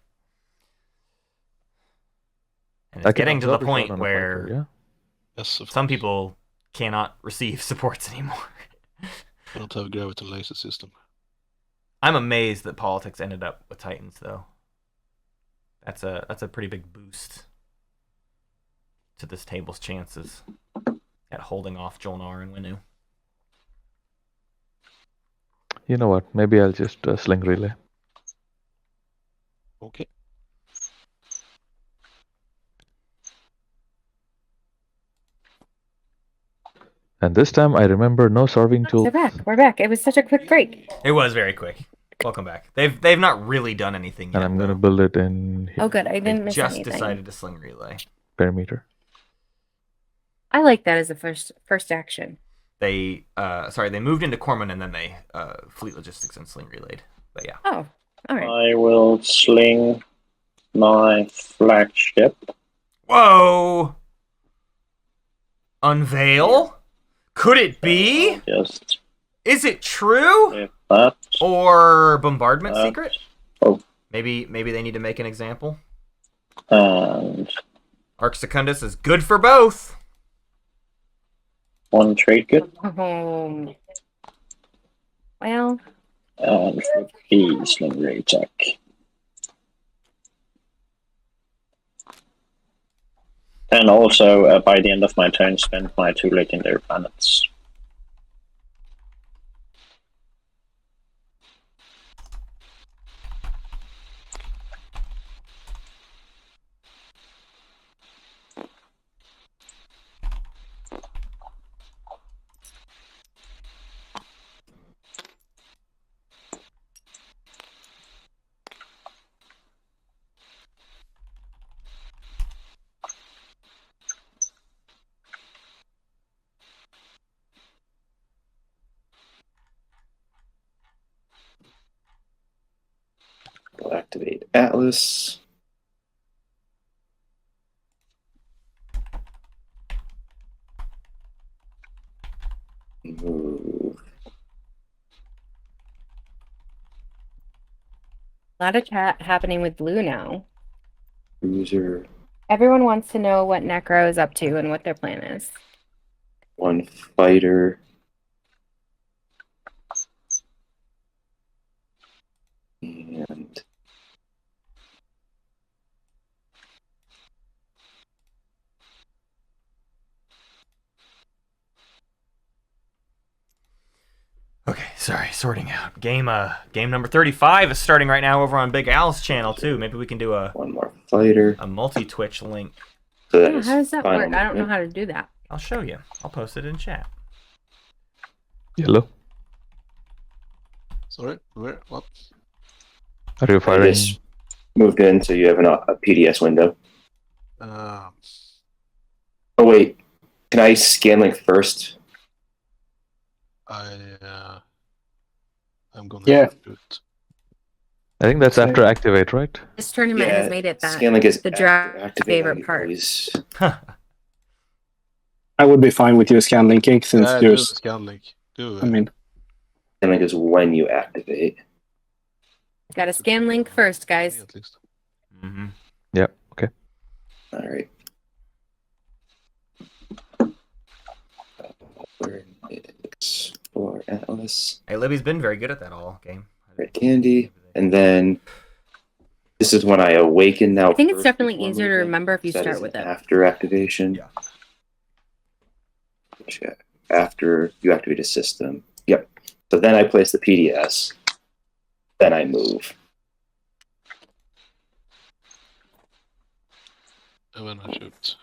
And it's getting to the point where fighter, yeah? Yes, some people cannot receive supports anymore. I don't have a gravity laser system. I'm amazed that Politics ended up with Titans, though. That's a pretty big boost to this table's chances at holding off Jolnar and Winu. You know what? Maybe I'll just sling relay. Okay. And this time I remember no solving tools. We're back. We're back. It was such a quick break. It was very quick. Welcome back. They've not really done anything yet. And I'm gonna build it in here. Oh, good. I didn't miss just anything. decided to sling relay. Perimeter. I like that as a first action. They moved into Corman and then they fleet logistics and sling relayed. But yeah. Oh, all right. I will sling my flagship. Whoa! Unveil? Could it be? Just Is it true? that. Or bombardment secret? Oh. Maybe they need to make an example. And Arc Secundus is good for both. one trade good. Well, And for the sling ray attack. And also, by the end of my turn, spend my 2 legendary planets. We'll activate Atlas. Move. a lot of chat happening with blue now. Cruiser. Everyone wants to know what Necro is up to and what their plan is. 1 fighter. And Okay, Sorry, sorting out. Game number 35 is starting right now over on Big Al's channel too. Maybe we can do One more fighter. a multi-Twitch link. So that Yeah, is how does that final work? I don't know movement. how to do that. I'll show you. I'll post it in chat. Yellow. Sorry, where? What? Are you I firing? just moved in, so you have a PDS window. Uh, Oh wait, can I scan link first? I'm gonna Yeah. do it. I think that's after activate, right? This tournament has made it that scan link is the after draft activate. favorite I part. always- I would be fine with you scan linking since Yeah, do the there's. scan link. Do it. I mean, Scan link is when you activate. Got to scan link first, guys. At least. Mm-hmm. Yeah. Okay. All right. Explore Atlas. Hey, Libby's been very good at that all game. Red candy, and then this is when I awaken now. I think it's first definitely before easier to moving. remember if you That start is with it. after activation. Yeah. After you activate a system. Yep. So then I place the PDS. Then I move. And then I shoot.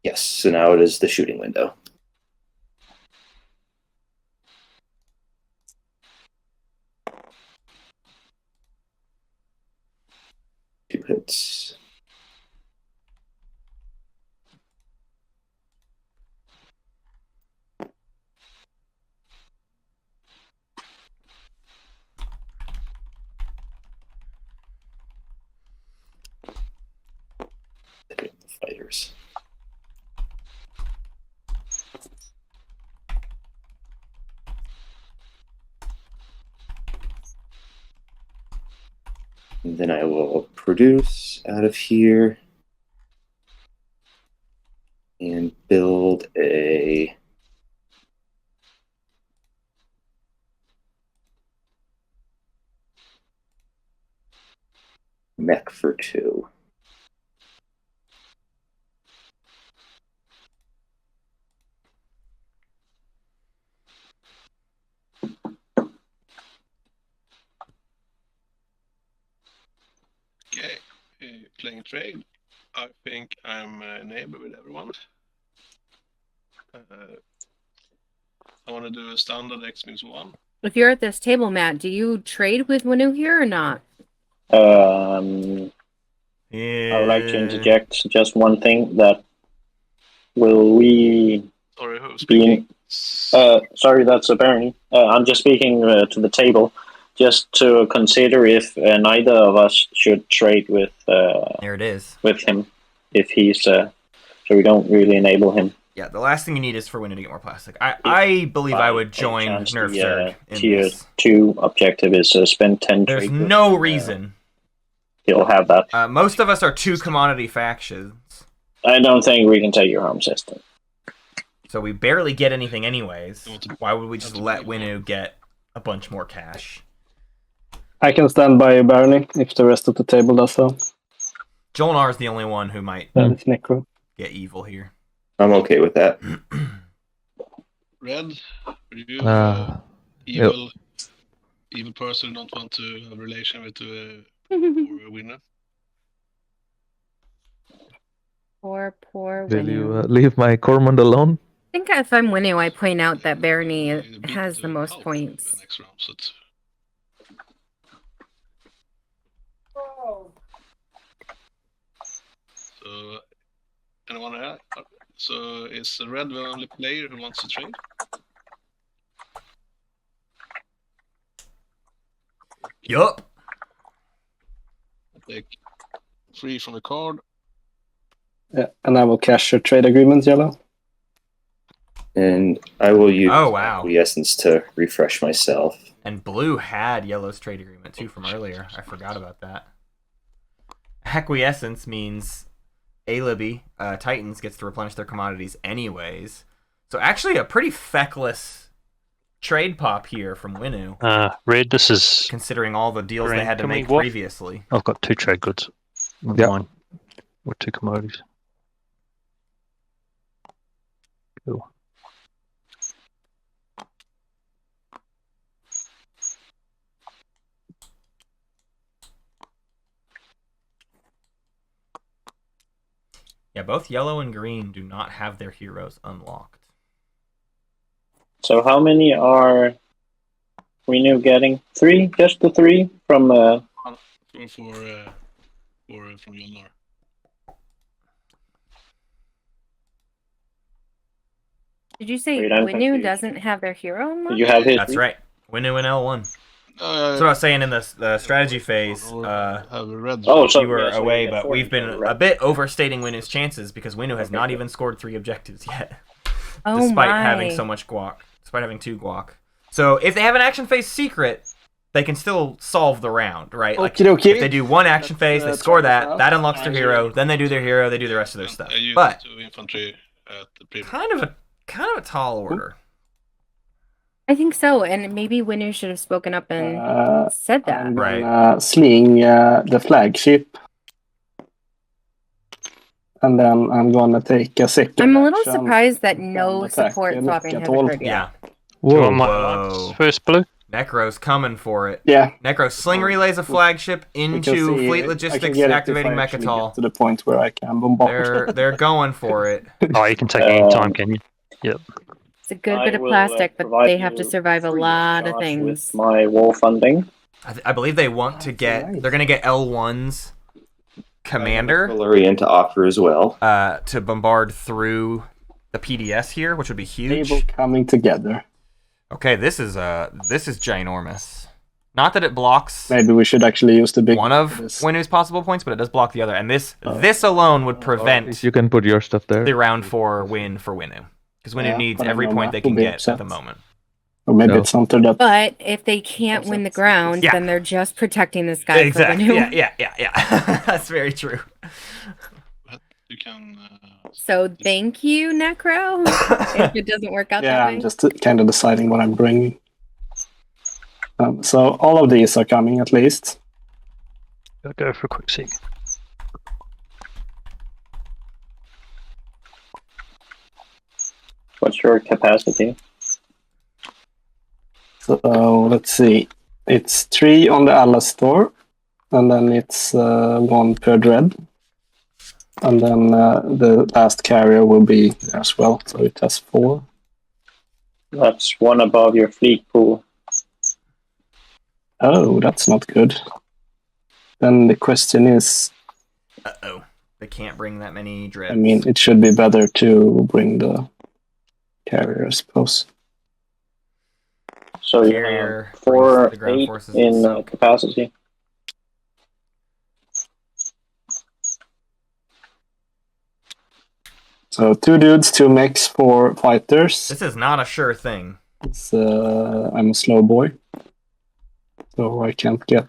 Yes. So now it is the shooting window. Two hits. The fighters. And then I will produce out of here and build a mech for 2. Okay, playing trade. I think I'm neighbor with everyone. I want to do a standard X-1. If you're at this table, Matt, do you trade with Winu here or not? I Yeah. would like to interject just one thing. That will we Sorry, who's be speaking? sorry, that's a Bernie. I'm just speaking to the table, just to consider if neither of us should trade with There it is. him, if he's so we don't really enable him. Yeah, the last thing you need is for Winnie to get more plastic. I believe I would join NerfZerg in tier this. 2 objective is spend 10 There's trade no goods. reason. He'll have that. Most of us are 2 commodity factions, I don't think we can take your home system. so we barely get anything anyways. Why would we just let Winu get a bunch more cash? I can stand by Barney if the rest of the table does so. Jolnar is the only one who might That is Necro. get evil here. I'm okay with that. Red, are you Yep. evil person who don't want to have a relation with a winner? Poor Will you Winu. leave my Cormond alone? I think if I'm Winu, I point out that Barney Beat has the most half points. the next round, so it's- So, anyone here? So, is Red the only player who wants to trade? Yup. Take 3 from the card. Yeah, and I will cash your trade agreement, Yellow. And I will use Oh, wow. acquiescence to refresh myself. And Blue had Yellow's trade agreement too from earlier. I forgot about that. Acquiescence means Alibi, Titans, gets to replenish their commodities anyways. So actually a pretty feckless trade pop here from Winu, Red, this is. considering all the deals they Green, had to can we make walk? previously. I've got 2 trade goods. With Yep. mine. With 2 commodities. Cool. Yeah, both yellow and green do not have their heroes unlocked. So how many are we now getting? 3? Just the 3 from from Yolnar. Did you say Wait, I'm Winu confused. doesn't have their hero Did unlocked? you have his? That's right. Winu and L1. That's what I was saying in the strategy phase. Have a red. Oh, so You were yeah, so away, you get but 4 we've been instead of a bit overstating Winu's chances because Winu has Okay, not good. even scored 3 objectives yet, Oh despite my. having so much guac, despite having 2 guac. So if they have an action phase secret, they can still solve the round, right? Like Okey-dokey. if they do one action phase, they Let's score try this that, out. that unlocks their hero, then they do their hero, they do the rest of their stuff. I used But 2 infantry at the prelim. kind of a tall order. I think so, and maybe Winu should have spoken up and said that. I'm Right. gonna sling the flagship. And then I'm gonna take a second I'm a little action surprised that and no attack support and swapping get hasn't all. occurred yet. Yeah. Do you want Whoa. my Whoa. alliance first, Blue? Necro's coming for it. Yeah, Necro sling relays a flagship we can into see. Fleet I can Logistics get it if activating I actually Mechatol. get to the point where I can bombard. They're going for it. Oh, you can take any time, can you? It's a good I bit of will, plastic, but provide they have to you survive a free lot of charge things. with my war funding. I believe they want to get. nice. They're gonna get L1's commander Artillery to offer as well. to bombard through the PDS here, which would be huge. Table coming together. Okay, this is ginormous. Not that it blocks Maybe we should actually use the big one for of this. Winu's possible points, but it does block the other. And this alone would At prevent least you can put your stuff there. the round 4 win for Winu. Because Winu Yeah, needs but I every know point Matt they will can be get upset. at the moment. Or maybe No. it's something that. But if they can't win the ground, Yeah. then they're just protecting this guy Exactly. for Winu. Yeah. That's very true. You can. So thank you, Necro. If it doesn't work out Yeah, that I'm way. just kind of deciding what I'm bringing. So all of these are coming at least. I'll go for a quick seek. What's your capacity? So let's see. It's 3 on the Atlas store, and then it's 1 per dread. And then the last carrier will be there as well, so it has 4. That's 1 above your fleet pool. Oh, that's not good. Then the question is, Uh-oh. They can't bring that many dreads. I mean, it should be better to bring the carrier, I suppose. So you Carrier have brings 4, the ground 8 forces in itself. capacity. So 2 dudes, 2 mechs, 4 fighters. This is not a sure thing. It's, I'm a slow boy, so I can't get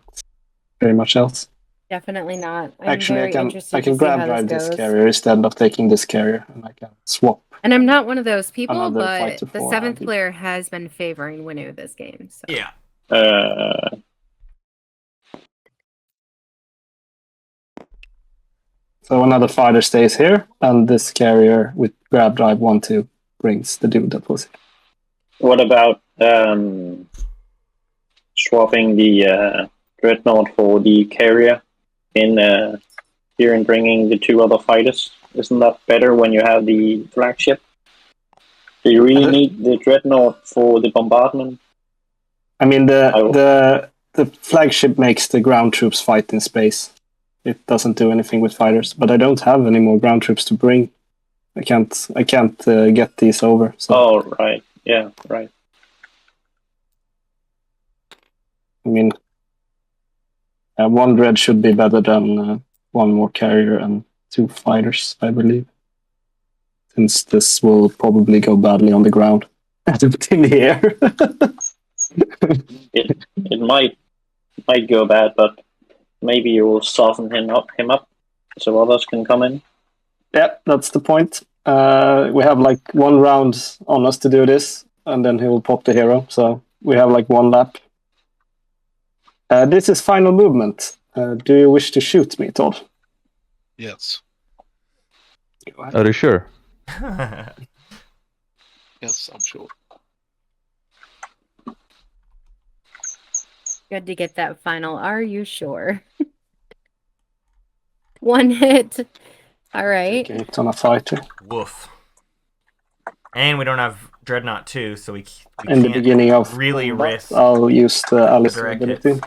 very much else. Definitely not. I'm Actually, very interested I can to see grab how drive this this goes. carrier instead of taking this carrier, and I can swap. And I'm not one of those people, Another but fighter the for 7th Abby. player has been favoring Winu this game. So. Yeah. So another fighter stays here, and this carrier with grab drive 1-2 brings the dude that was here. What about swapping the dreadnought for the carrier in here and bringing the 2 other fighters? Isn't that better when you have the flagship? Do you really need the dreadnought for the bombardment? I mean, the flagship makes the ground troops fight in space. It doesn't do anything with fighters, but I don't have any more ground troops to bring. I can't get these over. So. Oh, right. Yeah, right. I mean, 1 dread should be better than 1 more carrier and 2 fighters, I believe. Since this will probably go badly on the ground and in the air. It might go bad, but maybe you will soften him up so others can come in. Yeah, that's the point. We have like 1 round on us to do this, and then he will pop the hero. So we have like 1 lap. This is final movement. Do you wish to shoot me, Todd? Yes. Are you sure? Yes, I'm sure. Good to get that final. Are you sure? 1 hit. All right. Take a hit on a fighter. Woof. And we don't have Dreadnought 2, so we In can't the beginning of really combat, risk I'll use the Alistair direct ability. hits.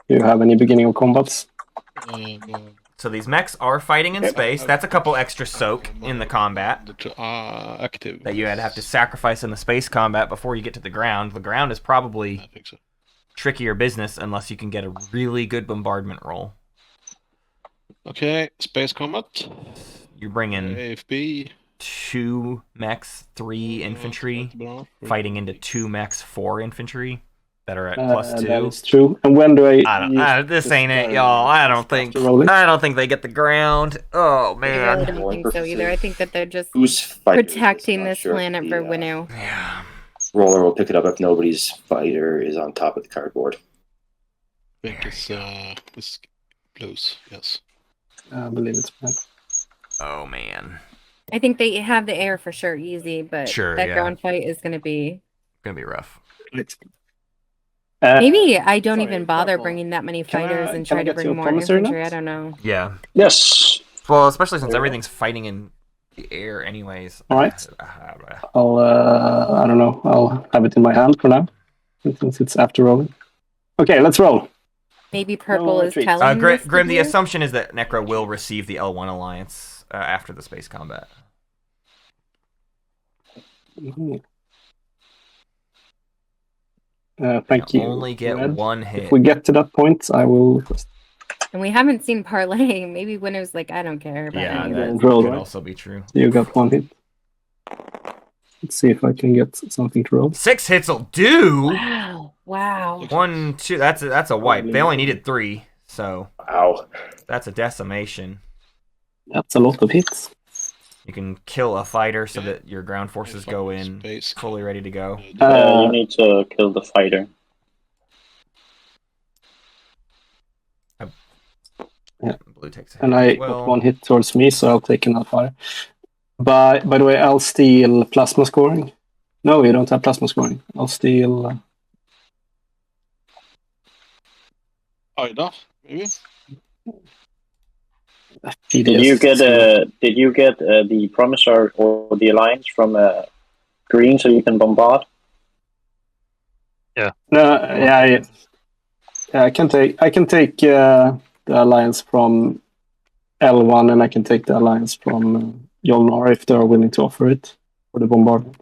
Do you have any beginning of combats? So these mechs are fighting in space. That's a couple extra soak in the combat Active. that you would have to sacrifice in the space combat before you get to the ground. The ground is probably I think so. trickier business unless you can get a really good bombardment roll. Okay, space combat. You're bringing AFB. 2 mechs, 3 infantry, fighting into 2 mechs, 4 infantry that are at +2. That is true. And when do I? This ain't it, y'all. I don't think they get the ground. Oh I man. really don't think so either. I think that they're just Who's fighting protecting this Sure if planet the, for Winnow. Yeah. Roller will pick it up if nobody's fighter is on top of the cardboard. I think it's blues. Yes. I believe it's fine. Oh man. I think they have the air for sure, easy, but Sure, that yeah. ground fight is going to be. Gonna be rough. Maybe I don't sorry, even bother Purple. bringing that many Can I- fighters and can I try to get you bring a more promissory infantry. note? I don't know. Yeah. Yes. Well, especially since There we go. everything's fighting in the air anyways. All right. I'll I don't know. I'll have it in my hand for now, since it's after rolling. Okay, let's roll. Maybe purple is retreat. telling Grim, this to Grim, the do? assumption is that Necro will receive the L1 Alliance after the space combat. Mhm. Thank you. Only get Red. 1 hit. If we get to that point, I will. And we haven't seen parlay. Maybe Winner's like, I don't care about Yeah, any of that this. roll, could right? also be true. You got 1 hit. Let's see if I can get something to roll. 6 hits will do. Wow. Wow. 1, 2. That's a wipe. They only needed 3, so Wow. that's a decimation. That's a lot of hits. You can kill a fighter so that your ground forces go in Space. fully ready to go. You need to kill the fighter. Blue takes a hit And I as well. got 1 hit towards me, so I'll take another fire. By the way, I'll steal plasma scoring. No, you don't have plasma scoring. I'll steal. Ida, maybe. PDS. Did you get the promisor or the alliance from green so you can bombard? No, yeah, I can take the alliance from L1, and I can take the alliance from Jolnar if they are willing to offer it for the bombardment.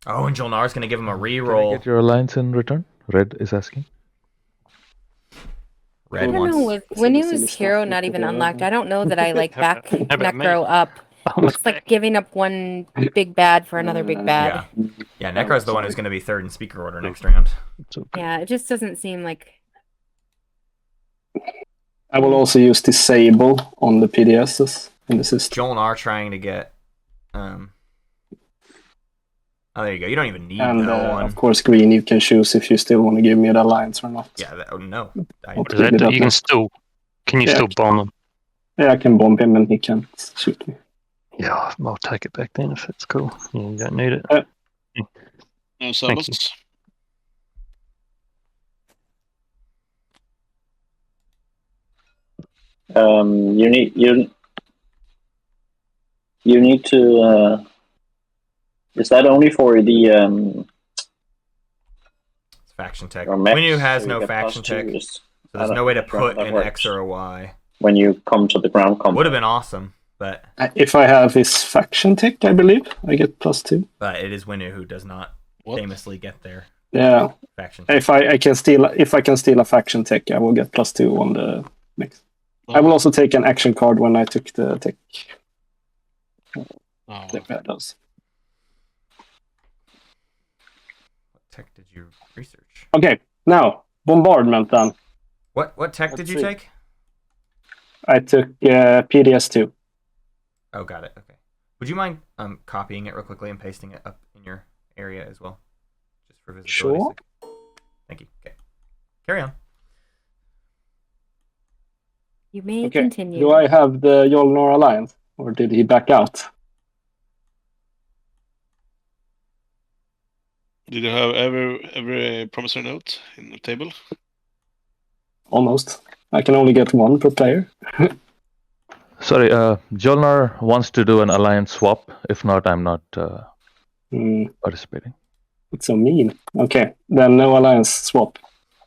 Oh, and Jolnar's going to give him a Can I reroll. get your alliance in return? Red is asking. I Red don't wants. know. When it was hero not even unlocked, I don't know that I like back about me? Necro up. It's like giving up one big bad for another big bad. Yeah, Necro's the one who's going to be 3rd in speaker order next round. It's okay. Yeah, it just doesn't seem like. I will also use disable on the PDSs in the system. Jolnar trying to get. Oh, there you go. You don't even need And that one. of course, green, you can choose if you still want to give me the alliance or not. Yeah, no. What Is that, you can still bomb them? Yeah, I can bomb him and he can shoot me. Yeah, I'll take it back then if it's cool. You don't need it. No Thank summons. You need to. Is that only for the Faction tech. or mechs, Winnu has so you no get faction +2? tech, Is- so there's I no way to don't know how put that an works. X or a Y. when you come to the ground combat? Would have been awesome, but If I have his faction tech, I believe I get +2. it is Winnu who does not famously get their Yeah, faction tech. if I can steal a faction tech, I will get +2 on the mix. I will also take an action card when I took the tech. Oh. Those. What tech did you research? Okay, now bombardment then. What tech did you see. take? I took PDS2. Oh, got it. Okay. Would you mind copying it real quickly and pasting it up in your area as well, just for visibility? Sure. sake? Thank you. Okay. Carry on. You may Okay. continue. Do I have the Jolnar Alliance, or did he back out? Did you have every promissory note in the table? Almost. I can only get 1 per player. Sorry, Jolnar wants to do an alliance swap. If not, I'm not participating. It's so mean. Okay, then no alliance swap.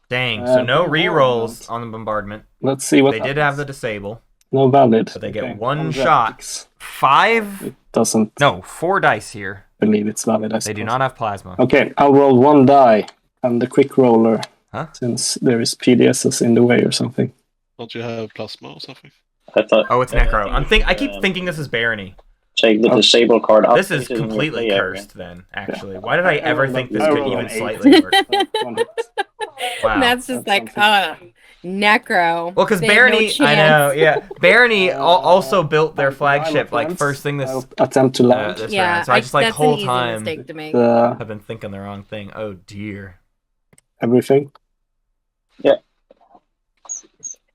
Dang, so no then rerolls on the bombardment. Let's see what They did happens. have the disable. No valid. But they Okay, get one red shot. picks. 5? It doesn't No, 4 dice here. believe it's valid, I They do suppose. not have plasma. Okay, I'll roll 1 die. I'm the quick roller. Huh? Since there is PDSs in the way or something. Don't you have plasma or something? I thought. Oh, it's Necro. I keep thinking this is Barony. Take the disable card up. This is in your completely play area. cursed then, actually. Why did I ever think this I could rolled even an 8. slightly work? Wow. That's just That's like, something. Necro. Well, because They have no Barony, I know, chance. yeah. Barony also built their flagship, like, Friends, first thing this, I'll attempt to land. this Yeah, round. So I just, like, that's whole an easy time, mistake to make. I've been thinking the wrong thing. Oh, dear. Everything.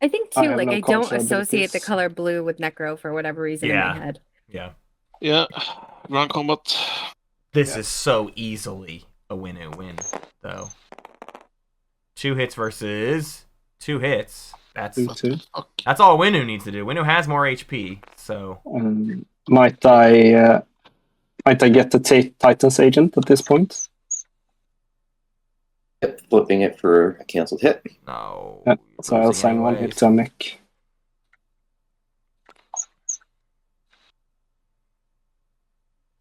I think I too, have like no I don't culture associate the abilities. color blue with Necro for whatever reason in Yeah. my head. Yeah. Yeah, ground combat. This is so easily a win, though. 2 hits versus 2 hits. That's all Winu needs to do. Winu has more HP, so Might I get the Titan's agent at this point? Yep, flipping it for a cancelled hit. no. Yeah, you're so I'll losing sign 1 hit anyways. to a mech.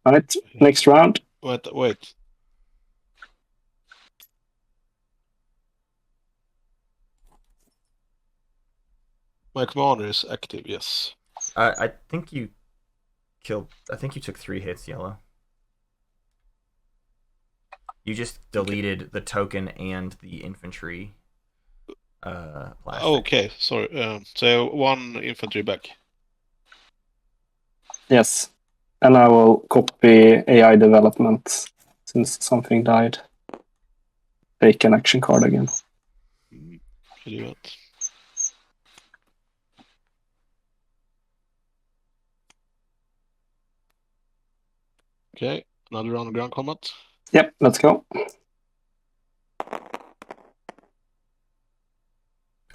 Alright, next round. Wait. My commander is active, yes. I think you killed. I think you took 3 hits, Yellow. You just deleted the token and the infantry. Plastic. Okay, sorry. So 1 infantry back. Yes. And I will copy AI development since something died. Take an action card again. Should do that. Okay, another round of ground combat. Yep, let's go.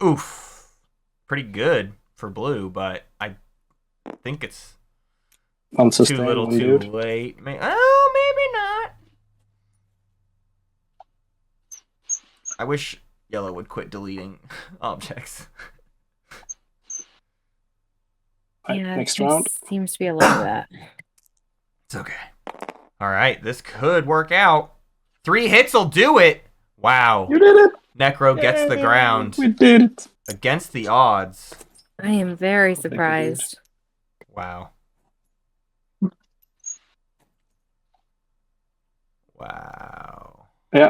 Oof. Pretty good for blue, but I think it's One too sustain, little, one too dude. late. Oh, maybe not. I wish Yellow would quit deleting objects. Right, Yeah, next there round. seems to be a lot of that. It's okay. All right, this could work out. 3 hits will do it. Wow. You did it! Necro gets the ground We did it! against the odds. I am very think we did. surprised. Wow. Wow. Yeah.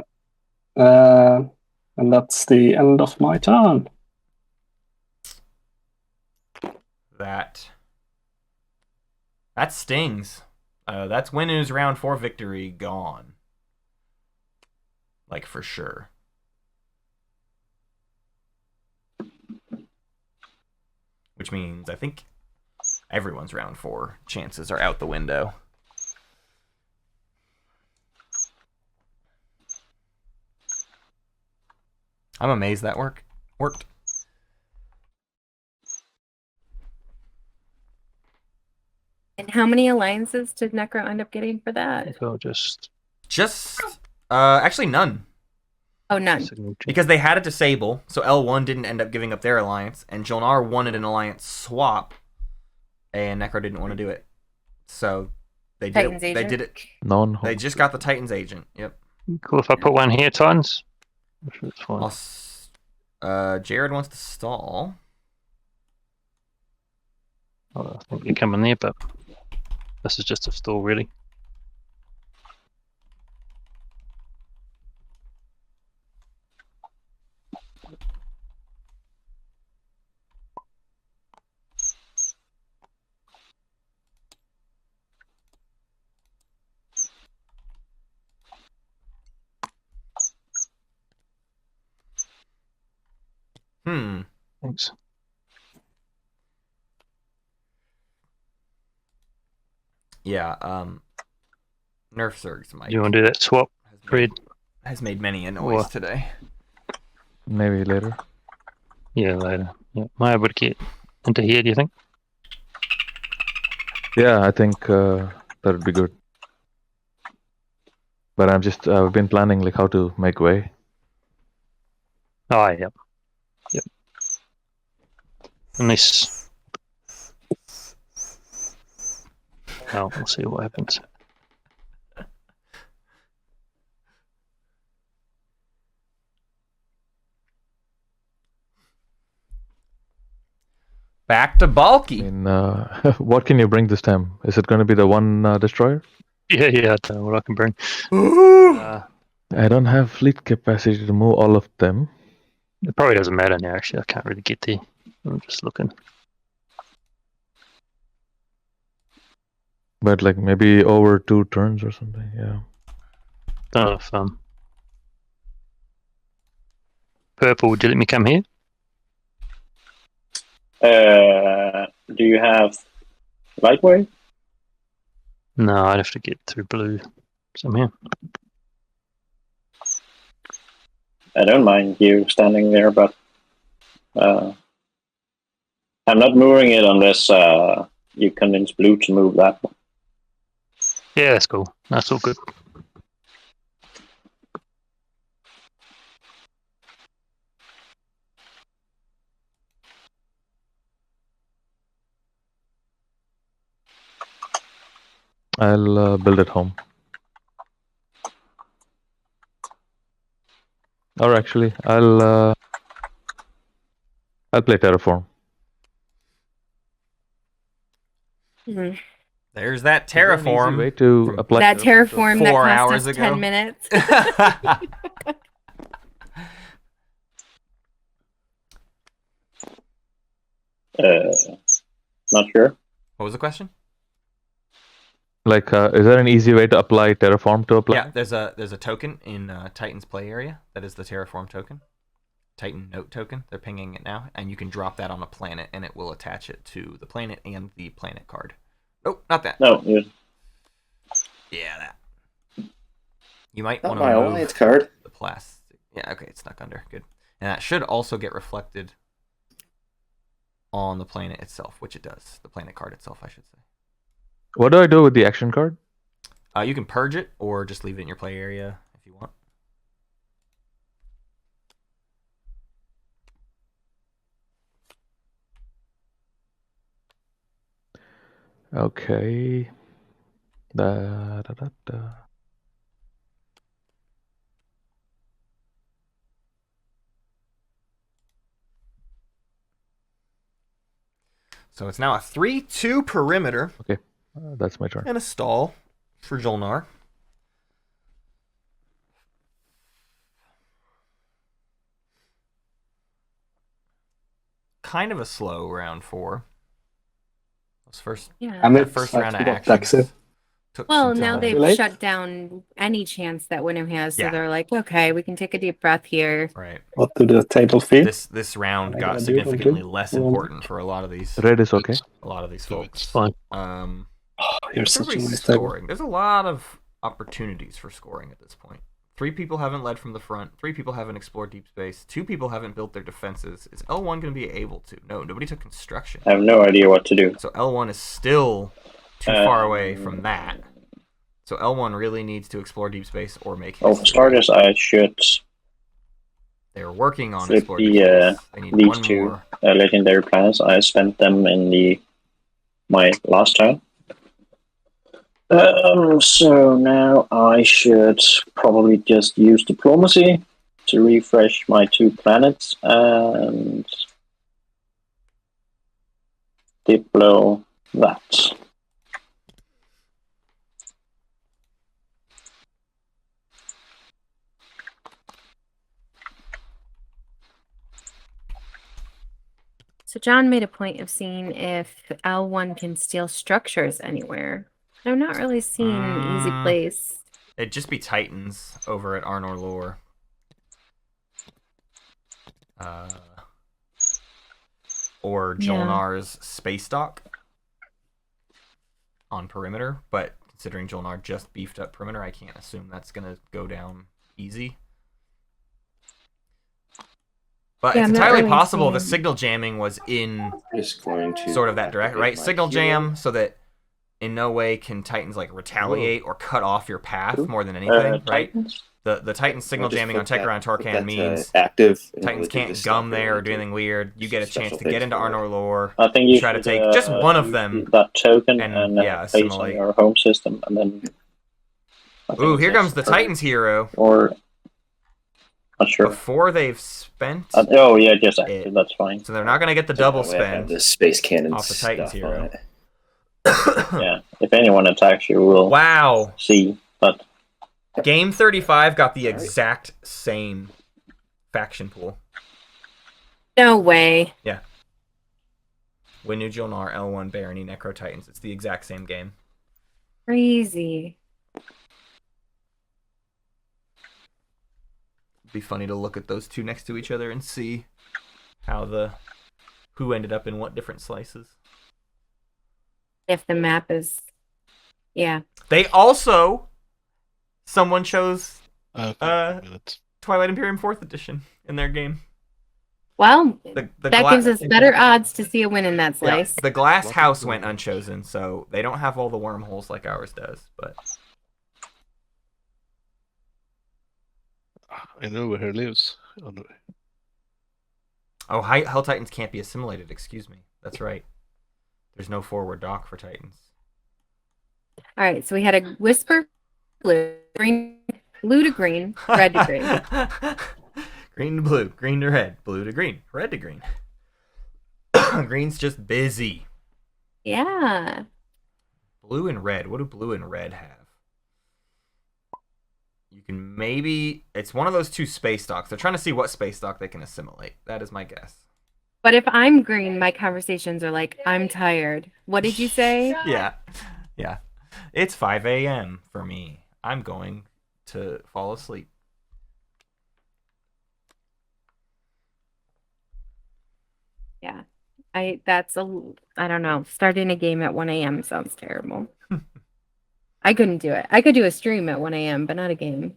And that's the end of my turn. That stings. That's Winu's round 4 victory gone. Like, for sure. Which means I think everyone's round 4 chances are out the window. I'm amazed that worked. And how many alliances did Necro end up getting for that? So just Actually none. Oh, none. signature. Because they had a disable, so L1 didn't end up giving up their alliance, and Jolnar wanted an alliance swap, and Necro didn't want to do it. So they did Titan's it. agent? They did it. Non. They just got the Titan's agent. Yep. Cool if I put 1 here, Tons. I'm sure it's fine. Jared wants to stall. I think you're coming there, but this is just a stall, really. Thanks. Yeah. NerfZerg's mic Do you want to do that swap, Fred? has made many a noise What? today. Maybe later. Yeah, later. Yeah. Am I able to get into here, do you think? Yeah, I think that would be good. But I've been planning like how to make way. Oh, yep. Yep. Nice. Oh, we'll see what happens. Back to Balki. I mean, what can you bring this time? Is it going to be the one destroyer? Yeah, I don't know what I can bring. I don't have fleet capacity to move all of them. It probably doesn't matter now, actually. I can't really get there. I'm just looking. But like maybe over 2 turns or something, yeah. Don't know if, Purple, would you let me come here? Do you have lightweight? No, I'd have to get through blue somehow. I don't mind you standing there, but I'm not moving it unless you convince blue to move that one. Yeah, that's cool. That's all good. I'll build it home. Or actually, I'll play Terraform. There's that Is there an easy terraform. way to apply That terraform that 4 cost hours us ago. 10 minutes. Not sure. What was the question? Like, is there an easy way to apply Terraform to a planet? Yeah, there's a token in Titan's play area that is the terraform token. Titan note token. They're pinging it now, and you can drop that on a planet, and it will attach it to the planet and the planet card. Oh, not that. No, Yeah, that. You might Not want my to only move card. the plastic. Yeah, okay, it's snuck under. Good. And that should also get reflected on the planet itself, which it does. The planet card itself, I should say. What do I do with the action card? You can purge it or just leave it in your play area if you want. Okay. Da, da, da, da. So it's now a 3-2 perimeter. Okay, that's my turn. And a stall for Jolnar. Kind of a slow round 4. Those first, Yeah. that first round of actions took Well, some now time. they've Late? shut down any chance that winner has, so Yeah. they're like, okay, we can take a deep breath here. Right. What do the table feel? This round I got gotta do it on significantly blue. less Well, important for a lot of these Red is okay. folks. Fine. Oh, you're such a Everybody's nice table. scoring. There's a lot of opportunities for scoring at this point. 3 people haven't led from the front. 3 people haven't explored deep space. 2 people haven't built their defenses. Is L1 going to be able to? No, nobody took construction. I have no idea what to do. So L1 is still too far away from that. So L1 really needs to explore deep space or make Well, for history. starters, I should They're working on flip exploring deep space. They need these one two more. legendary planets. I spent them in my last turn. So now I should probably just use diplomacy to refresh my 2 planets and diplo that. So John made a point of seeing if L1 can steal structures anywhere. I'm not really seeing an easy place. It'd just be Titans over at Arnor Lore. Or Jolnar's space dock on perimeter, but considering Jolnar just beefed up perimeter, I can't assume that's gonna go down easy. But Yeah, it's I'm not entirely really possible the seeing- signal jamming was in Just going to sort of that direct, right? Signal jam so that in no way can Titans like retaliate or cut off your path more than anything, right? Titans? The Titans signal Just jamming on put Tekraron put Torcan means active. Titans can't gum there or do anything weird. You get a chance to get into Arnor lore. I think you Try to should take just one of use them. that token and, and yeah, place on assimilate. your home system, and then. Ooh, here comes the Titans hero. Or. Not sure. Before they've spent. Oh yeah, just active. That's fine. So they're not going to get the double That way I have spend the space cannon off the Titans stuff on hero. it. Yeah, if anyone attacks you, we'll Wow. see. But Game 35 got the exact same faction pool. No way. Yeah. Winu Jolnar, L1 Barony, Necro Titans. It's the exact same game. Crazy. It'd be funny to look at those two next to each other and see how who ended up in what different slices. If the map is, yeah. They also, someone chose minutes. Twilight Imperium 4th Edition in their game. Well, The that gives us better odds to see a win in that slice. The glass house went unchosen, so they don't have all the wormholes like ours does. But I know where he lives. oh, Hell Titans can't be assimilated. Excuse me. That's right. There's no forward dock for Titans. All right, so we had a whisper, blue, green, blue to green, red to green. Green to blue, green to red, blue to green, red to green. Green's just busy. Yeah. Blue and red. What do blue and red have? You can maybe... It's one of those two space docks. They're trying to see what space dock they can assimilate. That is my guess. But if I'm green, my conversations are like, I'm tired. What did you say? Yeah. Yeah. It's 5 a.m. for me. I'm going to fall asleep. Yeah. I don't know. Starting a game at 1 a.m. sounds terrible. I couldn't do it. I could do a stream at 1 a.m., but not a game.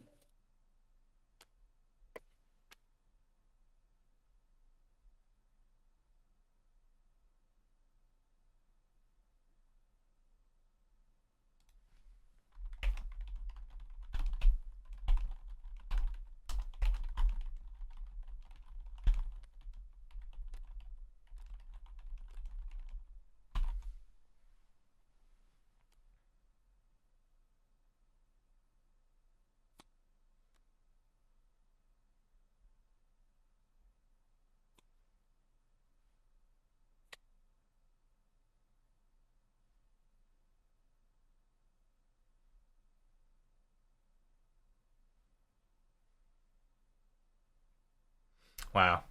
Wow.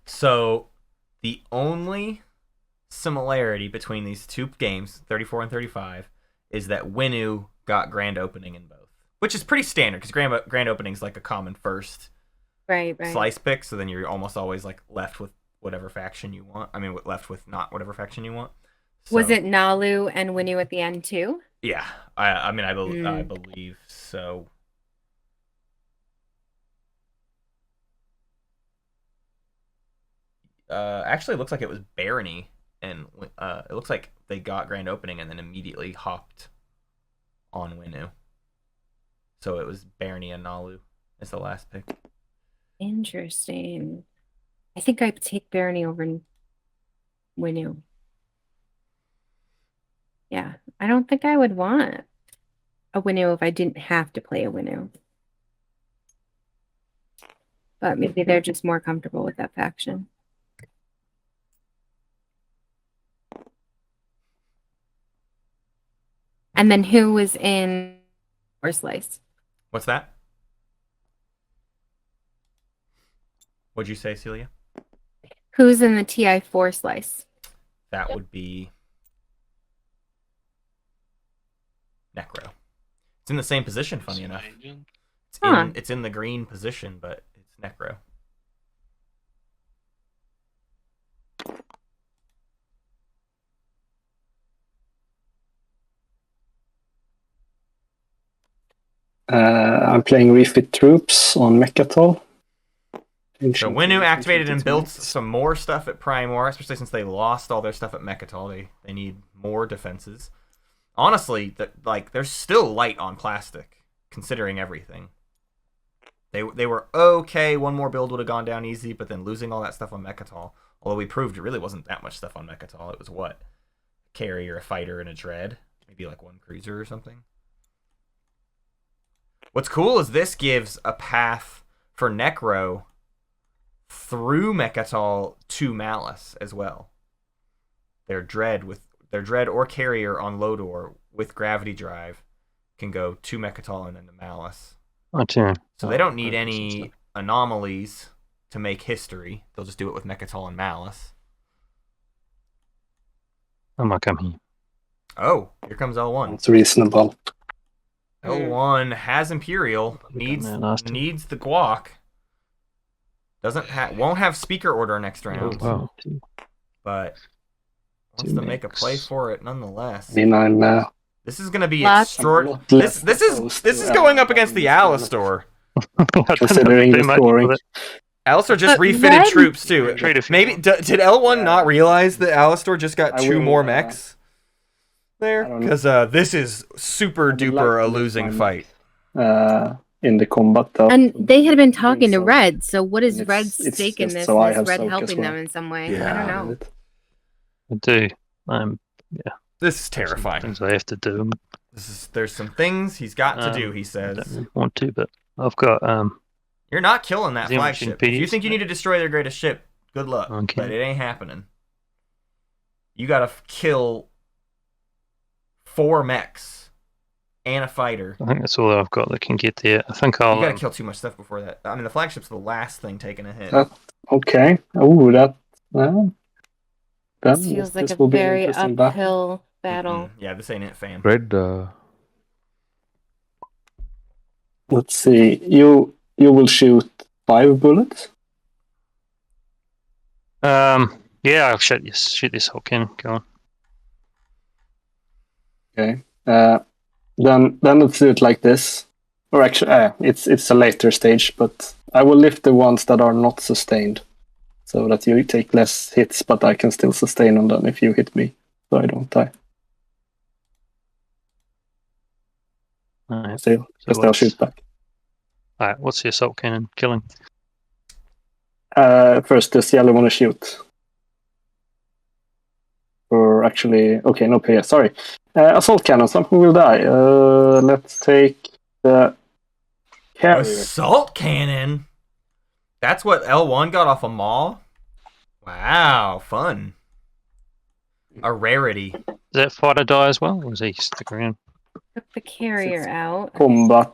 So the only similarity between these two games, 34 and 35, is that Winu got grand opening in both, which is pretty standard because grand opening is like a common first Right. slice pick. So then you're almost always like left with whatever faction you want. I mean, left with not whatever faction you want. So, Was it Nalu and Winu at the end too? Yeah. I believe so. Actually, it looks like it was Barony, and it looks like they got grand opening and then immediately hopped on Winu. So it was Barony and Nalu as the last pick. Interesting. I think I'd take Barony over Winu. Yeah, I don't think I would want a Winu if I didn't have to play a Winu. But maybe they're just more comfortable with that faction. And then who was in or slice? What's that? What'd you say, Celia? Who's in the TI4 slice? That would be Necro. It's in the same position, funny enough. It's in the green position, but it's Necro. I'm playing refit troops on Mechatol. So Winu activated and built some more stuff at Primor, especially since they lost all their stuff at Mechatol. They need more defenses. honestly, like they're still light on plastic, considering everything. They were okay. One more build would have gone down easy, but then losing all that stuff on Mechatol. Although we proved it really wasn't that much stuff on Mechatol. It was what? A carrier, a fighter, and a dread. Maybe like one cruiser or something. What's cool is this gives a path for Necro through Mechatol to Malice as well. Their dread or carrier on Lodor with gravity drive can go to Mechatol and then to Malice. Okay. So they don't need any anomalies to make history. They'll just do it with Mechatol and Malice. I might come here. Oh, here comes L1. It's reasonable. L1 has Imperial, needs the guac. Won't have speaker order next round, Wow. but wants to make a play for it nonetheless. I mean, I'm This is going to be Lots- extraordinary. Less This is going up against the Alistor. considering the scoring. Alistor just But refitted Red- troops too. Trade a few Maybe more. did L1 not realize that Alistor just got I 2 will, more mechs there? I don't know. Because this is super would like duper to a lift losing my fight. In the combat though. And they had been talking to so. Red, so what is It's- Red's it's stake in just this? so I Is have Red soak as helping them well. in some way? I Yeah. don't know. I do. This is Some terrifying. things I have to do. There's some things he's got to do, he I says. don't really want to, but I've got You're not killing that Is he mentioning flagship. If you PDs? think you need to destroy their greatest ship, good luck. Okay. But it ain't happening. You gotta kill 4 mechs and a fighter. I think that's all I've got that can get there. I think I'll You gotta kill too much stuff before that. I mean, the flagship's the last thing taking a hit. Okay. Oh, that. Well, This feels like a will be an very interesting battle. uphill battle. Yeah, this ain't it, fam. Red, Let's see. You will shoot 5 bullets. yeah, I'll shoot this whole cannon. Go on. Okay. Then let's do it like this. Or actually, it's a later stage, but I will lift the ones that are not sustained, so that you take less hits, but I can still sustain on them if you hit me, so I don't die. Alright. Still, So because they'll shoot back. Alright, what's the assault cannon killing? First, does yellow want to shoot? Or actually, okay, no PS, sorry. Assault cannon, something will die. Let's take the carrier. Assault cannon? That's what L1 got off a Maul? Wow, fun. A rarity. Does that fighter die as well, or does he stick around? Took the carrier out. Combat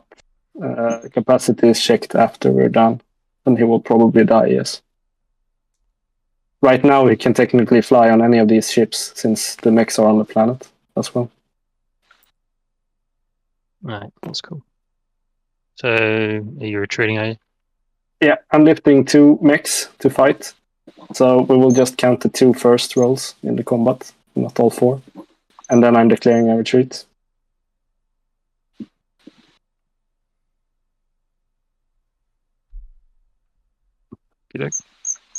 capacity is checked after we're done, and he will probably die, yes. Right now, he can technically fly on any of these ships, since the mechs are on the planet as well. Alright, that's cool. So, are you retreating, are you? Yeah, I'm lifting 2 mechs to fight, so we will just count the 2 first rolls in the combat, not all 4. And then I'm declaring a retreat. Okey-doke.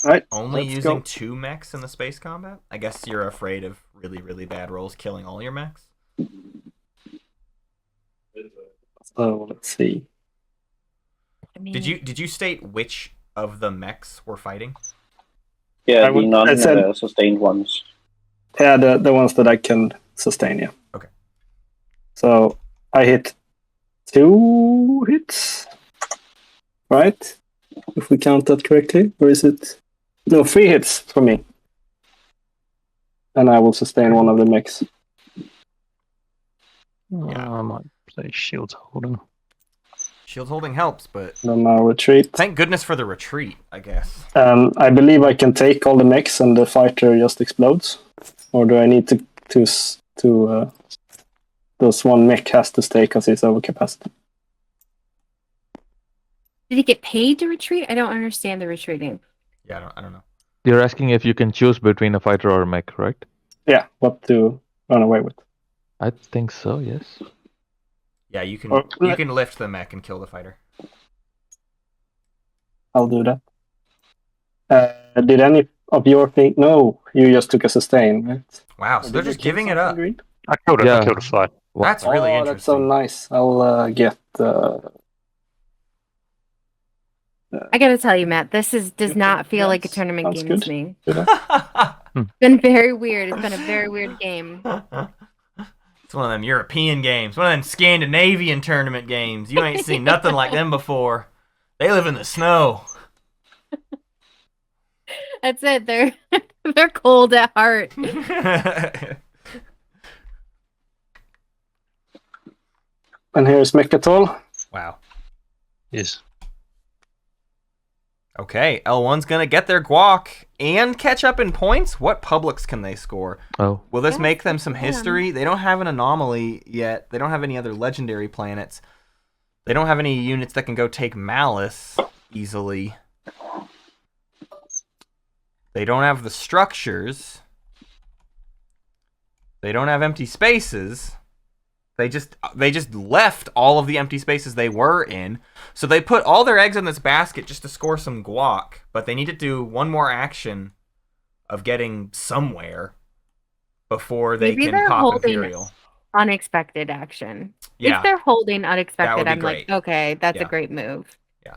Right, Only let's using go. 2 mechs in the space combat? I guess you're afraid of really, really bad rolls killing all your mechs? So let's see. I mean, Did you state which of the mechs were fighting? Yeah, I would- I said- non-sustained ones. Yeah, the ones that I can sustain, yeah. Okay. So I hit 2 hits, right? If we count that correctly, or is it? No, 3 hits for me. And I will sustain one of the mechs. Yeah. I might play shield holding. Shield holding helps, but Then I'll retreat. thank goodness for the retreat, I guess. I believe I can take all the mechs and the fighter just explodes. Or do I need to those one mech has to stay because he's over capacity. did he get paid to retreat? I don't understand the retreating. Yeah, I don't know. you're asking if you can choose between a fighter or a mech, right? Yeah, what to run away with. I think so, yes. Yeah, you can Or- lift the mech and kill the fighter. I'll do that. Did any of your think? No, you just took a sustain, right? Wow, Or so they're did you just kill giving it something up. green? I killed it. Yeah. I killed a fly. That's really Oh, that's so interesting. nice. I'll get. I gotta tell you, Matt, this does not feel like a Yes, tournament sounds game good. to me. Good. It's been very weird. It's been a very weird game. It's one of them European games, one of them Scandinavian tournament games. You ain't seen nothing like them before. They live in the snow. That's it. They're cold at heart. And here's Mechatol. Wow. Yes. Okay, L1's gonna get their guac and catch up in points. What publics can they score? Oh, Will this Yeah, make them that's some them. history? They don't have an anomaly yet. They don't have any other legendary planets. They don't have any units that can go take Malice easily. They don't have the structures. They don't have empty spaces. They just left all of the empty spaces they were in. So they put all their eggs in this basket just to score some guac, but they need to do one more action of getting somewhere before they Maybe can they're pop holding Imperial. unexpected action. Yeah, If they're holding would unexpected, be I'm like, great. okay, that's Yeah. a great move. You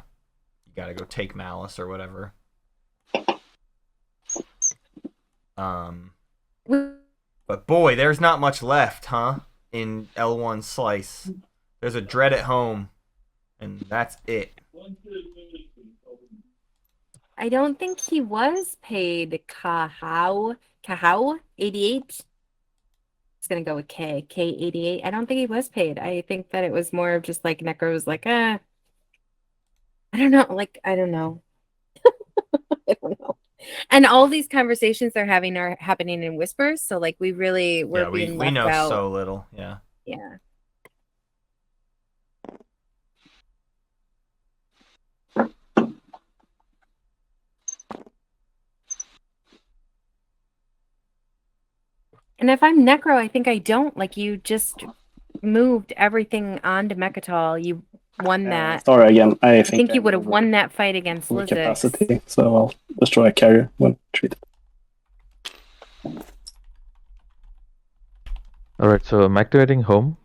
gotta go take Malice or whatever. But boy, there's not much left, huh? In L1 Slice. There's a Dread at home, and that's it. I don't think he was paid Kahau 88. It's gonna go with K88. I don't think he was paid. I think that it was more of just like Necro was like, I don't know, I don't know. I don't know. And all these conversations they're having are happening in whispers, so like we're being we left know out. so little. Yeah. Yeah. And if I'm Necro, I think I don't. Like, you just moved everything onto Mechatol. You won that. Sorry again. I I think think you I'm would have over won that fight against full Lizix. capacity, so I'll destroy a carrier when treated. all right. So I'm activating home.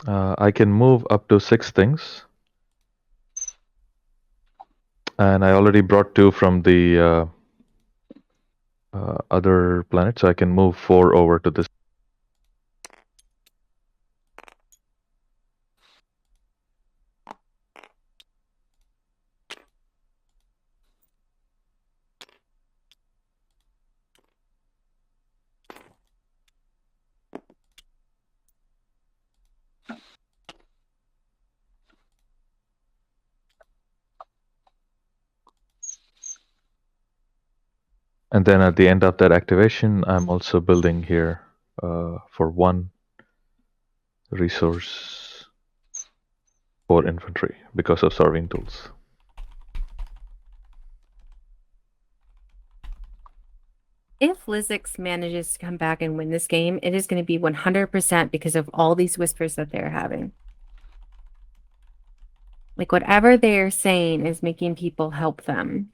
I can move up to 6 things, and I already brought 2 from the other planet, so I can move 4 over to this. And then at the end of that activation, I'm also building here for 1 resource for infantry because of Sarvine tools. If Lizix manages to come back and win this game, it is going to be 100% because of all these whispers that they're having. Like, whatever they're saying is making people help them.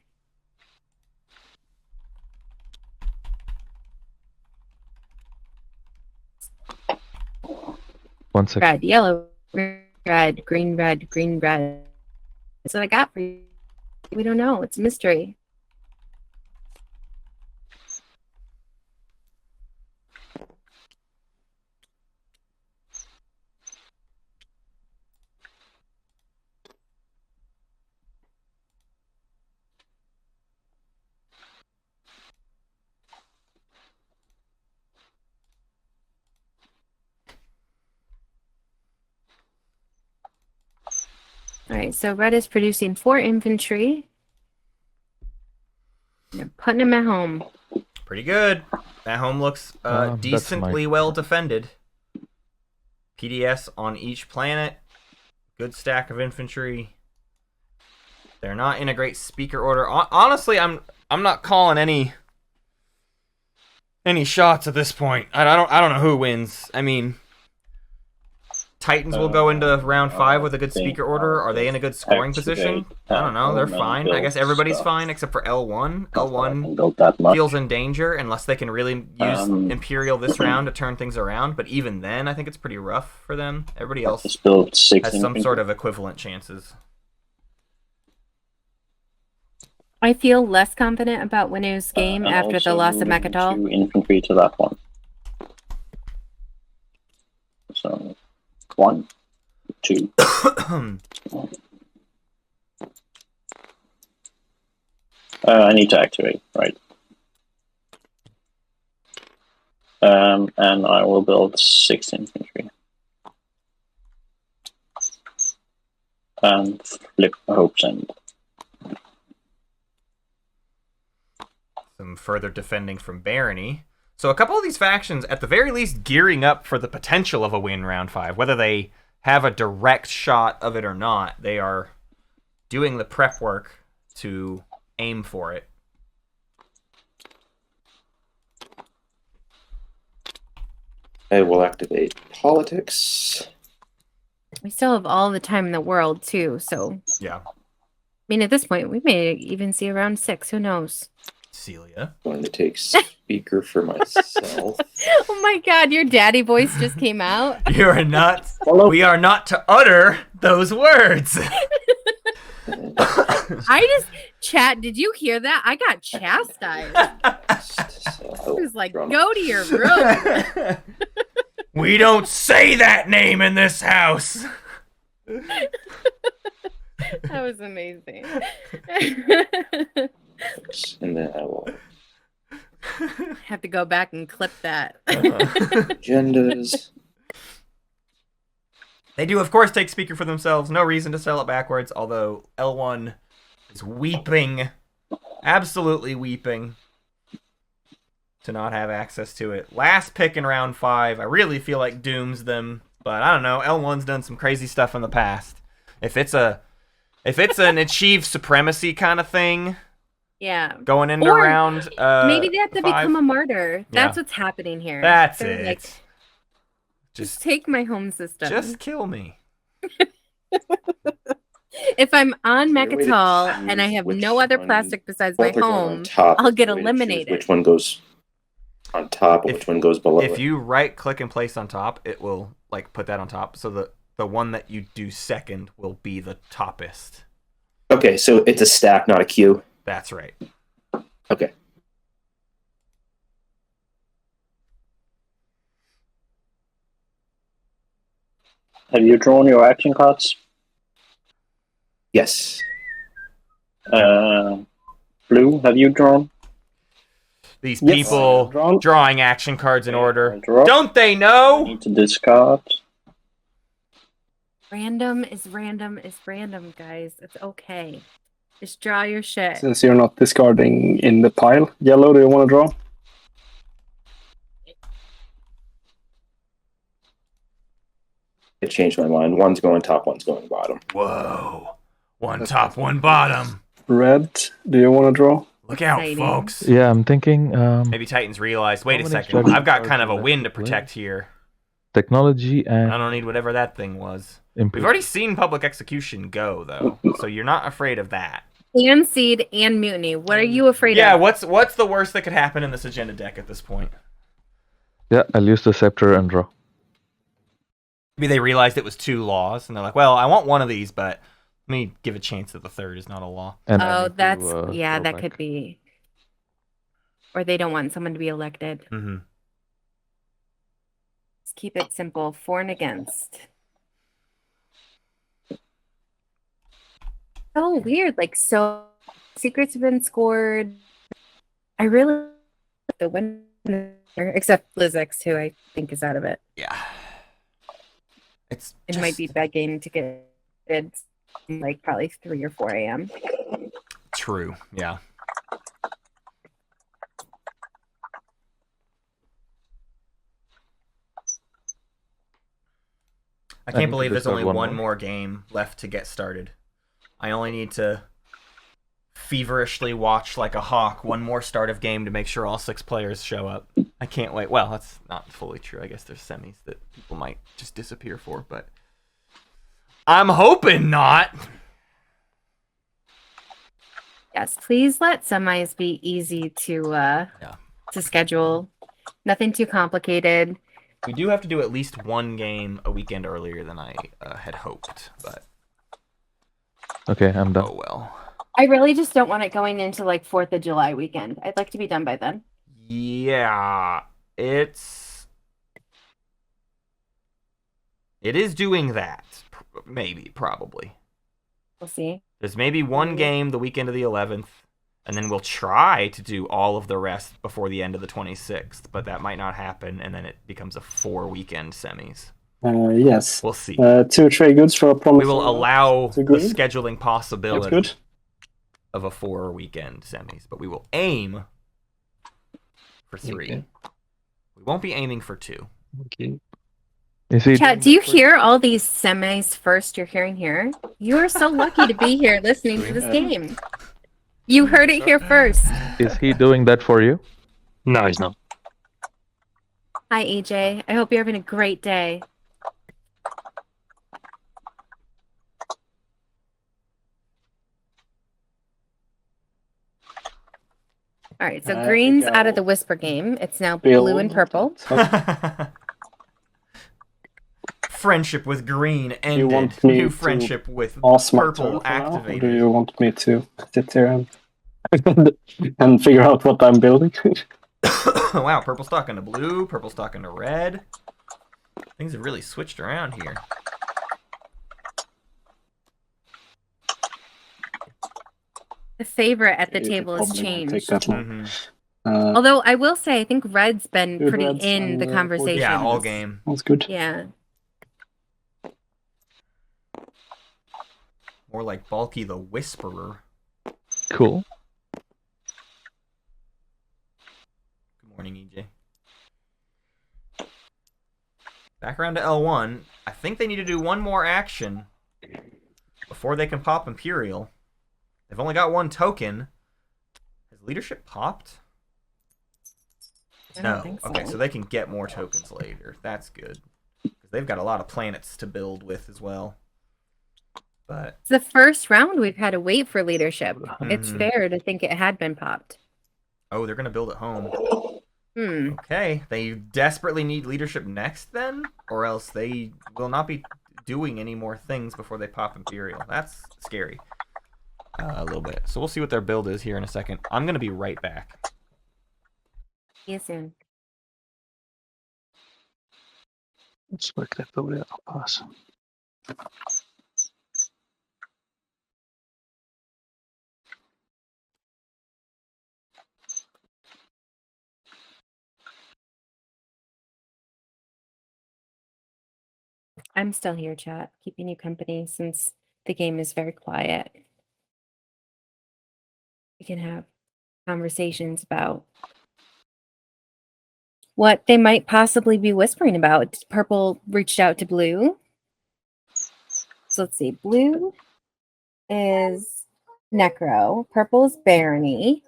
One second. Red, yellow, red, green, red, green, red. That's what I got for you. We don't know. It's a mystery. All right, so red is producing 4 infantry. They're putting them at home. Pretty good. That home looks That's decently my- well defended. PDS on each planet. Good stack of infantry. They're not in a great speaker order. Honestly, I'm not calling any shots at this point. I don't know who wins. I mean, Titans will go into round 5 with a good think speaker order. Are they in a good scoring position? I don't know. They're fine. I guess everybody's fine except for L1. L1 built that much. feels in danger unless they can really use Imperial this round to turn things around. But even then, I think it's pretty rough for them. Everybody else Just built 6 has some infantry. sort of equivalent chances. I feel less confident about Winu's game And after the also loss of moving Mechatol. 2 infantry to that one. So 1, 2. I need to activate, right? And I will build 6 infantry. And flip Hope's End. Some further defending from Barony. So a couple of these factions, at the very least, gearing up for the potential of a win round 5. Whether they have a direct shot of it or not, they are doing the prep work to aim for it. I will activate politics. We still have all the time in the world, too, so... Yeah. I mean, at this point, we may even see around 6. Who knows? Celia. Going to take speaker for myself. Oh my god, your daddy voice just came out. You are not... We are not to utter those words. Chat, did you hear that? I got chastised. I was like, go to your room. We don't say that name in this house. That was amazing. And then I will Have to go back and clip that. agendas. They do, of course, take speaker for themselves. No reason to sell it backwards, although L1 is weeping, absolutely weeping, to not have access to it. Last pick in round 5, I really feel like dooms them, but I don't know. L1's done some crazy stuff in the past. If it's an achieve supremacy kind of thing, Yeah. going into Or round maybe they have to 5. become a martyr. That's Yeah. what's happening here. That's They're it. like, Just just take my home system. Just kill me. If I'm on Is there a way to Mechatol and I choose have which no other one- plastic besides my Both are going on home, top. I'll get Is there a way to choose eliminated. Which one goes on top and If- which one goes below If it? you right click and place on top, it will like put that on top. So the one that you do second will be the toppest. Okay, so it's a stack, not a queue. That's right. Okay. Have you drawn your action cards? Yes. Blue, have you drawn? These Yes. people Drawn. drawing action cards in order. Draw. Don't they I know? need to discard. Random is random, guys. It's okay. Just draw your shit. Since you're not discarding in the pile. Yellow, do you want to draw? I changed my mind. One's going top, one's going bottom. Whoa. One top, one bottom. Red, do you want to draw? Look out, Exciting. folks. Yeah, I'm thinking Maybe Titans realized, wait a many second, strategy I've got cards kind of a are left win to to play? protect here. technology and I don't need whatever that thing was. We've Imperium. already seen public execution go, though, so you're not afraid of that. And seed and mutiny. What are you afraid Yeah, of? what's the worst that could happen in this agenda deck at this point? Yeah, I'll use the scepter and draw. Maybe they realized it was 2 laws, and they're like, well, I want one of these, but let me give a chance that the third is not a law. And I Oh, need to, that's go that back. could be. Or they don't want someone to be elected. Mm-hmm. Just keep it simple. For and against. So weird. Like, so secrets have been scored. I really like the winner, except Liz X2, I think, is out of it. Yeah. It's It just, might be begging to get it like probably 3 or 4 a.m. true, yeah. I need can't to believe there's discard only one one more. more game left to get started. I only need to feverishly watch like a hawk one more start of game to make sure all 6 players show up. I can't wait. Well, that's not fully true. I guess there's semis that people might just disappear for, but I'm hoping not. Yes, please let semis be easy to schedule. Nothing too complicated. We do have to do at least one game a weekend earlier than I had hoped, but Okay, I'm done. oh well. I really just don't want it going into like 4th of July weekend. I'd like to be done by then. Yeah, it is doing that. Maybe, probably. We'll see. There's maybe one game the weekend of the 11th, and then we'll try to do all of the rest before the end of the 26th, but that might not happen, and then it becomes a 4-weekend semis. Yes. We'll see. 2 trade goods for a promise. We will allow to the green. scheduling possibility That's good. of a 4-weekend semis, but we will aim for 3. Okay. We won't be aiming for 2. Okay. Is he Chat, doing do you that for- hear all these semis first you're hearing here? You are so lucky to be here listening to this game. You heard it here first. Is he doing that for you? No, he's not. Hi, EJ. I hope you're having a great day. All right, so I green's think out of the I'll whisper game. It's now build blue and purple. Friendship with green you ended. want me New to friendship with Pause my purple turn for now, or do activated. you want me to sit here and figure out what I'm building? Wow, purple stock into blue, purple stock into red. Things have really switched around here. The favorite at the It table has probably won't take changed. that long. Mhm. Although I will say, I think red's been Good pretty reds in and, the conversation. Yeah, all game. That's good. Yeah. More like Balki the Whisperer. Cool. Good morning, EJ. Back around to L1. I think they need to do one more action before they can pop Imperial. They've only got 1 token. Has leadership popped? I don't No. think so. Okay, so they can get more tokens later. That's good. Because they've got a lot of planets to build with as well. But It's the first round we've had to wait for leadership. It's Mhm. fair to think it had been popped. oh, they're gonna build at home. Hmm. Okay, they desperately need leadership next then, or else they will not be doing any more things before they pop Imperial. That's scary. A little bit. So we'll see what their build is here in a second. I'm gonna be right back. See you soon. Let's work that build out. I'll pass. I'm still here, chat, keeping you company since the game is very quiet. We can have conversations about what they might possibly be whispering about. Purple reached out to blue. So let's see. Blue is Necro. Purple is Barony.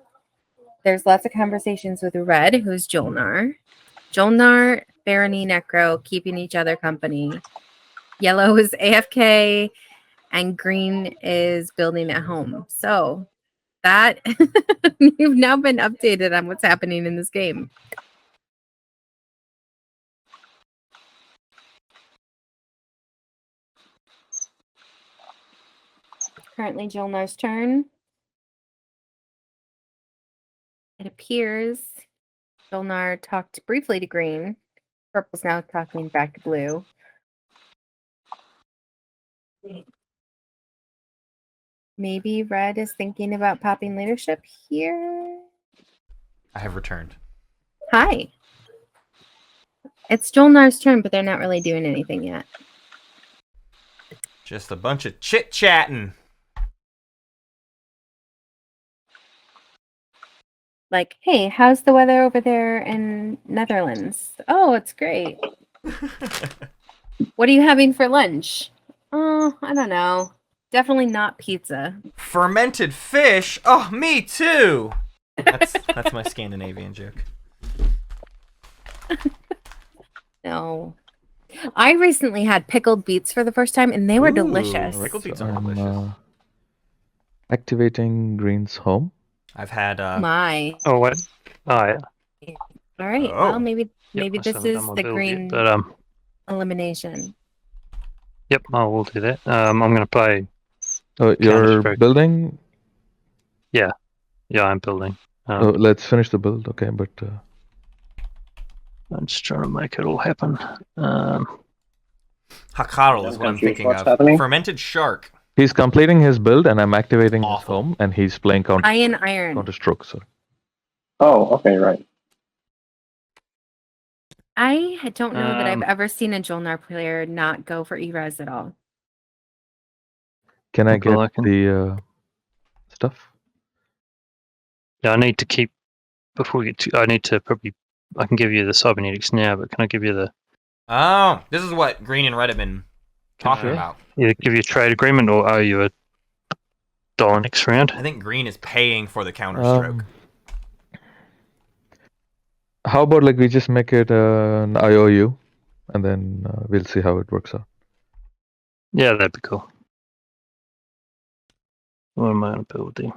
There's lots of conversations with red, who's Jolnar. Jolnar, Barony, Necro, keeping each other company. Yellow is AFK, and green is building at home. So that you've now been updated on what's happening in this game. Currently Jolnar's turn. It appears Jolnar talked briefly to green. Purple's now talking back to blue. Maybe red is thinking about popping leadership here. I have returned. Hi. It's Jolnar's turn, but they're not really doing anything yet. Just a bunch of chit-chatting. Like, hey, how's the weather over there in Netherlands? Oh, it's great. What are you having for lunch? Oh, I don't know. Definitely not pizza. Fermented fish? Oh, me too! That's my Scandinavian joke. No. I recently had pickled beets for the first time, and they were Ooh, delicious. pickled beets are I'm delicious. activating Green's home. I've had My. Oh wait. Oh yeah. All right. Oh. Well, maybe Yep, I this still haven't is done my the build green yet, but elimination. yep, I will do that. I'm gonna play. Oh, you're Counter-Strike. building? Yeah, I'm building. Oh, let's finish the build. Okay, but I'm just trying to make it all happen. Hakarl is what I'm Confused thinking what's of. happening. Fermented shark. he's completing his build, and I'm activating his Awful. home, and he's playing counter Iron. stroke. Sorry. Oh, okay, right. I don't know that I've Um, ever seen a Jolnar player not go for E-Res at all. Can I Well, get I can- the stuff? Yeah, I need to keep before we get to. I need to probably. I can give you the cybernetics now, but can I give you the Oh, this is what Green and Red have been talking Sure. about. either give you a trade agreement or owe you a dollar next round? I think Green is paying for the counterstroke. How about like we just make it an IOU, and then we'll see how it works out. Yeah, that'd be cool. What am I gonna build there?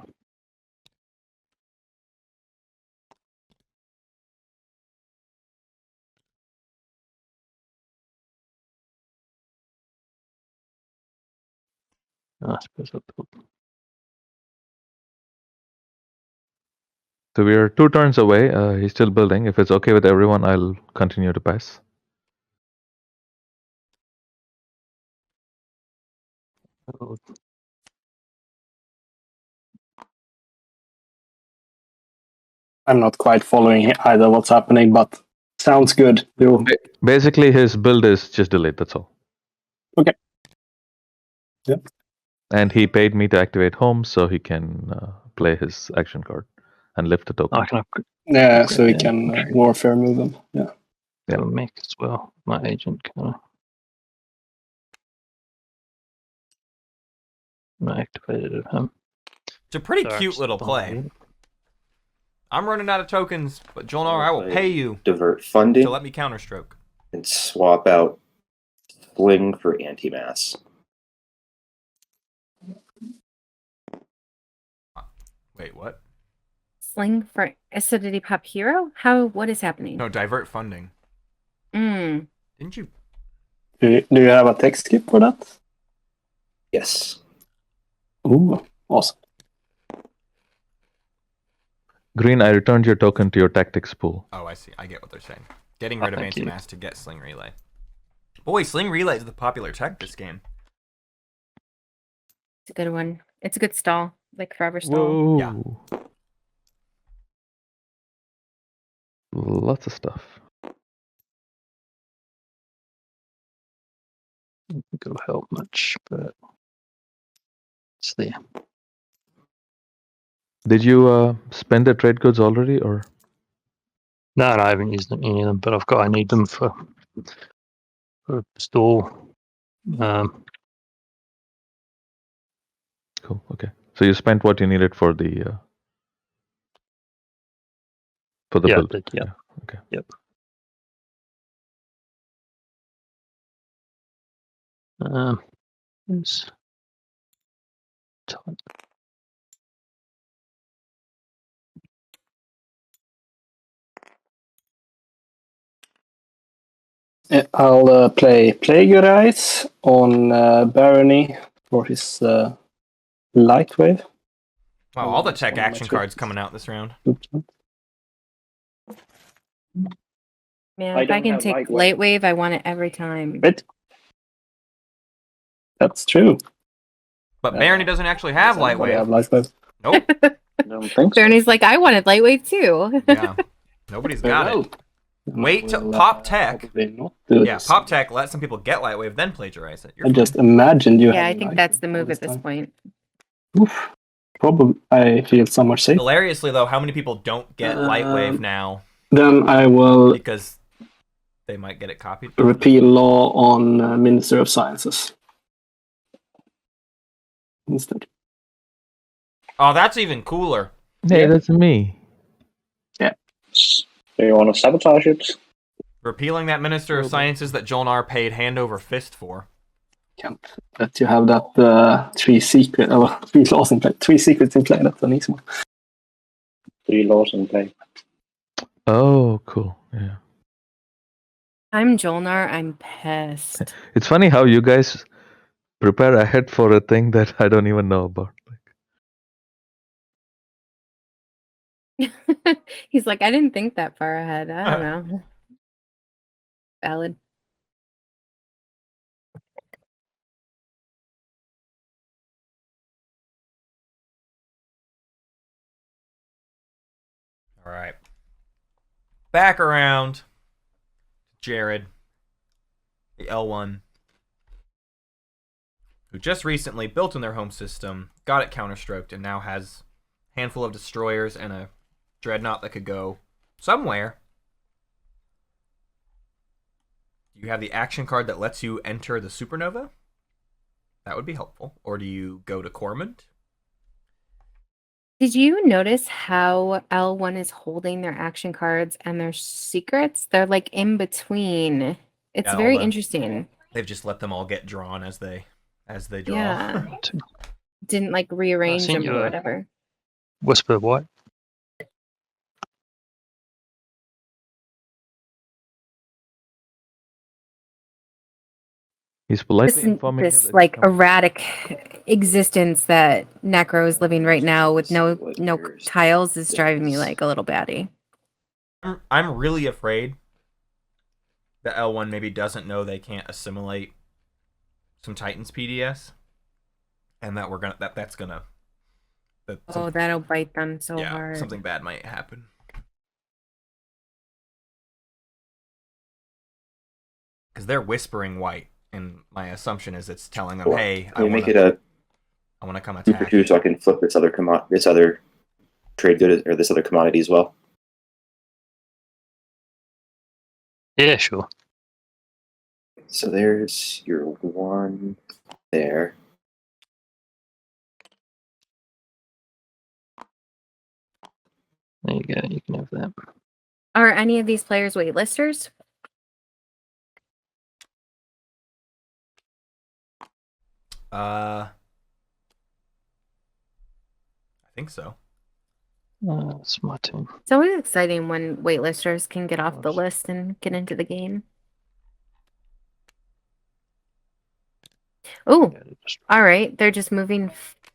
I suppose I'll build. So we are 2 turns away. He's still building. If it's okay with everyone, I'll continue to pass. build. I'm not quite following either what's happening, but sounds good. Basically, his build is just delayed. That's all. Okay. Yep. And he paid me to activate home, so he can play his action card and lift the token. I can upgrade. Yeah, so we Yeah, can okay. warfare move them. Yeah. Yeah. A mech as well. My agent can I activated at him. It's a pretty Sorry, cute just little don't play. need it. I'm running out of tokens, but Jolnar, I will pay you Divert funding to let me counterstroke. and swap out Fling for anti-mass. Wait, what? Sling for acidity pop hero? What is happening? No, divert funding. Mm. Didn't you? Do you have a text skip for that? Yes. Ooh, awesome. Green, I returned your token to your tactics pool. Oh, I see. I get what they're saying. Getting rid of thank you. anti-mass to get Sling Relay. Boy, Sling Relay is the popular tech this game. It's a good one. It's a good stall. Like forever stall. Whoa. Yeah. Lots of stuff. I don't think it'll help much, but it's there. Did you spend the trade goods already, or? No, I haven't used any of them, but I need them for store. Cool. Okay. So you spent what you needed for the Yeah, build. I did, yeah. Okay. Yep. It's time. I'll play Plagueurize on Barony for his light wave. Wow, all the That's tech one of my action tricks. cards coming out this round. Oops. Man, I if I don't can have take light wave. light wave, I want it every time. Right? That's true. But Barony doesn't actually have Does light anybody wave. have light wave? Nope. I don't think so. Bernie's like, I wanted light wave too. Yeah. Nobody's got it. Wait till Pop Tech. Probably not do Yeah, this. Pop Tech, let some people get light wave, then plagiarize it. You're I fine. just imagined you. Yeah, I having think light that's wave the all move at this time. point. Oof. Probably, I feel so much safer. Hilariously, though, how many people don't get light wave now Then I will because they might get it copied? repeal law on Minister of Sciences instead. Oh, that's even cooler. Hey, Yeah. that's me. Do you want to sabotage it? Repealing that Minister of Sciences that Jolnar paid hand over fist for. Can't let you have that 3 laws in play. 3 secrets in play. That's an easy one. 3 laws in play. Oh, cool. Yeah. I'm Jolnar. I'm pissed. It's funny how you guys prepare ahead for a thing that I don't even know about. He's like, I didn't think that far ahead. I don't know. Valid. All right. Back around. Jared, the L1, who just recently built in their home system, got it counterstroked, and now has a handful of destroyers and a dreadnought that could go somewhere. You have the action card that lets you enter the supernova. That would be helpful. Or do you go to Cormont? Did you notice how L1 is holding their action cards and their secrets? They're like in between. It's Yeah, very although interesting. They've just let them all get drawn as they draw. Yeah. Didn't like rearrange seen them or your- whatever. Whisper what? He's politely This, informing you this that like he's coming. erratic existence that Necro is living right now with no tiles is driving me like a little batty. I'm really afraid that L1 maybe doesn't know they can't assimilate some Titans PDS, and that that's gonna. Oh, that'll bite them so yeah, hard. something bad might happen. Because they're whispering white, and my assumption is it's telling them, "Hey, I want to come attack." Super 2 so I can flip this other trade good or this other commodity as well. Yeah, sure. So there's your 1 there. There you go. You can have that. Are any of these players waitlisters? I think so. It's my turn. It's always exciting when waitlisters can get off the list and get into the game. Oh, Yeah, just- all right. They're just moving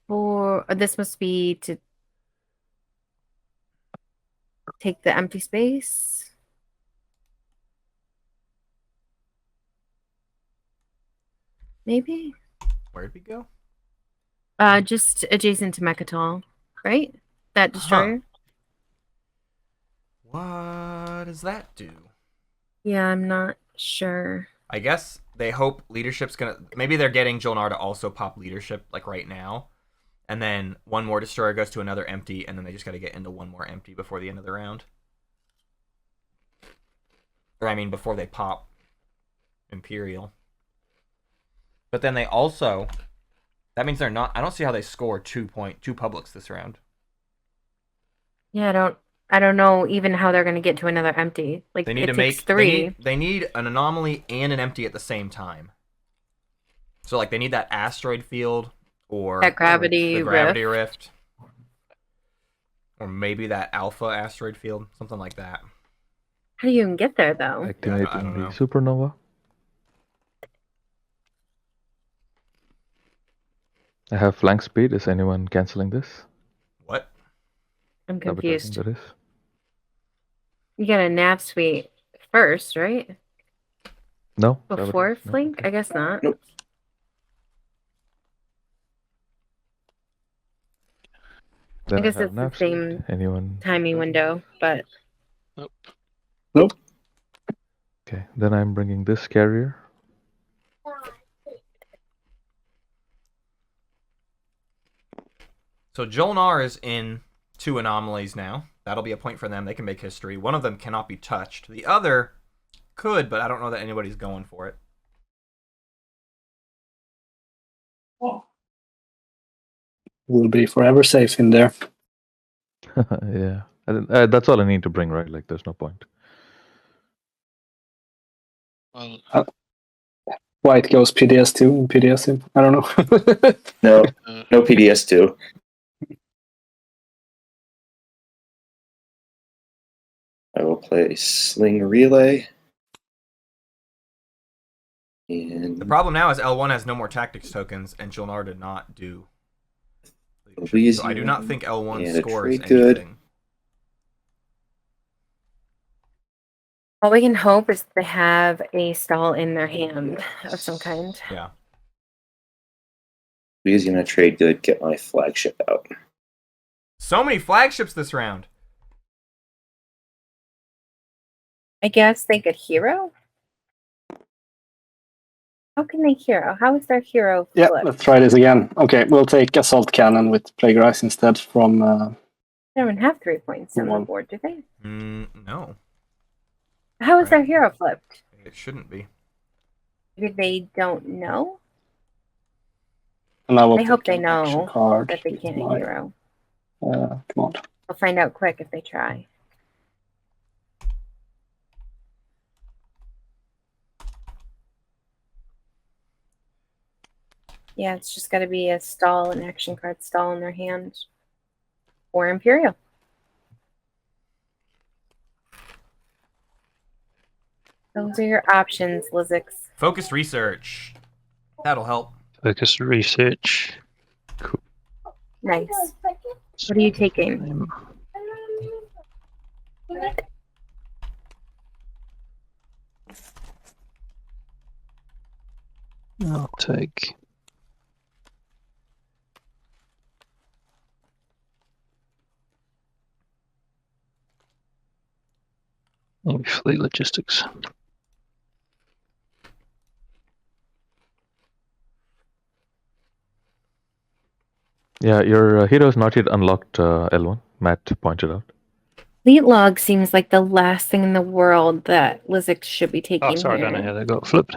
for. This must be to take the empty space. Maybe. Where'd we go? Just adjacent to Mechatol, right? That destroyer. What does that do? Yeah, I'm not sure. I guess they hope leadership's gonna. Maybe they're getting Jolnar to also pop leadership like right now, and then one more destroyer goes to another empty, and then they just got to get into one more empty before the end of the round. Or I mean, before they pop Imperial. But then they also. That means they're not. I don't see how they score 2 publics this round. Yeah, I don't know even how they're gonna get to another empty. Like They need it to takes make 3. They need an anomaly and an empty at the same time. So like they need that asteroid field or That gravity the gravity rift. Or maybe that alpha asteroid field, something like that. How do you even get there though? Activating I don't the know. supernova. I have flank speed. Is anyone canceling this? What? I'm Sabotaging, confused. that is. You got a nav suite first, right? No. Before sabotage? No? flank? Okay. I guess not. Nope. Then I guess have it's the nav speed. same Anyone? timing window, but Nope. Okay. Then I'm bringing this carrier. So Jolnar is in 2 anomalies now. That'll be a point for them. They can make history. One of them cannot be touched. The other could, but I don't know that anybody's going for it. Will be forever safe in there. Yeah. That's all I need to bring, right? Like, there's no point. Well, White goes PDS2 and PDS2. I don't know. No, uh, no PDS2. I will play Sling Relay. And The problem now is L1 has no more tactics tokens, and Jolnar did not do leadership. So I do not Elysium think L1 and a scores trade good. anything. All we can hope is they have a stall in their hand of some kind. Yeah. Elysium and a trade good. Get my flagship out. So many flagships this round. I guess they could hero? How can they hero? How is their hero Yeah, flipped? let's try this again. Okay, we'll take Assault Cannon with Plagiarize instead from... They don't have 3 points on the One. board, do they? No, How is Right. their hero flipped? it shouldn't be. Maybe they don't know? And I will I hope take they an action know card that they with can't my hero. command. We'll find out quick if they try. Yeah, it's just got to be a stall, an action card stall in their hand. Or Imperial. Those are your options, Lizix. Focused research. That'll help. Focus research. Nice. What are you taking? I'll take. Maybe fleet logistics. Yeah, your hero's not yet unlocked, L1. Matt pointed out. Fleet log seems like the last thing in the world that Lizix should be taking Oh, sorry, I don't know here. how they got flipped.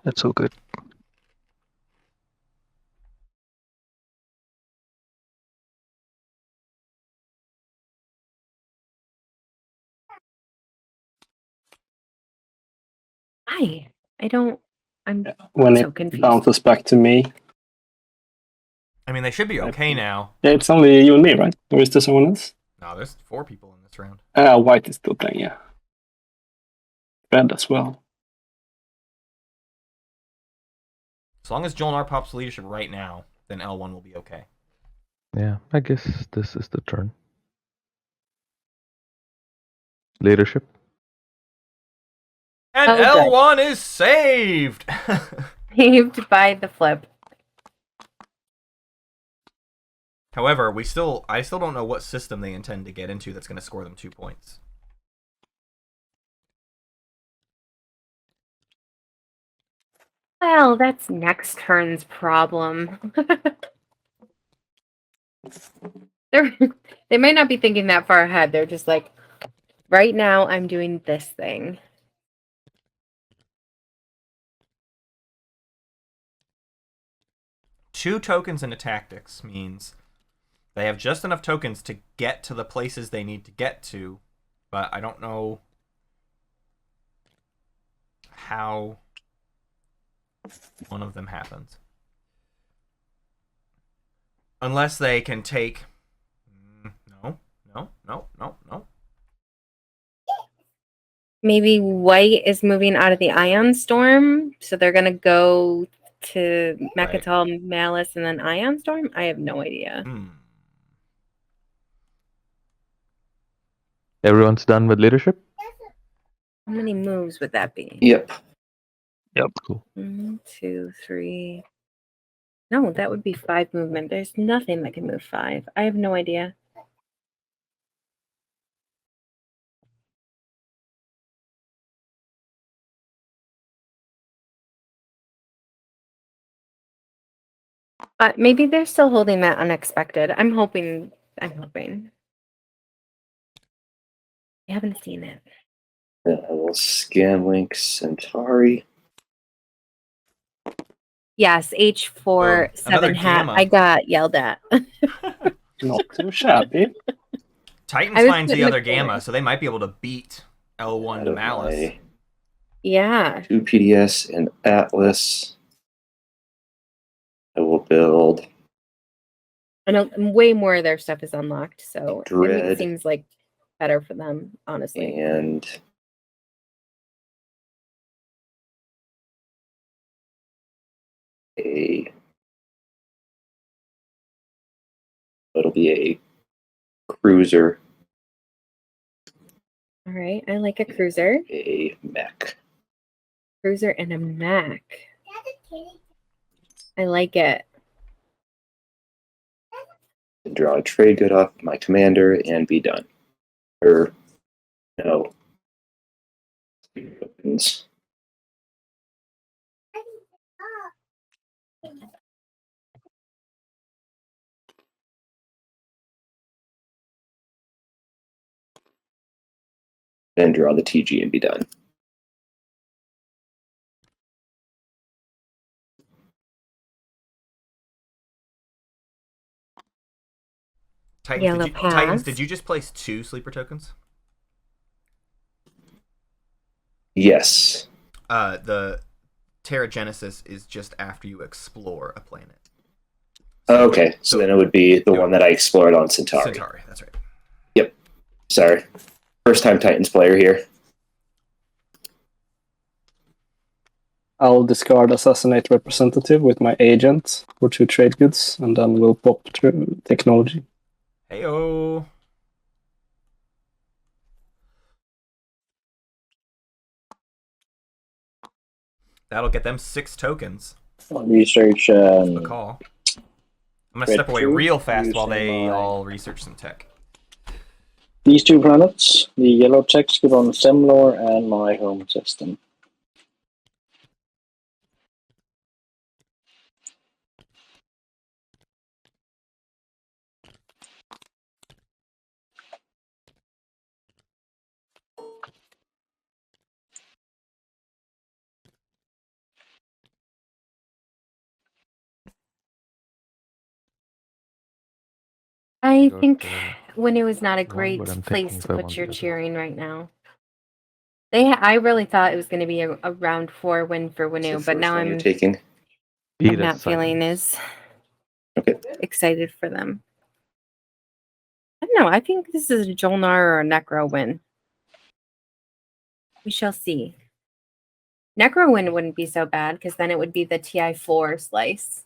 That's all good. I'm When so it confused. bounces back to me. I mean, they should be okay now. Yeah, it's only you and me, right? Or is there someone else? No, there's 4 people in this round. White is still playing, yeah. Red as well. As long as Jolnar pops leadership right now, then L1 will be okay. Yeah, I guess this is the turn. Leadership. And Oh, good. L1 is saved! Saved by the flip. However, I still don't know what system they intend to get into that's going to score them 2 points. Well, that's next turn's problem. They might not be thinking that far ahead. They're just like, right now I'm doing this thing. Two tokens in a tactics means they have just enough tokens to get to the places they need to get to, but I don't know how one of them happens. Unless they can take... No. Maybe White is moving out of the Ion Storm, so they're going to go to Mechatol, Malice, and then Ion Storm? I have no idea. Everyone's done with leadership? How many moves would that be? Yep. Cool. 1, 2, 3. No, that would be 5 movement. There's nothing that can move 5. I have no idea. But maybe they're still holding that unexpected. I'm hoping. I haven't seen it. I will scan link Centauri. Yes, H4 Another 7 hat. gamma. I got yelled at. Not too shabby. Titans I was finds the putting other it forward. Gamma, so they might be able to beat L1 Out to of Malice. my Yeah. 2 PDS and Atlas, I will build I know way more of their stuff is unlocked, so Dread. it seems like better for them, honestly. and it'll be a cruiser, All right, I like a cruiser. a mech. Cruiser and a Mac. I like it. Draw a trade good off my commander and be done. Or no. Tokens. Then draw the TG and be done. Yellow Titans, pass. did you just place 2 sleeper tokens? Yes. The Terra Genesis is just after you explore a planet. Okay, so then it would be the one that I explored on Centauri. Centauri, that's right. Yep. Sorry. First time Titans player here. I'll discard Assassinate Representative with my agent for 2 trade goods, and then we'll pop through technology. Heyo. That'll get them 6 tokens. Research. The call. I'm gonna Red step away 2, real fast while using they my- all research some tech. These 2 planets, the yellow text good on Semlor and my home system. I Got, think when it was not a one, great but I'm place thinking to if I put want your the other. cheering right now. I really thought it was going to be a round 4 win for What's the Winu, first but now one you're I'm taking. not feeling as Okay. excited for them. I don't know. I think this is a Jolnar or a Necro win. We shall see. Necro win wouldn't be so bad because then it would be the TI4 slice.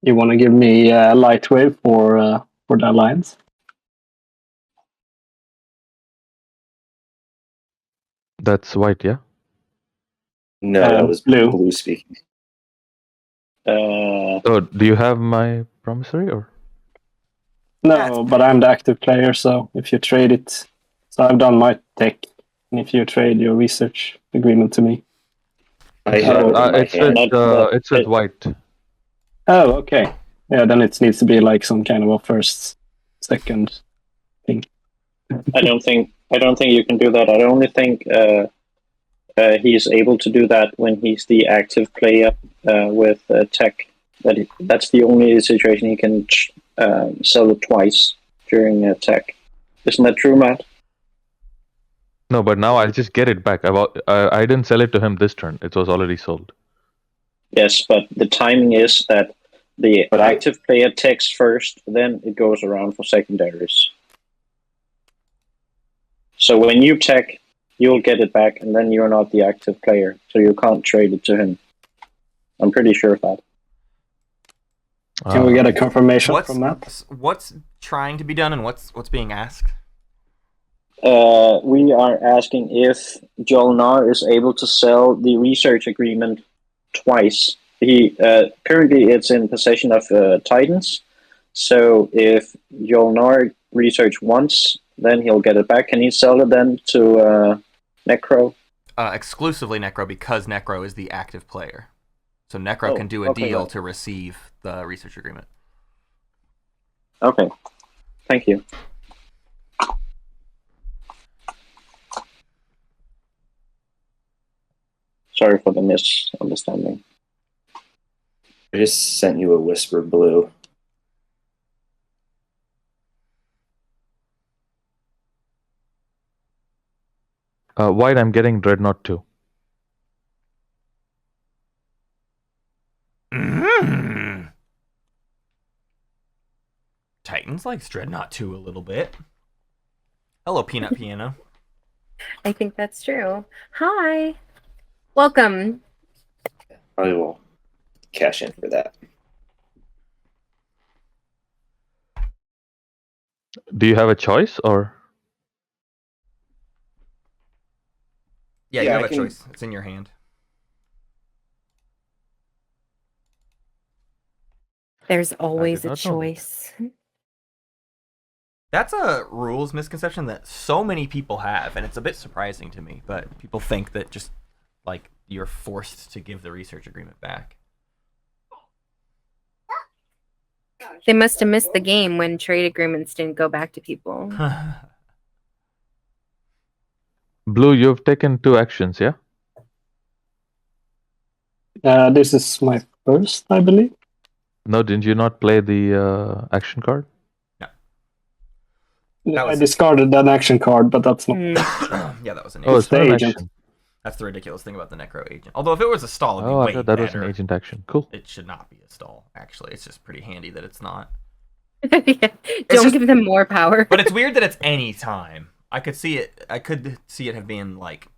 You want to give me Lightwave for the Alliance? That's white, yeah? No, that was blue. blue speaking. Oh, do you have my promissory or? No, but I'm the active player, so if you trade it, so I've done my tech, and if you trade your research agreement to me. I have it in my It's hand. it's with white. Oh, okay. Yeah, then it needs to be like some kind of a first, second thing. I don't think you can do that. I only think he's able to do that when he's the active player with tech. That's the only situation he can sell it twice during tech. Isn't that true, Matt? No, but now I'll just get it back. I didn't sell it to him this turn. It was already sold. Yes, but the timing is that the active player techs first, then it goes around for secondaries. So when you tech, you'll get it back, and then you're not the active player, so you can't trade it to him. I'm pretty sure of that. Can we get a confirmation from that? What's trying to be done and what's being asked? We are asking if Jolnar is able to sell the research agreement twice. He currently it's in possession of Titans. So if Jolnar research once, then he'll get it back. Can he sell it then to Necro? Exclusively Necro because Necro is the active player. So Necro can do a deal to receive the research agreement. Okay. Thank you. Sorry for the misunderstanding. I just sent you a whisper blue. White, I'm getting Dreadnought 2. Titans likes Dreadnought 2 a little bit. Hello, Peanut Piano. I think that's true. Hi. Welcome. I will cash in for that. Do you have a choice or? Yeah, Yeah, you have I a can- choice. It's in your hand. There's always a not know that. choice. That's a rules misconception that so many people have, and it's a bit surprising to me. But people think that just like you're forced to give the research agreement back. They must have missed the game when trade agreements didn't go back to people. Blue, you've taken 2 actions, yeah? This is my first, I believe. No, didn't you not play the action card? That I was- discarded an action card, but that's not. Yeah, that was an Oh, agent. it's not an the agent. action. That's the ridiculous thing about the Necro agent. Although if it was a stall, it'd be Oh, I way thought that better. was an agent action. Cool. It should not be a stall, actually. It's just pretty handy that it's not. Yeah. Don't just- give them more power. But it's weird that it's any time. I could see it have been like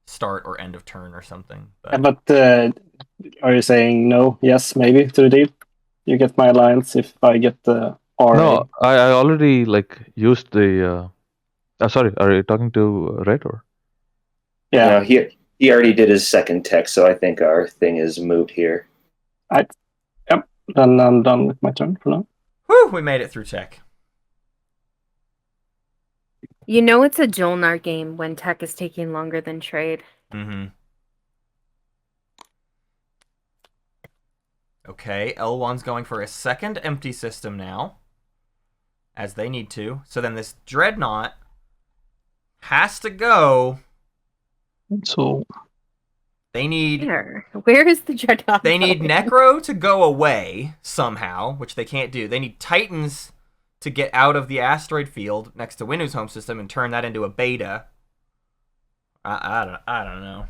start or end of turn or something. But Are you saying no, yes, maybe to the deal? You get my alliance if I get the RA. No, I already like used the. Sorry, are you talking to Red or? Yeah. No, he already did his second tech, so I think our thing is moot here. Then I'm done with my turn for now. whew, we made it through tech. You know it's a Jolnar game when tech is taking longer than trade. Mm-hmm. Okay, L1's going for a second empty system now, as they need to. So then this Dreadnought has to go. So They need Where is the Dreadnought? they need going? Necro to go away somehow, which they can't do. They need Titans to get out of the asteroid field next to Winu's home system and turn that into a beta. I don't know.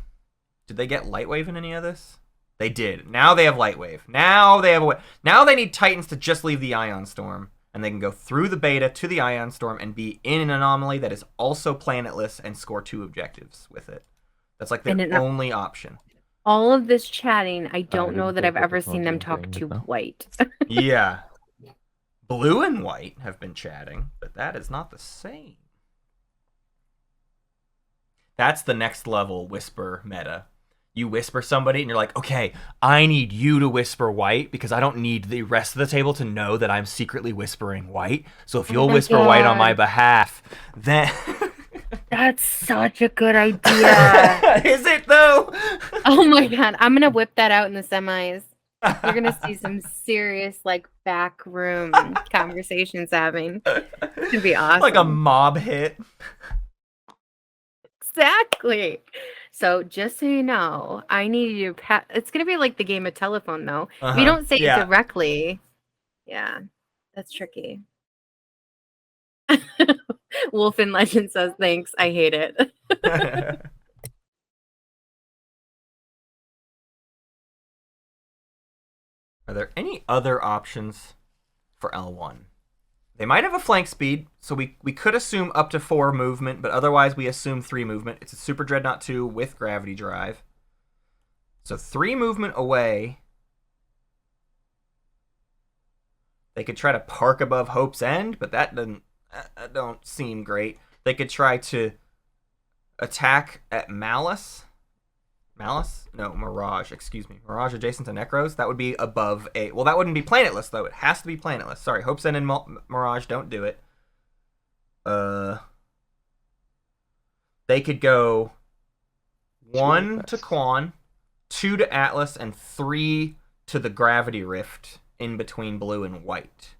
Did they get Lightwave in any of this? They did. Now they have Lightwave. Now they have a way. Now they need Titans to just leave the Ion Storm, and they can go through the beta to the Ion Storm and be in an anomaly that is also planetless and score 2 objectives with it. That's like their only option. All of this chatting, I don't didn't know that think I've that ever was seen not them even talk playing to it now. White. Yeah. Blue and White have been chatting, but that is not the same. That's the next level whisper meta. You whisper somebody and you're like, okay, I need you to whisper White because I don't need the rest of the table to know that I'm secretly whispering White. So if you'll my whisper White on my God. behalf, then... That's such a good idea. Is it though? Oh my God. I'm going to whip that out in the semis. You're going to see some serious like backroom conversations having. It's going to be awesome. Like a mob hit. Exactly. So just so you know, I need you to it's going to be like the game of telephone though. If you don't say it directly, yeah, that's tricky. Wolf in Legend says, thanks. I hate it. Are there any other options for L1? They might have a flank speed, so we could assume up to 4 movement, but otherwise we assume 3 movement. It's a Super Dreadnought 2 with gravity drive. So 3 movement away. They could try to park above Hope's End, but that don't seem great. They could try to attack at Malice. Malice? No, Mirage, excuse me. Mirage adjacent to Necros? That would be above 8. Well, that wouldn't be planetless, though. It has to be planetless. Sorry, Hope's End and Mirage don't do it. They could go 1 to Quan, 2 to Atlas, and 3 to the Gravity Rift in between blue and white.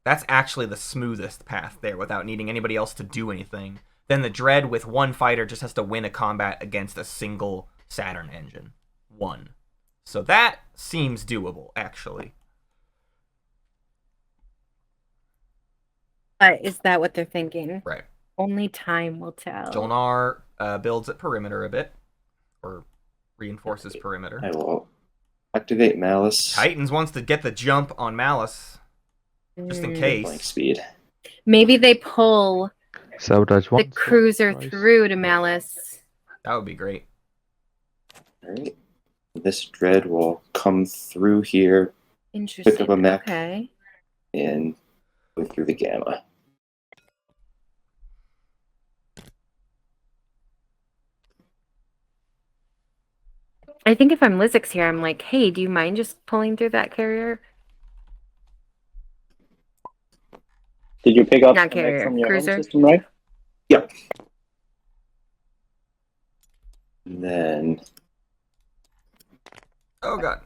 That's actually the smoothest path there without needing anybody else to do anything. Then the Dread with 1 fighter just has to win a combat against a single Saturn engine. 1. So that seems doable, actually. Is that what they're thinking? Right. Only time will tell. Jolnar builds at perimeter a bit, or reinforces perimeter. I will activate Malice. Titans wants to get the jump on Malice, just in Blank case. speed. Maybe they pull Sabotage the once. cruiser twice. through to Malice. That would be great. Alright. This dread will come through here, Interesting. pick up a mech, Okay. and go through the gamma. I think if I'm Lizix here, I'm like, hey, do you mind just pulling through that carrier? Did you pick up Not the mech carrier, from your home cruiser. system, right? Yep. And then Oh god.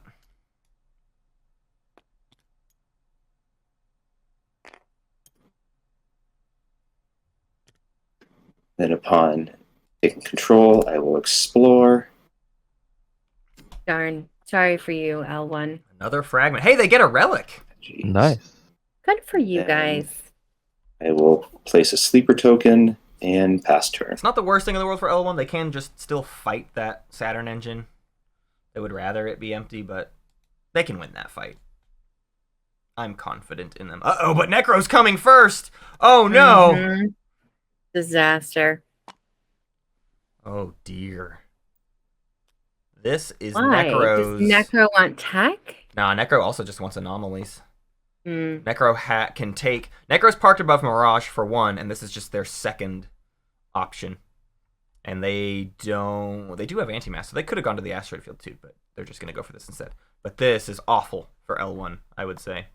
upon taking control, I will explore. Darn. Sorry for you, L1. Another fragment. Hey, they get a relic. Jeez. Nice. Good for you Then- guys. I will place a sleeper token and pass turn. It's not the worst thing in the world for L1. They can just still fight that Saturn engine. They would rather it be empty, but they can win that fight. I'm confident in them. Uh-oh, but Necro's coming first! Oh, no! Mhm. Disaster. Oh, dear. This is Why? Necro's... Does Necro want tech? Nah, Necro also just wants anomalies. Hmm. Necro can take... Necro's parked above Mirage for one, and this is just their second option. And they don't... They do have anti-mass, so they could have gone to the asteroid field too, but they're just going to go for this instead. But this is awful for L1, I would say.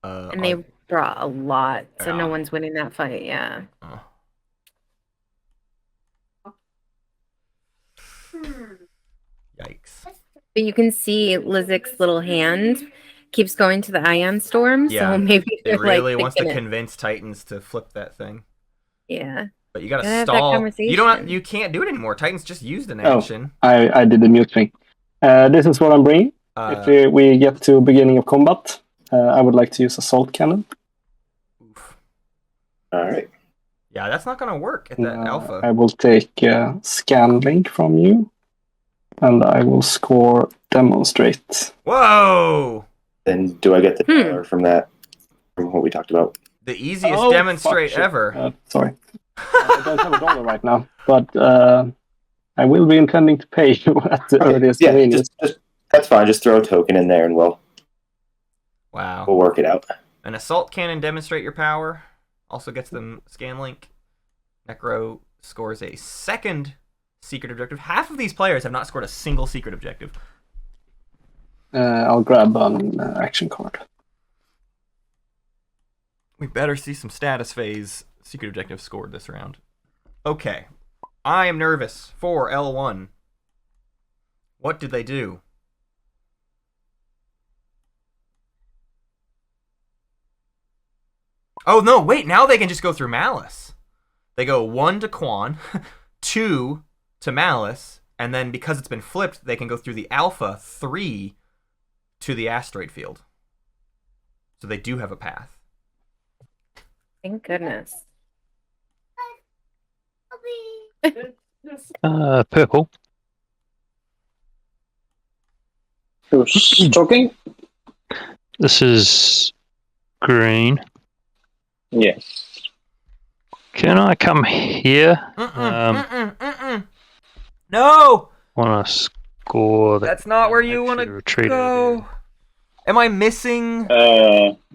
And they brought a lot, so Yeah. no one's winning that fight, yeah. Yikes. But you can see Lizix's little hand keeps going to the ion storm, Yeah, so maybe It they're really like wants to thinking it. convince Titans to flip that thing. Yeah. But you gotta Gotta have that stall. conversation. You can't do it anymore. Titans just used an Oh. action. I did the mute thing. This is what I'm bringing. If we get to beginning of combat, I would like to use assault cannon. Oof. Alright. Yeah, that's not gonna work at that alpha. I will take scan link from you, and I will score demonstrate. Whoa! Then do I get the dollar from that? From what we talked about? The easiest Oh, demonstrate fuck shit. ever. Sorry. I don't have $1 right now, but I will be intending to pay you at the earliest Yeah, convenience. just that's fine. Just throw a token in there and we'll Wow. work it out. An assault cannon demonstrate your power. Also gets them scan link. Necro scores a second secret objective. Half of these players have not scored a single secret objective. I'll grab an action card. We better see some status phase secret objectives scored this round. Okay. I am nervous for L1. What did they do? Oh, no, wait, now they can just go through Malice. They go 1 to Quan, 2 to Malice, and then because it's been flipped, they can go through the Alpha 3 to the asteroid field. So they do have a path. Thank goodness. Purple. Who's talking? This is green. Yes. Can I come here? No! Want to score the That's not where you want to retreat go. Am I missing?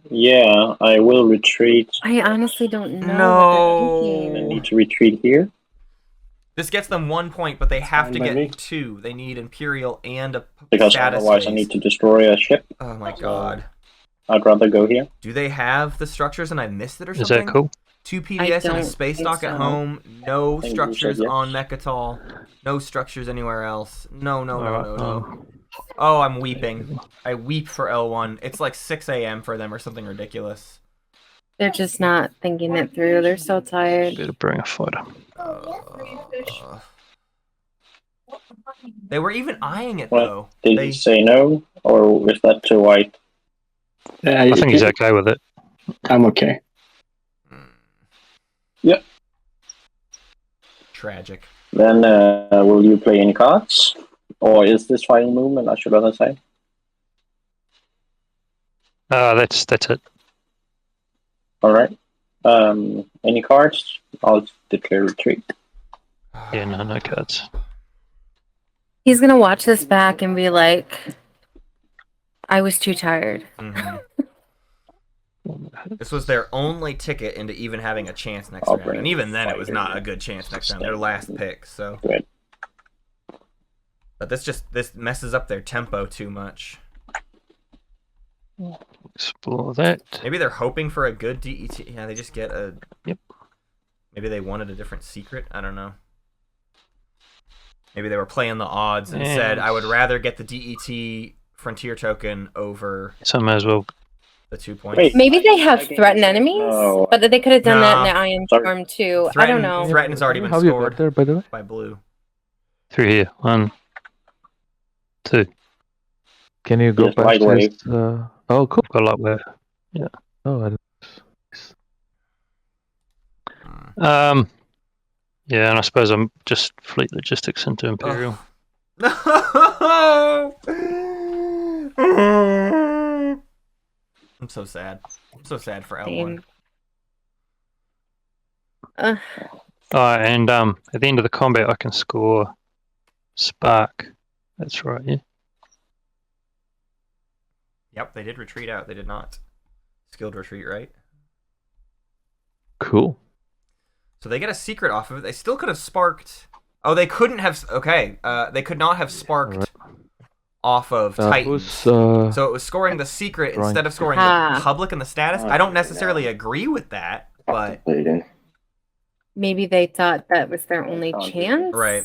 Yeah, I will retreat. I honestly don't know. No. What they're I thinking. need to retreat here. This gets them 1 point, but they have to Fine by get me. 2. They need Imperial and a Because status otherwise I phase. need to destroy a ship. Oh my god. I'd rather go here. Do they have the structures and I missed it or Is something? that cool? 2 PDS and a don't space think dock at so. home. No think you structures said yes. on Mechatol. No structures anywhere else. No. Alright, Oh, I'm weeping. I weep for L1. It's like 6 a.m. for them or something ridiculous. They're just not thinking it through. They're so tired. Better bring a fighter. They were even eyeing it, What? though. Did They- he say no? Or is that too white? I think he's okay with it. I'm okay. Tragic. Then will you play any cards? Or is this final movement, I should rather say? That's it. Alright. Any cards? I'll declare retreat. Yeah, no cards. He's gonna watch this back and be like, I was too tired. Mm-hmm. This was their only ticket into even having a chance next I'll round. bring And even then, it was fighter. not a good chance next round. Their last pick, so. Good. But this messes up their tempo too much. Explore that. Maybe they're hoping for a good DET. Yeah, they just get a... Yep. Maybe they wanted a different secret. I don't know. Maybe they were playing the odds and said, I would rather get the DET Frontier token over So I may as well. the 2 points. Wait. Maybe they have threatened enemies, No. but they could have done that Nah. in the Iron Sorry. Storm too. I don't know. Threaten's already been How you scored got there, by the way? by blue. Through here. 1, 2. Can you go Yes, past right away. his, oh, cool. Got a lot where. Oh, I didn't... Yeah, and I suppose I'm just fleet logistics into Imperial. No! I'm so sad. I'm so sad for L1. Same. And at the end of the combat, I can score Spark. That's right, yeah. Yep, they did retreat out. They did not. Skilled retreat, right? Cool. So they get a secret off of it. They still could have sparked... Oh, they couldn't have... Okay, they could not have sparked off of Titans. So it was scoring the secret Drawing instead of scoring Ah. the public and the status. I don't necessarily agree with that, but... Contemplating. Maybe they thought that was their only chance. Right.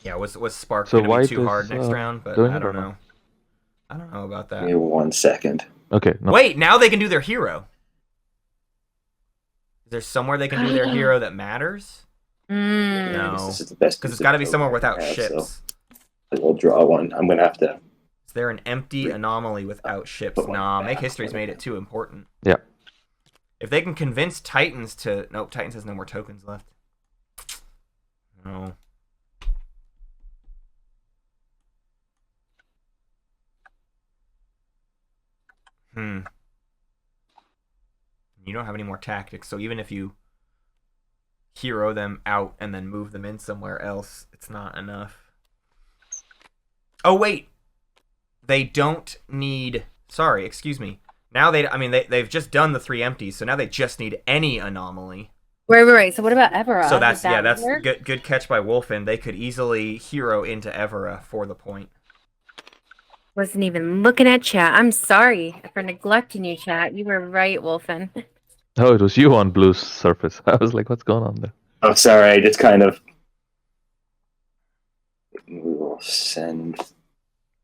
Yeah, was Spark So going to white be too hard is, next round? But doing I it or don't no? know. I don't know about Give me that. 1 second. Okay. No. Wait, now they can do their hero. Is there somewhere they can do their hero that matters? Mm. No. This is the best. Because it's got to be somewhere without I have, ships. So we'll draw one. I'm gonna have to. Is there an empty anomaly without ships? Put one Nah, back. Make History's made it too important. Yeah. If they can convince Titans to... Nope, Titans has no more tokens left. No. You don't have any more tactics, so even if you hero them out and then move them in somewhere else, it's not enough. Oh, wait! They don't need... Sorry, excuse me. Now they've just done the 3 empties, so now they just need any anomaly. Right. So what about Evera? So that's Would that that's work? good catch by Wolfen. They could easily hero into Evera for the point. Wasn't even looking at chat. I'm sorry for neglecting you, chat. You were right, Wolfen. Oh, it was you on Blue's surface. I was like, what's going on there? Oh, sorry. I just kind of. We will send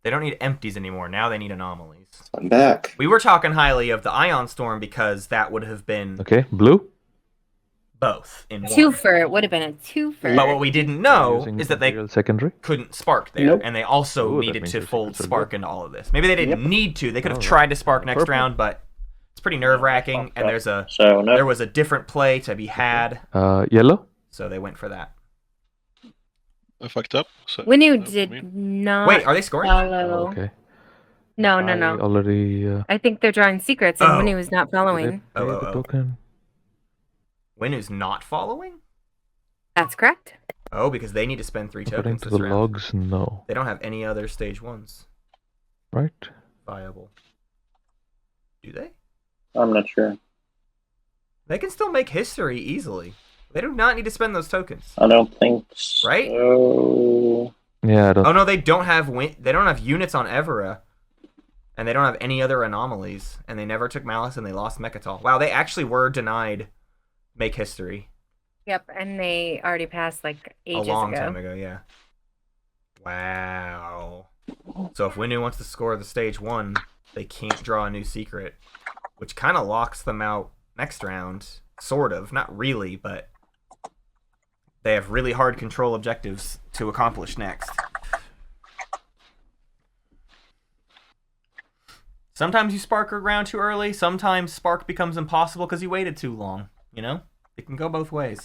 They don't need empties anymore. Now they need anomalies. one back. We were talking highly of the Ion Storm because that would have been Okay, Blue? both in one. Twofer. It would have been a twofer. But what we didn't know Using is that they Imperial secondary? couldn't spark there, Nope. and they also Ooh, that needed means to your fold secrets are spark good. into all of this. Maybe they didn't Yep. need to. They could have Alright. tried to spark next Purple. round, but it's pretty nerve-wracking, and there's a So no. there was a different play to be had, Yellow? so they went for that. I fucked up. So Winu I did mean, not Wait, are they scoring? follow. Oh, okay. No. I already I think they're drawing secrets, and Oh. Winnie was not following. Oh, paid oh, the oh. token. Winu's not following? That's correct. Oh, because they need to spend 3 According tokens to this the round. logs, no. They don't have any other stage 1s Right? viable. Do they? I'm not sure. They can still make history easily. They do not need to spend those tokens. I don't think so. Right? Yeah, I don't. Oh no, they don't have they don't have units on Evera, and they don't have any other anomalies, and they never took Malice, and they lost Mechatol. Wow, they actually were denied make history Yep, and they already passed like ages a long ago. time ago. Yeah. Wow. So if Winu wants to score the stage 1, they can't draw a new secret, which kind of locks them out next round. Sort of, not really, but they have really hard control objectives to accomplish next. Sometimes you spark around too early. Sometimes spark becomes impossible because you waited too long. You know? It can go both ways.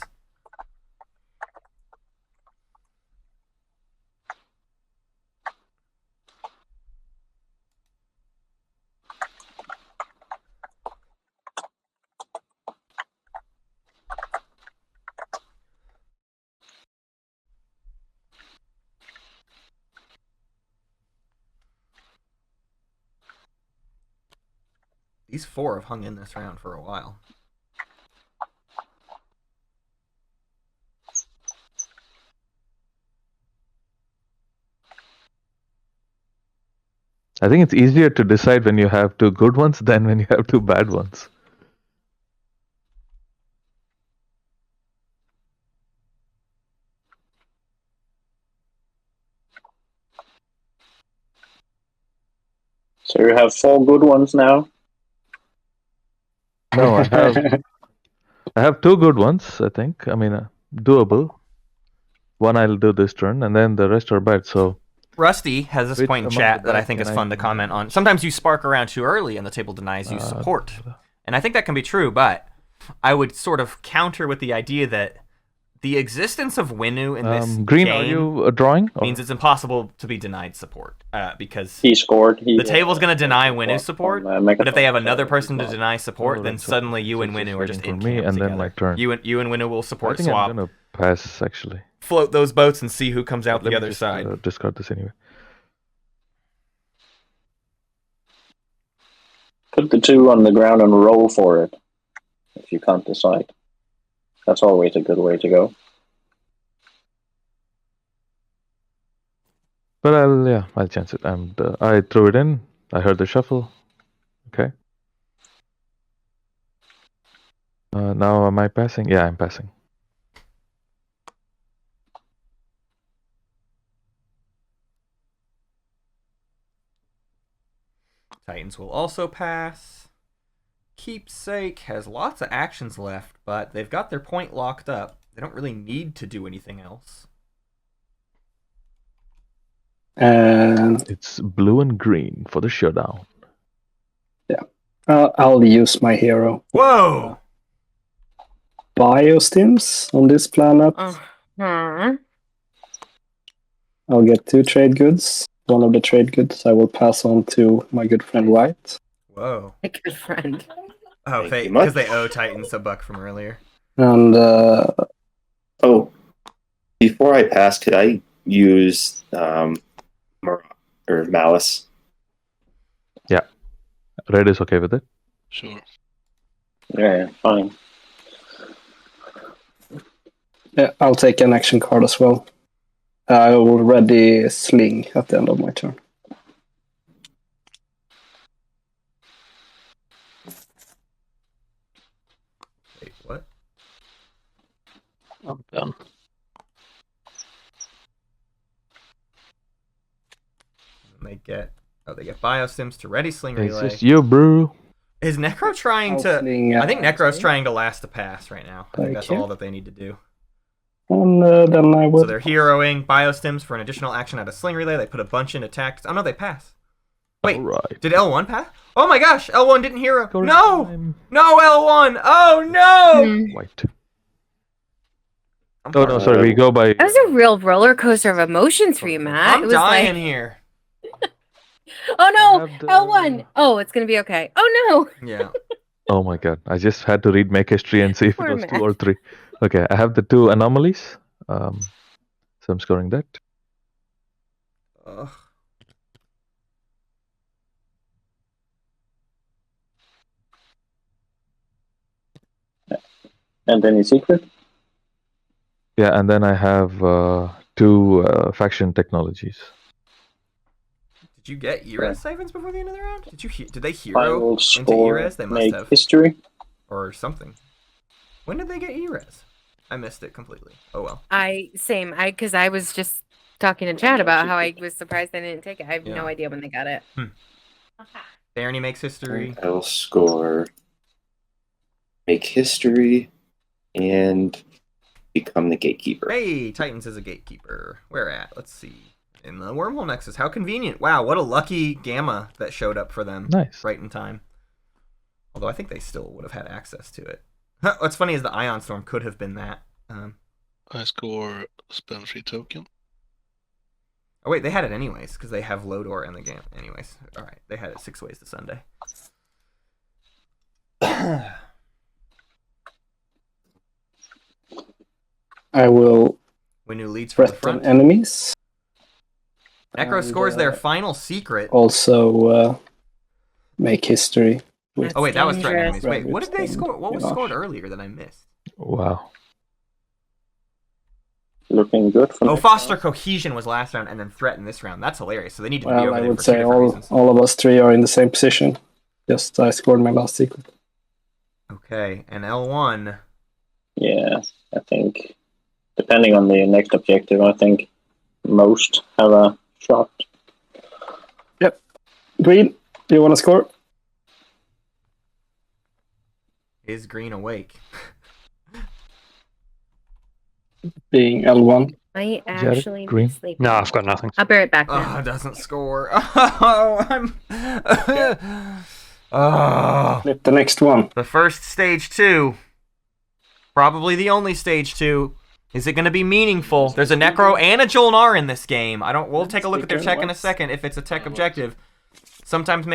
These 4 have hung in this round for a while. I think it's easier to decide when you have 2 good ones than when you have 2 bad ones. So you have 4 good ones now. No, I have 2 good ones, I think. I mean, doable. One I'll do this turn, and then the rest are bad, so... Rusty has this Which point in among chat the that I dice think is can I fun to comment on. Sometimes you spark around too early and the table denies you support. And I think that can be true, but I would sort of counter with the idea that the existence of Winu in this Green, game are you drawing? means it's impossible to be denied support. Because He scored. the table's going to deny Winu's support, but if they have another person to deny support, then that's suddenly okay. you So and it's Winu just are just waiting in for me, camp and then together. my turn. You and Winu will I support think swap, I'm gonna pass, actually. float those boats and see who comes out Let the me other just, side. discard this anyway. Put the 2 on the ground and roll for it. If you can't decide, that's always a good way to go. But I'll chance it. And I threw it in. I heard the shuffle. Okay. Now am I passing? Yeah, I'm passing. Titans will also pass. Keepsake has lots of actions left, but they've got their point locked up. They don't really need to do anything else. And It's blue and green for the showdown. I'll use my hero. Whoa! Biostims on this planet. Uh-huh. I'll get 2 trade goods. One of the trade goods I will pass on to my good friend White. Whoa. A good friend. Oh, Thank you because much. they owe Titans a buck from earlier. And Oh, before I pass, could I use Malice? Red is okay with it. Sure. Yeah, fine. yeah, I'll take an action card as well. I will ready Sling at the end of my turn. Wait, what? I'm done. And they get Biosims to ready Sling It's Relay. just you, brew. Is Necro trying I'll to... Sling, I think Necro's trying to last a pass right now. I think that's Okay. all that they need to do. And then I will... So they're heroing Biostims for an additional action at a Sling Relay. They put a bunch in attacks. Oh, no, they pass. Wait, Alright. did L1 pass? Oh my gosh, L1 didn't hero. Story No! time. No, L1! Oh, no! White. I'm Oh, no, sorry. We go by... That was a real roller coaster of emotions for you, Matt. I'm It was dying like, here. oh no, I have the- L1. Oh, it's gonna be okay. Oh no. Yeah. Oh my god. I just had to read Make History and see if it Poor was Matt. 2 or 3. Okay, I have the 2 anomalies. So I'm scoring that. Ugh. And any secret? Yeah, and then I have 2 faction technologies. Did you get Erez savings before the end of the round? Did they Final hero into score. Erez? They must Make have. history. Or something. When did they get Erez? I missed it completely. Oh well. Because I was just talking to Chad about how I was surprised they didn't take it. I have Yeah. no idea when they got it. Barony makes history. I'll score, make history, and become the gatekeeper. Hey, Titans is a gatekeeper. Where at? Let's see. In the Wormhole Nexus. How convenient. Wow, what a lucky gamma that showed up for them. Nice. Right in time. Although I think they still would have had access to it. What's funny is the Ion Storm could have been that. I score spell free token. Oh wait, they had it anyways, because they have Lodor in the game. Anyways, alright. They had it 6 ways to Sunday. I will Winu leads from the threaten front. enemies. Necro and, scores their final secret. Also make history. That's Oh wait, that was threatened dangerous. enemies. Wait, what did they Rabbits score? What and was scored earlier that I missed? Wow. Looking good for Oh, next foster round. cohesion was last round and then threaten this round. That's hilarious. So they need to be Well, over I there would for two say different reasons. all of us three are in the same position. Just I scored my last secret. Okay, and L1. Yeah, I think depending on the next objective, I think most have a shot. Green, do you want to score? Is green awake? Being L1. Might Jared, actually be green? sleeping. No, I've got nothing. I'll be right back. Oh, Then. it doesn't score. Oh, I'm. Oh. Flip the next one. The first stage 2. Probably the only stage 2. Is it going to be meaningful? There's a Necro and a Jolnar in this game. We'll take a look at their tech in a second if it's a tech objective. Sometimes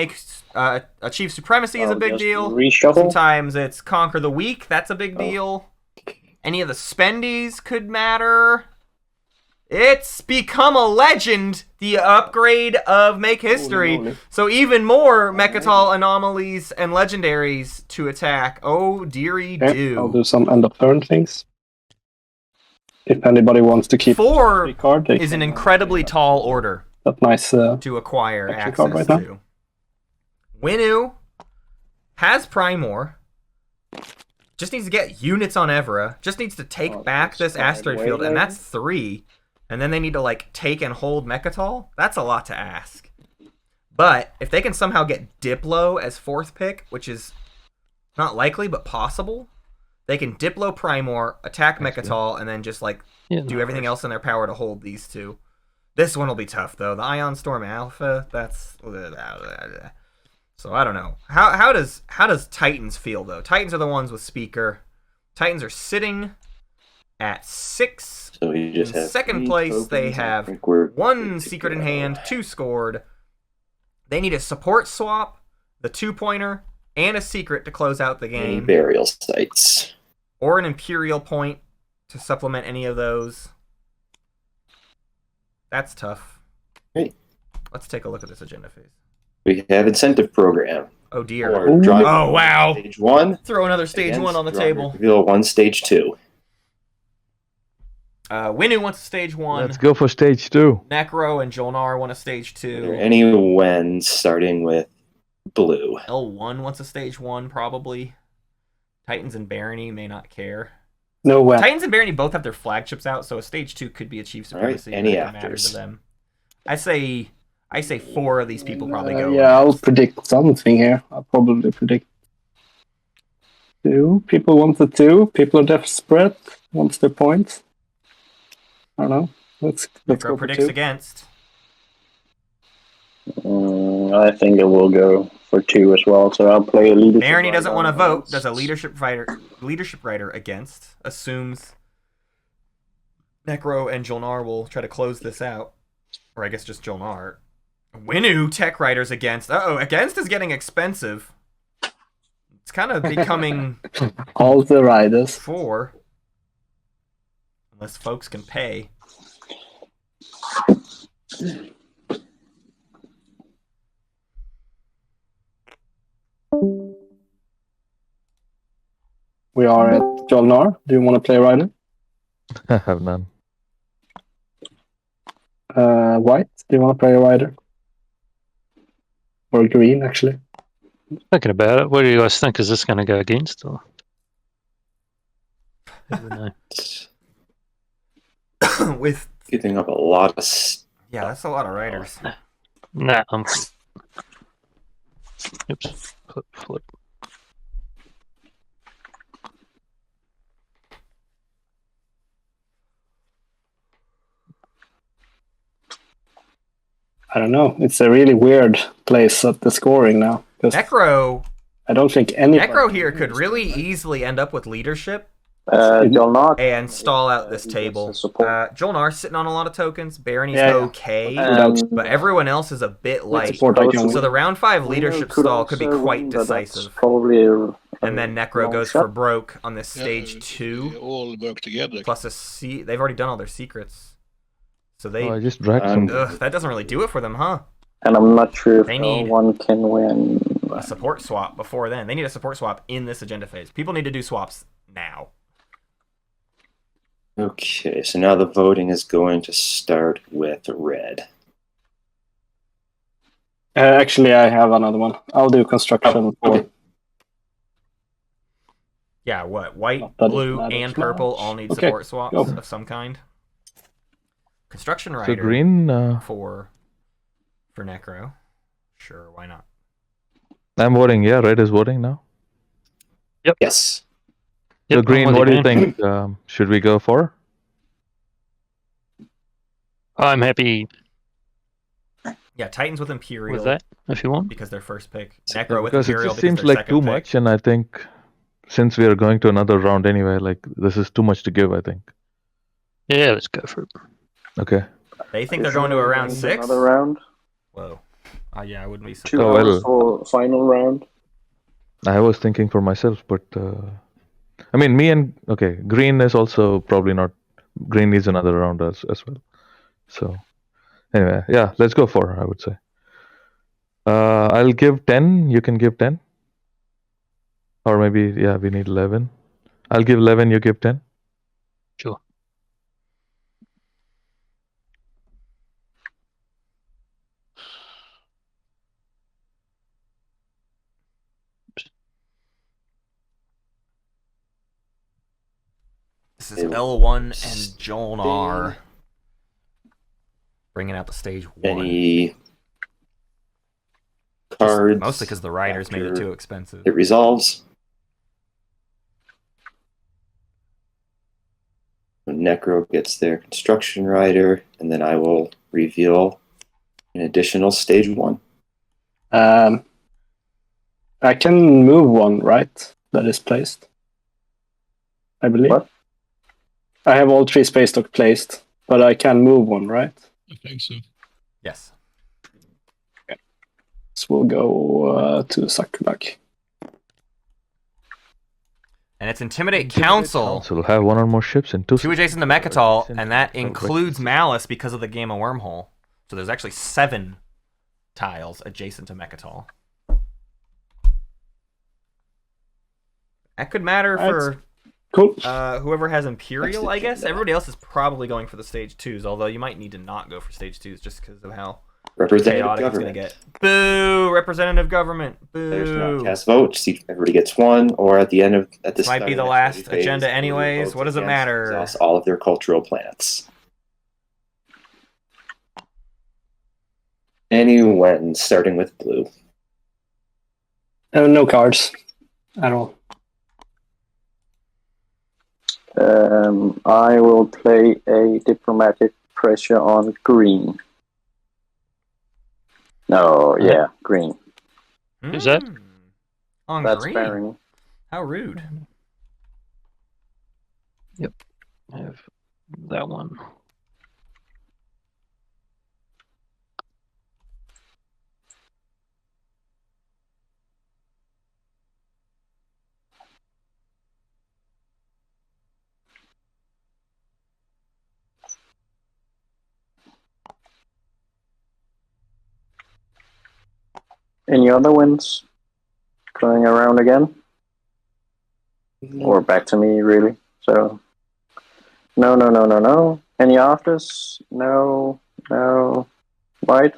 achieve supremacy is a big Just deal. Reshuffle. Sometimes it's conquer the weak. That's a big deal. Any of the spendies could matter. It's become a legend, the upgrade of Make History. Holy moly. So even more Mechatol anomalies and legendaries to attack. Oh, dearie Okay, I'll do. do some end of turn things. If anybody wants to keep 4 the card, they is an can, incredibly tall order that nice. to acquire Action access card right now. to. Winu has Primor. Just needs to get units on Evra. Just needs to take back this asteroid field, and that's 3. And then they need to like take and hold Mechatol. That's a lot to ask. But if they can somehow get Diplo as 4th pick, which is not likely but possible, they can Diplo Primor, attack Mechatol, and then just like do everything else in their power to hold these 2. This one will be tough though. The Ion Storm Alpha, that's so I don't know. How does Titans feel though? Titans are the ones with Speaker. Titans are sitting at 6. So you just In have second 3 place, tokens. they I have think we're 1 good to secret in go. hand, 2 scored. They need a support swap, the 2-pointer, and a secret to close out the Any game. burial sites. Or an Imperial point to supplement any of those. That's tough. Hey. Let's take a look at this agenda phase. We have incentive program. Oh dear. Or drive Oh wow. Stage 1. Throw another stage 1 on the table. Reveal 1 stage 2. Winu wants a stage 1. Let's go for stage 2. Necro and Jolnar want a stage Are there 2. any wins starting with blue? L1 wants a stage 1 probably. Titans and Barony may not care. No way. Titans and Barony both have their flagships out, so a stage 2 could be Chief Supremacy. any That could matter afters? to them. I say 4 of these people probably go. Yeah, I'll predict something here. I'll probably predict 2. People want the 2. People are desperate. Wants their points. I don't know. Let's Necro go for predicts 2. against. I think it will go for 2 as well. So I'll play a leadership. Barony doesn't want to rider vote. Does a leadership writer against? Assumes Necro and Jolnar will try to close this out. Or I guess just Jolnar. Winu tech writers against. Against is getting expensive. It's kind of becoming All the riders. 4. Unless folks can pay. We are at Jolnar. Do you want to play rider? I have none. White. Do you want to play a rider? Or green, actually. Thinking about it, what do you guys think? Is this going to go against? Or? Never know. With Giving up a lot of yeah, that's a lot of writers. Nah, oops. Flip. I don't know. It's a really weird place at the scoring now. 'Cause Necro I don't think any. Necro here could really easily end up with leadership Jolnar and stall out this table. Jolnar's sitting on a lot of tokens. Barony's Yeah. okay, Without- but everyone else is a bit light. support, I can So the round 5 leadership stall could be quite decisive. Probably And then Necro long goes shot. for broke on this stage They 2. all work together. Plus they've already done all their secrets. So they Oh, I just dragged some. Um, that doesn't really do it for them, huh? And I'm not sure if They need- one can win. a support swap before then. They need a support swap in this agenda phase. People need to do swaps now. Okay, so now the voting is going to start with red. Actually, I have another one. I'll do construction for. Yeah, what? White, Not that it blue, matters and purple much. all need Okay, support swaps go. of some kind. Construction So rider green. for Necro. Sure, why not? I'm voting. Yeah, red is voting now. Yes. So Yep, green, I'm what do you voting think? Should we go for? I'm happy Yeah, Titans with Imperial with that, if you want. because they're first pick. Yeah, Necro with because it Imperial just because seems they're like second too pick. much, and I think since we are going to another round anyway, like this is too much to give. I think. Yeah, let's go for it. Okay. They think they're going to a round 6? Another round. Whoa. Yeah, I wouldn't be 2 surprised. Oh, hours well. for final round. I was thinking for myself, but I mean, me and green is also probably not. Green needs another round as well. So anyway, yeah, let's go for. I would say. I'll give 10. You can give 10, or maybe we need 11. I'll give 11. You give 10. Sure. This is L1 and Jolnar bringing out the stage 1. Any cards? Mostly because the riders made it after too expensive. It resolves. Necro gets their construction rider, and then I will reveal an additional stage 1. I can move one, right? That is placed. I believe. What? I have all 3 space dock placed, but I can move one, right? I think so. Yes. So we'll go to Sakurak. And it's Intimidate Council. So we'll have 1 or more ships and 2 adjacent to Mechatol, adjacent and that to includes Mechatol. Malice because of the game of Wormhole. So there's actually 7 tiles adjacent to Mechatol. That could matter for Cool. whoever has Imperial, Next I guess. agenda. Everybody else is probably going for the stage 2s, although you might need to not go for stage 2s just because of how Representative chaotic it's going government. to get. Boo! Representative government. There's an Boo! outcast vote. See, everybody gets 1, or at the end of at the This might start be of the next last phase, agenda everybody anyways. votes What does it against matter? exhaust all of their cultural planets. Anyone starting with blue. No cards at all. I will play a diplomatic pressure on green. No, yeah, green. Who's that? On That's green? Baron. How rude. I have that one. Any other wins? Going around again? Or back to me, really? So, no. Any afters? No. White?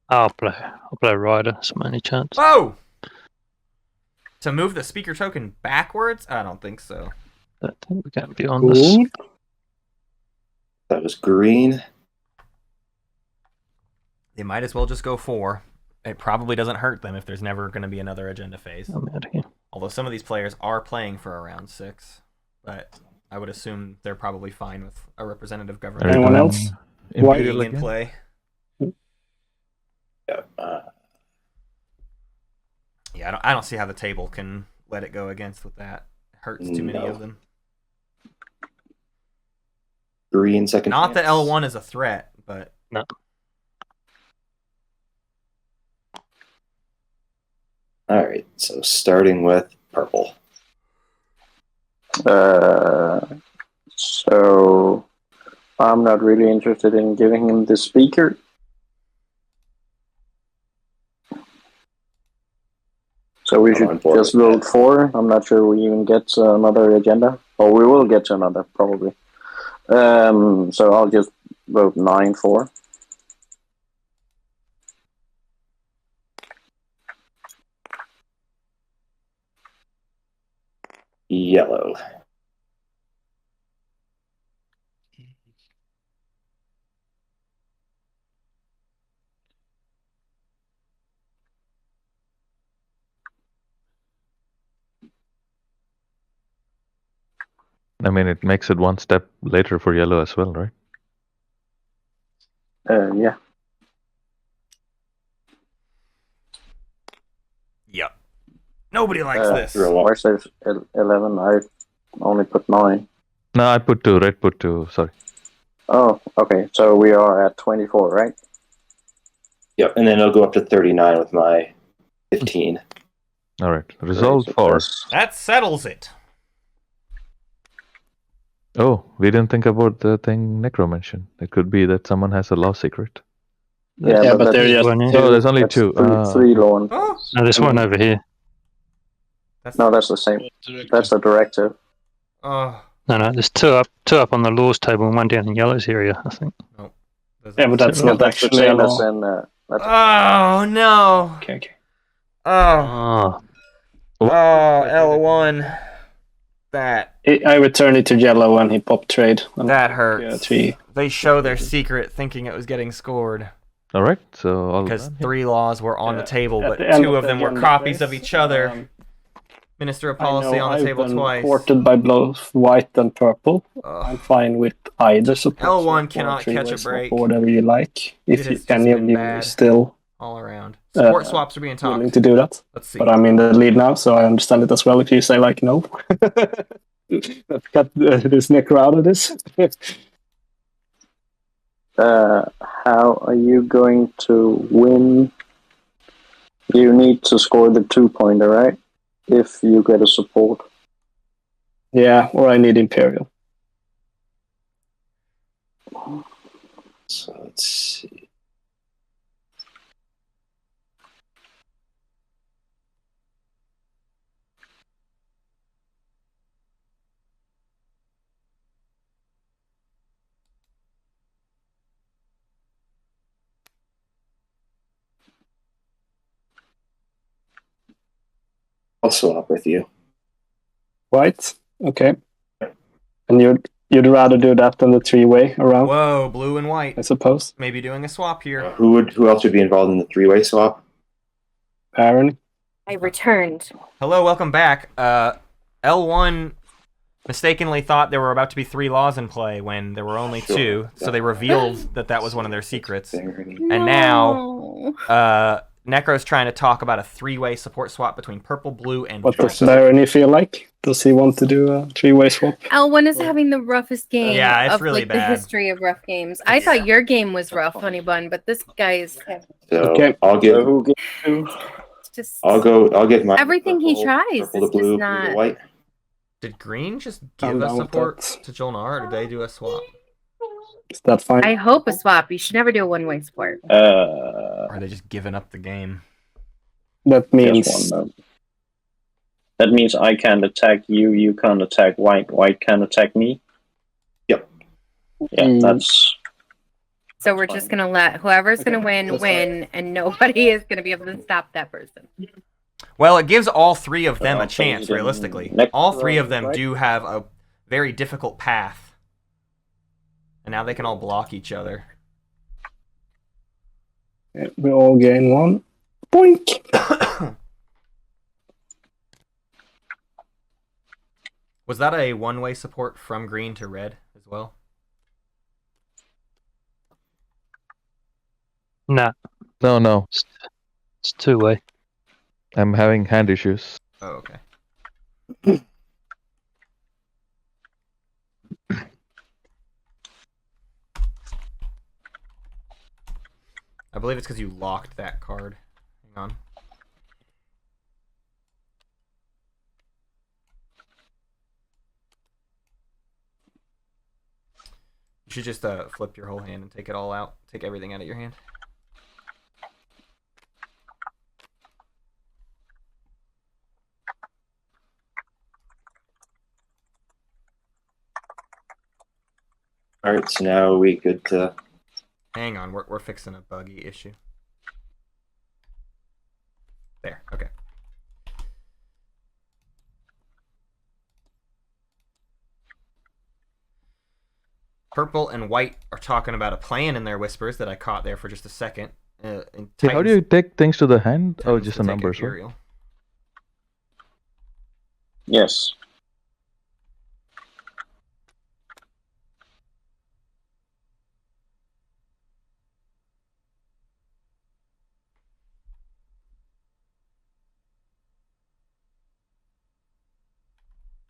I'll play Rider, some any chance. Oh! To move the speaker token backwards? I don't think so. I think we can be on this. Cool. That was green. They might as well just go 4. It probably doesn't hurt them if there's never going to be another agenda phase. I'm out of here. Although some of these players are playing for a round 6. But I would assume they're probably fine with a representative government Anyone else? Imperial being in again? play. Yeah, Yeah, I don't see how the table can let it go against with that. It hurts too many No. of them. green second. Not that chance. L1 is a threat, but No. All right, so starting with purple. So I'm not really interested in giving him the speaker. should on board just with vote that. 4. I'm not sure we even get to another agenda. Or we will get to another, probably. So I'll just vote 9-4. Yellow. I mean, it makes it one step later for yellow as well, right? Yeah. Yep. Nobody likes this. Where's there's 11? I only put 9. No, I put 2. Red put 2. Sorry. Oh, okay. So we are at 24, right? Yep, and then it'll go up to 39 with my 15. All right. Resolve 4. That settles it. Oh, we didn't think about the thing Necro mentioned. It could be that someone has a law secret. Yeah, but there's that's one here. Oh, there's only that's 2. three law and Oh, No, there's one over here. No, that's the same. That's a directive. oh. No, there's two up on the laws table and one down in yellow's area, I think. Nope. Yeah, but that's not That's the actually a same as law. in. Oh no. Okay. Oh. Oh, Oh, L1. That I returned it to yellow when he popped trade. that hurts. 3. They show their secret thinking it was getting scored. All right. So all Because done. 3 laws were on the table, At but the end 2 of of them the were agenda copies phase, of each other. Minister of Policy on the table twice. Ported by both white and purple. Ugh. I'm fine with either support. L1 swap or cannot three-way catch a swap break. or whatever you like. It If has just any of been you bad. is still All around. Support swaps are being willing talked. to do that. Let's see. But I'm in the lead now, so I understand it as well if you say like no. Let's cut this necro out of this. How are you going to win? You need to score the 2-pointer, right? If you get a support. Yeah, or I need Imperium. So let's see. I'll swap with you. White? Okay. And you'd rather do that than the 3-way around, Whoa, blue and white. I suppose. Maybe doing a swap here. Who else would be involved in the 3-way swap? Aaron? I returned. Hello, welcome back. L1 mistakenly thought there were about to be 3 laws in play when there were only 2, so they revealed that was one of their secrets. And now, Necro's trying to talk about a 3-way support swap between purple, blue, and What does purple. Barony feel like? Does he want to do a 3-way swap? L1 is having the roughest game Yeah, it's of really like bad. the history of rough games. I thought your game was rough, Honey Bun, but this guy's So Okay. I'll give. Who gets just I'll give my everything he purple, tries purple to is blue, just blue to not. white. Did green just I'm give us down with support that. to Jolnar, or did they do a swap? Is that fine? I hope a swap. You should never do a one-way support. Or are they just giving up the game? That means just one, though. That means I can't attack you, you can't attack white, white can't attack me. Yep. Yeah, that's... So we're just gonna let whoever's gonna win That's win, and nobody is gonna be able to stop that person. Well, it gives all 3 of them a I'll chance, put it in realistically. next All 3 of round, them right? do have a very difficult path. And now they can all block each other. we all gain 1. Boink! Was that a one-way support from green to red as well? nah, No. it's 2-way. I'm having hand issues. Oh, okay. I believe it's because you locked that card. Hang on. You should just flip your whole hand and take it all out. Take everything out of your hand. All right, so now we good to. Hang on, we're fixing a buggy issue. There, okay. Purple and white are talking about a plan in their whispers that I caught there for just a second. How do you take things to the hand? Oh, just the numbers, right? Imperial. Yes.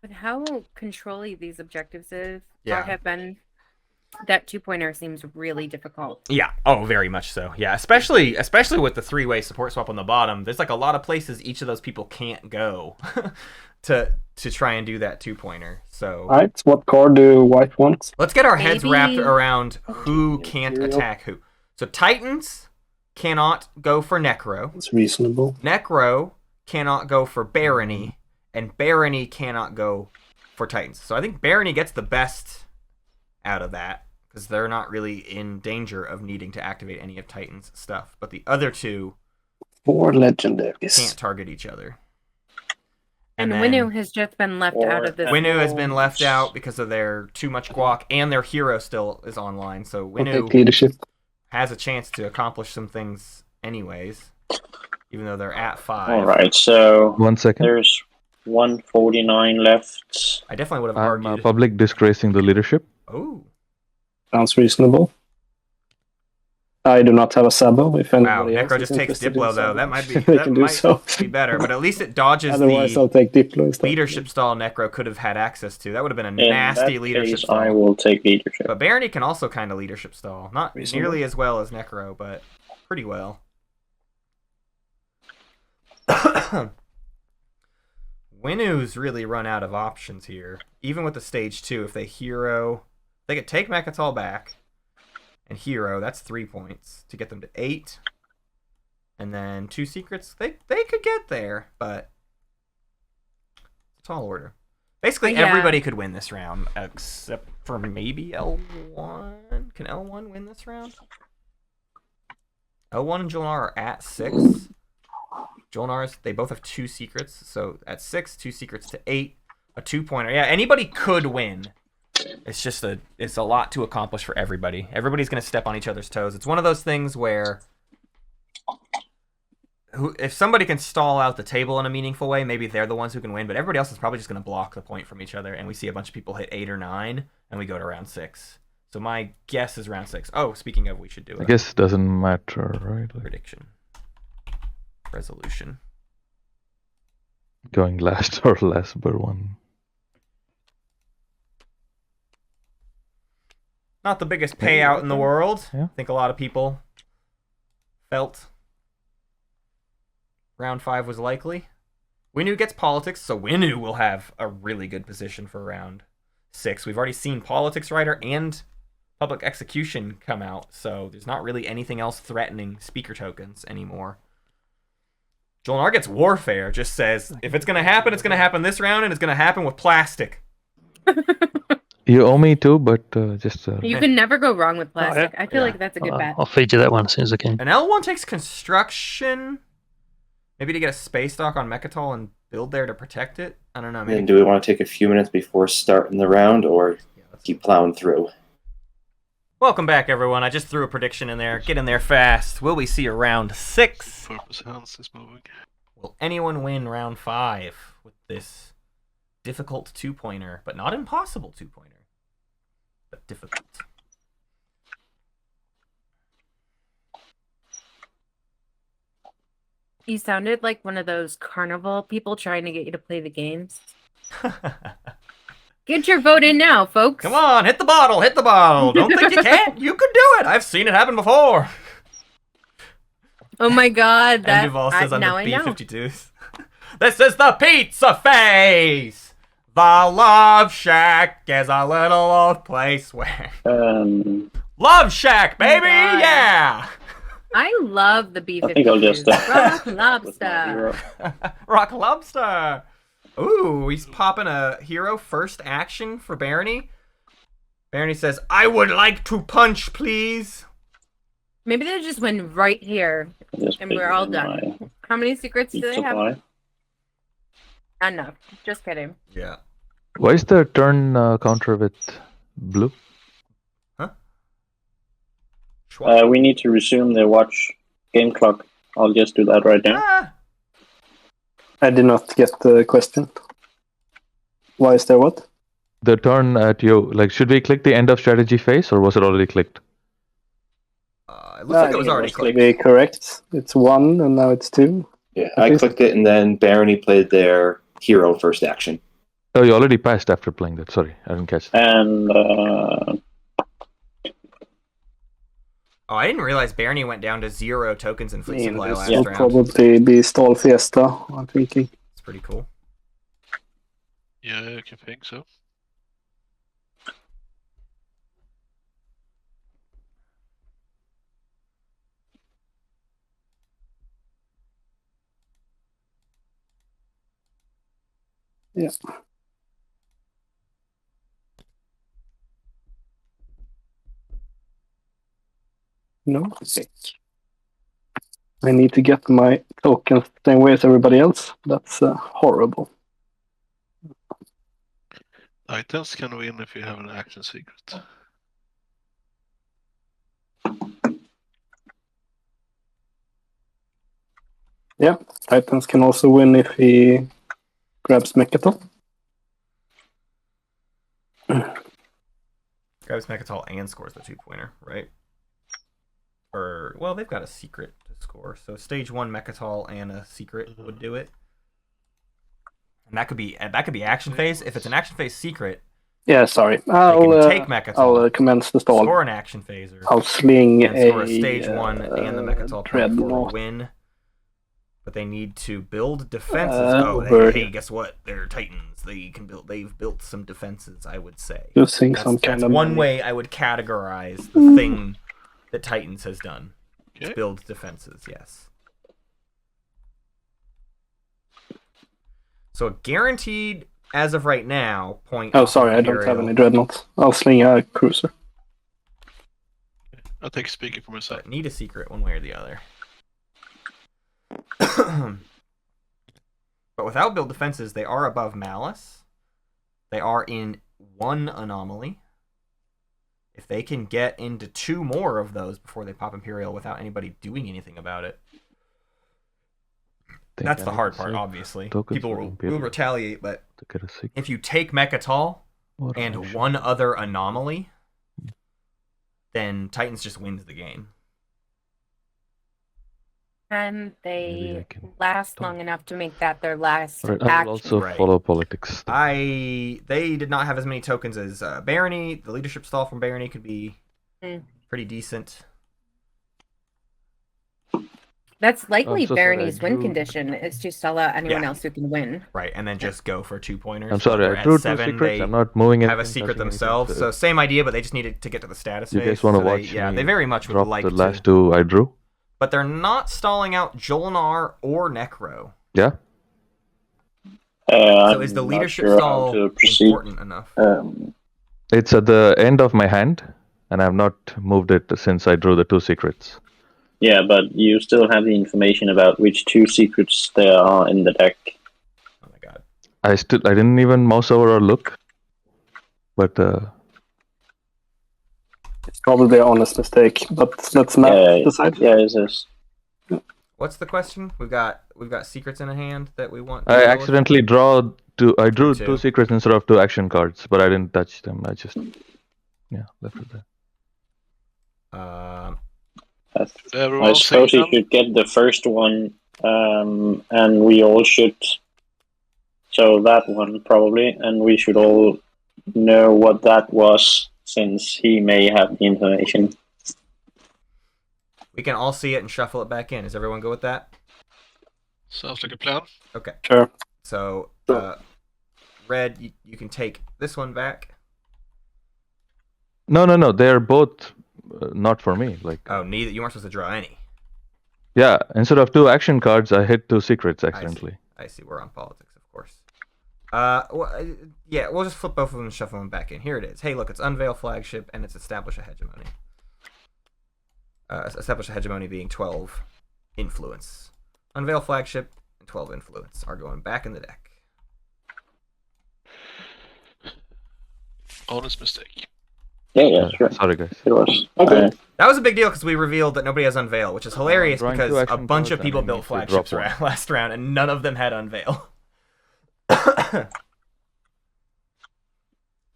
But how controlling these objectives Yeah. have been, that 2-pointer seems really difficult. Yeah. Oh, very much so. Yeah, especially with the 3-way support swap on the bottom. There's like a lot of places each of those people can't go to try and do that 2-pointer. So. All right. What card do white want? Let's get our heads wrapped Maybe- around who can't attack who. So Titans cannot go for Necro. It's reasonable. Necro cannot go for Barony, and Barony cannot go for Titans. So I think Barony gets the best out of that, because they're not really in danger of needing to activate any of Titan's stuff. But the other two 4 legendaries. can't target each other. And then Winnu has just been left out of this. Winnu has been left out because of their too much guac, and their hero still is online. So I'll take Winnu leadership. has a chance to accomplish some things anyways, even though they're at 5. All right. So 1 second. there's 149 left. I definitely would have I'm argued. public disgracing the leadership. Oh, Sounds reasonable. I do not have a Sabo. If wow! anybody else Necro is just takes interested in Diplo though. Sabo, That might be they that can do might so. be better, but at least it dodges Otherwise, I'll the take Diplo instead. leadership stall Necro could have had access to. That would have been a In nasty that leadership case, stall. I will take leadership. But Barony can also kind of leadership stall. Not Reasonable. nearly as well as Necro, but pretty well. Winnu's really run out of options here. Even with the stage 2, if they hero, they could take Mechatol back and hero. That's 3 points to get them to 8. And then 2 secrets. They could get there, but it's a tall order. Basically, Yeah. everybody could win this round except for maybe L1. Can L1 win this round? L1 and Jolnar are at 6. Jolnar's, they both have 2 secrets, so at 6, 2 secrets to 8, a 2-pointer. Yeah, anybody could win. It's just it's a lot to accomplish for everybody. Everybody's gonna step on each other's toes. It's one of those things where if somebody can stall out the table in a meaningful way, maybe they're the ones who can win, but everybody else is probably just gonna block the point from each other, and we see a bunch of people hit 8 or 9, and we go to round 6. So my guess is round 6. Oh, speaking of, we should do I a guess it doesn't matter, right? Like prediction. Resolution. going last or last per one. Not the biggest payout in the world. Yeah. I think a lot of people felt round 5 was likely. Winnu gets politics, so Winnu will have a really good position for round 6. We've already seen politics writer and public execution come out, so there's not really anything else threatening speaker tokens anymore. Jolnar gets warfare, just says, if it's going to happen, it's going to happen this round, and it's going to happen with plastic. You owe me too, but just You can never go wrong with plastic. I feel Yeah. like that's a good bet. I'll feed you that one as soon as I can. And L1 takes construction, maybe to get a space dock on Mechatol and build there to protect it. I don't know. Maybe And do we want to take a few minutes before starting the round, or keep plowing through? Welcome back, everyone. I just threw a prediction in there. Get in there fast. Will we see a round 6? Purpose hands is moving. Will anyone win round 5 with this difficult 2-pointer, but not impossible 2-pointer, but difficult? You sounded like one of those carnival people trying to get you to play the games. Get your vote in now, folks. Come on, hit the bottle, hit the bottle. Don't think you can't. You could do it. I've seen it happen before. Oh my god, And that Duval says on now the I know. B-52s. This is the pizza face. The Love Shack is a little old place where... Love Shack, baby, God. yeah! I love the B-52s. I think I'll just Rock lobster. Rock Lobster. Ooh, he's popping a hero first action for Barony. Barony says, I would like to punch, please. Maybe they just win right here, Just and put we're it all in done. my How many secrets do heat they have? supply. Enough. Just kidding. Yeah. Why is the turn counter with blue? Huh? We need to resume the watch game clock. I'll just do that right now. Ah! I did not get the question. Why is there what? The turn at you, like, should we click the end of strategy phase, or was it already clicked? It looks like it was already clicked. Be correct. It's 1 and now it's 2. Yeah, I clicked it, and then Barony played their hero first action. Oh, you already passed after playing that. Sorry, I didn't catch that. And Oh, I didn't realize Barony went down to 0 tokens in fleet supply last Will round. probably be Stall Fiesta, I'm thinking. It's pretty cool. Yeah, I can think so. Yeah. No, okay. I need to get my tokens the same way as everybody else. That's horrible. Titans can win if you have an action secret. Yeah, Titans can also win if he grabs Mechatol. Grabs Mechatol and scores the 2-pointer, right? Or, well, they've got a secret to score. So stage 1 Mechatol and a secret would do it. And that could be action phase. If it's an action phase secret, Yeah, sorry. they can take Mechatol, I'll commence the stall. score an action phase, or I'll sling and score a stage 1 and the Mechatol point for a Dreadnought. win. But they need to build defenses. Hey, guess what? They're Titans. They've built some defenses, I would say. Using That's, some kind that's of one money. way I would categorize the thing that Titans has done. Okay. It's build defenses, yes. So a guaranteed, as of right now, point. Oh, sorry, I don't have any dreadnoughts. I'll sling a cruiser. I'll take speaking for myself. But need a secret one way or the other. But without build defenses, they are above Malice. They are in 1 anomaly. If they can get into 2 more of those before they pop Imperial without anybody doing anything about it, that's the hard part, obviously. People will retaliate, but if you take Mechatol and 1 other anomaly, then Titans just wins the game. And they last long enough to make that their last Right, action. I will also follow politics. They did not have as many tokens as Barony. The leadership stall from Barony could be pretty decent. That's likely so sorry, Barony's I win drew- condition, is to stall out anyone Yeah. else who can win. Right, and then just go for 2-pointers. I'm sorry, They're I at drew 2 7, secrets. they I'm not moving have a anything, secret touching anything, themselves. So same idea, but they just needed to get to the status you phase. guys want to so watch yeah, me they very much would drop like the to. last 2 I drew? But they're not stalling out Jolnar or Necro. Yeah? So is the leadership stall important enough? It's at the end of my hand, and I've not moved it since I drew the 2 secrets. Yeah, but you still have the information about which 2 secrets there are in the deck. Oh my god. I didn't even mouse over or look. But It's probably an honest mistake, but let's not decide. Yeah, it is. What's the question? We've got secrets in a hand that we want. I accidentally I drew too. 2 secrets instead of 2 action cards, but I didn't touch them. I just left it there. I suppose you should get the first one, and we all should. So that one probably, and we should all know what that was, since he may have the information. We can all see it and shuffle it back in. Does everyone go with that? Sounds like a plan. Okay. Sure. So, Red, you can take this one back. No. They're both not for me. Like. Oh, neither. You weren't supposed to draw any. Yeah, instead of 2 action cards, I hit 2 secrets accidentally. I see. We're on politics, of course. Yeah, we'll just flip both of them and shuffle them back in. Here it is. Hey, look, it's unveil flagship and it's establish a hegemony. Establish a hegemony being 12 influence. Unveil flagship and 12 influence are going back in the deck. Honest mistake. Yeah, sure. Sorry, guys. It was. Okay. That was a big deal because we revealed that nobody has unveil, which is hilarious drawing 2 because a action bunch cards of people and I built need to flagships drop last round and none of them had unveil.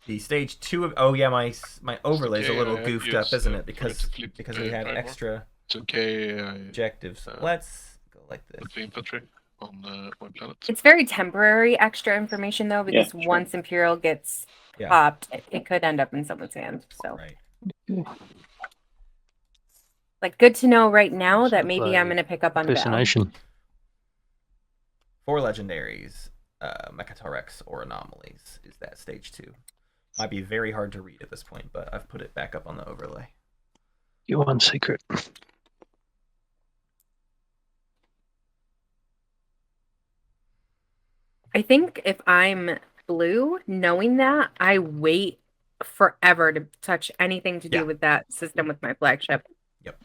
The stage 2 of my overlay's okay, a little goofed up, use, isn't it? try to flip, Because we had Primor. extra It's okay. objectives. Let's go like this. Put the infantry on my planet. It's very temporary extra information though, because sure. once Imperial gets Yeah. popped, it could end up in someone's hand. So, Right. like, good to know right now that So, maybe I'm gonna pick up on Fascination. 4 legendaries, Mechatorex or anomalies is that stage 2. Might be very hard to read at this point, but I've put it back up on the overlay. You want secret. I think if I'm blue, knowing that, I wait forever to touch anything to do Yeah. with that system with my flagship. Yep.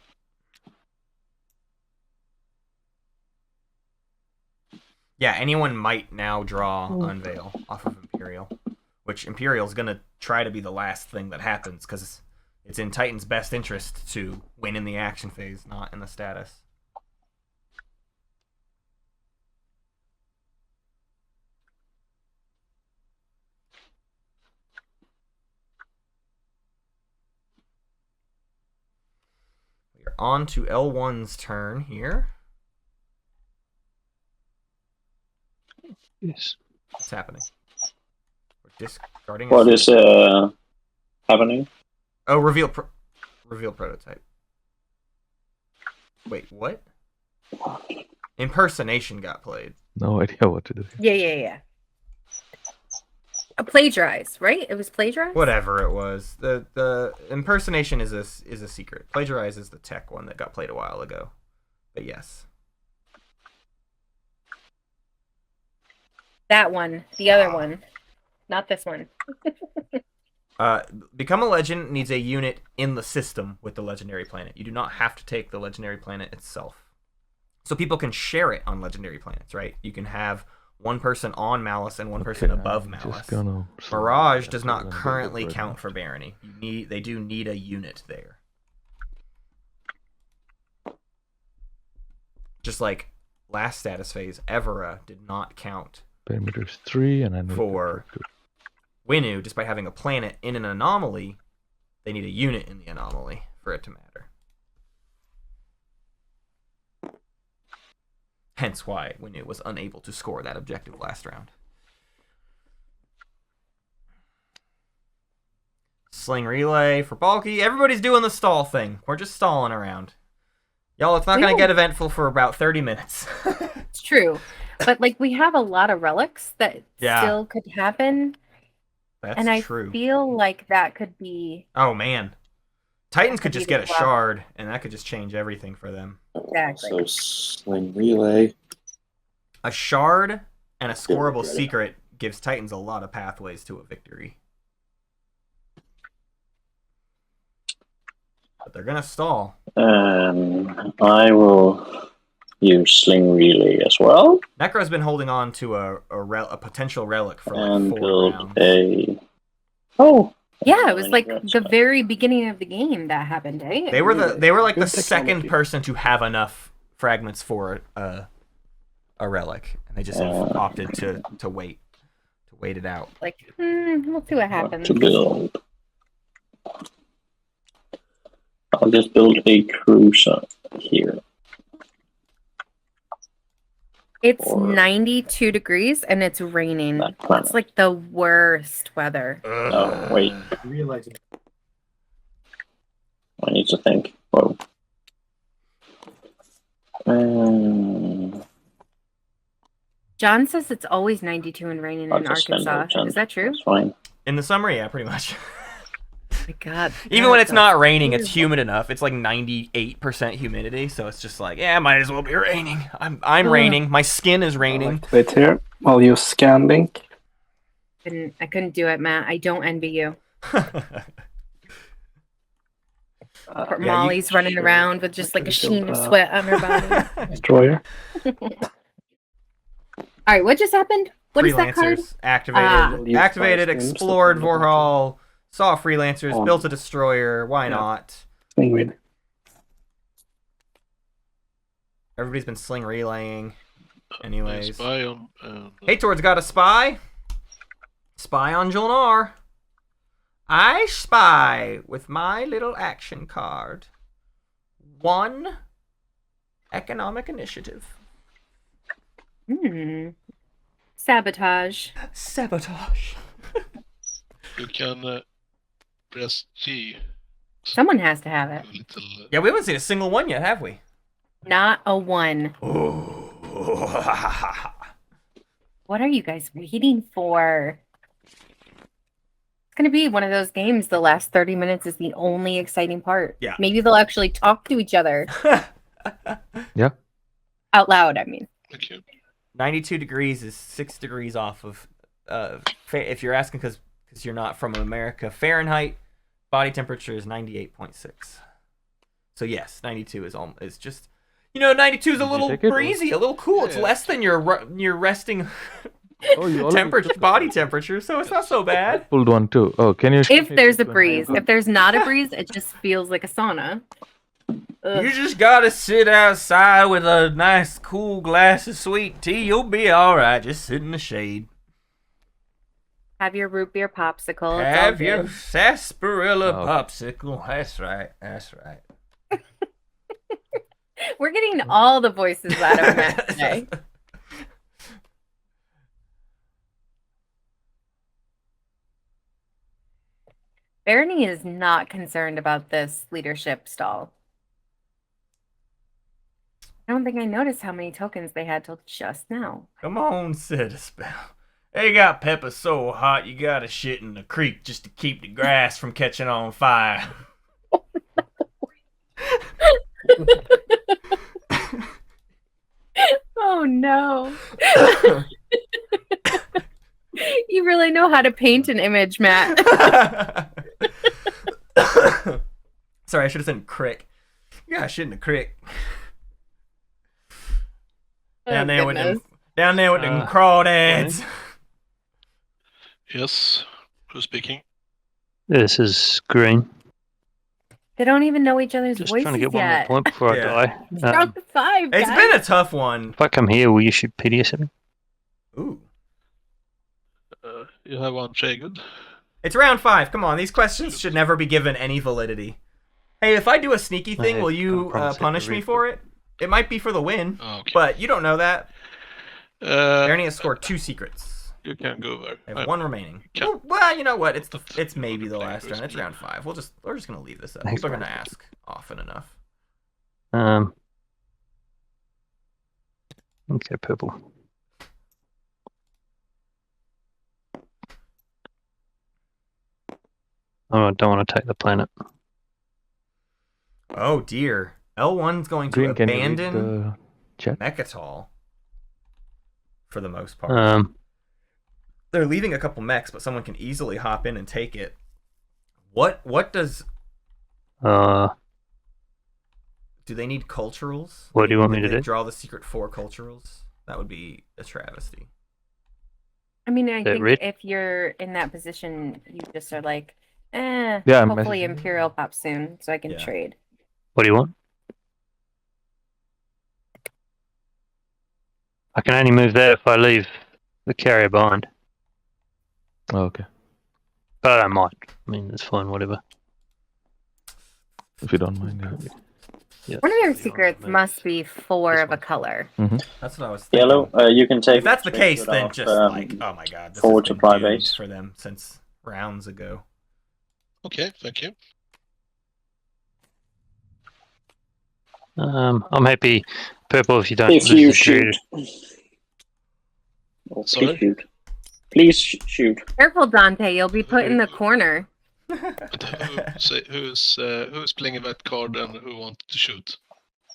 Yeah, anyone might now draw Unveil off of Imperial, which Imperial's gonna try to be the last thing that happens because it's in Titan's best interest to win in the action phase, not in the status. We're on to L1's turn here. Yes. What's happening? We're discarding. What is happening? Oh, reveal prototype. Wait, what? Impersonation got played. No idea what to do. Yeah. A plagiarize, right? It was plagiarize? Whatever it was. The impersonation is a secret. Plagiarize is the tech one that got played a while ago. But yes. That one. The other one. Not this one. Become a legend needs a unit in the system with the legendary planet. You do not have to take the legendary planet itself. So people can share it on legendary planets, right? You can have one person on Malice and one person above I'm Malice. just gonna Mirage select does that not and go currently for it count now. for barony. They do need a unit there. Just like last status phase, Evera did not count Perimeter's 3 and I need for Winu, despite having a planet in an anomaly. They need a unit in the anomaly for it to matter. Hence why Winu was unable to score that objective last round. Sling relay for Balki. Everybody's doing the stall thing. We're just stalling around. Y'all, it's not going to get eventful for about 30 minutes. It's true. But like we have a lot of relics that Yeah. still could happen. That's and I true. feel like that could be Oh, man. Titans could Could just be get a the rough. shard, and that could just change everything for them. exactly. So sling relay. A shard and a scoreable Got it. secret gives Titans a lot of pathways to a victory. But they're going to stall. I will use sling relay as well Necro's been holding on to a potential relic for like and 4 build rounds. a. Oh, Yeah, it was I like know that's the right. very beginning of the game that happened, eh? They were like the Good second technology. person to have enough fragments for a relic, and they just have opted to wait it out. like, we'll see what what happens. to build. I'll just build a cruiser here. It's Or- 92 degrees and it's raining. That planet. It's like the worst weather. Oh, wait. I need to think. Whoa. John says it's always 92 and raining I'll in just spend Arkansas. it, Is that true? That's fine. In the summer, yeah, pretty much. Oh my God. Even when it's that not raining, it's beautiful. humid enough. It's like 98% humidity, so it's just like, yeah, might as well be raining. I'm Ugh. raining. My skin is I'll raining. activate here. I'll use scan link. I couldn't do it, Matt. I don't envy you. Molly's running around with just like a sheen of sweat on her body. Destroyer. All right, what just happened? What is that card? Freelancers activated. Activated, explored, Vorhal, saw freelancers, built a destroyer. Why not? Sling. Everybody's been sling relaying. Anyways. Spy on. hejtord's got a spy. Spy on Julnar. I spy with my little action card. 1 economic initiative. Sabotage. Sabotage. You can press G. Someone has to have it. Yeah, we haven't seen a single one yet, have we? Not a 1. Ooh. What are you guys waiting for? It's going to be one of those games. The last 30 minutes is the only exciting part. Yeah. Maybe they'll actually talk to each other. Yeah. Out loud, I mean. Thank you. 92 degrees is 6 degrees off of, if you're asking because you're not from America, Fahrenheit, body temperature is 98.6. So yes, 92 is just, 92 is a little breezy, a little cool. It's less than your resting body temperature, so it's not so bad. Pulled one too. Oh, can you? If there's a breeze. If there's not a breeze, it just feels like a sauna. Ugh. You just gotta sit outside with a nice cool glass of sweet tea. You'll be alright. Just sit in the shade. Have your root beer popsicle. Have your sarsaparilla popsicle. That's right. That's right. We're getting all the voices out of Matt today. Barney is not concerned about this leadership stall. I don't think I noticed how many tokens they had till just now. Come on, sit a spell. They got pepper so hot you gotta shit in the creek just to keep the grass from catching on fire. Oh no. You really know how to paint an image, Matt. Sorry, I should have said crick. You gotta shit in the creek. Down there with them crawdads. Yes. Who's speaking? This is Green. They don't even know each other's Just voices trying to get yet. one more point before Yeah. I die. Round 5, It's guys. been a tough one. If I come here, will you shoot PDS at me? Ooh. You have one trade good. It's round 5. Come on, these questions should never be given any validity. Hey, if I do a sneaky thing, I will you can't promise punish to me read, for it? It might be for the win, Okay. but you don't know that. Barney has Uh, scored 2 secrets. you can go there. I have 1 remaining. Okay. Well, you know what? It's maybe the last round. It's round 5. We're just gonna leave this up. Thanks, People are gonna Brian. ask often enough. Okay, purple. Oh, I don't want to take the planet. Oh dear. L1's going to Green, can you read abandon the chat? Mechatol for the most part. They're leaving a couple mechs, but someone can easily hop in and take it. What does Uh, do they need culturals? What do you want me Did to they do? draw the secret 4 culturals? That would be a travesty. I mean, I think Rick? if you're in that position, you just are like, Yeah, I'm hopefully messaging. Imperial pops soon so I can Yeah. trade. what do you want? I can only move there if I leave the carrier behind. Oh, okay. But I don't mind. I mean, it's fine, whatever. If you don't mind. Yeah. Yeah. One of your secrets must be 4 This of a one. color. That's what I was thinking. Yellow, you can take. If that's the case, screenshot then of, just like, oh my god, this forward has been supply doomed base. for them since rounds ago. Okay, thank you. I'm happy purple if you don't. If lose you the shoot. trade. Oh, Sorry? please shoot. Please shoot. Careful, Dante. You'll be put in the corner. But who's playing that card and who wants to shoot?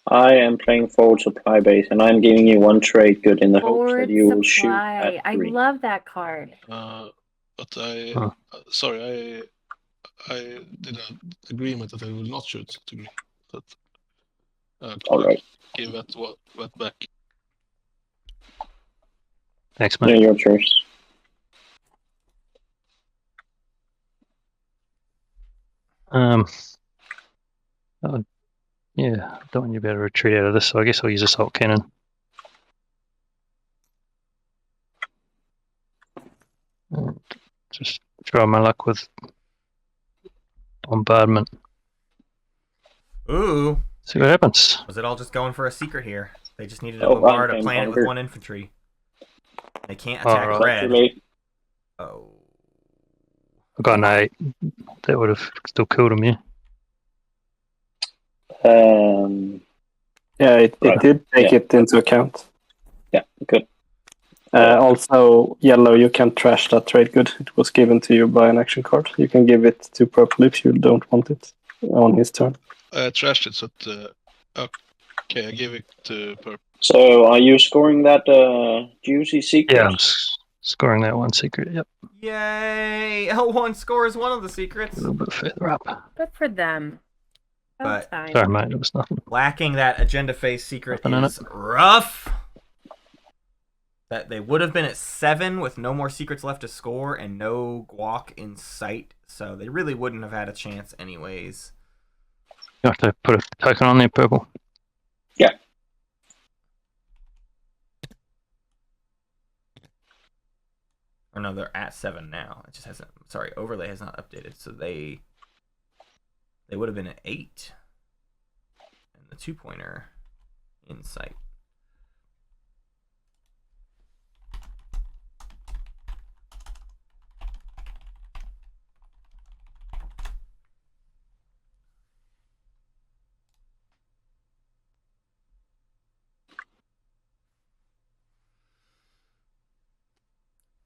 I am playing forward supply base, and I'm giving you 1 trade good in the hopes Forward that you will shoot supply. at I green. love that card. But I, Huh. sorry, I did an agreement that I will not shoot to green. That All right. give that back. Thanks, Yeah, mate. your choice. Oh, yeah, don't want you to be able to retreat out of this, so I guess I'll use assault cannon. And just try my luck with bombardment. Ooh, See what happens. was it all just going for a secret here? They just needed to Oh, bombard a I'm planet with hungry. 1 infantry. They can't All attack right. red. Calculate. Oh. I got an 8. That would have still killed him, yeah. Yeah, it Right. did take Yeah. it into account. Yeah, good. Also, yellow, you can trash that trade good. It was given to you by an action card. You can give it to purple if you don't want it on his turn. I trashed it, so okay, I give it to purple. So, are you scoring that juicy secret? Yeah, I'm scoring that one secret, yep. Yay! L1 scores one of the A secrets. little bit further up. Good for them. But- About time. Sorry, mate, it was nothing. Lacking that agenda phase secret Nothing in is rough. That they would have been at 7 with no more secrets left to score and no guac in sight, so they really wouldn't have had a chance anyways. You have to put a token on there, purple. Or no, they're at 7 now. It just hasn't. Sorry, overlay has not updated, so they would have been at 8, and the 2-pointer in sight.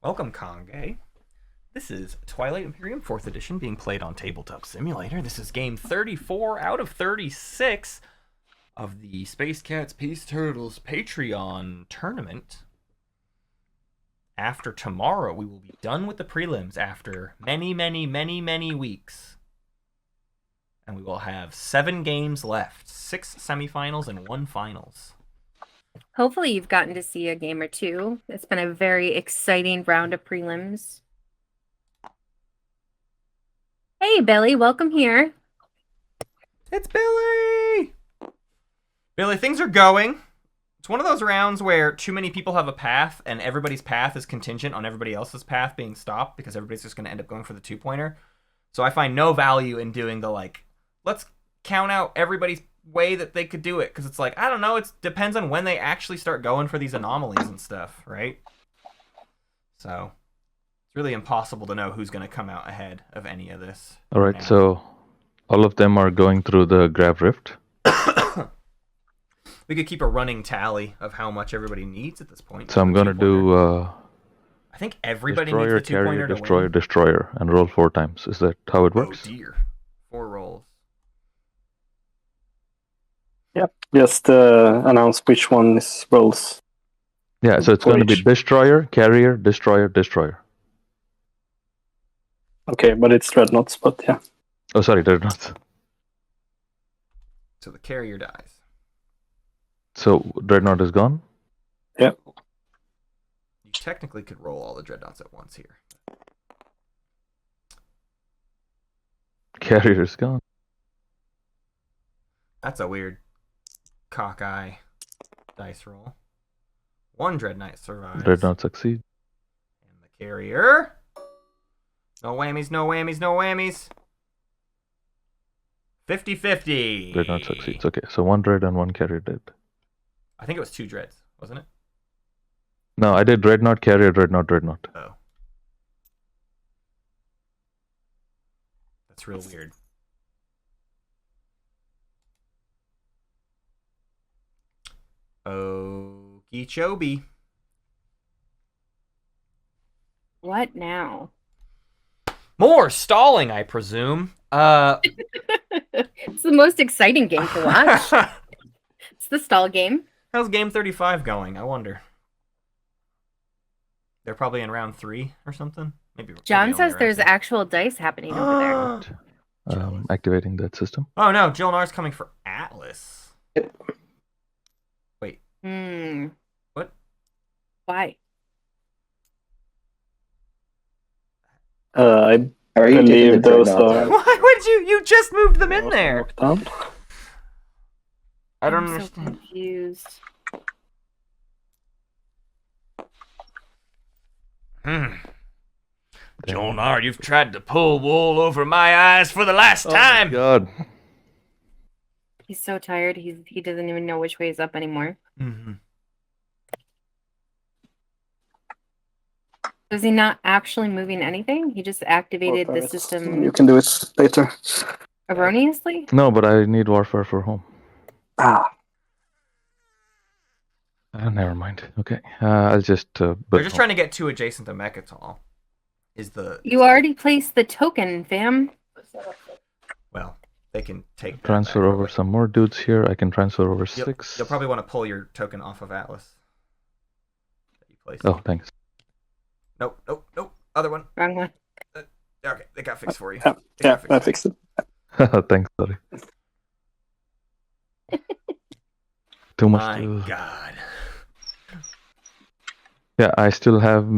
Welcome, Kongay. This is Twilight Imperium 4th Edition being played on Tabletop Simulator. This is game 34 out of 36 of the Space Cats Peace Turtles Patreon tournament. After tomorrow, we will be done with the prelims after many, many, many, many weeks. And we will have 7 games left, 6 semifinals and 1 finals. Hopefully you've gotten to see a game or two. It's been a very exciting round of prelims. Hey, Billy, welcome here. It's Billy! Billy, things are going. It's one of those rounds where too many people have a path, and everybody's path is contingent on everybody else's path being stopped, because everybody's just going to end up going for the 2-pointer. So I find no value in doing the, let's count out everybody's way that they could do it, because it's I don't know, it depends on when they actually start going for these anomalies and stuff, right? So it's really impossible to know who's going to come out ahead of any of this. All right, now. so all of them are going through the Grav Rift. We could keep a running tally of how much everybody needs at this point. So I'm gonna do I think everybody destroyer, needs the 2-pointer carrier, to destroyer, win. destroyer, and roll 4 times. Is that how it works? Oh dear. 4 rolls. Yep. Just announce which one is rolls. Yeah, so it's For going to be each. destroyer, carrier, destroyer, destroyer. Okay, but it's dreadnoughts, but yeah. Oh, sorry, dreadnoughts. So the carrier dies. So dreadnought is gone. You technically could roll all the dreadnoughts at once here. Carrier is gone. That's a weird cockeye dice roll. 1 dreadnought survives. Dreadnought succeed. And the carrier. No whammies, no whammies, no whammies. 50-50. Dreadnought succeeds. Okay, so 1 dread and 1 carrier dead. I think it was 2 dreads, wasn't it? No, I did dreadnought, carrier, dreadnought, dreadnought. Oh. That's real weird. Okeechobee. What now? More stalling, I presume. It's the most exciting game to watch. It's the stall game. How's game 35 going? I wonder. They're probably in round 3 or something, John maybe says I'll there's mirror actual dice happening over there. Activating that system. Oh no, Jolnar's coming for Atlas. Wait. What? Why? I How are you taking the believe those dreadnoughts are. out? Why would you just moved them in there? Down. I don't I'm so understand. confused. Jolnar, you've tried to pull wool over my eyes for the last time. God. He's so tired. He doesn't even know which way is up anymore. Mm-hmm. Is he not actually moving anything? He just activated the system You can do it later. erroneously? No, but I need warfare for home. Never mind. Okay. I'll just. They're just trying to get too adjacent to Mechatol. You already placed the token, fam. Well, they can take that transfer back. over some more dudes here. I can transfer over 6. You'll probably want to pull your token off of Atlas. That you placed. Oh, thanks. Nope. Other one. Wrong one. Okay, they got fixed for you. Yeah, I fixed it. Thanks, sorry. Too much. My God. Yeah, I still have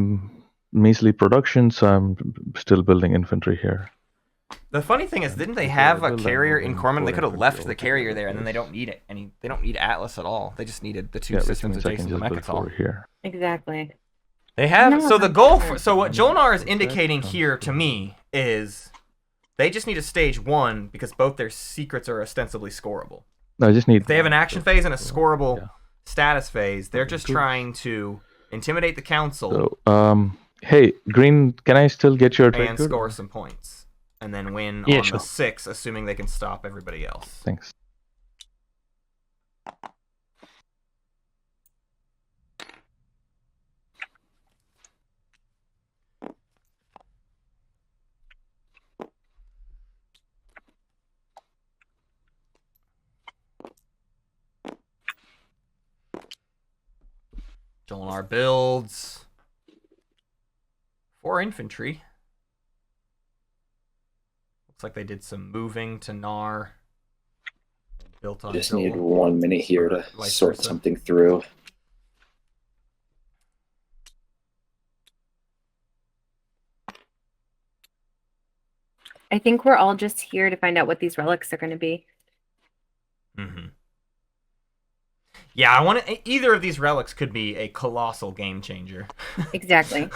measly production, so I'm still building infantry here. The funny thing is, didn't they have a carrier in Corman? They could have left the carrier there, and then they don't need it. They don't need Atlas at all. They just needed the two systems adjacent to Mechatol. Here. Exactly. They have so the goal. So what Jolnar is indicating here to me is they just need a stage 1 because both their secrets are ostensibly scoreable. I just need. If they have an action phase and a scoreable status phase, they're just trying to intimidate the council. So, hey, Green, can I still get your trade and good? Score some points, and then win Yeah, on sure. the 6, assuming they can stop everybody else. Thanks. Jolnar builds 4 infantry. Looks like they did some moving to Nar. Built on. Just need 1 minute here to sort something through. I think we're all just here to find out what these relics are going to be. Mm-hmm. Yeah, I want to. Either of these relics could be a colossal game changer. Exactly.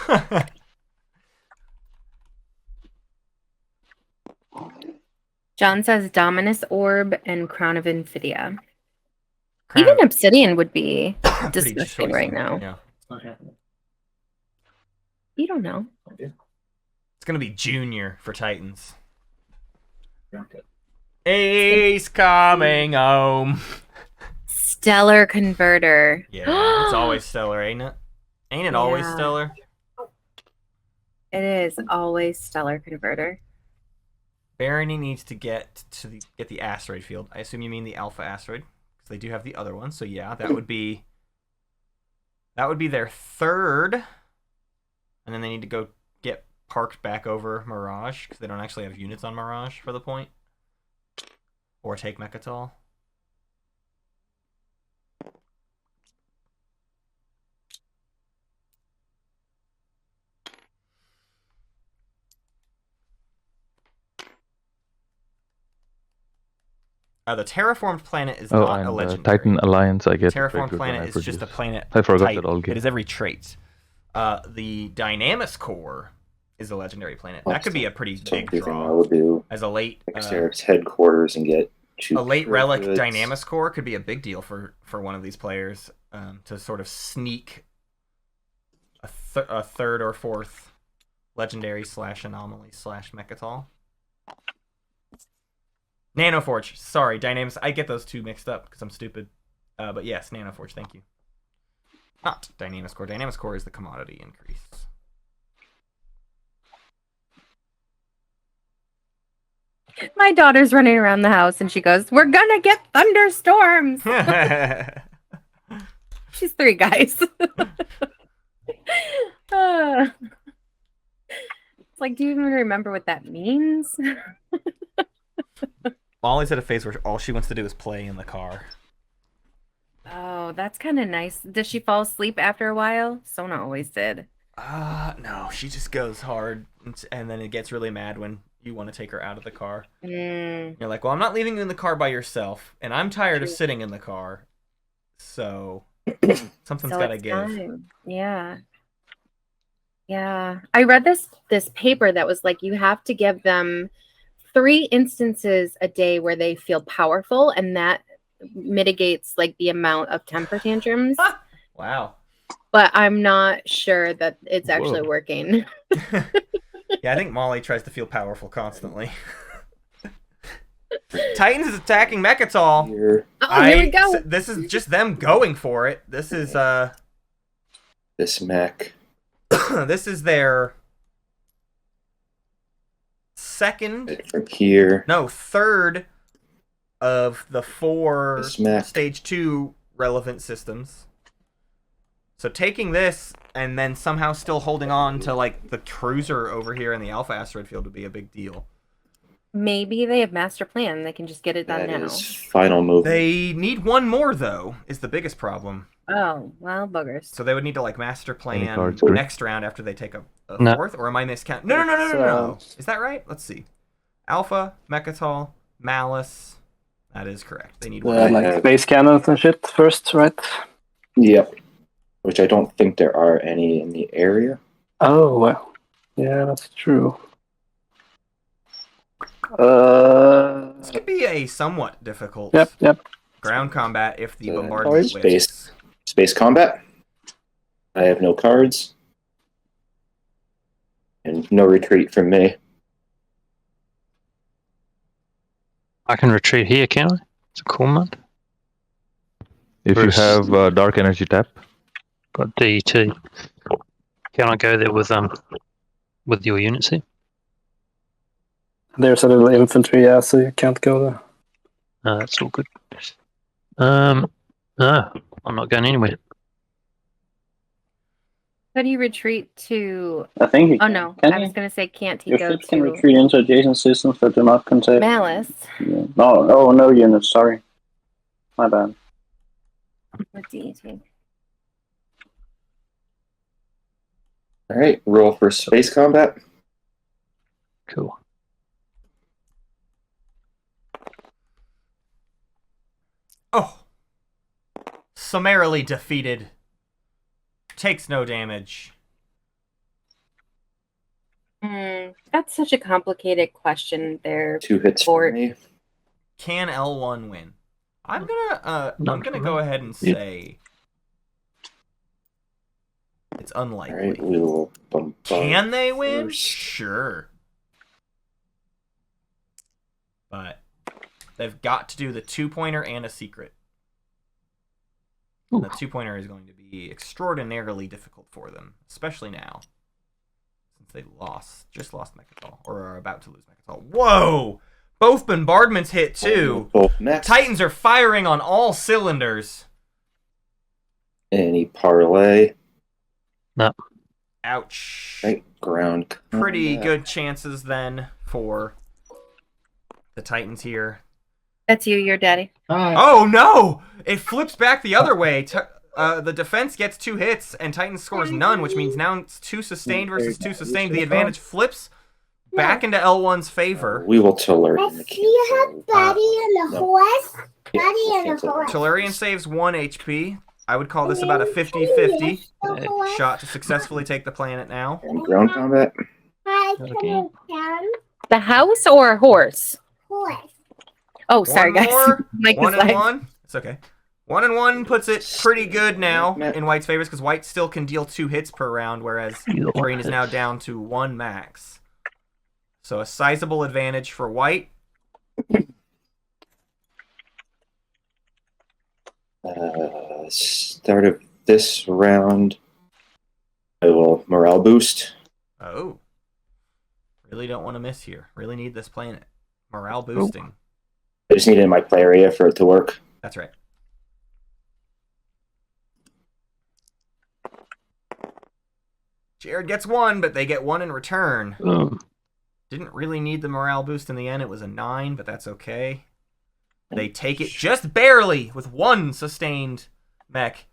John says Dominus Orb and Crown of Infidia. Even Obsidian would be disgusting right now. Yeah. You don't know. It's gonna be Junior for Titans. Ace coming home. Stellar Converter. Yeah, it's always stellar, ain't it? Ain't it always stellar? It is always Stellar Converter. Barony needs to get the asteroid field. I assume you mean the Alpha asteroid, because they do have the other one. So yeah, that would be their 3rd, and then they need to go get parked back over Mirage because they don't actually have units on Mirage for the point, or take Mechatol. The terraformed planet is not and a legendary. Titan Alliance, I get. Terraformed planet is just a planet. I forgot type. that all game. It is every trait. The Dynamis core is a legendary planet. That could be a pretty big draw. I will do as a late Xerx's headquarters and get a late relic Dynamis core could be a big deal for one of these players to sort of sneak a 3rd or 4th legendary / anomaly / Mechatol. Nanoforge. Sorry, Dynamis. I get those two mixed up because I'm stupid. But yes, Nanoforge. Thank you. Not Dynamis Core. Dynamis Core is the commodity increase. My daughter's running around the house and she goes, "We're gonna get thunderstorms." She's 3, guys. It's like, do you even remember what that means? Molly's at a phase where all she wants to do is play in the car. Oh, that's kind of nice. Does she fall asleep after a while? Sona always did. No, she just goes hard, and then it gets really mad when you want to take her out of the car. Mm, You're like, well, I'm not leaving you in the car by yourself, and I'm tired of sitting in the car, so something's so got to it's give. time. Yeah. Yeah. I read this paper that was like, you have to give them 3 instances a day where they feel powerful, and that mitigates like the amount of temper tantrums. Wow. But I'm not sure that it's actually Whoa. working. Yeah, I think Molly tries to feel powerful constantly. Titans is attacking Mechatol. Here, Oh, here we go. This is just them going for it. This is this mech. this is their second, From here. no, third of the 4 This mech. stage 2 relevant systems. So taking this and then somehow still holding on to like the cruiser over here in the Alpha asteroid field would be a big deal. Maybe they have master plan. They can just get it done That now. is final move. They need one more though, is the biggest problem. Oh, well, buggers. So they would need to like master plan cards, Greg? next round after they take a No. fourth, or am I miscount? No. Is that right? Let's see. Alpha, Mechatol, Malice. That is correct. They need one. Like space cannons and shit first, right? Yep. Which I don't think there are any in the area. Oh, well. Yeah, that's true. This could be a somewhat difficult Yep. ground combat if the bombardment wins. Space combat. I have no cards. And no retreat from me. I can retreat here, can I? It's a cool mod. If you Bruce. have dark energy tap, Got DET. Can I go there with your units here? There's a little infantry, yeah, so you can't go there. No, that's all good. No, I'm not going anywhere. How do you retreat to... I think you Oh, can. no. Can I was you? going to say, can't he Your go ships can to retreat into adjacent systems that do not contain. Malice? Yeah. No units. Sorry, my bad. What do you think? Alright, roll for space combat. Cool. Oh. Summarily defeated. Takes no damage. That's such a complicated question there. 2 hits For- for me. Can L1 win? I'm Not gonna for go me. ahead and Yeah. say it's unlikely. Alright, we will bombard. Can they win? first. Sure. But they've got to do the 2-pointer and a secret. And the 2-pointer is going to be extraordinarily difficult for them, especially now. Since they just lost Mechatol, or are about to lose Mechatol. Whoa! Both bombardments hit too. Both mechs. Titans are firing on all cylinders. Any parlay. No. Ouch. Right, ground. Pretty combat. good chances then for the Titans here. That's you, your daddy. Oh no! It flips back the other way. The defense gets 2 hits and Titan scores none, which means now it's 2 sustained versus 2 sustained. The advantage flips back into L1's favor. We will Tellurian I the see you have Daddy and the horse. Daddy and the horse. Tellurian saves 1 HP. I would call this about a 50-50 shot to successfully take the planet now. And ground combat. Hi, Okay. come down. The house or a horse? Horse. Oh, sorry, One guys. more. Mike One was and like, one. It's okay. 1 and 1 puts it pretty good now in White's favors because White still can deal 2 hits per round, whereas Green is now down to 1 max. So a sizable advantage for White. Start of this round, I will morale boost. Oh. Really don't want to miss here. Really need this planet. Morale boosting. I just need it in my play area for it to work. That's right. Jared gets 1, but they get 1 in return. Oh, Didn't really need the morale boost in the end. It was a 9, but that's okay. They take it just barely with 1 sustained mech.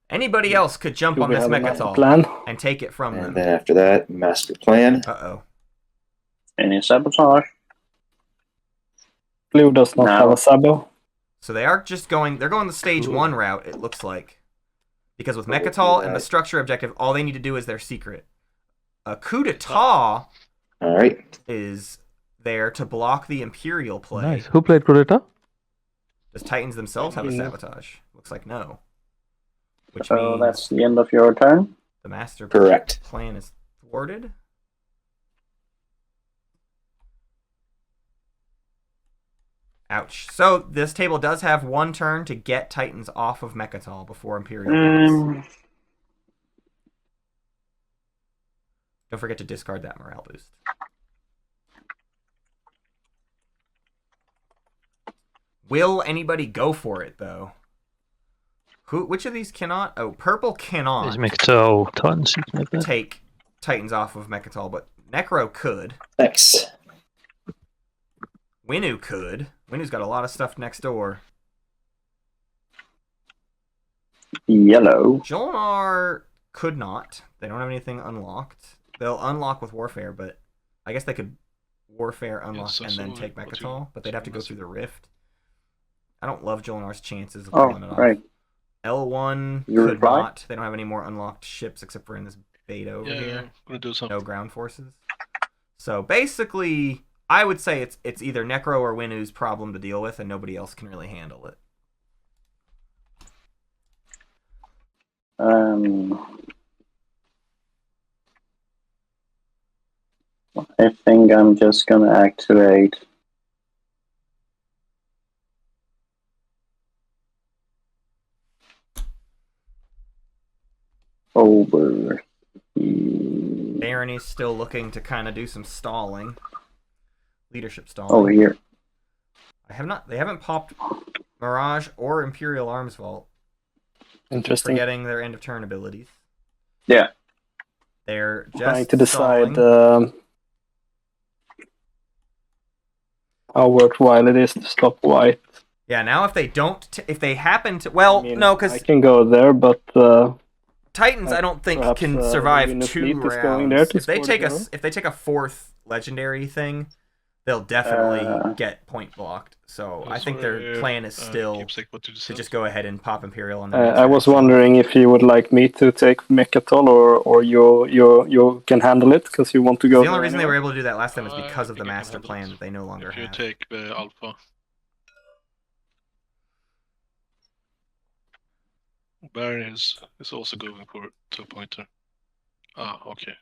Anybody else could jump Do on we this have a master Mechatol plan? and take it from And them. then after that, master plan. Uh-oh. Any sabotage? Blue does not No. have a sabo. So they are just going... They're going the stage Cool. 1 route, it looks like. Because with So we'll do Mechatol and the that. structure objective, all they need to do is their secret. A coup d'etat All right. is there to block the Imperial play. Nice. Who played Crudeta? Does Titans themselves have a No. sabotage? Looks like no. Which So means that's the end of your turn. the master Correct. plan is thwarted. Ouch. So this table does have 1 turn to get Titans off of Mechatol before Imperial wins. Don't forget to discard that morale boost. Will anybody go for it, though? Which of these cannot? Oh, purple cannot is Mechatol Titans you can have that? take Titans off of Mechatol, but Necro could. X. Winu could. Winu's got a lot of stuff next door. Yellow. Jolnar could not. They don't have anything unlocked. They'll unlock with Warfare, but I guess they could Warfare, unlock, so and then someone take got to- Mechatol, but they'd have to go through the Rift. I don't love Jolnar's chances of Oh, pulling it off. right. L1 You could reply? not. They don't have any more unlocked ships except for in this beta over Yeah, here. I'm gonna do something. No ground forces. So basically, I would say it's either Necro or Winu's problem to deal with, and nobody else can really handle it. I think I'm just gonna activate. Over. Barony's still looking to kind of do some stalling, leadership stalling. Over here. They haven't popped Mirage or Imperial Arms Vault. Interesting. Forgetting their end of turn abilities. Yeah. They're just Trying to decide stalling. how worthwhile it is to stop white. Yeah, now if they don't, if they happen to, well, I mean, no, I because can go there, but Titans, I don't think perhaps, can survive Visioness 2 Fleet is rounds. going there to If they score take the a zero. if they take a 4th legendary thing, they'll definitely get point blocked. So I think their plan is still Keepsake, what did you to say? just go ahead and pop Imperial on the next I was action. wondering if you would like me to take Mechatol or you can handle it because you want to go. The only there reason they were anyway. able to do that last time is I because of the think I can master handle plan it. that they no longer If you have. take the Alpha. Baron is also going for 2-pointer. Ah, okay.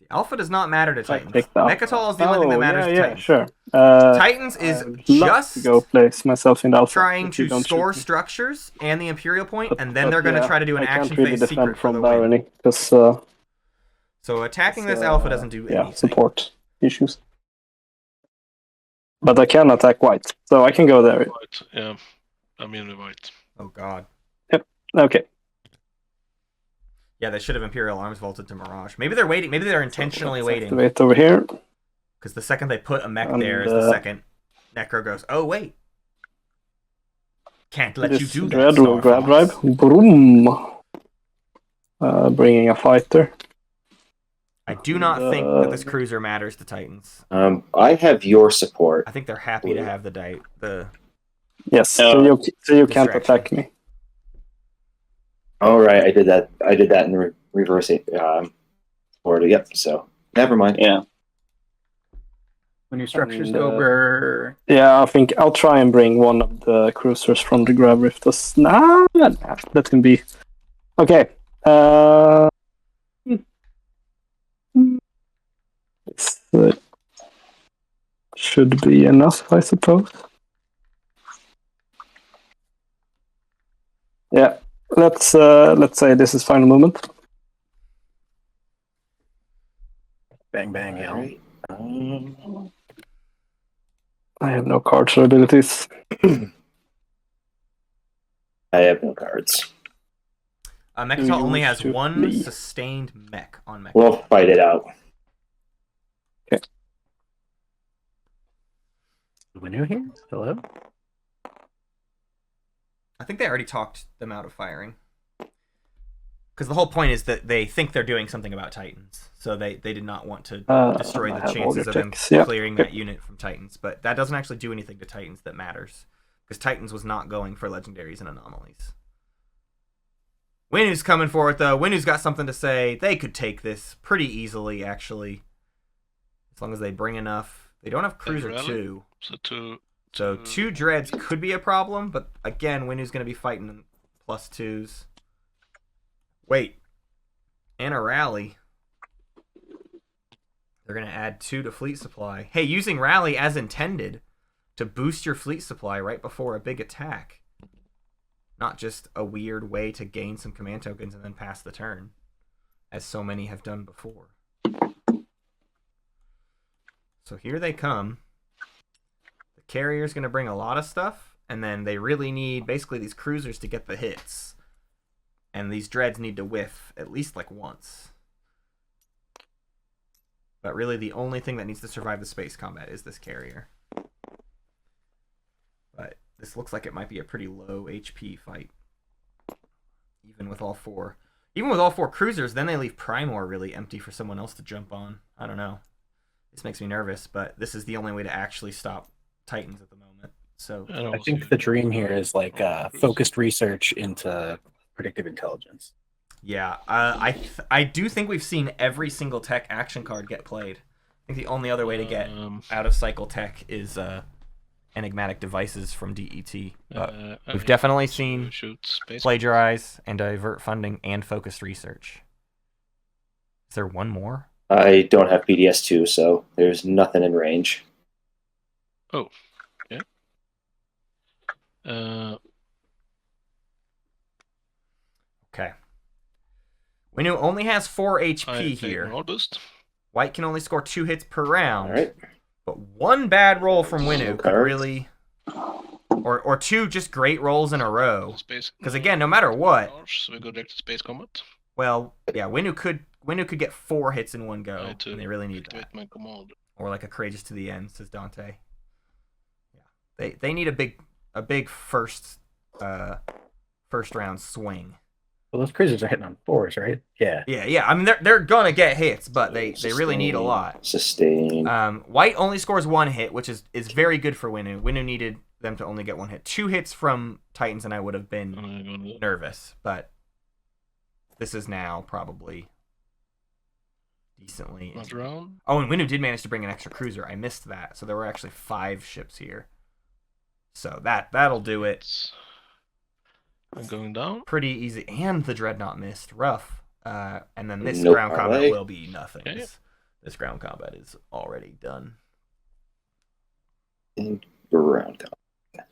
The Alpha does not matter to I Titans. picked the Alpha. Mechatol is the only thing that matters to yeah, Titans. sure. Titans is I'd love just to go place myself in the Alpha. trying if you to don't score shoot me. structures and the Imperial point, But- and then but they're going to yeah, try to do an I action can't really phase defend secret for from the win. Barony because So attacking this Alpha doesn't do anything. support issues. But I can attack white, so I can go there. White, yeah. I'm in the white. Oh god. Okay. Yeah, they should have Imperial Arms vaulted to Mirage. Maybe they're waiting. Maybe they're intentionally waiting. Activate over here. Because the second they put a mech And, there is the second Necro goes, oh wait. Can't let you This do that, Dread will Star grab Fox. drive. Boom. Bringing a fighter. I do not think that this cruiser matters to Titans. I have your support. I think they're happy to have the Yes, so you can't Distraction. attack me. All right, I did that. I did that in reverse order. Yep. So never mind. Yeah. When your structure's And, over. Yeah, I think I'll try and bring one of the cruisers from the Grab Rift. Nah, that can be. Okay. This should be enough, I suppose. Yeah, let's say this is final movement. Bang, bang, All yell. right. I have no cards or abilities. I have no cards. Mechatol only has to one flee? sustained mech on Mechatol. We'll fight it out. Winu here? Hello? I think they already talked them out of firing. Because the whole point is that they think they're doing something about Titans. So they did not want to destroy the I have all chances your of them checks, yeah. clearing that unit from Titans. But that doesn't actually do anything to Titans that matters. Because Titans was not going for legendaries and anomalies. Winu's coming for it, though. Winu's got something to say. They could take this pretty easily, actually. As long as they bring enough. They don't have Cruiser 2. So 2 Dreads could be a problem, but again, Winu's going to be fighting +2s. Wait. And a Rally. They're going to add 2 to fleet supply. Hey, using Rally as intended to boost your fleet supply right before a big attack. Not just a weird way to gain some command tokens and then pass the turn, as so many have done before. So here they come. The carrier's going to bring a lot of stuff, and then they really need basically these cruisers to get the hits. And these Dreads need to whiff at least like once. But really the only thing that needs to survive the space combat is this carrier. But this looks like it might be a pretty low HP fight. Even with all 4. Even with all 4 cruisers, then they leave Primor really empty for someone else to jump on. I don't know. This makes me nervous, but this is the only way to actually stop Titans at the moment. So I think the dream here is like focused research into predictive intelligence. yeah, I do think we've seen every single tech action card get played. I think the only other way to get out of cycle tech is enigmatic devices from DET. But we've definitely seen plagiarize and divert funding and focused research. Is there one more? I don't have PDS2, so there's nothing in range. Oh, yeah. Okay. Winu only has 4 HP here. Boost. White can only score 2 hits per round. All right. But one bad roll from Winu could cards. really... Or 2 just great rolls in a row. Space. Because again, no matter what... So we go direct to space combat. Well, yeah, Winu could get 4 hits in one go, to and they really need that. My command. Or like a courageous to the end, says Dante. Yeah, they need a big first round swing. Well, those cruisers are hitting on 4s, right? Yeah. Yeah. I mean, they're gonna get hits, but they really need a lot. Sustain. White only scores 1 hit, which is very good for Winu. Winu needed them to only get 1 hit. 2 hits from Titans, and I would have been nervous, but this is now probably decently. Oh, and Winu did manage to bring an extra cruiser. I missed that, so there were actually 5 ships here. So that'll do it. I'm going down. Pretty easy, and the Dreadnought missed. Rough. And then this Nope, ground combat alright. will be nothing. Okay. This ground combat is already done. In ground combat.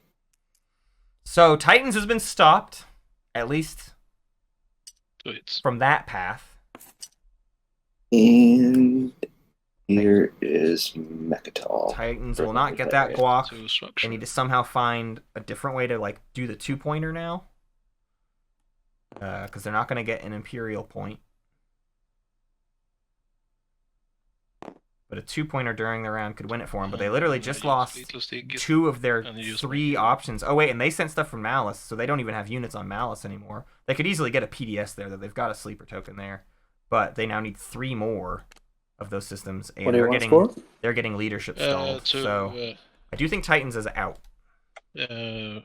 So Titans has been stopped, at least 2 hits. from that path. And here is Mechatol. Titans will not get that guac. To They structure. need to somehow find a different way to like do the 2-pointer now. Because they're not going to get an Imperial point. But a 2-pointer during the round could win it for them. But they literally just lost 2 of their 3 options. Oh, wait, and they sent stuff from Malice, so they don't even have units on Malice anymore. They could easily get a PDS there, though. They've got a sleeper token there. But they now need 3 more of those systems. And What do you they're want getting, they're getting leadership stalled. So I do think Titans is out. 1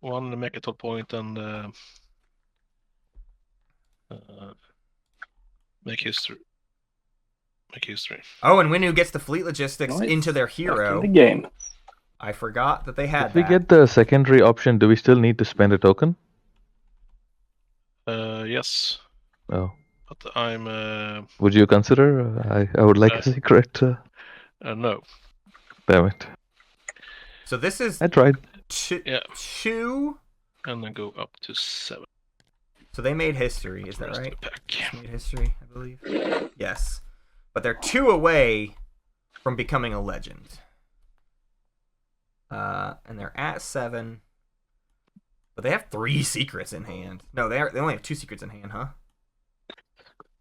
Mechatol point and make history. Make history. Oh, and Winu gets the fleet logistics Nice. into their Back in hero. the game. I forgot that they had If we that. get the secondary option, do we still need to spend a token? Yes, Oh. but I'm Would you consider? I would like a secret. no. Damn it. So this is I tried. Yeah. 2. And then go up to 7. So they made history, is that Rest of right? the pack. Made history, I believe. Yes. But they're 2 away from becoming a legend. And they're at 7. But they have 3 secrets in hand. No, they only have 2 secrets in hand, huh?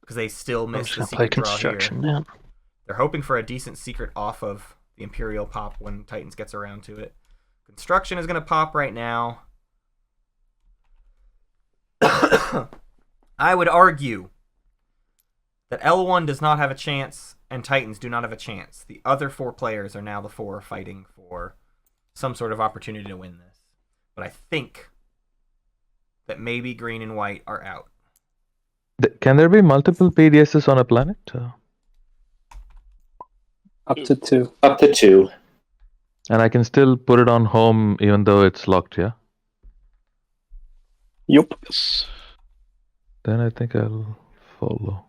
Because they still I'm missed just the gonna play secret draw here. construction now. They're hoping for a decent secret off of the Imperial pop when Titans gets around to it. Construction is going to pop right now. I would argue that L1 does not have a chance and Titans do not have a chance. The other 4 players are now the 4 fighting for some sort of opportunity to win this. But I think that maybe green and white are out. Can there be multiple PDSs on a planet? Up to 2. Up to 2. And I can still put it on home even though it's locked, yeah? Yup. Yes. Then I think I'll follow.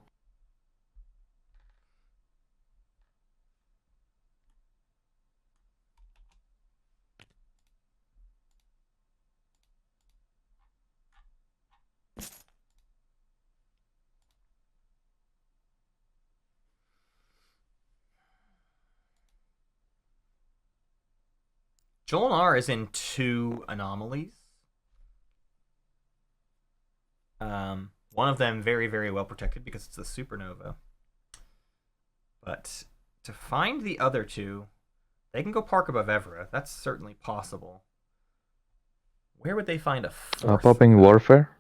Jolinar is in 2 anomalies. One of them very, very well protected because it's the supernova. But to find the other 2, they can go park above Evra. That's certainly possible. Where would they find a 4th? Popping Warfare?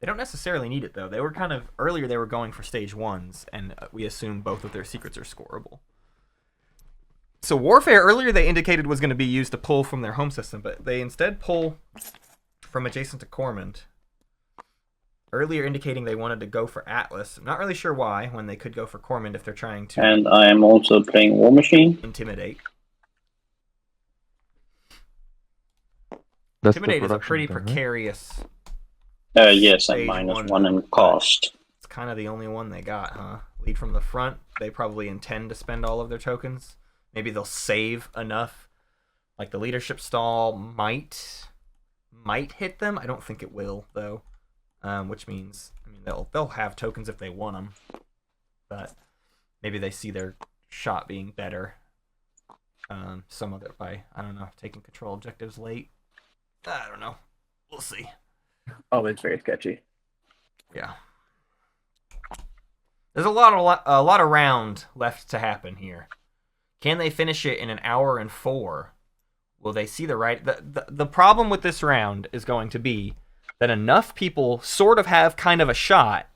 They don't necessarily need it, though. They were kind of... Earlier, they were going for stage 1s, and we assume both of their secrets are scoreable. So Warfare, earlier they indicated was going to be used to pull from their home system, but they instead pull from adjacent to Cormand. Earlier indicating they wanted to go for Atlas. I'm not really sure why, when they could go for Cormand if they're trying to... And I am also playing War Machine. Intimidate. That's Intimidate is a pretty precarious... Yes, and Stage -1 in cost. It's kind of the only one they got, huh? Lead from the front. They probably intend to spend all of their tokens. Maybe they'll save enough. Like the leadership stall might hit them. I don't think it will, though. Which means, I mean, they'll have tokens if they want them. But maybe they see their shot being better. Some of it by, I don't know, taking control objectives late. I don't know. We'll see. Oh, it's very sketchy. Yeah. There's a lot of round left to happen here. Can they finish it in 1 hour and 4? Will they see the right... The problem with this round is going to be that enough people sort of have kind of a shot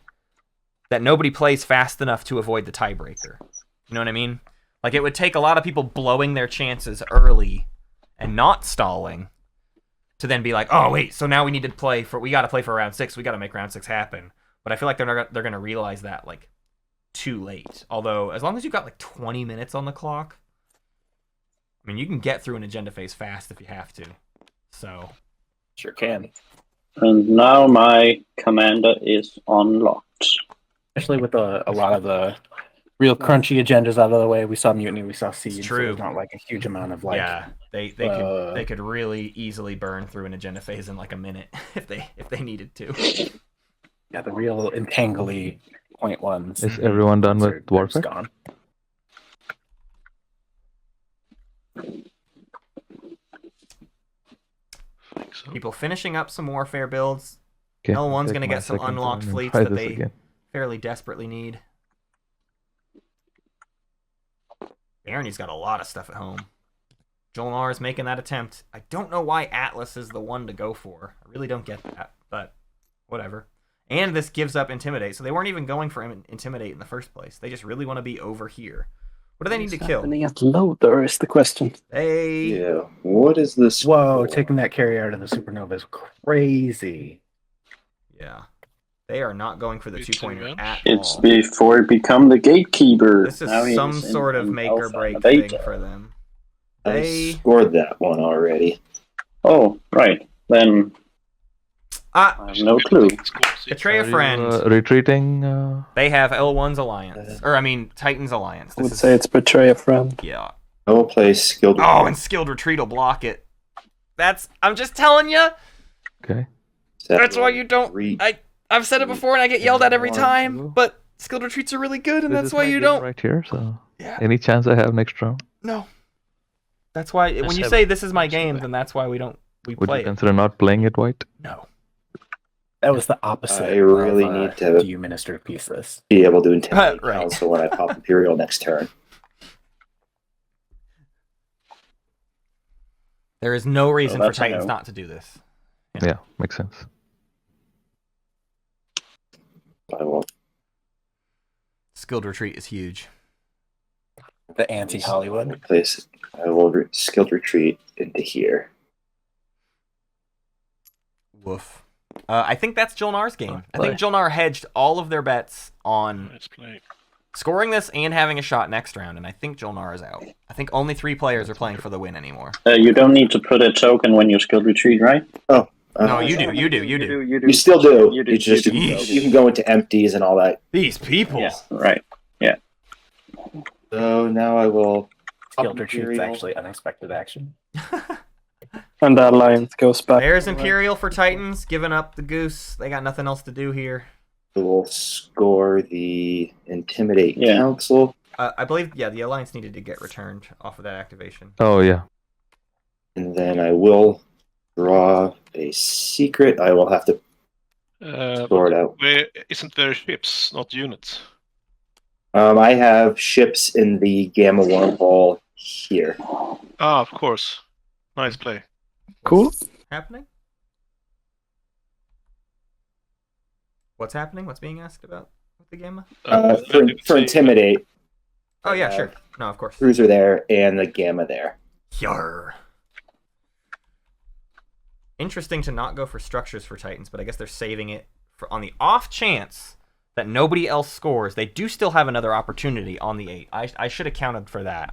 that nobody plays fast enough to avoid the tiebreaker. You know what I mean? Like, it would take a lot of people blowing their chances early and not stalling to then be like, oh, wait, so now we need to play for... We got to play for round 6. We got to make round 6 happen. But I feel like they're going to realize that, like, too late. Although, as long as you got like 20 minutes on the clock, I mean, you can get through an agenda phase fast if you have to. So, Sure can. And now my commander is unlocked. Especially with a lot of the real crunchy agendas out of the way. We saw Mutiny, we saw Siege. true. So there's not like a huge amount of like... yeah, they could really easily burn through an agenda phase in like a minute if they needed to. Yeah, the real entangly point ones. Is everyone done They're with Warfare? just gone. So. People finishing up some Warfare builds. Okay, L1's take going to my get some second unlocked turn and fleets try that this they again. fairly desperately need. Barony's got a lot of stuff at home. Jolinar is making that attempt. I don't know why Atlas is the one to go for. I really don't get that, but whatever. And this gives up Intimidate, so they weren't even going for Intimidate in the first place. They just really want to be over here. What do they need to kill? Happening at Loader is the question. Hey, Yeah. What is this? Whoa, for? taking that carry out of the supernova is crazy. yeah. They are not going for the It's 2-pointer revenge. at It's all. before it become the gatekeeper. This is Now he some is in- sort of in make or alpha break and thing beta. for them. I They scored that one already. Oh, right. Then I have no clue. betray a Are you, friend. retreating? They have L1's alliance, or I mean Titan's alliance. I This would is say it's Betray a Friend. yeah. I will play skilled. Oh, and skilled retreat will block it. I'm just telling you. Okay. That's why you don't. I've said it before and I get yelled at every One, time. two. But skilled retreats are really good, and This that's is why my you game don't. right here. So Yeah. any chance I have next round? No. That's why when you have say this is my some game, way. then that's why we don't we Would play you it. consider not playing it white? No. That was the opposite. I really of, need to Do you Minister of Peace this? be able to intimidate Right. council when I pop Imperial next turn. There is no reason for that's a Titans no. not to do this. Yeah, makes sense. I will Skilled retreat is huge. The anti-Hollywood. place. I will skilled retreat into here. Woof. I think that's Jolnar's game. I think Play. Jolnar hedged all of their bets on Let's play. scoring this and having a shot next round, and I think Jolnar is out. I think only 3 players are playing for the win anymore. You don't need to put a token when you skilled retreat, right? No, you do. You do. You do. You still do. You do. You just you can go into empties and all that. These people. Yeah, right. So now I will. Skilled retreat's Imperial. actually unexpected action. And the alliance goes back. There's Imperial for Titans, giving up the goose. They got nothing else to do here. I will score the intimidate Yeah. council. I believe, yeah, the Alliance needed to get returned off of that activation. Oh yeah. And then I will draw a secret. I will have to score it out. Isn't there ships, not units? I have ships in the Gamma Wormhole here. Ah, of course. Nice play. Cool. Happening? What's happening? What's being asked about with the Gamma? For intimidate, Oh, yeah, sure. No, of course. cruiser there and the Gamma there. Yarr. Interesting to not go for structures for Titans, but I guess they're saving it for on the off chance that nobody else scores. They do still have another opportunity on the 8. I should have counted for that.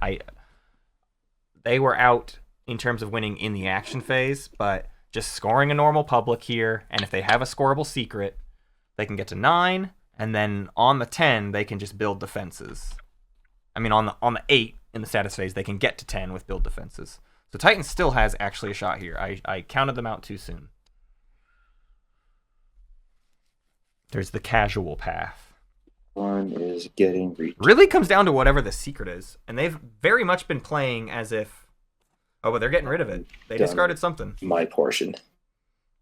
They were out in terms of winning in the action phase, but just scoring a normal public here, and if they have a scoreable secret, they can get to 9, and then on the 10 they can just build defenses. I mean, on the 8 in the status phase, they can get to 10 with build defenses. So Titan still has actually a shot here. I counted them out too soon. There's the casual path. One is getting reached. Really comes down to whatever the secret is. And they've very much been playing as if, oh, but they're getting rid of it. They Done. discarded something. My portion.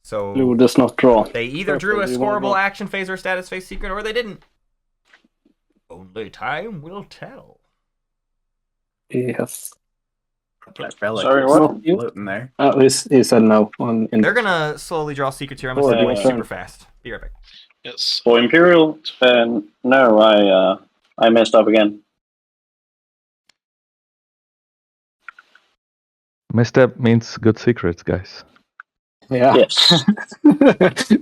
So Blue does not draw. they either drew a scoreable action phase or status phase secret, or they didn't. Only time will tell. Yes. That relic Sorry, is what? floating there. He said no. They're gonna slowly draw secrets here. I'm gonna Oh, send yeah. away super fast. Be right back. Yes. For Imperial, no, I messed up again. Misstep means good secrets, guys. Yeah. Yes.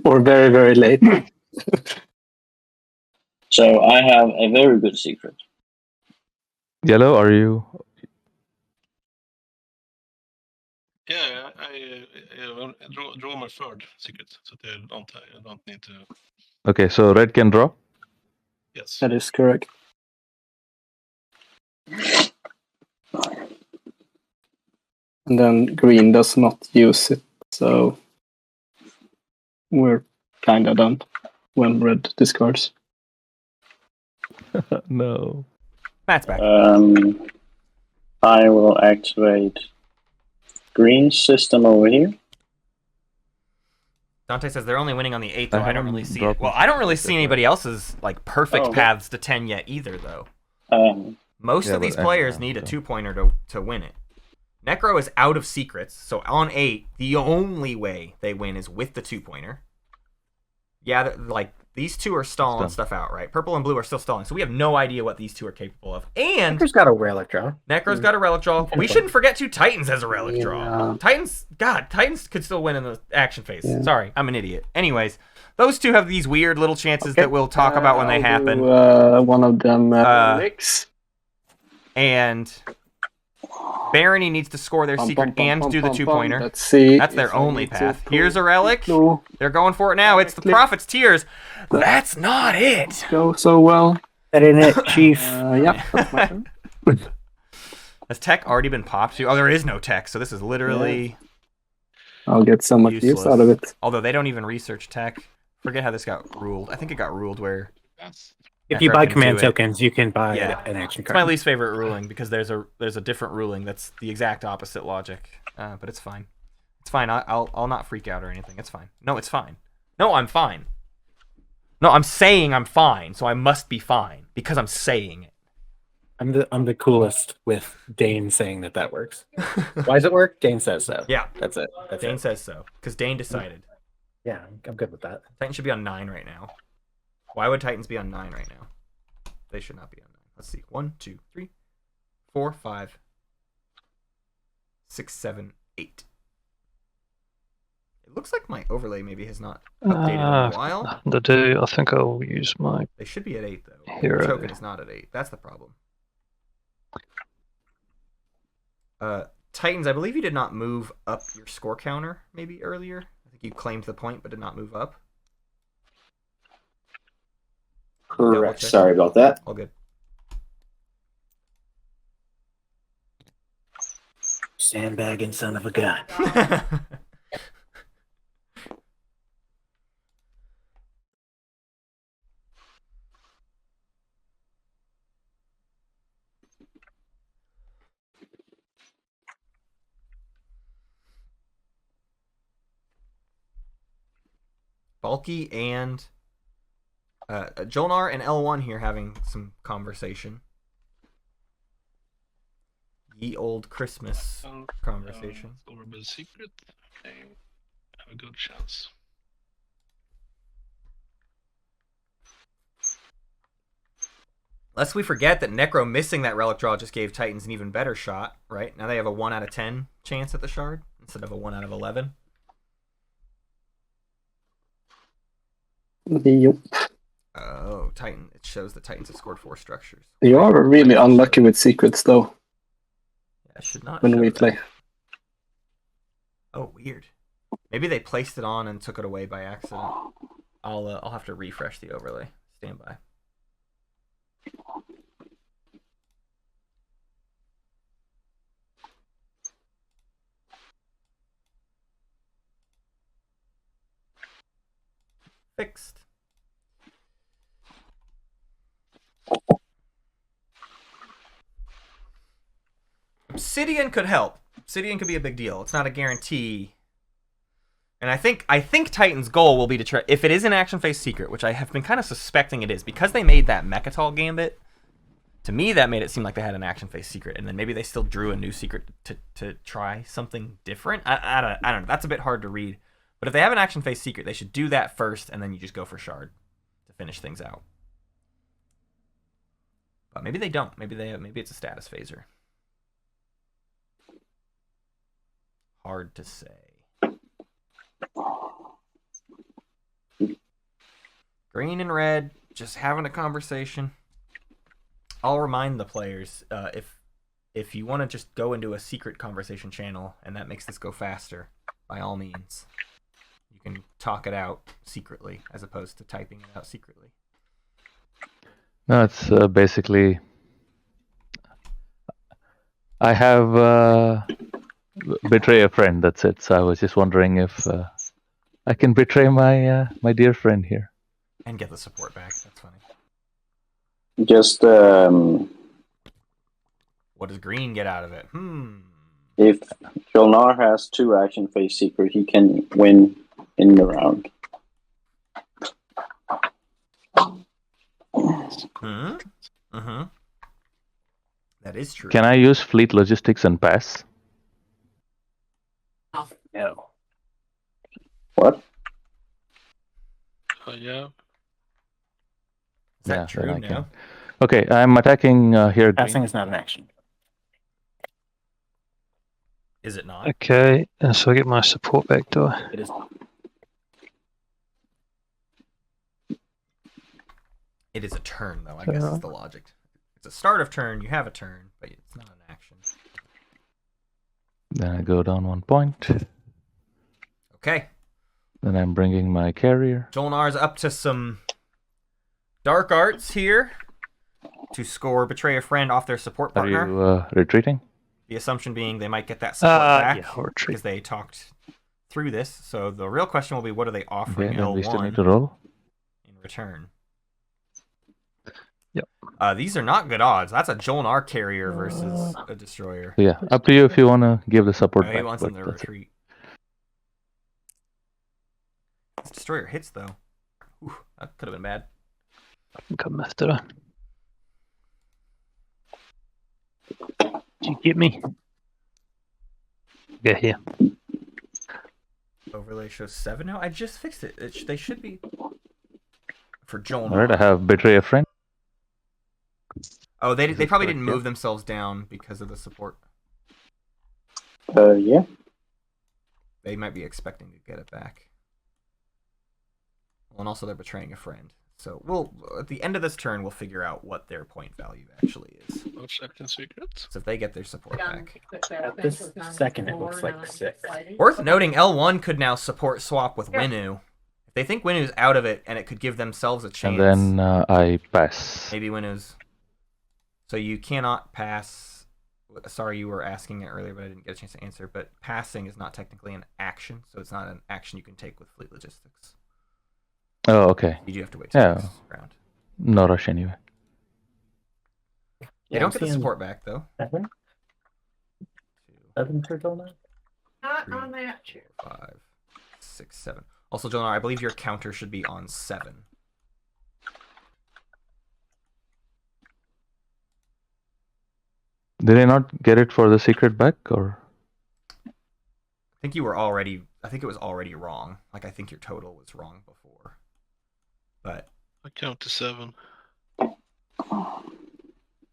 Or very, very late. So I have a very good secret. Yellow, are you? Yeah, I draw my third secret, so I don't need to. Okay, so red can draw. Yes. That is correct. And then green does not use it, so we're kind of done when red discards. No. Matt's back. I will activate green system over here. Dante says they're only winning on the 8th, though. I don't haven't really see it. dropped Well, I don't really see anybody else's like perfect Oh, paths to 10 yet either, though. Most Yeah, of these but players yeah, need a so. 2-pointer to win it. Necro is out of secrets, so on 8, the only way they win is with the 2-pointer. Yeah, like these two are stalling stuff out, right? Purple and blue are still stalling, so we have no idea what these two are capable of. And Necro's got a relic draw. Necro's got a relic draw. We shouldn't forget Titans has a relic draw. Yeah. Titans could still win in the action phase. Yeah. Sorry, I'm an idiot. Anyways, those two have these weird little chances that we'll talk about when they I'll happen. do, one of them relics. And Barony needs to score their secret and do the 2-pointer. Let's see. That's their if I only need to path. pull Here's a relic. blue. They're going for it now. It's the Prophet's Tears. That's not it. Go so well. That ain't it, Chief. Yeah, that's my turn. Has tech already been popped? Oh, there is no tech, so this is literally I'll get so much use useless. out of it. Although they don't even research tech. Forget how this got ruled. I think it got ruled where If you Necro buy can command do it. tokens, you can buy Yeah. an action It's card. my least favorite ruling because there's a different ruling that's the exact opposite logic, but it's fine. It's fine. I'll not freak out or anything. It's fine. No, it's fine. No, I'm fine. No, I'm saying I'm fine, so I must be fine because I'm saying it. I'm the coolest with Dane saying that works. Why does it work? Dane says so. Yeah. That's it. Dane says so because Dane decided. Yeah, I'm good with that. Titans should be on 9 right now. Why would Titans be on 9 right now? They should not be on 9. Let's see. 1, 2, 3, 4, 5, 6, 7, 8. It looks like my overlay maybe has not updated in a while. I think I'll use my. They should be at 8 though. Hero. The token is not at 8. That's the problem. Titans, I believe you did not move up your score counter maybe earlier. I think you claimed the point but did not move up. Correct. Sorry about that. All good. Sandbagging son of a gun. Balki and Jolnar and L1 here having some conversation. Ye old Christmas conversation. Orbital secret. I have a good chance. Lest we forget that Necro missing that relic draw just gave Titans an even better shot, right? Now they have a 1 out of 10 chance at the shard instead of a 1 out of 11. Yep. Oh, Titan. It shows that Titans have scored 4 structures. You are really unlucky with secrets, though. Yeah, I should not when show we that. play. Oh, weird. Maybe they placed it on and took it away by accident. I'll have to refresh the overlay. Stand by. Fixed. Obsidian could help. Obsidian could be a big deal. It's not a guarantee. And I think Titan's goal will be to try, if it is an action phase secret, which I have been kind of suspecting it is, because they made that Mechatol gambit, to me that made it seem like they had an action phase secret, and then maybe they still drew a new secret to try something different. I don't know. That's a bit hard to read. But if they have an action phase secret, they should do that first, and then you just go for shard to finish things out. But maybe they don't. Maybe it's a status phaser. Hard to say. Green and red, just having a conversation. I'll remind the players, if you want to just go into a secret conversation channel and that makes this go faster, by all means. You can talk it out secretly as opposed to typing it out secretly. No, it's basically I have betray a friend. That's it. So I was just wondering if I can betray my my dear friend here and get the support back. That's funny. Just what does green get out of it? If Jolnar has 2 action phase secret, he can win in the round. That is true. Can I use fleet logistics and pass? No. What? Yeah. Is that true then I now? can. Okay, I'm attacking here. Passing Green. is not an action. Is it not? Okay, so I get my support back, do I? It is. It is a turn, though. I guess is the logic. It's a start of turn. You have a turn, but it's not an action. Then I go down 1 point. Okay. Then I'm bringing my carrier. Jolnar's up to some dark arts here to score Betray a Friend off their support Are partner. you retreating? The assumption being they might get that support back yeah, I'll retreat. because they talked through this. So the real question will be, what are they offering Okay, then we still need L1 to roll. in return? Yep. These are not good odds. That's a Jolnar carrier versus a destroyer. So yeah, up to you if you want to give the support No, back. he wants them but to that's it. retreat. This destroyer hits though. Ooh, that could have been bad. I can come after her. Did you get me? Get here. Overlay shows 7 now. I just fixed it. They should be for Joel. Alright, I have betray a friend. Oh, they probably correct, didn't yeah? move themselves down because of the support. Yeah. They might be expecting to get it back. Well, and also they're betraying a friend. So we'll at the end of this turn we'll figure out what their point value actually is. No checked in secret. So if they get their support back. At this second, it looks like 6. Worth noting, L1 could now support swap with Winnu. If they think Winnu's out of it and it could give themselves a chance. And then I pass. Maybe Winnu's. So you cannot pass. Sorry, you were asking it earlier, but I didn't get a chance to answer. But passing is not technically an action, so it's not an action you can take with fleet logistics. Oh, okay. You do have to wait till next round. No rush anyway. They don't get the support back though. 7? 7 for Jolnar? Not on that. 5, 6, 7. Also, Jolnar, I believe your counter should be on 7. Did I not get it for the secret back, or? I think you were already. I think it was already wrong. Like I think your total was wrong before. But I count to 7.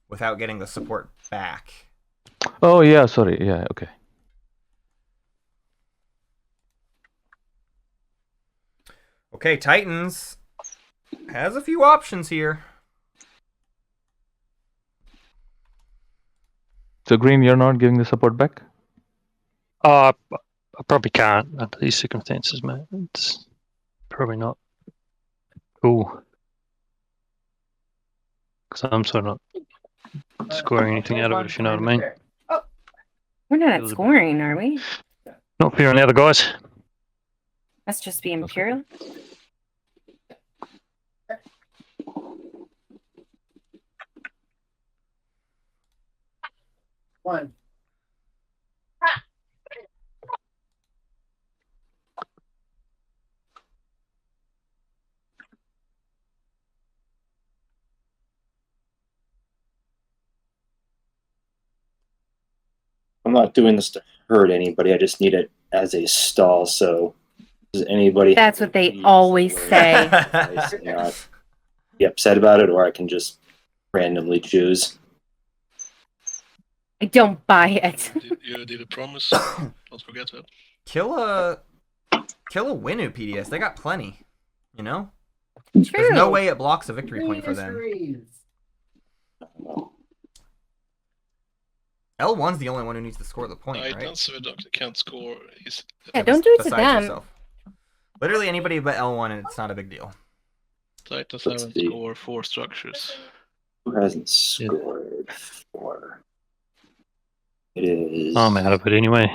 without getting the support back. Oh yeah, sorry. Yeah, okay. Okay, Titans has a few options here. So green, you're not giving the support back? I probably can't under these circumstances, mate. It's probably not cool. Because I'm sort of not scoring anything out of it, if you know what I mean. We're not scoring, are we? Not fair on the other guys. Must just be Imperial. One. I'm not doing this to hurt anybody. I just need it as a stall. So, does anybody? That's what they always say. Not be upset about it, or I can just randomly choose. I don't buy it. You did a promise. Don't forget that. Kill a Winnu PDS. They got plenty. You know? True. There's no way it blocks a victory point for them. L1's the only one who needs to score the point, right? NerfZerg can't score. Yeah, don't do it to Besides them. yourself. Literally anybody but L1, and it's not a big deal. Titans Let's haven't see. scored 4 structures. Who hasn't scored 4? It is. I'm out of it anyway.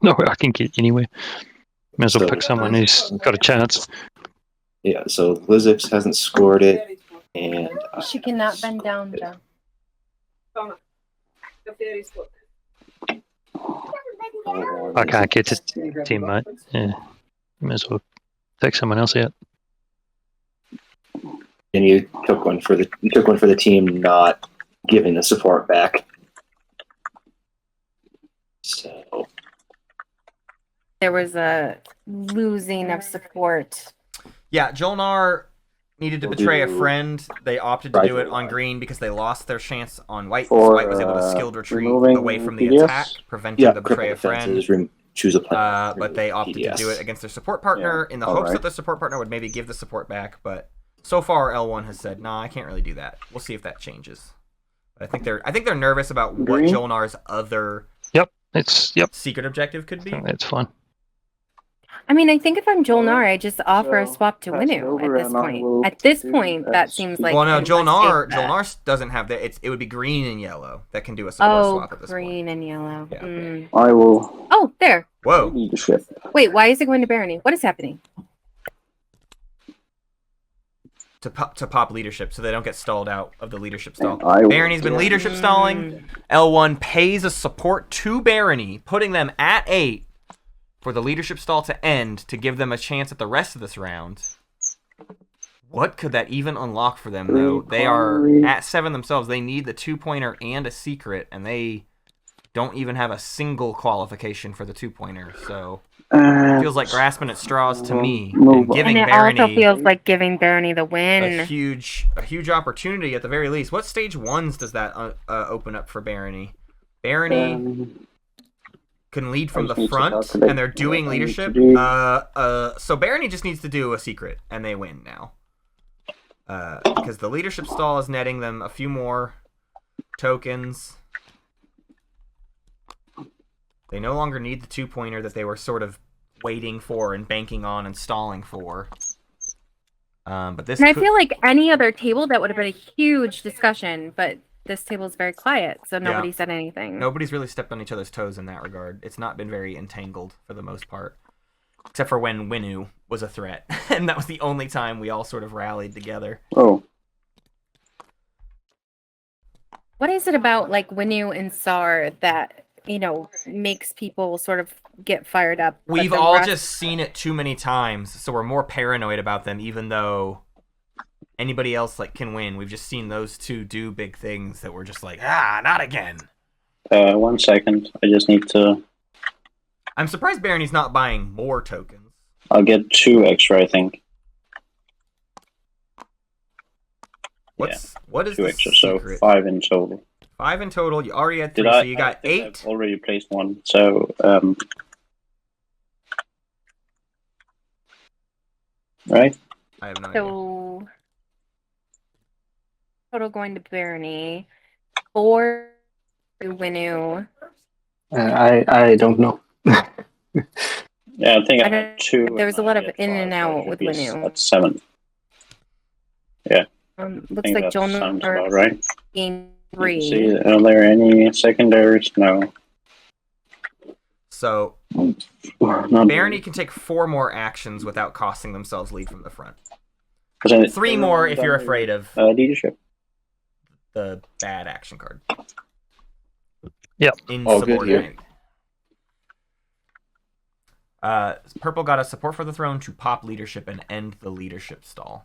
No, I can get anywhere. May as well So- pick someone who's got a chance. Yeah, so Lizix hasn't scored it, and She cannot bend down, Joe. I can't get to teammate. Yeah. May as well take someone else out. And you took one for the team not giving the support back. So There was a losing of support. Yeah, Jolnar needed to We'll betray a do friend. They opted to do it on Rifle. green because they lost their chance on white. For, So white was able to skilled retreat removing away from the PDS? attack, preventing yeah, the betray cripple a friend. defenses. Choose a plan. But they opted to do it against their support partner in the hopes that the support partner would maybe give the support back. But so far, L1 has said, "Nah, I can't really do that." We'll see if that changes. But I think they're nervous about what Green? Jolnar's other It's secret objective could be. It's fine. I mean, I think if I'm Jolnar, I just offer a So, swap to pass it Winnu over at this and I point. will At this do point, that as- seems like. Well, no, a must Jolnar take bet. Jolnar doesn't have that. It would be green and yellow that can do a support Oh, swap at this green point. and yellow. Yeah. Mm. I will Oh, there. Whoa. leadership. Wait, why is it going to Barony? What is happening? To pop leadership so they don't get stalled out of the leadership stall. And I will- Barony's been leadership stalling. L1 pays a support to Barony, putting them at 8 for the leadership stall to end to give them a chance at the rest of this round. What could that even unlock for them, though? They are at 7 themselves. They need the 2-pointer and a secret, and they don't even have a single qualification for the 2-pointer. So it feels like grasping at straws to me. And giving And it Barony also feels like giving Barony the a win. huge opportunity at the very least. What stage 1s does that open up for Barony? Barony can lead from the front, and they're doing leadership. So Barony just needs to do a secret, and they win now. Because the leadership stall is netting them a few more tokens. They no longer need the 2-pointer that they were sort of waiting for and banking on and stalling for. But this And I feel like any other table that would have been a huge discussion, but this table is very quiet, so nobody said anything. Nobody's really stepped on each other's toes in that regard. It's not been very entangled for the most part. Except for when Winu was a threat. And that was the only time we all sort of rallied together. Oh. What is it about like Winu and Sar that, you know, makes people sort of get fired up? We've all just seen it too many times, so we're more paranoid about them, even though anybody else like can win. We've just seen those two do big things that we're just like, not again. 1 second. I just need to... I'm surprised Barony's not buying more tokens. I'll get 2 extra, I think. What is 2 the extra, secret? so 5 in total. 5 in total. You already had 3, so you got 8. I've already placed 1, so right? I have no idea. So total going to Barony, 4 to Winu. I don't know. Yeah, I think I have 2. There was a lot of in 5, and out with Winu. That's 7. Yeah. Looks like John sounds about right. Game 3. See, are there any secondaries? No. So Not Barony can take 4 more actions without costing themselves lead from the front. 3 more if you're afraid of leadership. The bad action card. Yep. Insubordinate. Purple got a support for the throne to pop leadership and end the leadership stall.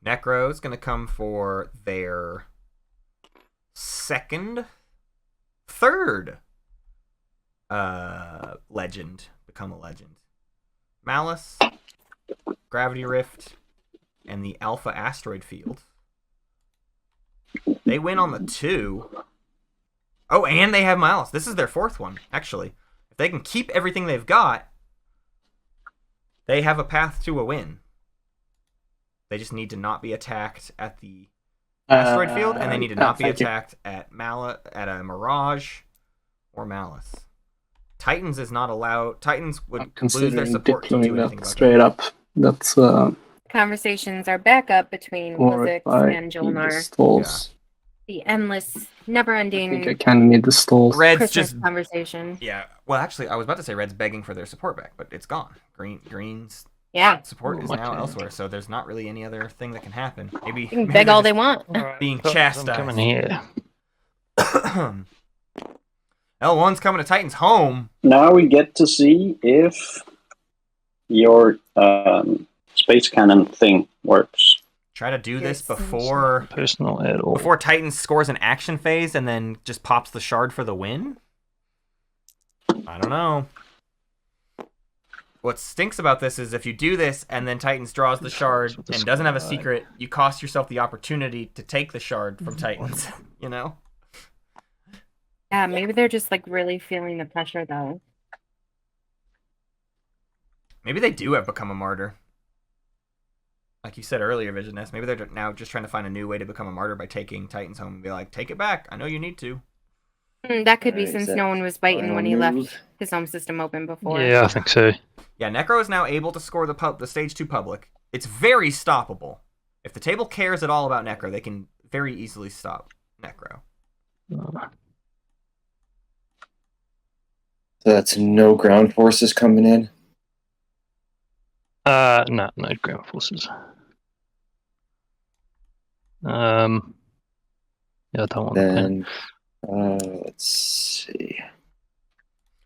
Necro's going to come for their third legend. Become a legend. Malice, Gravity Rift, and the Alpha Asteroid Field. They win on the 2. Oh, and they have Malice. This is their 4th one, actually. If they can keep everything they've got, they have a path to a win. They just need to not be attacked at the asteroid field, and they need to not be attacked at a Mirage or Malice. Titans is not allowed. Titans would lose their support to do anything about straight that. up. That's Conversations are back up between Blizzix and Jolnar. Stalls. The endless, never-ending. I think I kind of need the stalls. Red's Christmas just conversation. Yeah. Well, actually, I was about to say Red's begging for their support back, but it's gone. Green's support is now elsewhere, so there's not really any other thing that can happen. Maybe They can beg all they want. Being I'm chastised. coming here. L1's coming to Titan's home. Now we get to see if your space cannon thing works. Try to do this before Personal at all. before Titan scores an action phase and then just pops the shard for the win? I don't know. What stinks about this is if you do this and then Titans draws the shard and doesn't have a secret, you cost yourself the opportunity to take the shard from Titans, you know? Yeah, maybe they're just like really feeling the pressure though. Maybe they do have become a martyr. Like you said earlier, Visioness, maybe they're now just trying to find a new way to become a martyr by taking Titans home and be like, take it back. I know you need to. That could be since no one was biting when he left his home system open before. Yeah, I think so. Yeah, Necro is now able to score the stage 2 public. It's very stoppable. If the table cares at all about Necro, they can very easily stop Necro. So that's no ground forces coming in. No ground forces. Yeah, I don't want the pen. Then, let's see.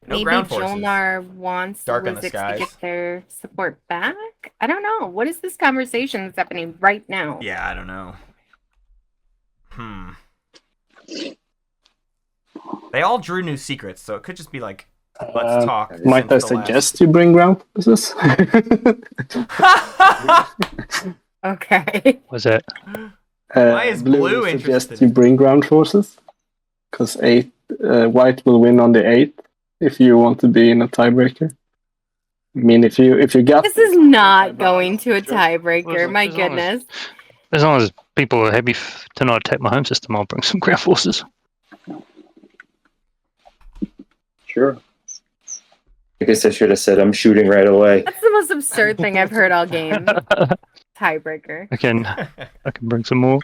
No Maybe ground forces. Jolnar wants the Dark in the Wizards to skies. get their support back. I don't know. What is this conversation that's happening right now? Yeah, I don't know. They all drew new secrets, so it could just be like, let's talk. Might I suggest you bring ground forces? Okay. What's that? Why is Blue will interested? suggest you bring ground forces, because white will win on the 8th if you want to be in a tiebreaker. I mean, if you got This is not going to a tiebreaker. My goodness. As long as people are happy to not attack my home system, I'll bring some ground forces. Sure. I guess I should have said I'm shooting right away. That's the most absurd thing I've heard all game. Tiebreaker. I can bring some more.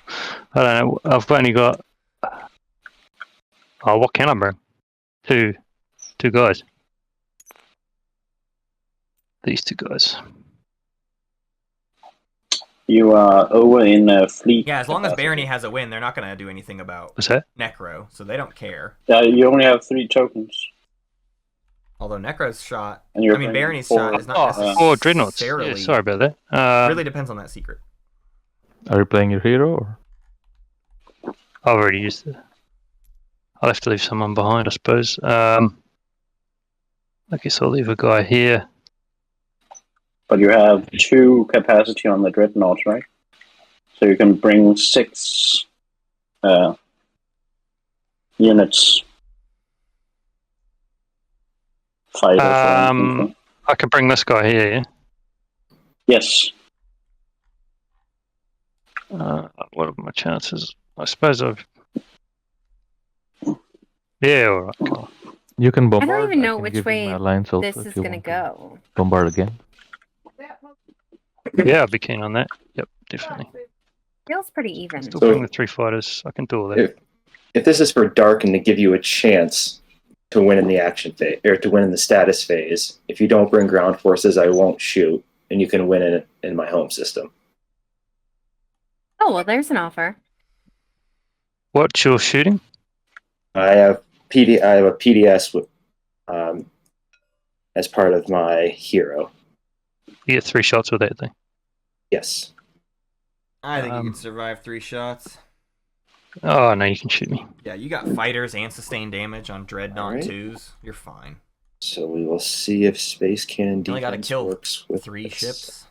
I don't know. I've only got. Oh, what can I bring? Two guys. These 2 guys. You are over in fleet. Yeah, as long as capacity. Barony has a win, they're not going to do anything about What's that? Necro, so they don't care. You only have 3 tokens. Although Necro's shot, And you're I mean, playing Barony's 4 shot is not necessarily. Oh, Dreadnoughts. Yeah, sorry about that. Really depends on that secret. Are you playing your hero? Or? I've already used it. I'll have to leave someone behind, I suppose. I guess I'll leave a guy here. But you have 2 capacity on the Dreadnoughts, right? So you can bring 6 units. Fighters or infantry. I can bring this guy here, yeah? Yes. What are my chances? I suppose I've... Yeah, alright. Cool. You can I bombard. don't even know can which give you way my alliance also this if is you going to want go. Bombard again. Yeah, I'd be keen on that. Yep, definitely. Feels pretty even. Still bring the 3 fighters. I can do all that. If this is for Dark and to give you a chance to win in the action phase, or to win in the status phase, if you don't bring ground forces, I won't shoot, and you can win in my home system. Oh, well, there's an offer. What's your shooting? I have a PDS with, as part of my hero. You get 3 shots with that thing. Yes. I think you can survive 3 shots. Oh, no, you can shoot me. Yeah, you got fighters and sustained damage on Dreadnought Alright. 2s. You're fine. So we will see if Space Cannon You only got to defense kill works with 3 this. ships.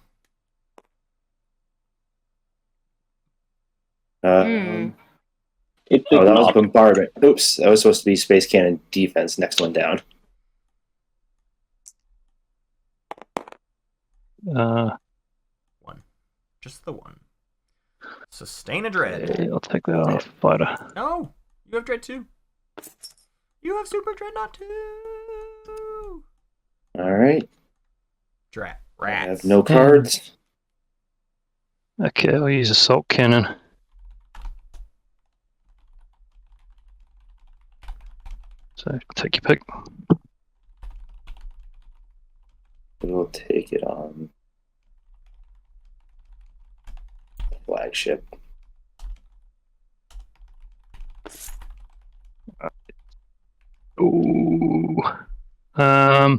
It did Oh, that was not. bombardment. Oops, that was supposed to be Space Cannon defense. Next one down. One. Just the one. Sustain a Dread. Yeah, I'll take that off fighter. No! You have Dread 2. You have Super Dreadnought 2! Alright. Rats. I have no cards. Okay, I'll use Assault Cannon. So, take your pick. We'll take it on flagship. Ooh. I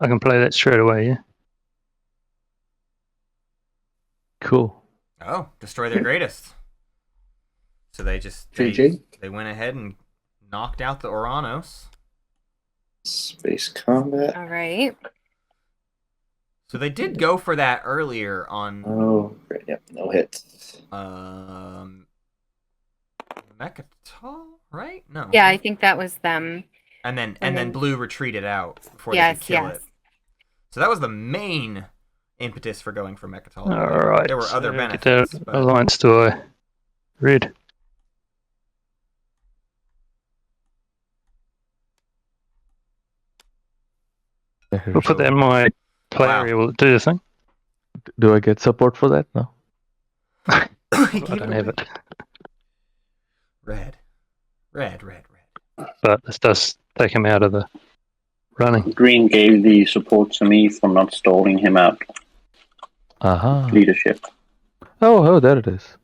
can play that straight away, yeah? Cool. Oh, destroy their greatest. So they they went ahead and knocked out the Oranos. Space combat. All right. So they did go for that earlier on. Oh, great. Yep, no hits. Mechatol, right? No. Yeah, I think that was them. And then Blue retreated out before they Yes, could kill yes. it. So that was the main impetus for going for Mechatol. Alright. There were other so benefits. Get that But... alliance to a red. We'll put that in my play area. Will it do the thing? Do I get support for that? No. I don't have it. Red. But this does take him out of the running. Green gave the support to me for not stalling him out. Aha. Leadership. Oh, there it is.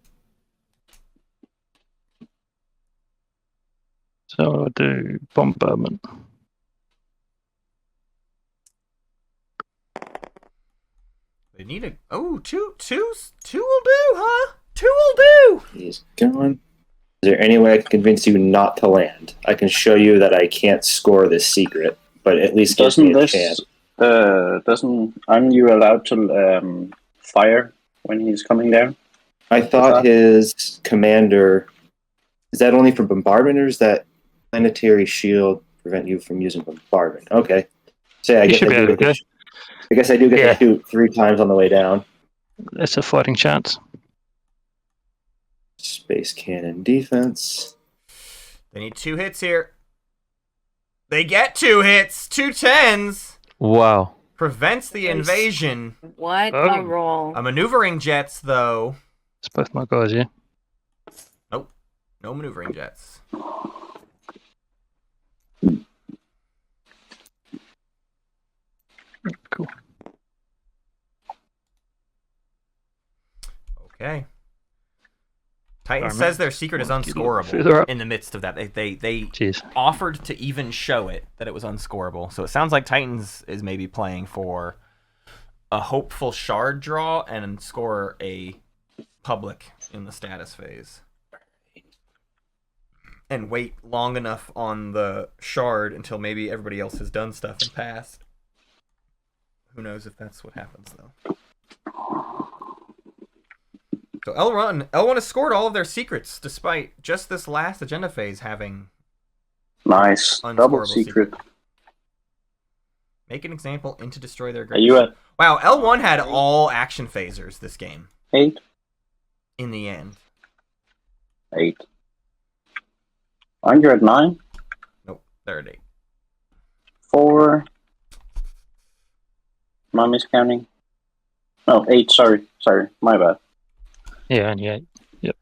So do bombardment. They need a... Oh, two will do, huh? 2 will do! He's gone. Is there any way I can convince you not to land? I can show you that I can't score this secret, but at least gives me a chance. Aren't you allowed to fire when he's coming there? I thought his commander... Is that only for bombardment, or is that planetary shield prevent you from using bombardment? Okay. So I guess I do get to shoot 3 times on the way down. That's a fighting chance. Space cannon defense. They need 2 hits here. They get 2 hits. 2 10s. Wow. Prevents the invasion. What a roll. A maneuvering jets, though. It's both my guys, yeah. Nope. No maneuvering jets. Cool. Okay. Titan Garmin. says their secret is Further unscorable up. in the midst of that. They Jeez. offered to even show it that it was unscorable. So it sounds like Titans is maybe playing for a hopeful shard draw and score a public in the status phase. And wait long enough on the shard until maybe everybody else has done stuff and passed. Who knows if that's what happens, though. So L1 has scored all of their secrets, despite just this last agenda phase having... Nice. Double unscorable secret. Make an example into destroy their Are great... you at Wow, L1 had all action phasers this game. 8? In the end. 8. Aren't you at 9? Nope, they're at 8. 4. Am I miscounting? Oh, 8, sorry, my bad. Yeah, and yeah. Yep.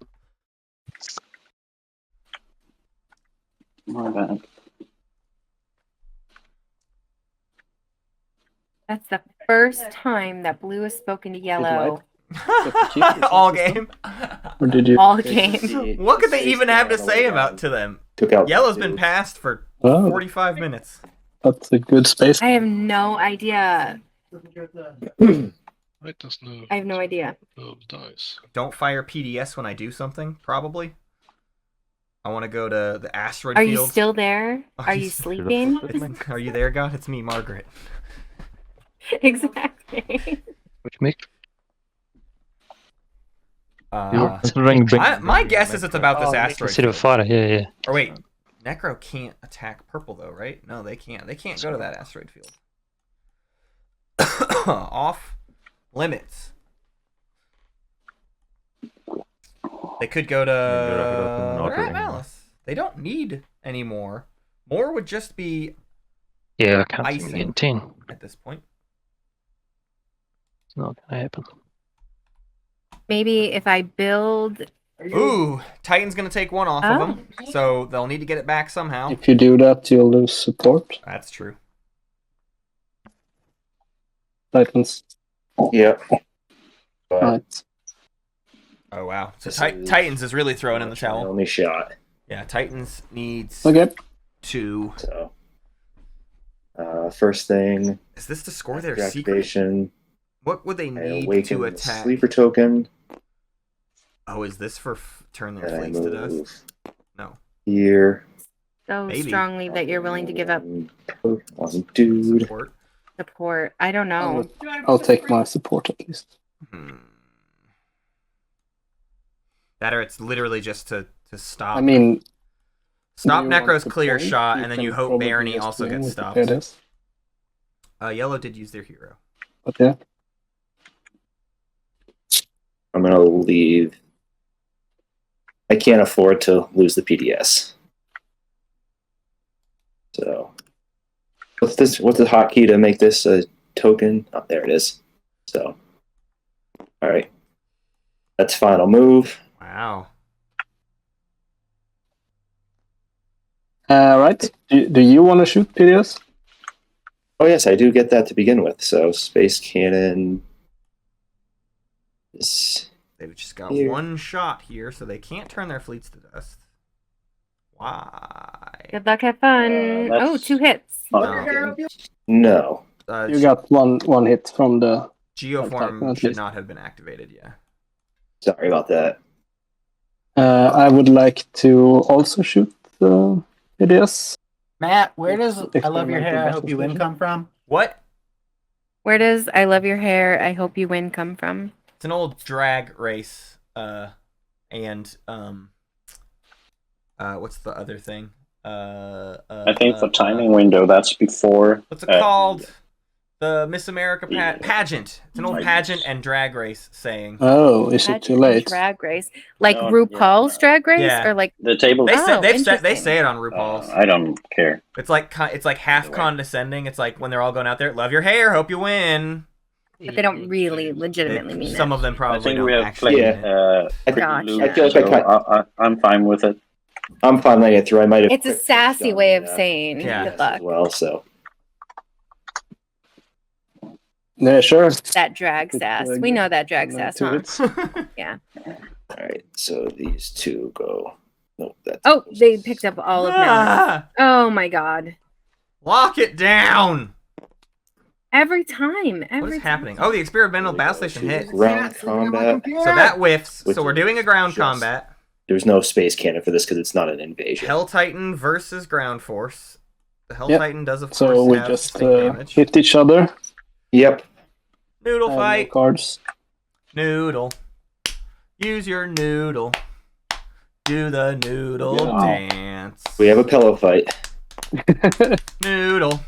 My bad. That's the first time that blue has spoken to yellow. All game. Or did you? All game. What could they even have to say about to them? Took out Yellow's been passed for Oh. 45 minutes. That's a good space. I have no idea. Right, there's no I have no idea. dice. Don't fire PDS when I do something, probably. I want to go to the asteroid Are field. you still there? Are you sleeping? Are you there, God? It's me, Margaret. Exactly. Which make Considering my guess is it's about this asteroid consider a field. fighter, yeah. Or wait, Necro can't attack purple though, right? No, they can't. They can't go to that asteroid field. Off limits. They could go to they're at Malice. They don't need any more. More would just be Yeah, I can't Icing. see getting 10. at this point. It's not gonna happen. Maybe if I build. Ooh, Titan's gonna take 1 off of them, so they'll need to get it back somehow. If you do that, you'll lose support. That's true. Titans. Yep. Right. Oh wow, so This is Titans is really throwing in the my towel. only shot. Yeah, Titans needs Okay. 2. So, first thing, Is this to score their after secret? activation, What would they I need awaken to the attack? sleeper token. Oh, is this for turn their And I fleets to dust? move No. here. So Maybe. strongly that you're willing to give up One dude. Support. support. I don't know. I'll take my support at least. That or it's literally just to stop. I mean, stop you want Necro's to clear point, shot, you and then can you hope probably Barony just also win gets with stopped. PDS. Yellow did use their hero. But yeah, I'm gonna leave. I can't afford to lose the PDS. So, what's this? What's the hotkey to make this a token? Oh, there it is. So, all right, that's final move. Wow. right. Do you want to shoot PDS? Oh yes, I do get that to begin with. So space cannon. They've just got Here. one shot here, so they can't turn their fleets to dust. Why? Good luck, have fun. Oh, 2 hits. No. You got one hit from the Geoform at should least. not have been activated, yeah. Sorry about that. I would like to also shoot the PDS. Matt, where does I love your Experimental hair, I battle hope you win station. come from? What? Where does I love your hair, I hope you win come from? It's an old drag race, and what's the other thing? I think for timing window, that's before. What's it called? The Miss America pageant. It's an old pageant and drag race saying. Oh, is it too Pageant and late? Drag race, like No, RuPaul's Drag Race, Yeah. or like The table. They Oh, they interesting. say it on RuPaul's. I don't care. It's like half condescending. It's like when they're all going out there, love your hair, hope you win. but they don't really legitimately mean Some it. of them I probably think don't we have actually played. mean it. Gotcha. I feel like so I'm fine with it. I'm fine letting it through. I might have. It's a sassy way of saying Yeah. good luck. As well, so Yeah, sure. That drag sass. We know that drag sass, two huh? hits. Yeah. all right. So these two go. No, that's. Oh, they picked up all of Melon's. Oh my god. Lock it down. Every time. Every What is time. happening? Oh, the experimental battle station hit. Ground combat. So that whiffs. Which So we're doing a ground just- combat. There's no space cannon for this because it's not an invasion. Hell Titan versus ground force. The Hell Yep. Titan does of course So we have just sustained damage. hit each other. Yep. Noodle No fight. cards. Noodle. Use your noodle. Do the noodle Yeah. dance. We have a pillow fight. Noodle.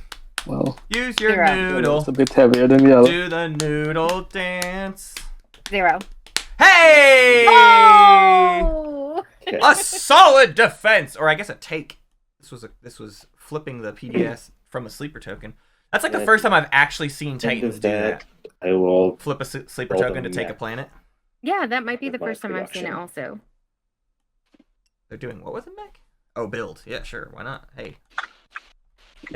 Well, Use your Zero. noodle. it's a bit heavier than the other. Do the noodle dance. 0. Hey! Oh! A solid defense, or I guess a take. This was flipping the PDS from a sleeper token. That's like the first time I've actually seen Titans do that. I will. Flip a sleeper Hold token on, to take yeah. a planet. Yeah, that might be the My first time I've seen it production. also. They're doing what with a mech? Oh, build. Yeah, sure. Why not? Hey,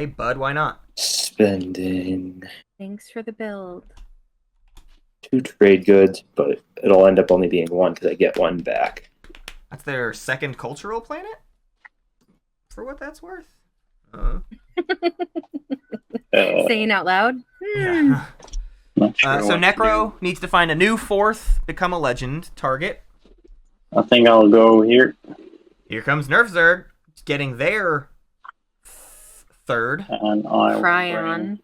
bud. Why not? Spending Thanks for the build. 2 trade goods, but it'll end up only being 1 because I get 1 back. That's their second cultural planet. For what that's worth. Saying out loud. Yeah. Not sure So what to Necro needs to find a new 4th, become a legend target. do. I think I'll go here. Here comes NerfZerg, getting their 3rd. And I will Cryon. bring-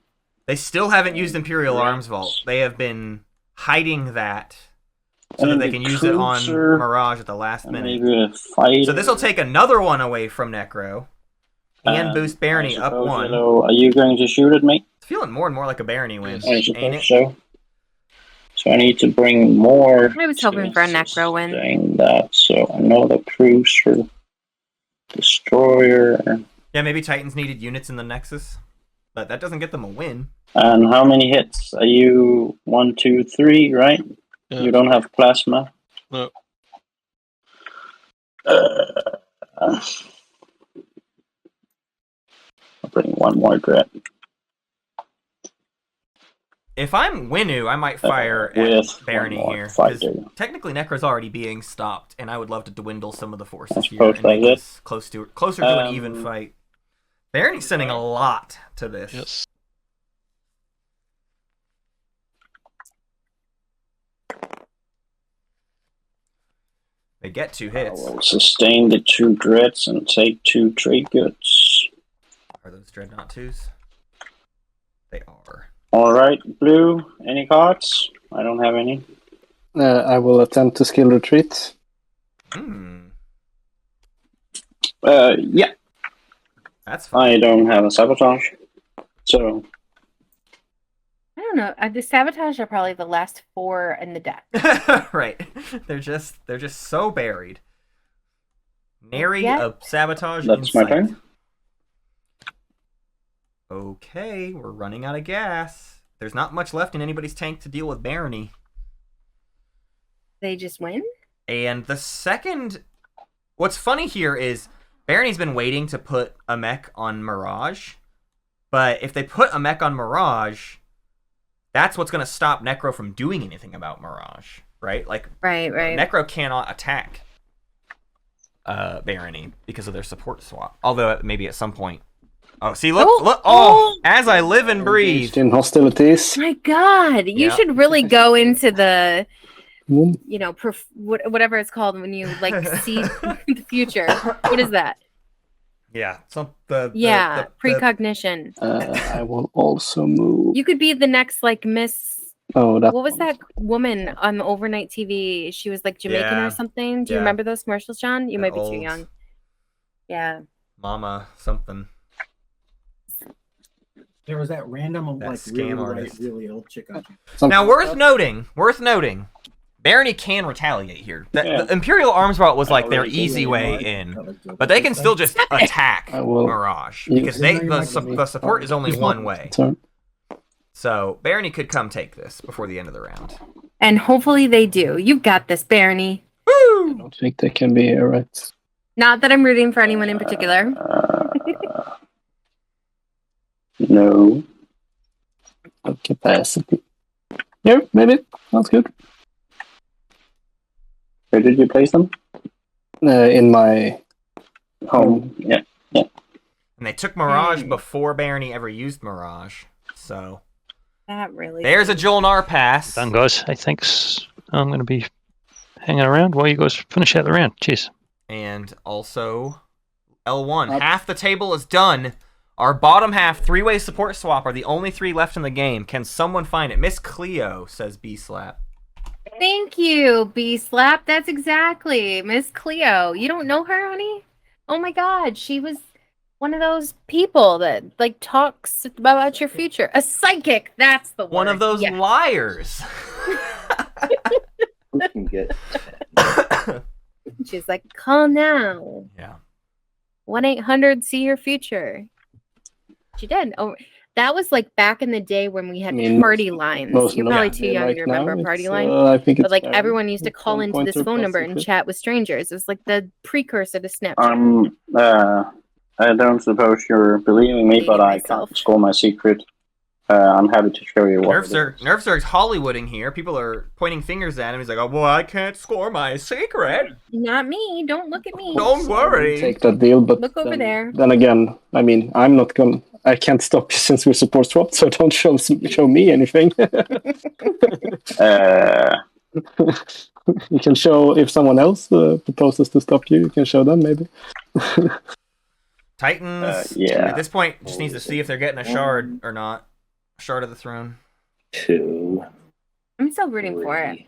They still haven't used Imperial Arms Vault. They have been hiding that so that And they the can use it on cruiser, Mirage at the last minute. Maybe a fight. So this will take another one away from Necro and boost Barony up 1. Are you going to shoot at me? It's feeling more and more like a Barony win, I ain't suppose it? so. So I need to bring more. I was hoping for a Necro win. Saying that, so another cruiser, destroyer. Yeah, maybe Titans needed units in the Nexus, but that doesn't get them a win. And how many hits? Are you 1, 2, 3? Right? Yeah. You don't have plasma. No. I'll bring one more dread. If I'm Winu, I might fire with at Barony one more here. 'cause fighter. technically, Necro's already being stopped, and I would love to dwindle some of the forces here suppose and make that's it. this closer to an even fight. Barony's sending a lot to this. Yes. They get 2 I hits. will sustain the 2 dreads and take 2 trade goods. Are those Dreadnought 2s? They are. Alright, blue, any cards? I don't have any. I will attempt to skill retreat. Yeah, That's fine. I don't have a sabotage. So, I don't know. The sabotage are probably the last 4 in the deck. Right. They're just so buried. Nary Yeah. a sabotage that's in my sight. turn. Okay, we're running out of gas. There's not much left in anybody's tank to deal with Barony. They just win? And the second... What's funny here is Barony's been waiting to put a mech on Mirage, But if they put a mech on Mirage, that's what's going to stop Necro from doing anything about Mirage, right? Like, Right. Necro cannot attack Barony because of their support swap. Although maybe at some point. Oh, see, look, look! Oh, as I live and breathe. In hostilities. My God, you should really go into the, you know, whatever it's called when you like see the future. What is that? Yeah, precognition. I will also move. You could be the next like Miss. Oh, that. What was that woman on the overnight TV? She was like Jamaican or something. Do you remember those commercials, John? You might be too young. Yeah. Mama something. There was that random That like scam really artist. really old chick on. Now, worth noting, Barony can retaliate here. The Imperial Arms Vault was like their easy way in, but they can still just attack Mirage because the support is only one way. So Barony could come take this before the end of the round. And hopefully they do. You've got this, Barony. I don't think they can be here, right? Not that I'm rooting for anyone in particular. No. No capacity. Yeah, maybe. That's good. Where did you place them? In my home. Yeah. And they took Mirage before Barony ever used Mirage. So that really. There's a Jolnar pass. Done, guys. I think I'm going to be hanging around while you guys finish out the round. Cheers. And also L1. Half the table is done. Our bottom half three-way support swap are the only three left in the game. Can someone find it? Miss Cleo, says B-Slap. Thank you, B-Slap. That's exactly Miss Cleo. You don't know her, honey? Oh my God, she was one of those people that like talks about your future. A psychic. That's the one of those liars. Who can get? She's like, call now. Yeah. 1-800 see your future. She did. Oh, that was like back in the day when we had party lines. You're probably too young to remember party line. I think but like everyone used to call into this phone number and chat with strangers. It was like the precursor to Snapchat. I don't suppose you're believing me, but I can't score my secret. I'm happy to show you what. NerfZerg's Hollywooding here. People are pointing fingers at him. He's like, "Oh, well, I can't score my secret." Not me. Don't look at me. Don't worry. Take that deal, but look over there. Then again, I mean, I'm not gonna. I can't stop you since we're support swapped, so don't show me anything. You can show if someone else proposes to stop you. You can show them maybe. Titans. Yeah. At this point, just needs to see if they're getting a shard or not. Shard of the Throne. 2. I'm still rooting for it.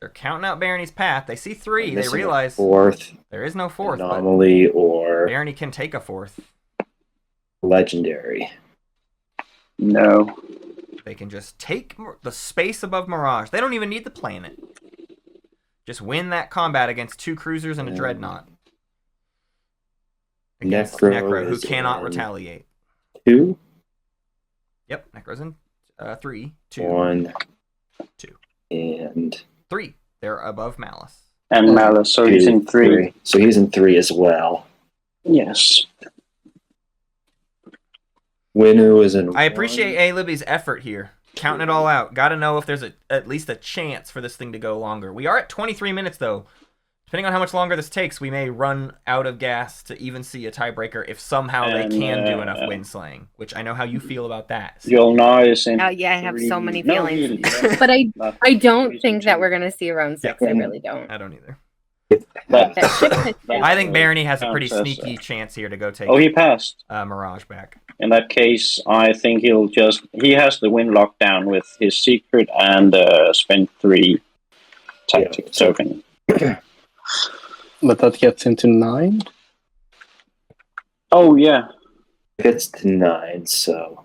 They're counting out Barony's path. They see 3. They realize fourth. There is no 4th. Anomaly or Barony can take a 4th. Legendary. No. They can just take the space above Mirage. They don't even need the planet. Just win that combat against 2 cruisers and a dreadnought. Against Necro, who cannot retaliate. 2. Yep, Necro's in 3, 2, 1, 2, and 3. They're above Malice. And Malice, so he's in 3. So he's in 3 as well. Yes. Winu is in. I appreciate A-Libby's effort here. Counting it all out. Got to know if there's at least a chance for this thing to go longer. We are at 23 minutes, though. Depending on how much longer this takes, we may run out of gas to even see a tiebreaker if somehow they can do enough wind slaying, which I know how you feel about that. You'll know is in. Oh yeah, I have so many feelings, but I don't think that we're gonna see round 6. I really don't. I don't either. But I think Barony has a pretty sneaky chance here to go take. Oh, he passed. Mirage back. In that case, I think he has the win locked down with his secret and spend 3 tactic token. But that gets into 9. Oh yeah, It gets to 9, so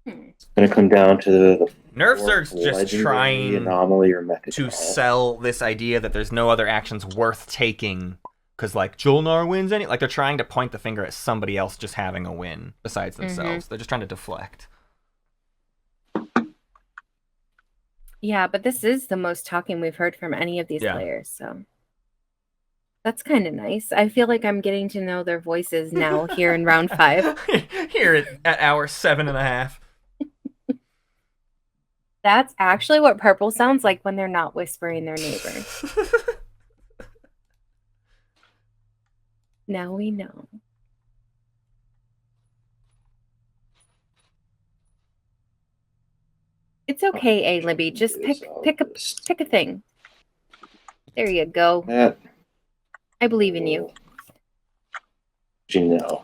it's going to come down to the NerfZerg's just legendary, trying anomaly or method to call. sell this idea that there's no other actions worth taking because, like, Jolnar wins any. Like, they're trying to point the finger at somebody else just having a win besides themselves. They're just trying to deflect. Yeah, but this is the most talking we've heard from any of these players. So That's kind of nice. I feel like I'm getting to know their voices now here in round 5. Here at hour 7.5. That's actually what purple sounds like when they're not whispering their neighbor. Now we know. It's okay, Libby. Just pick a thing. There you go. That I believe in you. you know.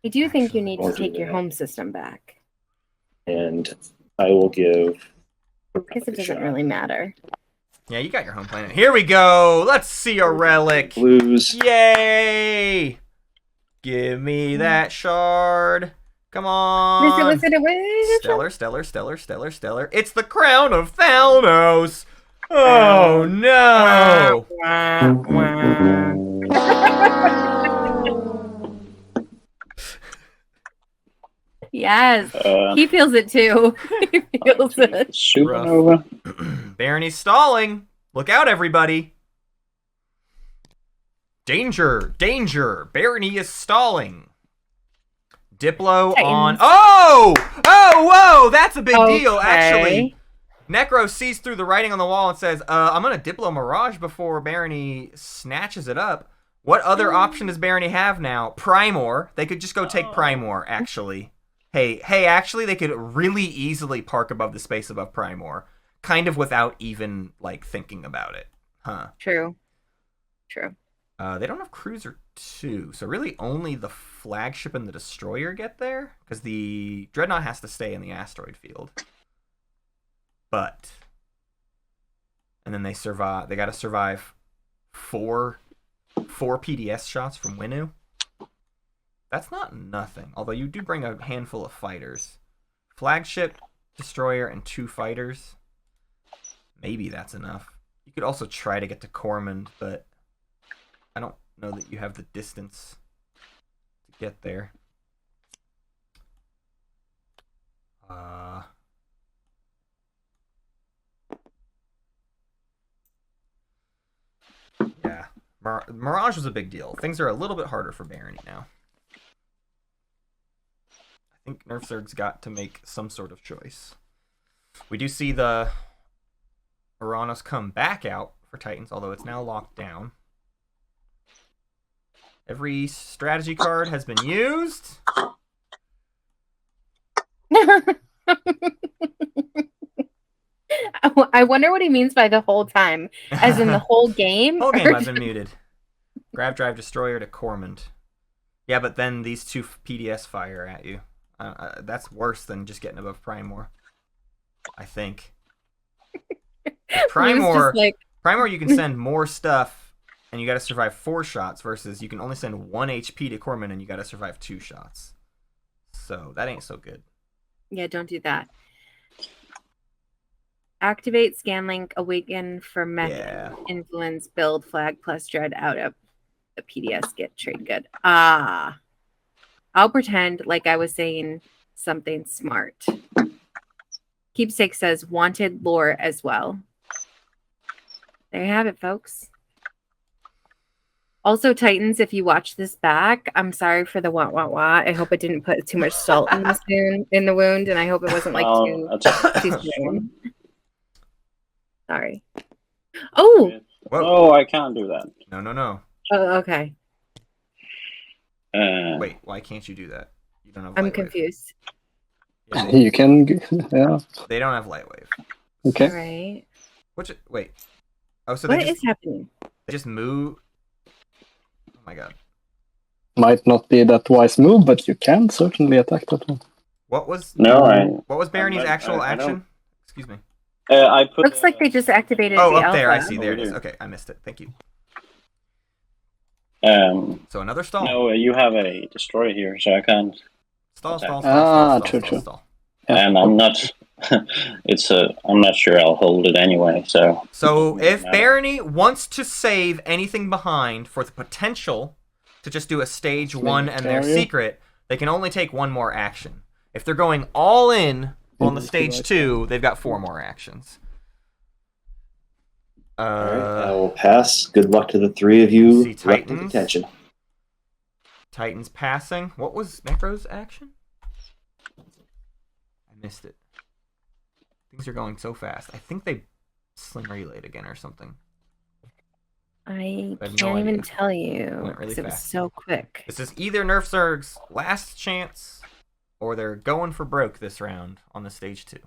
I do think you need to I'll do take your that. home system back. And I will give. I guess it doesn't really matter. Yeah, you got your home planet. Here we go. Let's see a relic. Blues. Yay! Give me that shard. Come on. Listen. Stellar. It's the crown of Thalnos. Oh no. Yes, he feels it too. He feels it. Supernova. Barony's stalling. Look out, everybody. Danger. Barony is stalling. Diplo Titans. on. Oh, whoa, that's a big deal, actually. Okay. Necro sees through the writing on the wall and says, I'm going to Diplo Mirage before Barony snatches it up. What other option does Barony have now? Primor. They could just go take Primor, actually. Hey, actually, they could really easily park above the space above Primor, kind of without even, like, thinking about it. Huh. True. They don't have Cruiser 2, so really only the flagship and the destroyer get there, because the Dreadnought has to stay in the asteroid field. But, and then they survive. They got to survive four PDS shots from Winu. That's not nothing. Although you do bring a handful of fighters, flagship, destroyer, and 2 fighters. Maybe that's enough. You could also try to get to Cormand, but I don't know that you have the distance to get there. Yeah. Mirage was a big deal. Things are a little bit harder for Barony now. I think NerfZerg's got to make some sort of choice. We do see the Uranus come back out for Titans, although it's now locked down. Every strategy card has been used. I wonder what he means by the whole time. As in the whole game? Whole game I've been muted. Grab Drive Destroyer to Cormand. Yeah, but then these 2 PDS fire at you. That's worse than just getting above Primor, I think. Primor, you can send more stuff, and you got to survive 4 shots, versus you can only send 1 HP to Cormand, and you got to survive 2 shots. So that ain't so good. Yeah, don't do that. Activate Scanlink, Awaken for Mech Influence, build Flag plus Dread out of the PDS, get trade good. I'll pretend like I was saying something smart. Keepsake says wanted lore as well. There you have it, folks. Also, Titans, if you watch this back, I'm sorry for the wah wah wah. I hope it didn't put too much salt in the wound, and I hope it wasn't like too soon. Sorry. Oh! Oh, I can't do that. No. Oh, okay. Wait, why can't you do that? You don't have I'm confused. Yeah, You can, yeah. they don't have Lightwave. Okay. All right. Wait. Oh, so What is happening? They just move. Oh my god. Might not be that wise move, but you can certainly attack that one. What was Barony's actual action? Excuse me. Looks like they just activated Oh, the up alpha. there. I see. There it is. Okay, I missed it. Thank you. So another stall. No, you have a destroyer here, so I can't. Stall. True. And I'm not. I'm not sure I'll hold it anyway. So if Barony wants to save anything behind for the potential to just do a stage 1 and their secret, they can only take 1 more action. If they're going all in on the stage 2, they've got 4 more actions. Alright, I will pass. Good luck to the three of you See left in Titans. contention. Titans passing. What was Necro's action? I missed it. Things are going so fast. I think they sling relayed again or something. I I have can't no even idea. tell you Went really because it was fast. so quick. This is either NerfZerg's last chance, or they're going for broke this round on the stage 2.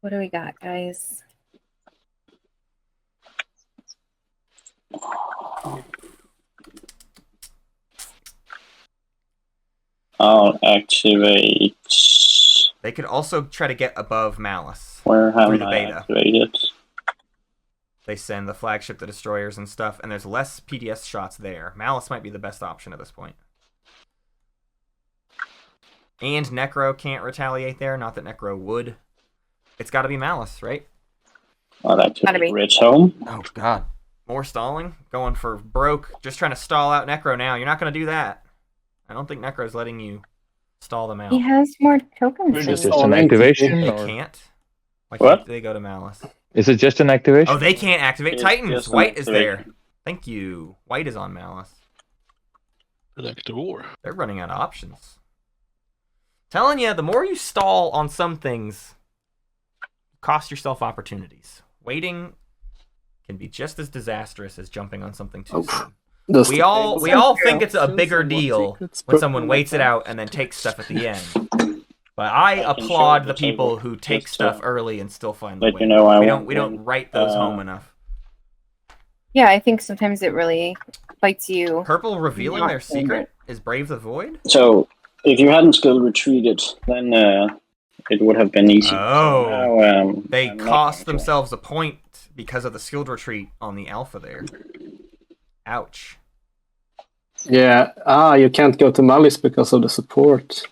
What do we got, guys? I'll activate. They could also try to get above Malice. Where through have the I beta. activated? They send the flagship, the destroyers, and stuff, and there's less PDS shots there. Malice might be the best option at this point. And Necro can't retaliate there. Not that Necro would. It's got to be Malice, right? I'll Gotta be. activate Ridge Home. Oh, God. More stalling? Going for broke. Just trying to stall out Necro now. You're not going to do that. I don't think Necro's letting you stall them out. He has more tokens. We're than just you. Just all an in. activation? They Or... can't. Why What? can't they go to Malice? Is it just an activation? Oh, they can't activate It's Titans. just an White is there. activation. Thank you. White is on Malice. An act of war. They're running out of options. Telling you, the more you stall on some things, cost yourself opportunities. Waiting can be just as disastrous as jumping on something too soon. We all think it's a bigger deal when someone waits it out and then takes stuff at the end. But I I can applaud show the the people table who take just stuff to early and still find the let way. you know I we won't don't win. write those home enough. Yeah, I think sometimes it really bites you. Purple revealing Not their in secret is Brave the Void? So, if you hadn't skill retreated, then it would have been easy. Oh. So now, They I'm not cost going to. themselves a point because of the skilled retreat on the alpha there. Ouch. Yeah, you can't go to Malice because of the support.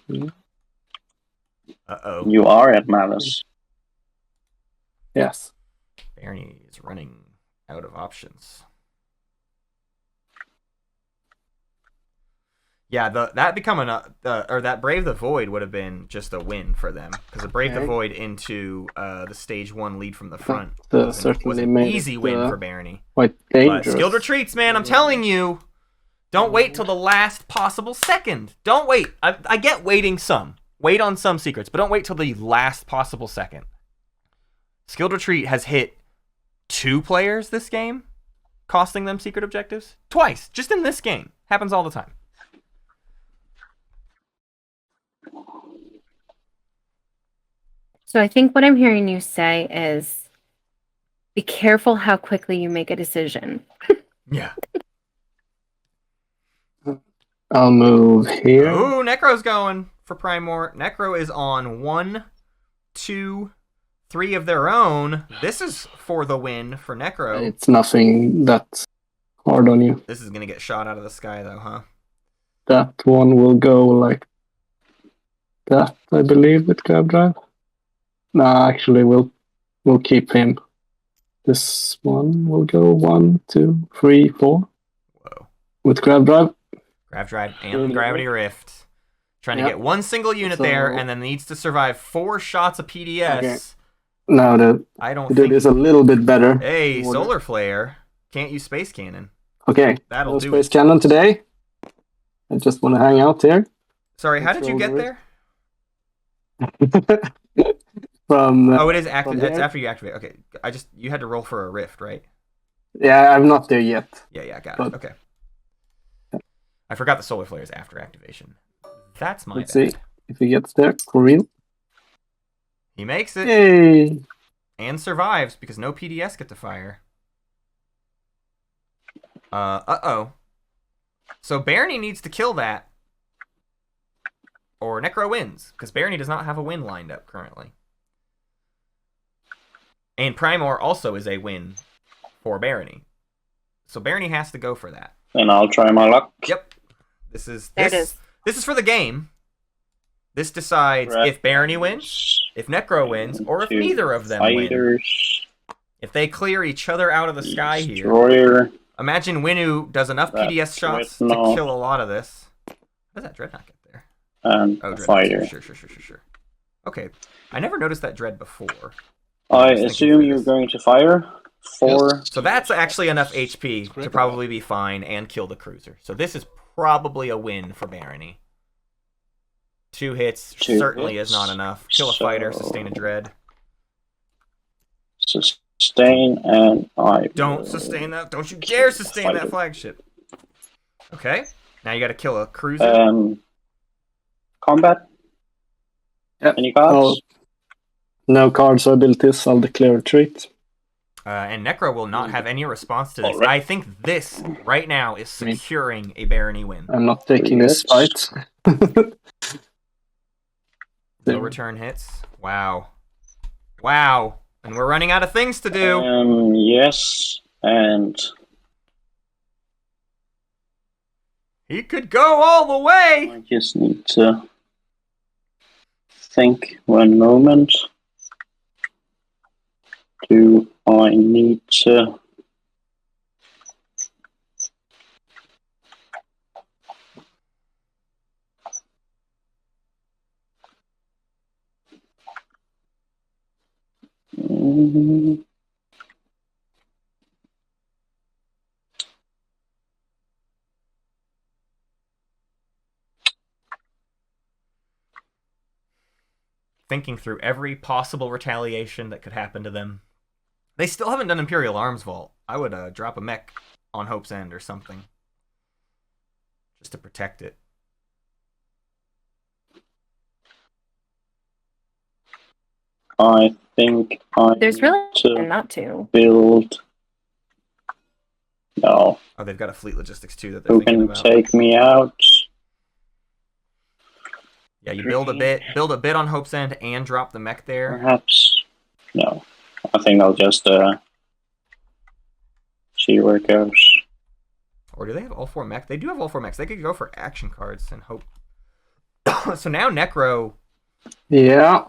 Uh-oh. You are at Malice. Yes. Barney is running out of options. Yeah, that Brave the Void would have been just a win for them because a Brave the Okay. Void into the stage 1 lead from the front That was certainly an made easy it, win for Barney. Quite But dangerous. skilled retreats, man, I'm telling you, don't wait till the last possible second. Don't wait. I get waiting some. Wait on some secrets, but don't wait till the last possible second. Skilled retreat has hit 2 players this game, costing them secret objectives. Twice, just in this game. Happens all the time. So I think what I'm hearing you say is be careful how quickly you make a decision. Yeah. I'll move here. Ooh, Necro's going for Primor. Necro is on 1, 2, 3 of their own. This is for the win for Necro. It's nothing that hard on you. This is going to get shot out of the sky, though, huh? That one will go like that, I believe, with grab drive. Nah, actually, we'll keep him. This one will go 1, 2, 3, 4. Whoa. With grab drive. Grab Drive and Gravity Rift. Trying to Yep. get one single unit So- there, and then needs to survive 4 shots of PDS. Okay. Now I don't to do think... this a little bit better. Hey, Solar Flare. Can't use Space Cannon. Okay. That'll No do space it. cannon today. I just want to hang out here. Sorry, how Let's did you roll get the there? From Oh, it is active. from It's there? after you activate. Okay, you had to roll for a rift, right? Yeah, I'm not there yet. Yeah, got But- it. Okay. I forgot the solar flare is after activation. That's my Let's bad. see if he gets there for real. He makes it Yay! and survives because no PDS get to fire. Uh-oh. So Barney needs to kill that, or Necro wins, because Barney does not have a win lined up currently. And Primor also is a win for Barney. So Barney has to go for that. And I'll try my luck. Yep. This is There it is. This is for the game. This decides Right. if Barney wins, if Necro wins, or if Two neither of them win. fighters, If they clear each other out of the sky here. destroyer. Imagine Winu does enough That's PDS shots to written off. kill a lot of this. How does that dread not get there? and Oh, a dread. fighter. Sure. Okay. I never noticed that dread before. I was thinking assume through you're this. going to fire 4. Yes. So that's actually enough HP to probably be fine and kill the cruiser. So this is probably a win for Barony. 2 hits 2 certainly hits. is not enough. Kill a fighter, So- sustain a dread. Sustain, and I Don't will sustain that. Don't you dare sustain that fighter. flagship. Okay. Now you got to kill a cruiser. Combat. Yep. Any cards? No cards or abilities. I'll declare retreat. And Necro will not have any response to this. Alright. I think this, right now, is securing a Barony win. I'm not taking this fight. No return hits. Wow. And we're running out of things to do. Yes, and He could go all the way. I just need to think 1 moment. Do I need to... Thinking through every possible retaliation that could happen to them. They still haven't done Imperial Arms Vault. I would drop a mech on Hope's End or something. Just to protect it. I think I There's need really to not to. build... No. Oh, they've got a fleet logistics too that they're Who thinking can about. take me out? Yeah, you build a bit on Hope's End and drop the mech there. Perhaps. No. I think I'll just see where it goes. Or do they have all 4 mech? They do have all 4 mechs. They could go for action cards and hope. So now Necro. Yeah.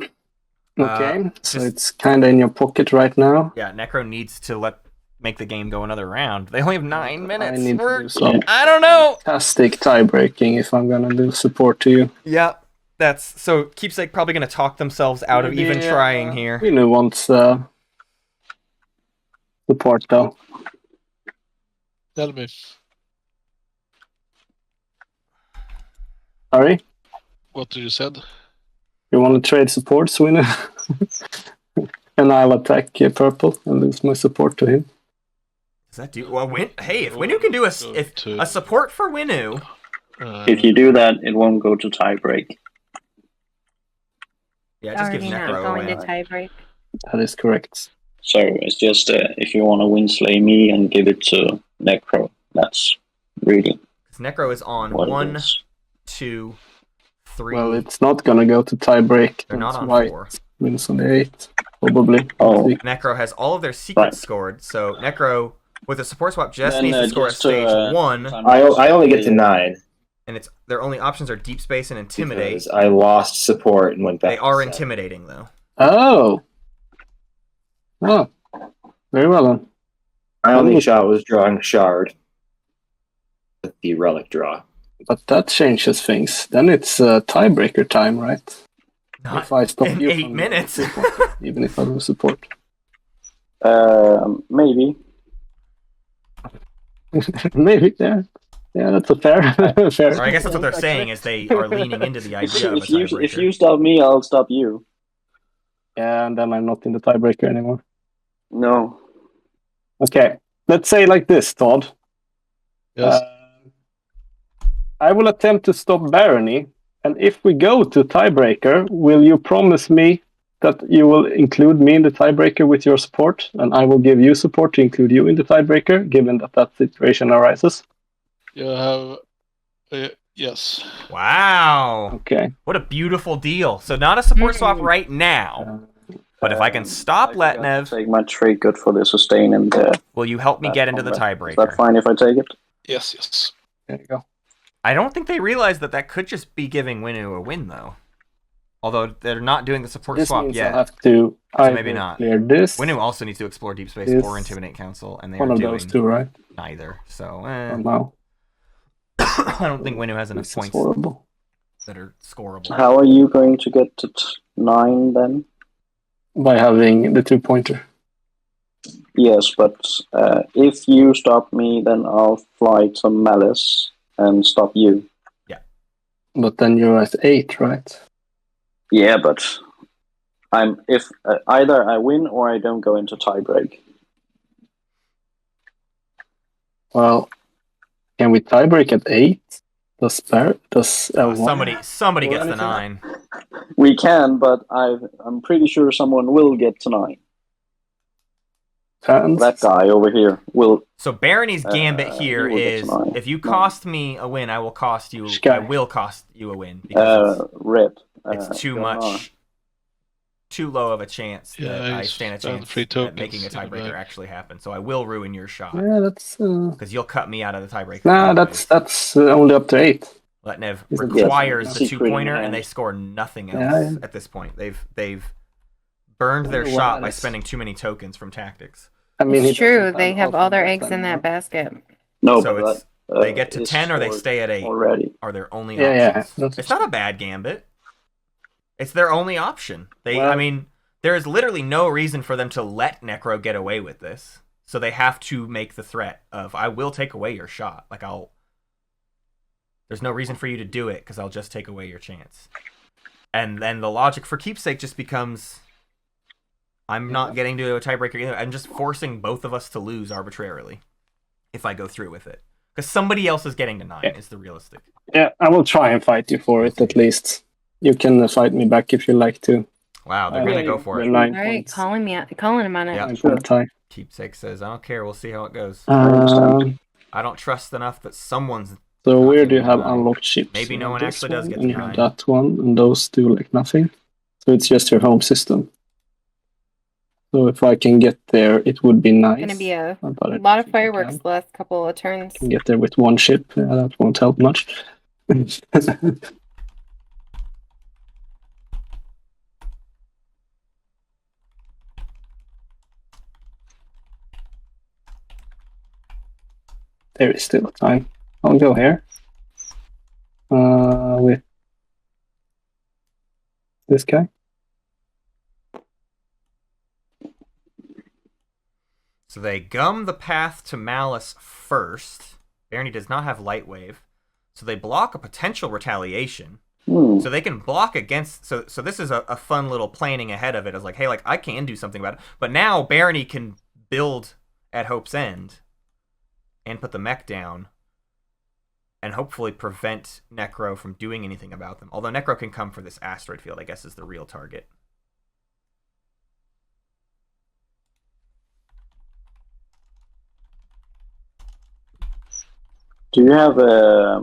Okay. So it's kind of in your pocket right now. Yeah, Necro needs to make the game go another round. They only have 9 minutes. I need to do some I don't know. fantastic tie-breaking if I'm gonna do support to you. Yeah, that's so. Keepsake probably going to talk themselves out of even trying here. Who wants support though? Tell me. Sorry? What did you said? You want to trade supports, Winner? And I'll attack purple and lose my support to him. Does that do well? Hey, if Winu can do a support for Winu, If you do that, it won't go to tiebreak. yeah, just gives Already not Necro a going to win. tiebreak. That is correct. So it's just if you want to Winslay me and give it to Necro, that's really 'Cause Necro is on what it 1, is. 2, 3. Well, it's not gonna go to tiebreak. They're not That's on white 4. wins on the 8, probably. Oh. Necro has all of their secrets scored, so Necro with a support swap just needs to score at stage 1. I only get to 9. And their only options are Deep Space and Intimidate. Because I lost support and went back. They are intimidating though. Oh, very well then. My only shot was drawing Shard with the relic draw. But that changes things. Then it's tiebreaker time, right? Not if I stop in you 8 from minutes. even if I do support. Maybe. Maybe, yeah. Yeah, that's a fair. fair. Or I guess that's what they're saying is they are leaning into the idea of a tiebreaker. If you stop me, I'll stop you. Yeah, and then I'm not in the tiebreaker anymore. No. Okay, let's say like this, Todd. Yes. I will attempt to stop Barony, and if we go to tiebreaker, will you promise me that you will include me in the tiebreaker with your support, and I will give you support to include you in the tiebreaker, given that situation arises? You have... yes. Wow. Okay. What a beautiful deal. So not a support swap right now. But if I can stop Letnev... Take my trade good for the sustain and will you help me get into the tiebreaker? Is that fine if I take it? Yes. There you go. I don't think they realize that could just be giving Winu a win, though. Although they're not doing the support This swap means yet. I have to So maybe not. clear this. Winu also needs to explore Deep Space or Intimidate Council, and they one are of doing those two, right? neither. So, Oh, no. I don't think Winu has enough This is points horrible. that are scoreable. How are you going to get to 9 then? By having the 2-pointer. Yes, but if you stop me, then I'll fly to Malice and stop you. But then you're at 8, right? Yeah, but if either I win or I don't go into tiebreak. Well, can we tiebreak at 8? Does L1 Somebody or gets the anything? 9. We can, but I'm pretty sure someone will get to 9. Fans? That guy over here will. So Barony's gambit here he will get is to 9. if you cost me a win, I will cost you. Sky. I will cost you a win because Rip. it's too much, too low of a chance that I stand a chance at making a tiebreaker actually happen. So I will ruin your shot Yeah, that's. because you'll cut me out of the tiebreaker. Nah, anyways. that's only up to 8. Letnev Isn't it? requires Yes. the Secret in 2-pointer, hand. and they score nothing else Yeah. at this point. They've burned their Well, shot that by is- spending too many tokens from tactics. I mean, It's he true. doesn't They have all their eggs alphabet in that anymore. basket. No, So but it's they get to 10 or they stay at 8. already. Are their only Yeah, options. that's- It's not a bad gambit. It's their only option. I Well- mean, there is literally no reason for them to let Necro get away with this. So they have to make the threat of, I will take away your shot. Like, there's no reason for you to do it because I'll just take away your chance. And then the logic for Keepsake just becomes, I'm not getting to a tiebreaker either. I'm just forcing both of us to lose arbitrarily if I go through with it. Because somebody else is getting to 9 is the realistic. Yeah, I will try and fight you for it at least. You can fight me back if you like to. Wow, they're going to go for the it. 9 All right, points. calling him on it. Yeah. 9-point tie. Keepsake says, I don't care. We'll see how it goes. I don't trust enough that someone's... So not where do you getting have the 9. unlocked ships? Maybe You no have one this actually does one, get and the you have 9. that one, and those do like nothing. So it's just your home system. So if I can get there, it would be nice. Gonna be a But I don't lot of think I fireworks can. the last couple of turns. Can get there with one ship. That won't help much. There is still time. I'll go here. With this guy. So they gum the path to Malice first. Barony does not have Light Wave. So they block a potential retaliation. So they can block against... So this is a fun little planning ahead of it. It's like, hey, like I can do something about it. But now Barony can build at Hope's End and put the mech down and hopefully prevent Necro from doing anything about them. Although Necro can come for this asteroid field, I guess, is the real target. Do you have a...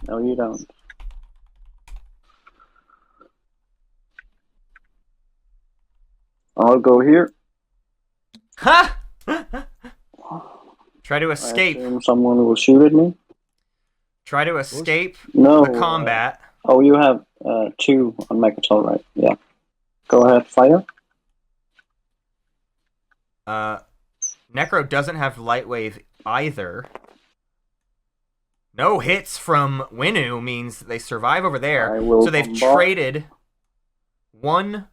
No, you don't. I'll go here. Ha! Try to I escape. assume someone will shoot at me. Try to escape No. the combat. Oh, you have 2 on Mechatol, right? Yeah. Go ahead, fire. Necro doesn't have Light Wave either. No hits from Winu means they survive over there. I will So they've bombard. traded one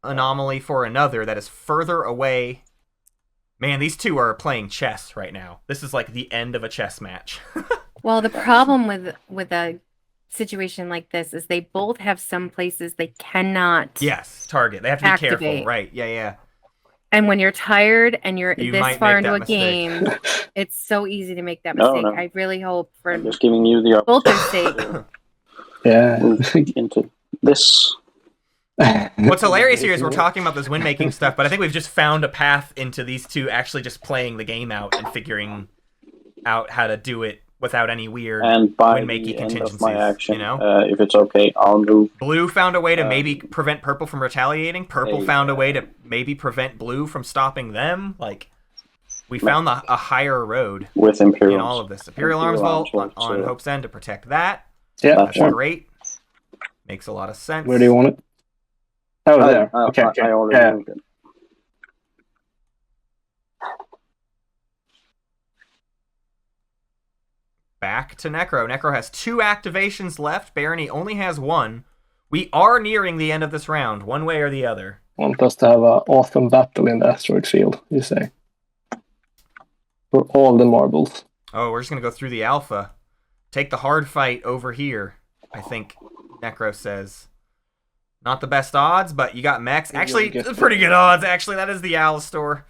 anomaly for another that is further away. Man, these two are playing chess right now. This is like the end of a chess match. Well, the problem with a situation like this is they both have some places they cannot. Yes, target. They have to be careful. Activate. Right, yeah. And when you're tired and you're You this might far make into that a mistake. game, it's so easy to make that No, mistake. no. I really hope for I'm just giving you the both their opportunity sake. Yeah. move into this. What's hilarious here is we're talking about this win-making stuff, but I think we've just found a path into these two actually just playing the game out and figuring out how to do it without any weird And by win-making the end contingencies. of my action, you know? if it's okay, I'll move. Blue found a way to maybe prevent Purple from retaliating. Purple Hey, found a way to maybe prevent Blue from stopping them. Like, we found a higher road With Imperium. in all of this. Imperial Arms Vault on Hope's End to protect that. Yeah, That's sure. great. Makes a lot of sense. Where do you want it? Oh, there. Okay. I already Yeah. moved it. back to Necro. Necro has 2 activations left. Barony only has 1. We are nearing the end of this round, one way or the other. Want us to have an awesome battle in the asteroid field, you say? For all the marbles. Oh, we're just going to go through the alpha. Take the hard fight over here, I think Necro says. Not the best odds, but you got mechs. Actually, pretty good odds, actually. That is the Alistor.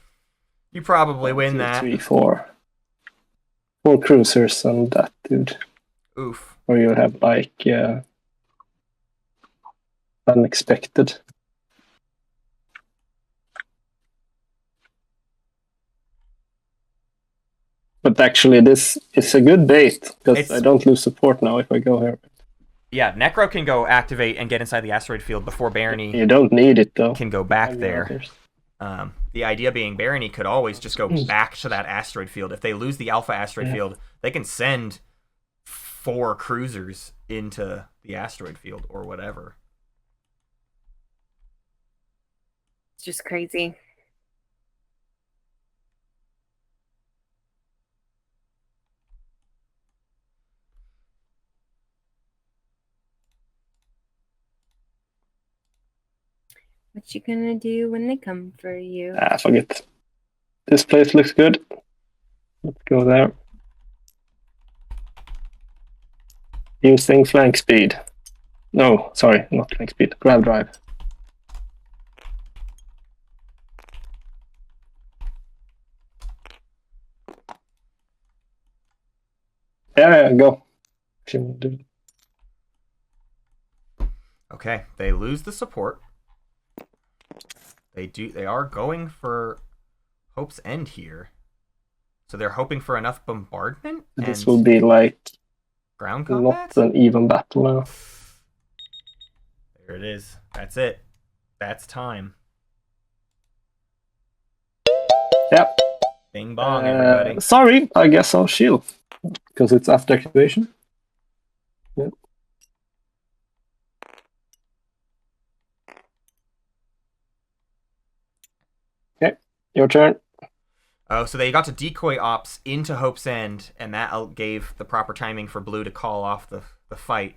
You probably win that. 3, 4. 4 cruisers and that, dude. Oof. Or you have, like, unexpected. But actually, this is a good bait, because I don't lose support now if I go here. Yeah, Necro can go activate and get inside the asteroid field before Barony. You don't need it, though. Can go back there. The idea being Barony could always just go back to that asteroid field. If they lose the alpha asteroid field, they can send 4 cruisers into the asteroid field or whatever. It's just crazy. What you gonna do when they come for you? Forget. This place looks good. Let's go there. Using flank speed. No, sorry, not flank speed. Grab drive. Yeah, go. Okay, they lose the support. They are going for Hope's End here. So they're hoping for enough bombardment? This will be like ground combat? Not an even battle now. There it is. That's it. That's time. Yep. Bing bong, everybody. Sorry, I guess I'll shield. Because it's after activation. Yep. Okay, your turn. Oh, so they got to decoy ops into Hope's End, and that gave the proper timing for Blue to call off the fight.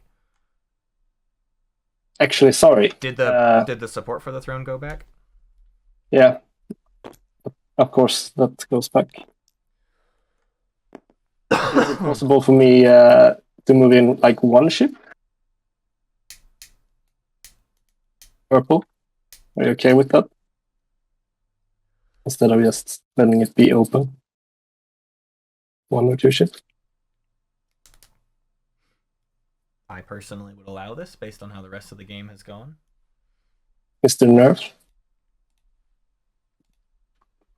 Actually, sorry. Did the support for the throne go back? Yeah. Of course, that goes back. Is it possible for me to move in like 1 ship? Purple? Are you okay with that? Instead of just letting it be open. 1 or 2 ships. I personally would allow this based on how the rest of the game has gone. Mr. Nerf?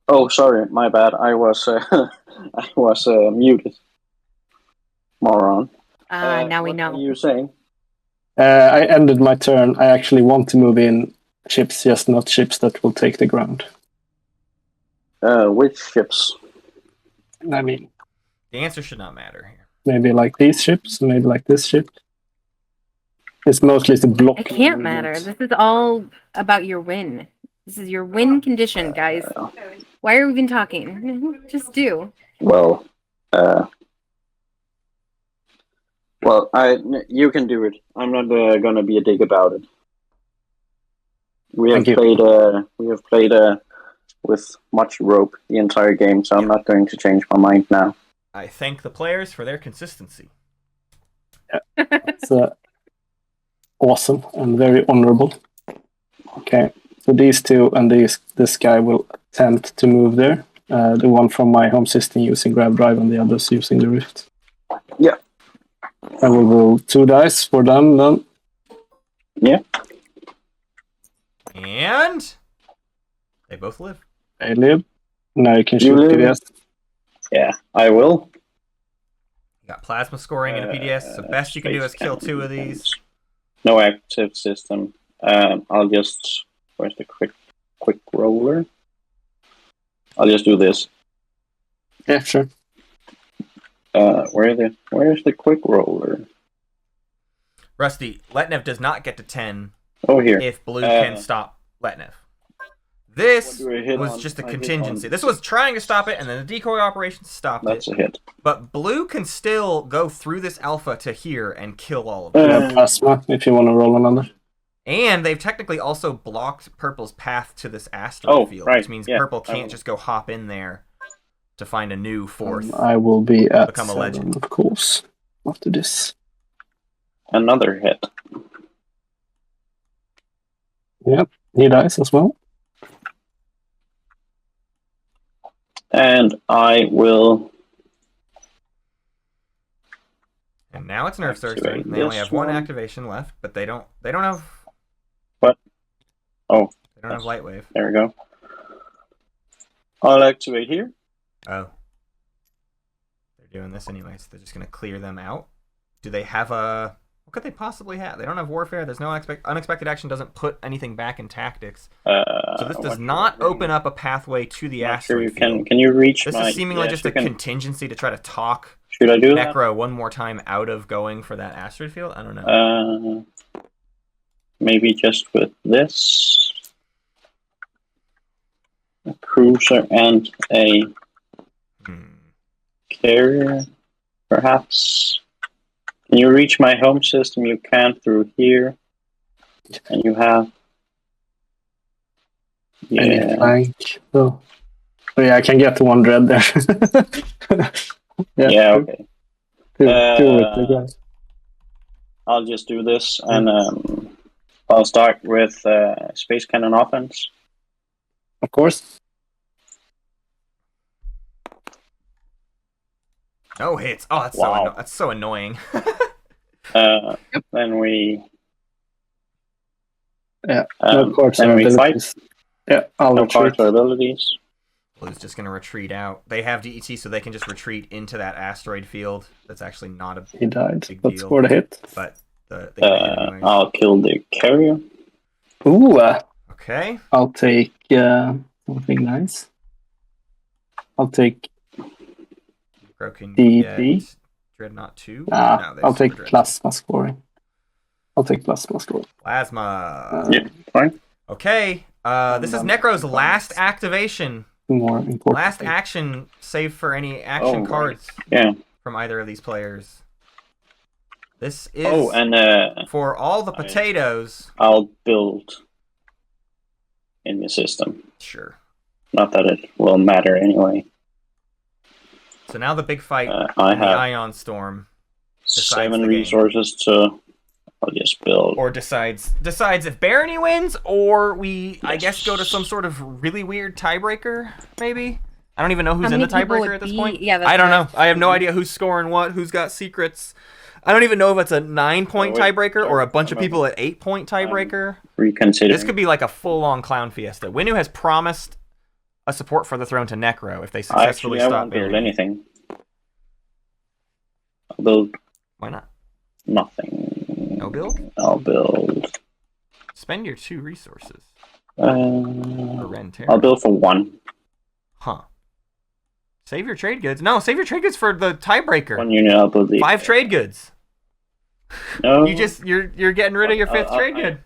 Oh, sorry, my bad. I was I was muted. Moron. Now we know. What are you saying? I ended my turn. I actually want to move in ships, just not ships that will take the ground. Which ships? I mean, the answer should not matter here. Maybe like these ships, maybe like this ship. It's mostly to block. It can't matter. This is all about your win. This is your win condition, guys. Why are we even talking? Just do. Well, you can do it. I'm not gonna be a dick about it. We have played with much rope the entire game, so I'm not going to change my mind now. I thank the players for their consistency. Yeah, it's awesome and very honorable. Okay, so these two and this guy will attempt to move there. The one from my home system using grab drive and the others using the rift. Yeah. I will roll 2 dice for them then. Yeah. And they both live. They live. Now you can shoot PDS. Yeah, I will. You got plasma scoring and a PDS. The best you can do is kill 2 of these. No active system. I'll just... Where's the quick roller? I'll just do this. Yeah, sure. Where's the quick roller? Rusty, Letnev does not get to 10 here. if Blue can stop Letnev. This What do I hit was on? just a I hit contingency. on- This was trying to stop it, and then the decoy operation stopped That's it. a hit. But blue can still go through this alpha to here and kill all of them. Yeah, plasma, if you want to roll another. And they've technically also blocked purple's path to this asteroid field, right, which means yeah, purple I can't will. just go hop in there to find a new fourth. I will be at Become a 7, legend. of course, after this. Another hit. Yep, he dies as well. And I will. And now it's NerfZerg's turn. Activate They only this have one one. activation left, but they don't have. What? Oh, They don't have light wave. there we go. I'll activate here. Oh. They're doing this anyway, so they're just gonna clear them out. Do they have a? What could they possibly have? They don't have warfare. There's no unexpected action. Doesn't put anything back in tactics. So this does what- not open up a pathway to the Not sure asteroid you can. field. Can you reach This my? is seemingly yes, just you a can. contingency to try to talk Should I do that? Necro one more time out of going for that asteroid field. I don't know. Maybe just with this. A cruiser and a carrier, perhaps. Can you reach my home system? You can through here. And you have. Any Yeah. flank. So yeah, I can get one dread there. Yeah, okay. Two with the guys. I'll just do this and I'll start with Space Cannon offense. Of course. No hits. Oh, that's Wow. that's so annoying. Then we. Yeah, no cards then or we fight. abilities. Yeah, I'll No retreat. cards or abilities. Blue's just gonna retreat out. They have DET, so they can just retreat into that asteroid field. That's actually not a He died, big but deal. scored a hit. But they get hit anyways. I'll kill the carrier. Ooh, Okay. I'll take something nice. I'll take Broken DD. get Dreadnought 2. I'll there's take Super Dreadnought. plasma scoring. I'll take plasma scoring. Plasma. Yeah, fine. Okay. This is Necro's last activation. More important. Last action, save for any action right. cards Yeah. from either of these players. This is Oh, and for all the potatoes. I'll build in the system. Sure. Not that it will matter anyway. So now the big fight I in the have Ion Storm 7 the game. resources to. I'll just build. or decides if Barony wins, or we I guess go to some sort of really weird tiebreaker. Maybe I don't even know who's How in the many people tiebreaker would at this be? point. Yeah, that's I don't what know. I have no idea who's scoring what, who's got secrets. I don't even know if it's a 9-point Oh, wait, tiebreaker or a bunch of I'm- people at 8-point tiebreaker. Reconsider. This could be like a full-on clown fiesta. Winu has promised a support for the throne to Necro if they successfully I stop won't build Barony. anything. I'll build Why not? nothing. No build? I'll build. Spend your 2 resources for Ren Terror. I'll build for 1. Huh. Save your trade goods. No, save your trade goods for the tiebreaker. 1 unit. I'll build the. 5 trade goods. No. You're getting rid of your 5th trade good.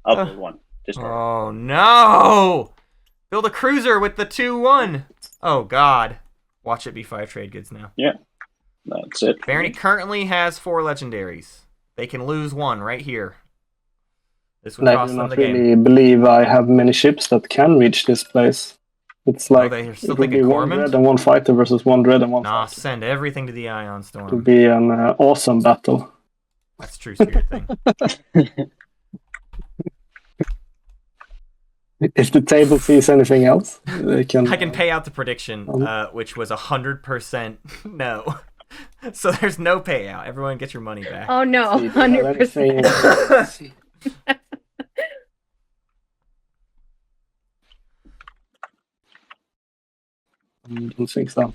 I'll build 1. Discard. Oh no! Build a cruiser with the 2-1. Oh god. Watch it be 5 trade goods now. Yeah. That's it. Barony currently has 4 legendaries. They can lose 1 right here. This would And I cost do them not the game. really believe I have many ships that can reach this place. It's like they're still it would be thinking 1 Cormand? dread and 1 fighter versus 1 dread and 1 Nah, fighter. send everything to the Ion It Storm. would be an awesome battle. That's true spirit thing. If the table sees anything else, they can. I can pay out the prediction, which was 100% no. So there's no payout. Everyone gets your money back. Oh no, See if they have 100%. anything. I don't think so.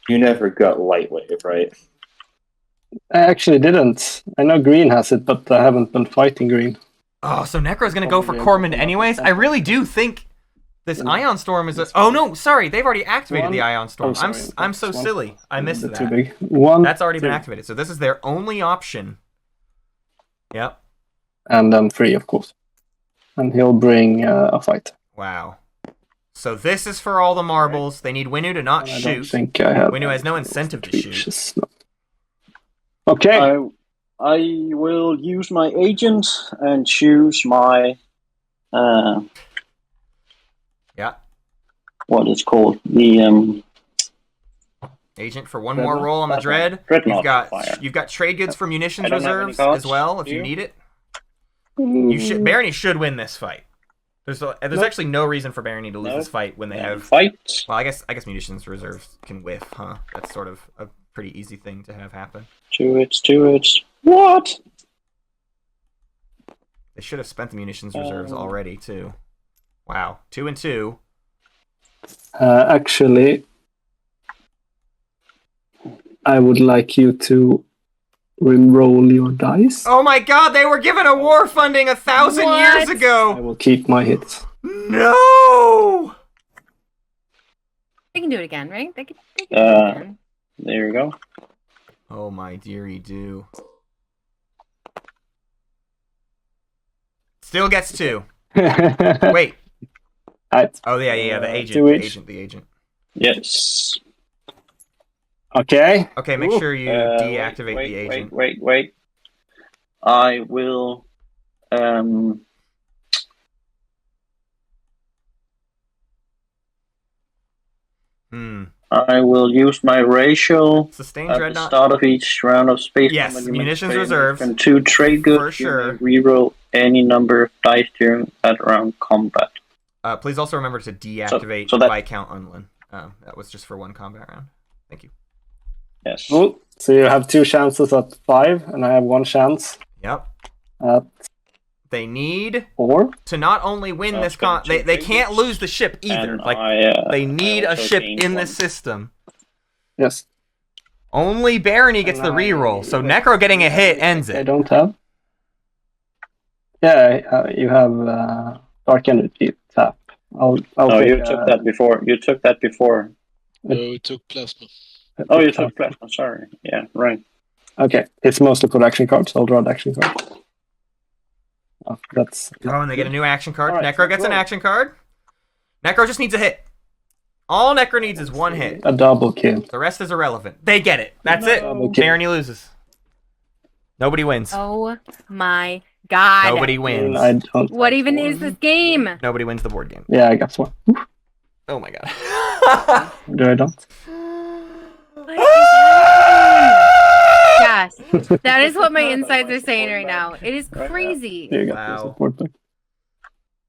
You never got Lightwave, right? I actually didn't. I know green has it, but I haven't been fighting green. Oh, so Necro's gonna go for Probably Cormand a- anyways? I really do think this Ion Storm is a... Oh no, sorry, they've already activated the One- Ion Storm. Oh, sorry, I'm so that's one. silly. I missed Too that. big. One. That's already been two, activated. So this is their only option. Yep. And then 3, of course. And he'll bring a fight. Wow. So this is for all the marbles. They need Winnu to not I don't shoot. think I have. Winnu has no incentive to shoot. Reaches, no. Okay. I will use my agent and choose my Yeah. what is called the Agent for one more roll on the Dread. Dreadnought You've got trade goods for munitions I don't have any reserves cards. as well if Do you you? need it. You should. Barony should win this fight. There's actually no reason for Barony to lose this fight when they have fight. Well, I guess munitions reserves can whiff, huh? That's sort of a pretty easy thing to have happen. Two hits. What? They should have spent the munitions reserves already too. Wow, 2 and 2. Actually, I would like you to re-roll your dice. Oh my God! They were given a war funding 1,000 years I ago. will keep my hits. No. They can do it again, right? They can do it again. There you go. Oh my dearie do. Still gets 2. Wait. Oh yeah. The agent. Yes. Okay. Okay, make sure you deactivate the agent. Wait. I will. I will use my ratio Sustain at Dreadnought. the start of each round of space. Yes, combat munitions training reserves. And 2 trade goods. For sure. Reroll any number of dice during that round combat. Please also remember to deactivate so that- Viscount Unlin. That was just for one combat round. Thank you. Yes. Cool. So you have 2 chances at 5, and I have 1 chance Yep. at They need 4. to not only win this they can't lose the ship either. And They need I a also ship gained in 1. this system. Yes. Only Barony gets the reroll, so Necro getting a hit ends I it. don't have. Yeah, you have Dark Energy tap. I'll No, take, you took that before. You took that before. No, we took plasma. Oh, you took plasma. Sorry. Yeah, right. Okay, it's mostly for action cards. I'll draw the action card. Oh, that's. Oh, and they get a new action card. All right, Necro gets an roll. action card. Necro just needs a hit. All Necro needs is 1 hit. A double kill. The rest is irrelevant. They get it. That's it. Double kill. Barony loses. Nobody wins. Oh my God. Nobody wins. I don't. What even is this game? Nobody wins the board game. Yeah, I got 1. Oh my God. Do I don't? What is happening? Yes, that is what my insides are saying right now. It is crazy. You got Wow. the support back.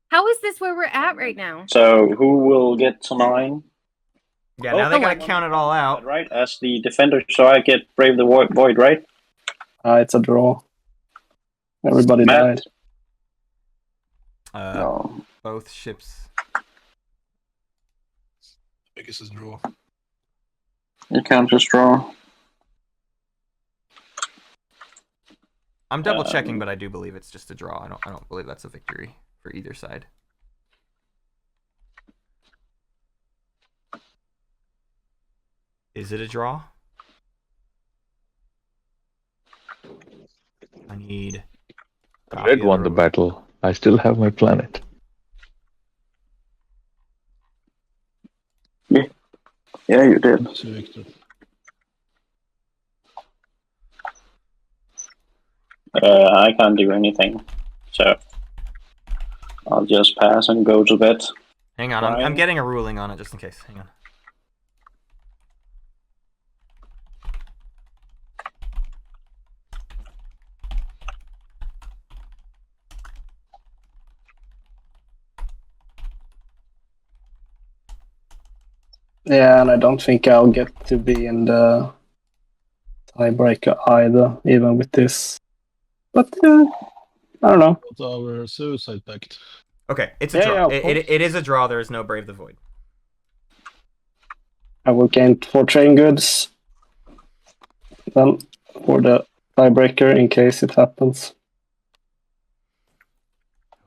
How is this where we're at right now? So who will get to 9? Yeah, now they Oh, gotta count it all out. Right, as the defender. So I get Brave the Void, right? It's a draw. Everybody Matt? died. No. Both ships. I guess it's a draw. It counts as draw. I'm double checking, but I do believe it's just a draw. I don't believe that's a victory for either side. Is it a draw? I need. Red won the battle. I still have my planet. Yeah, you did. So Victor. I can't do anything. So I'll just pass and go to bed. Hang on, I'm getting a ruling on it just in case. Hang on. Yeah, and I don't think I'll get to be in the tiebreaker either, even with this. But I don't know. What's our suicide pact? Okay, it's a Yeah, draw. yeah, of It is a draw. There is no Brave the Void. I will gain 4 train goods. Then for the tiebreaker in case it happens.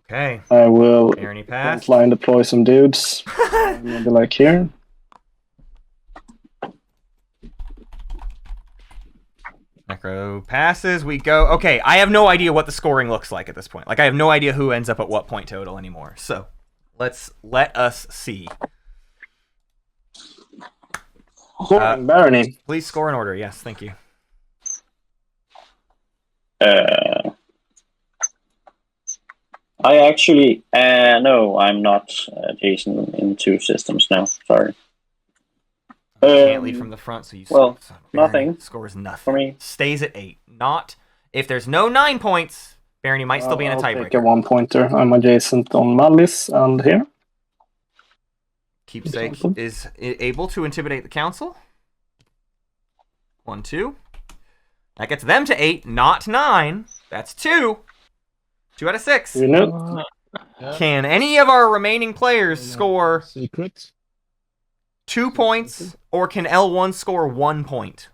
Okay. I will Barony pass. line deploy some dudes. Maybe like here. Necro passes. We go. Okay, I have no idea what the scoring looks like at this point. Like, I have no idea who ends up at what point total anymore. So, Let us see. Barony. Please score in order. Yes, thank you. I actually no, I'm not Jason in 2 systems now. Sorry. Can't lead from the front, so you. Well, Barony nothing scores nothing. for me. Stays at 8. Not if there's no 9 points. Barony might still be in a I'll take a tiebreaker. 1-pointer. I'm adjacent on Malice and here. Keepsake is able to intimidate the council. 1, 2. That gets them to 8, not 9. That's 2. 2 out of 6. You know. Can any of our remaining players score secrets? 2 points, or can L1 score 1 point?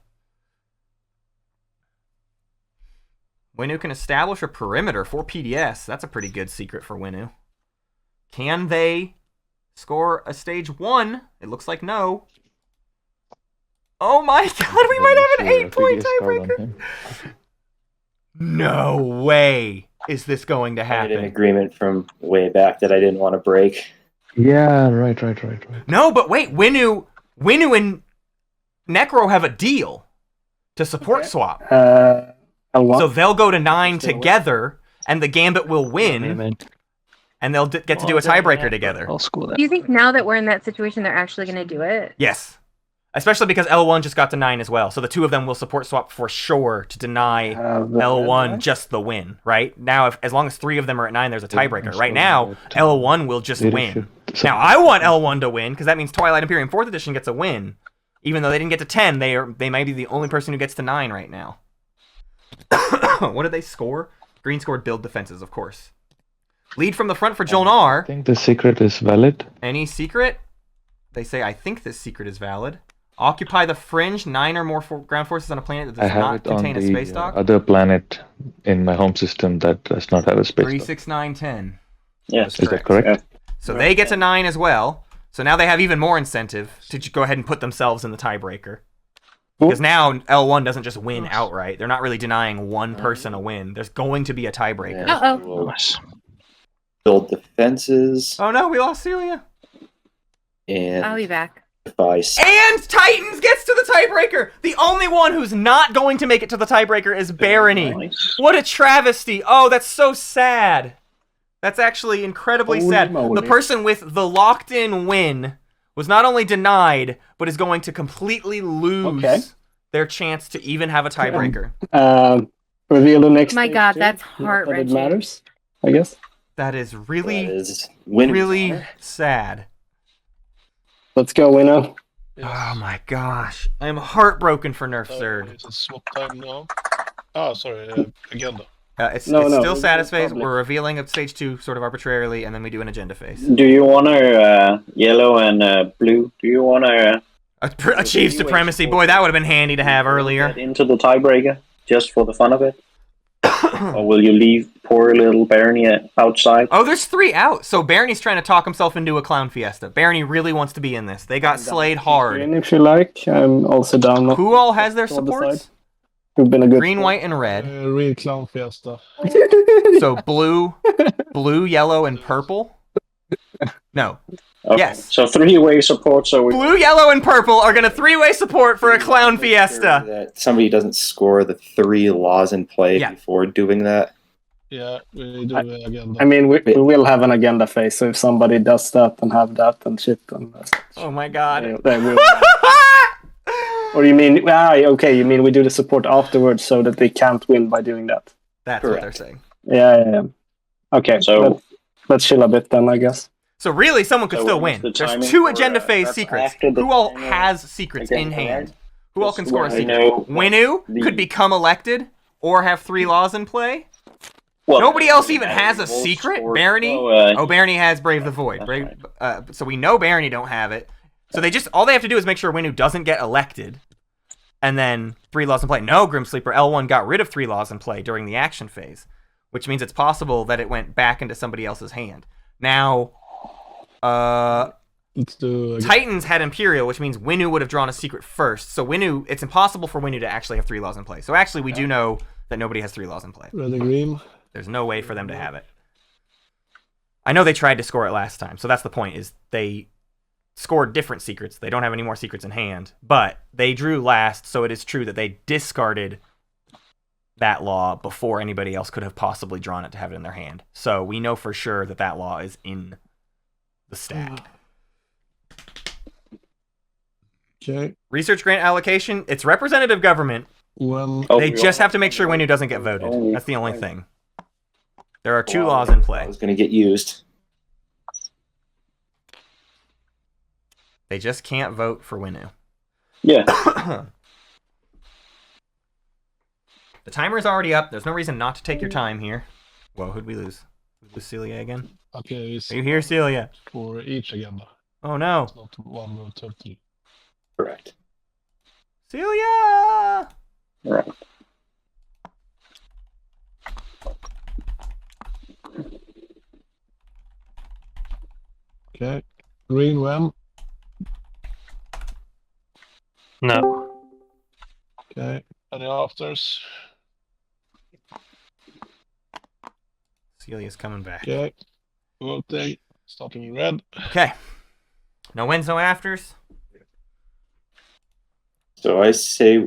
Winu can establish a perimeter for PDS. That's a pretty good secret for Winu. Can they score a stage 1? It looks like no. Oh my god, we might have an 8-point tiebreaker. No way is this going to I had an happen. agreement from way back that I didn't want to break. Yeah, right. No, but wait, Winu and Necro have a deal to support swap. So they'll go to 9 together, and the Gambit will win, and they'll get to do a tiebreaker together. I'll school that. Do you think now that we're in that situation, they're actually going to do it? Yes. Especially because L1 just got to 9 as well. So the 2 of them will support swap for sure to deny L1 just the win, right? Now, as long as 3 of them are at 9, there's a tiebreaker. Right now, L1 will just win. Now, I want L1 to win, because that means Twilight Imperium 4th edition gets a win. Even though they didn't get to 10, they might be the only person who gets to 9 right now. What did they score? Green scored build defenses, of course. Lead from the front for Jolnar. I think the secret is valid. Any secret? They say, I think this secret is valid. Occupy the fringe, 9 or more ground forces on a planet that I does have not it on contain a space the dock. other planet in my home system that does not have a space 3, dock. 6, 9, 10. Yes. Is that correct? Yeah. So they get to 9 as well. So now they have even more incentive to go ahead and put themselves in the tiebreaker. Because now L1 doesn't just win outright. They're not really denying one person a win. There's going to be a tiebreaker. Uh-oh. We'll build defenses Oh no, we lost Celia. and I'll be back. And Titans gets to the tiebreaker! The only one who's not going to make it to the tiebreaker is Barony. Nice. What a travesty. Oh, that's so sad. That's actually incredibly sad. moly. The person with the locked-in win was not only denied, but is going to completely lose their chance to even have a tiebreaker. Reveal the next. My stage God, too. that's Not that it heart-wrenching. matters, I guess. That is really, That is Winu's really honor. sad. Let's go, Wino. Oh my gosh. I am heartbroken for NerfZerg. It's a swap time now. Sorry, agenda. It's No, still status phase. public. We're revealing a stage 2 sort of arbitrarily, and then we do an agenda phase. Do you want yellow and blue? Do you want to Achieve supremacy. Boy, that would have been handy to have earlier. get into the tiebreaker just for the fun of it? Or will you leave poor little Barony outside? Oh, there's 3 out. So Barony's trying to talk himself into a clown fiesta. Barony really wants to be in this. They got slayed hard. Green, if you like. I'm also down. Who all has their on the supports? side. Who've been a good Green, white, and red. Real clown fiesta. So blue, yellow, and purple. No. Okay. Yes. So 3-way support. So we Blue, yellow, and purple are going to 3-way support for a clown fiesta. That somebody doesn't score the 3 laws in play Yeah. before doing that. Yeah, we do agenda. I mean, we will have an agenda phase, so if somebody does that and have that and shit, then Oh my god. they will. Or you mean, okay, you mean we do the support afterwards so that they can't win by doing that? That's what they're saying. Yeah. Okay, So- let's chill a bit then, I guess. So really, someone could So still what is win. the There's timing 2 for, agenda phase that's secrets. after the Who all final has secrets in agenda, hand? right? Who all can score a Well, I secret? know Winu the- could become elected or have 3 laws in play. Well, Nobody else even has a Wolf secret. scored- Barony. Oh, Barony has Brave the Void. That's So we know Barony don't have it. So all they have to do is make sure Winu doesn't get elected, and then 3 laws in play. No, Grimsleeper L1 got rid of 3 laws in play during the action phase, which means it's possible that it went back into somebody else's hand. Now, Let's do Titans had Imperial, which means Winu would have drawn a secret first. So it's impossible for Winu to actually have 3 laws in play. So actually, we do know that nobody has 3 laws in play. red and green. There's no way for them to have it. I know they tried to score it last time, so that's the point, is they scored different secrets. They don't have any more secrets in hand, but they drew last, so it is true that they discarded that law before anybody else could have possibly drawn it to have it in their hand. So we know for sure that that law is in the stack. Okay. Research grant allocation, it's representative government. Well, They just have to make sure Winu doesn't get voted. That's the only thing. There are 2 laws in play. It's going to get used. They just can't vote for Winu. Yeah. The timer is already up. There's no reason not to take your time here. Whoa, who'd we lose? Did we lose Celia again? okay. Are you here, Celia? For each agenda. Oh no. It's not one vote totally. Correct. Celia! Right. Okay. Green when? No. Okay. Any afters? Celia's coming back. Okay. Voting. Starting in red. Okay. No wins, no afters. So I say,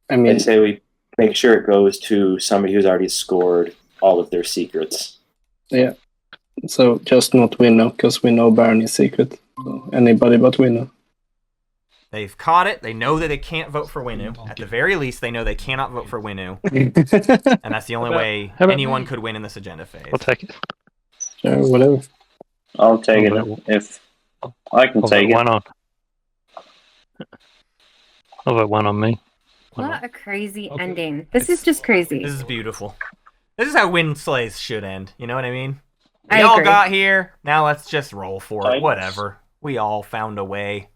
I mean, I say we make sure it goes to somebody who's already scored all of their secrets. yeah. So just not Winnow, because we know Barney's secret. So anybody but Winnow. They've caught it. They know that they can't vote for Winu. At the very least, they know they cannot vote for Winu. And that's the only way how about anyone me? could win in this agenda phase. I'll take it. Sure, whatever. I'll take Oh, it but- if I can I'll take vote it. one on. I'll vote one on me. Why What not? a crazy Okay. ending. This is just crazy. This is beautiful. This is how win slays should end. You know what I mean? I We all agree. got here. Now let's just roll for it. Titans. Whatever. We all found a way.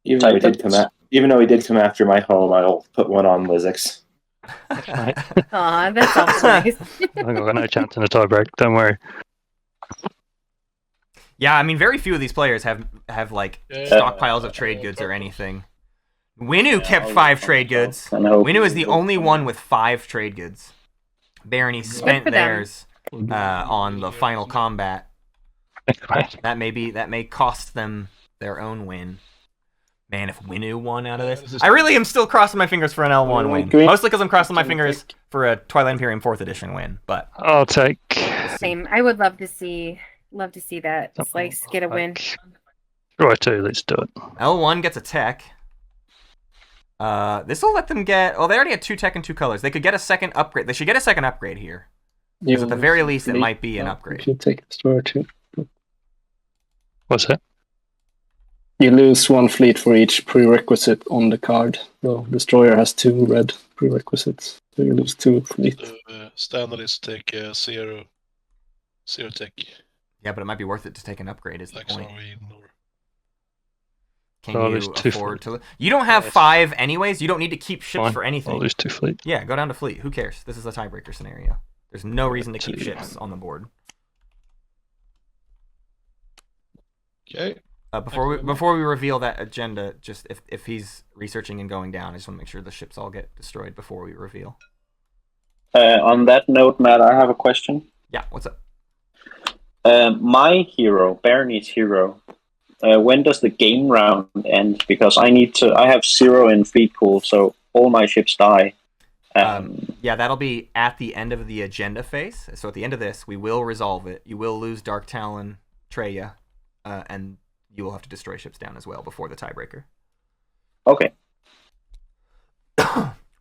Even though he did Titans. come even though he did come after my home, I'll put one on Lizix. Right. Aw, that sounds nice. I've got no chance in the tiebreak. Don't worry. Yeah, I mean, very few of these players have like Yeah. stockpiles of trade goods or anything. Winu kept I'll 5 use trade myself goods. and hope Winu is the it only will- one with 5 trade goods. Barony spent for them. theirs on the final combat. Right. That may cost them their own win. Man, if Winu won out of Yeah, this, this is- I really am still crossing my fingers for an L1 win. Green- Mostly because I'm crossing my Can fingers pick. for a Twilight Imperium 4th edition win. But I'll take. Same. I would love to see that Slice get a win. Right, too. Let's do it. L1 gets a tech. This will let them get. Oh, they already had 2 tech and 2 colors. They could get a second upgrade. They should get a second upgrade here. Because at the very least, it might be an upgrade. If you take Destroyer too. What's that? You lose 1 fleet for each prerequisite on the card. So Destroyer has 2 red prerequisites. So you lose 2 fleet. Standard is take 0 tech. Yeah, but it might be worth it to take an upgrade. Is the Like point? Norway or Can Oh, you there's 2 afford fleet. to? You don't have Yes. 5 anyways. You don't need to keep ships Fine. for I'll anything. lose 2 fleet. Yeah, go down to fleet. Who cares? This is a tiebreaker scenario. There's no reason to keep 2. ships on the board. Okay. Before we reveal that agenda, just if he's researching and going down, I just want to make sure the ships all get destroyed before we reveal. On that note, Matt, I have a question. Yeah, what's up? My hero, Barney's hero, when does the game round end? Because I have 0 in fleet pool, so all my ships die. Yeah, that'll be at the end of the agenda phase. So at the end of this, we will resolve it. You will lose Dark Talon, Treya, and you will have to destroy ships down as well before the tiebreaker. Okay.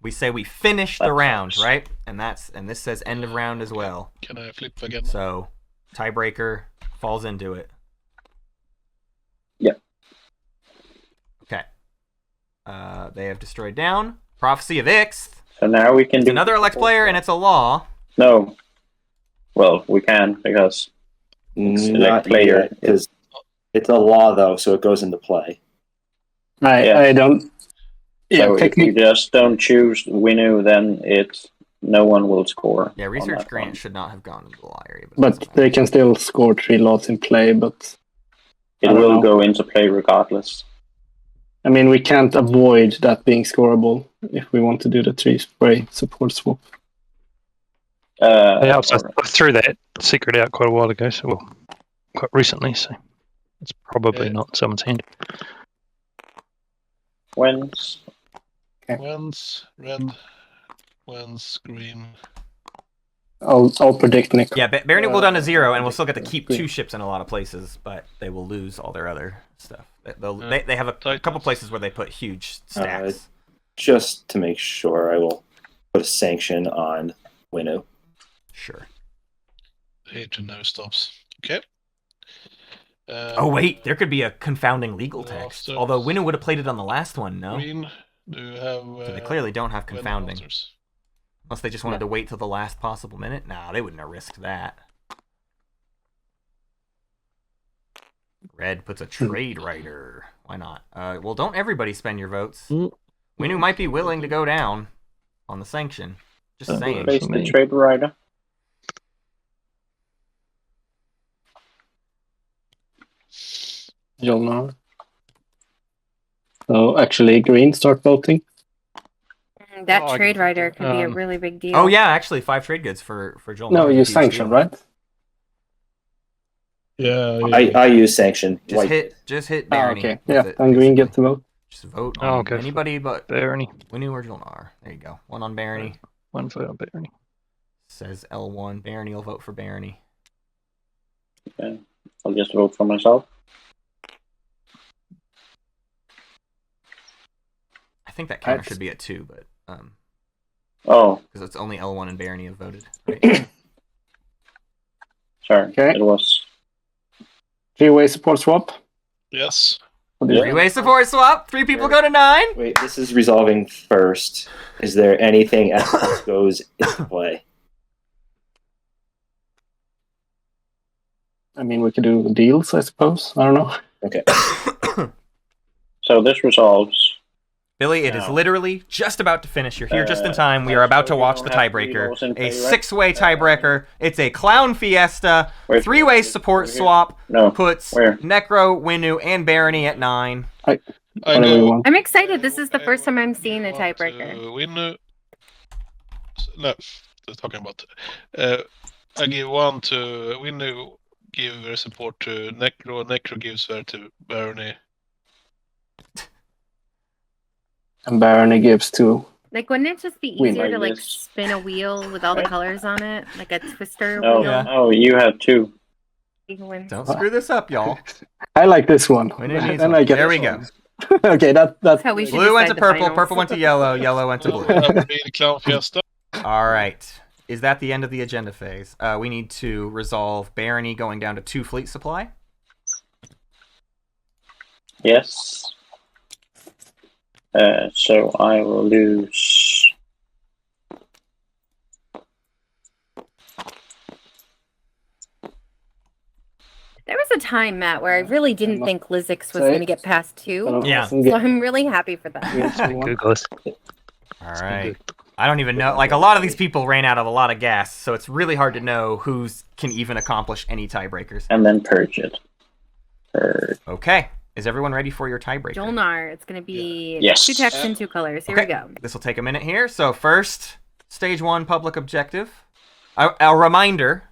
We say we finish the That round, sucks. right? And this says end of round as well. Can I flip again? So tiebreaker falls into it. Yeah. Okay. They have destroyed down. Prophecy of Ixth. So now we can It's do another elect player, and it's a law. No. Well, we can because Not Select player. because it's a law though, so it goes into play. Yeah. I don't. Yeah, so if technically. you just don't choose Winu, then no one will score. Yeah, on research that grant one. should not have gone into the law area. That's But fine. they can still score 3 lots in play. But It I don't will know. go into play regardless. I mean, we can't avoid that being scoreable if we want to do the 3-spray support swap. Yeah, or- I threw that secret out quite a while ago, so quite recently, so it's probably Yeah. not someone's hand. Wins. Wins, red. Wins, green. I'll predict Nick. Yeah, Barony will go down to 0, and we'll still get to Yeah, keep green. 2 ships in a lot of places, but they will lose all their other stuff. They'll, Yeah. they have a Titans. couple places where they put huge stacks. Just to make sure, I will put a sanction on Winu. Sure. Hate no stops. Okay. Oh wait, there could be a confounding legal Well, text. so- Although Winu would have played it on the last one, no? Green. Do you have? So they clearly don't have weather confounding. monsters? Unless they just wanted to wait till the last possible minute. Nah, they wouldn't have risked that. Red puts a trade writer. Why not? Well, don't everybody spend your votes. Winu might be willing to go down on the sanction. Just saying. Face the trade rider. Jolnar. So actually, green start voting. That Oh, I trade can- rider could be a really big deal. Oh yeah, actually 5 trade goods for Joel. No, Murray, you huge sanction, deal. right? Yeah. I use sanction. Just hit Ah, Barony. okay. with Yeah, it, and green basically. gets to vote. Just vote Oh, on okay. anybody but Barony. Winu or Jolnar. There you go. One on Barony. One vote on Barony. Says L1. Barony will vote for Barony. Okay. I'll just vote for myself. I think that counter That's- should be at 2, but Oh, because it's only L1 and Barony have voted. Right? sorry. Okay. It was. 3-way support swap. Yes. What do you Yeah. think? 3-way support swap. 3 people go to 9. Wait, this is resolving first. Is there anything else that goes into play? I mean, we could do deals, I suppose. I don't know. Okay. So this resolves. Billy, it is No. literally just about to finish. You're here just in time. We are about to watch the tiebreaker. A 6-way tiebreaker. It's a clown fiesta. 3-way support swap No. puts Where? Necro, Winu, and Barony at 9. I Whatever you know. want. I'm excited. This is the first time I'm seeing a tiebreaker. Winu. No, they're talking about. I give 1 to Winu. Give their support to Necro. Necro gives her to Barony. And Barony gives 2. Like, wouldn't it just be Win. easier to Like like this. spin a wheel with all the colors on it, like a twister No, wheel? Yeah. no, you have 2. You can win. Don't screw this up, y'all. I like this one. Winu needs And one. I get there this we go. one. Okay, that's That's how we should Blue went to decide the purple, finals. purple went to yellow, yellow went to blue. That would be the clown fiesta. All right. Is that the end of the agenda phase? We need to resolve Barony going down to 2 fleet supply. Yes. So I will lose. There was a time, Matt, where I really didn't think Lizix was Say going it. to get past 2. Yeah. So I'm really happy for that. Good guys. All right. I don't even know. Like, a lot of these people ran out of a lot of gas, so it's really hard to know who's can even accomplish any tiebreakers. And then purge it. Purge. Okay. Is everyone ready for your tiebreaker? Jolnar, it's going to be Yes. 2 texts and 2 colors. Here Okay. we go. This will take a minute here. So first, stage 1 public objective. A reminder,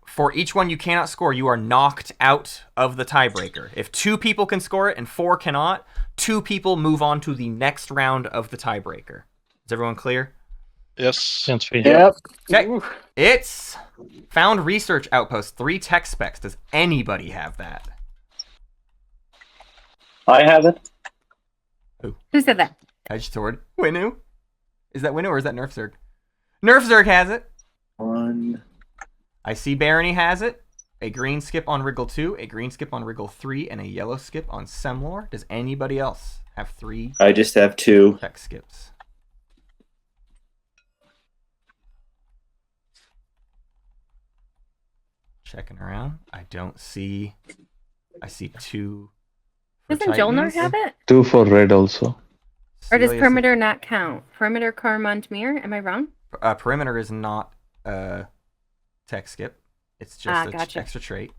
for each one you cannot score, you are knocked out of the tiebreaker. If 2 people can score it and 4 cannot, 2 people move on to the next round of the tiebreaker. Is everyone clear? Yes. Sounds fair. Yep. Okay. It's found research outpost, 3 tech specs. Does anybody have that? I have it. Who said that? Hejtord. Winu? Is that Winu or is that NerfZerg? NerfZerg has it. 1. I see Barony has it. A green skip on Wriggle 2, a green skip on Wriggle 3, and a yellow skip on Semlor. Does anybody else have 3 I just have 2. tech skips? Checking around. I don't see. I see 2. for Doesn't Jolnar Titans. have it? 2 for red also. Or does Celia perimeter not count? Perimeter, Carmont, Mirror? Am I wrong? perimeter is not tech skip. It's just an gotcha. extra trait.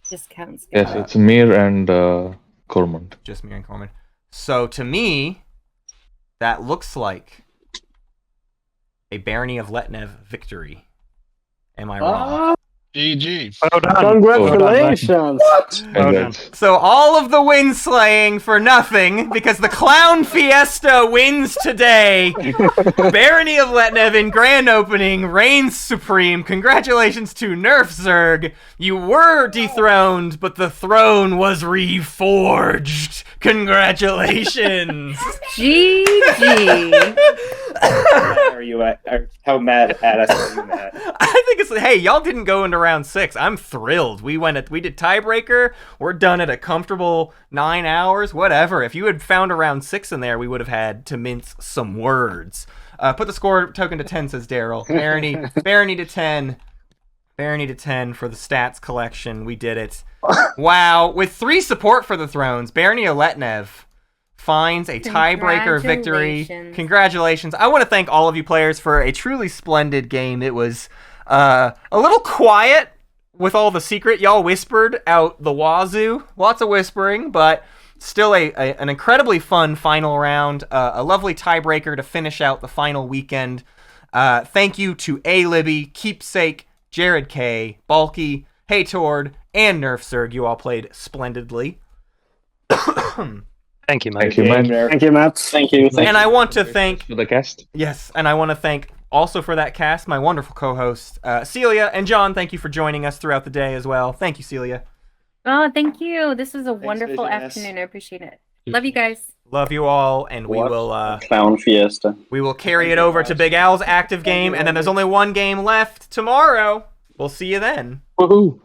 Just counts. Yes, it's Mir and Cormont. Just Mir and Corman. So to me, that looks like a Barony of Letnev victory. Am I wrong? GG. Well done. Congratulations! So all of the win slaying for nothing because the Clown Fiesta wins today. Barony of Letnev in grand opening reigns supreme. Congratulations to NerfZerg. You were dethroned, but the throne was reforged. Congratulations. GG. Are you how mad at us are you mad? I think it's hey, y'all didn't go into round 6. I'm thrilled. We did tiebreaker. We're done at a comfortable 9 hours. Whatever. If you had found a round 6 in there, we would have had to mince some words. Put the score token to 10, says Daryl. Barony to 10. Barony to 10 for the stats collection. We did it. Wow. With 3 support for the thrones, Barony of Letnev finds a tiebreaker victory. Congratulations. I want to thank all of you players for a truly splendid game. It was a little quiet with all the secret. Y'all whispered out the wazoo. Lots of whispering, but still an incredibly fun final round. A lovely tiebreaker to finish out the final weekend. Thank you to A-Libby, Keepsake, JarredK, Balki, hejtord, and NerfZerg. You all played splendidly. Thank you, mate. Thank you, Matt. Thank you. And I want to thank for the guest. Yes, and I want to thank also for that cast my wonderful co-hosts Celia and John. Thank you for joining us throughout the day as well. Thank you, Celia. Oh, thank you. This was a Thanks, wonderful Visioness. afternoon. I appreciate it. Love you guys. Love you all, and we will Clown Fiesta. we will carry it over to Big Al's active game, and then there's only one game left tomorrow. We'll see you then. Woohoo!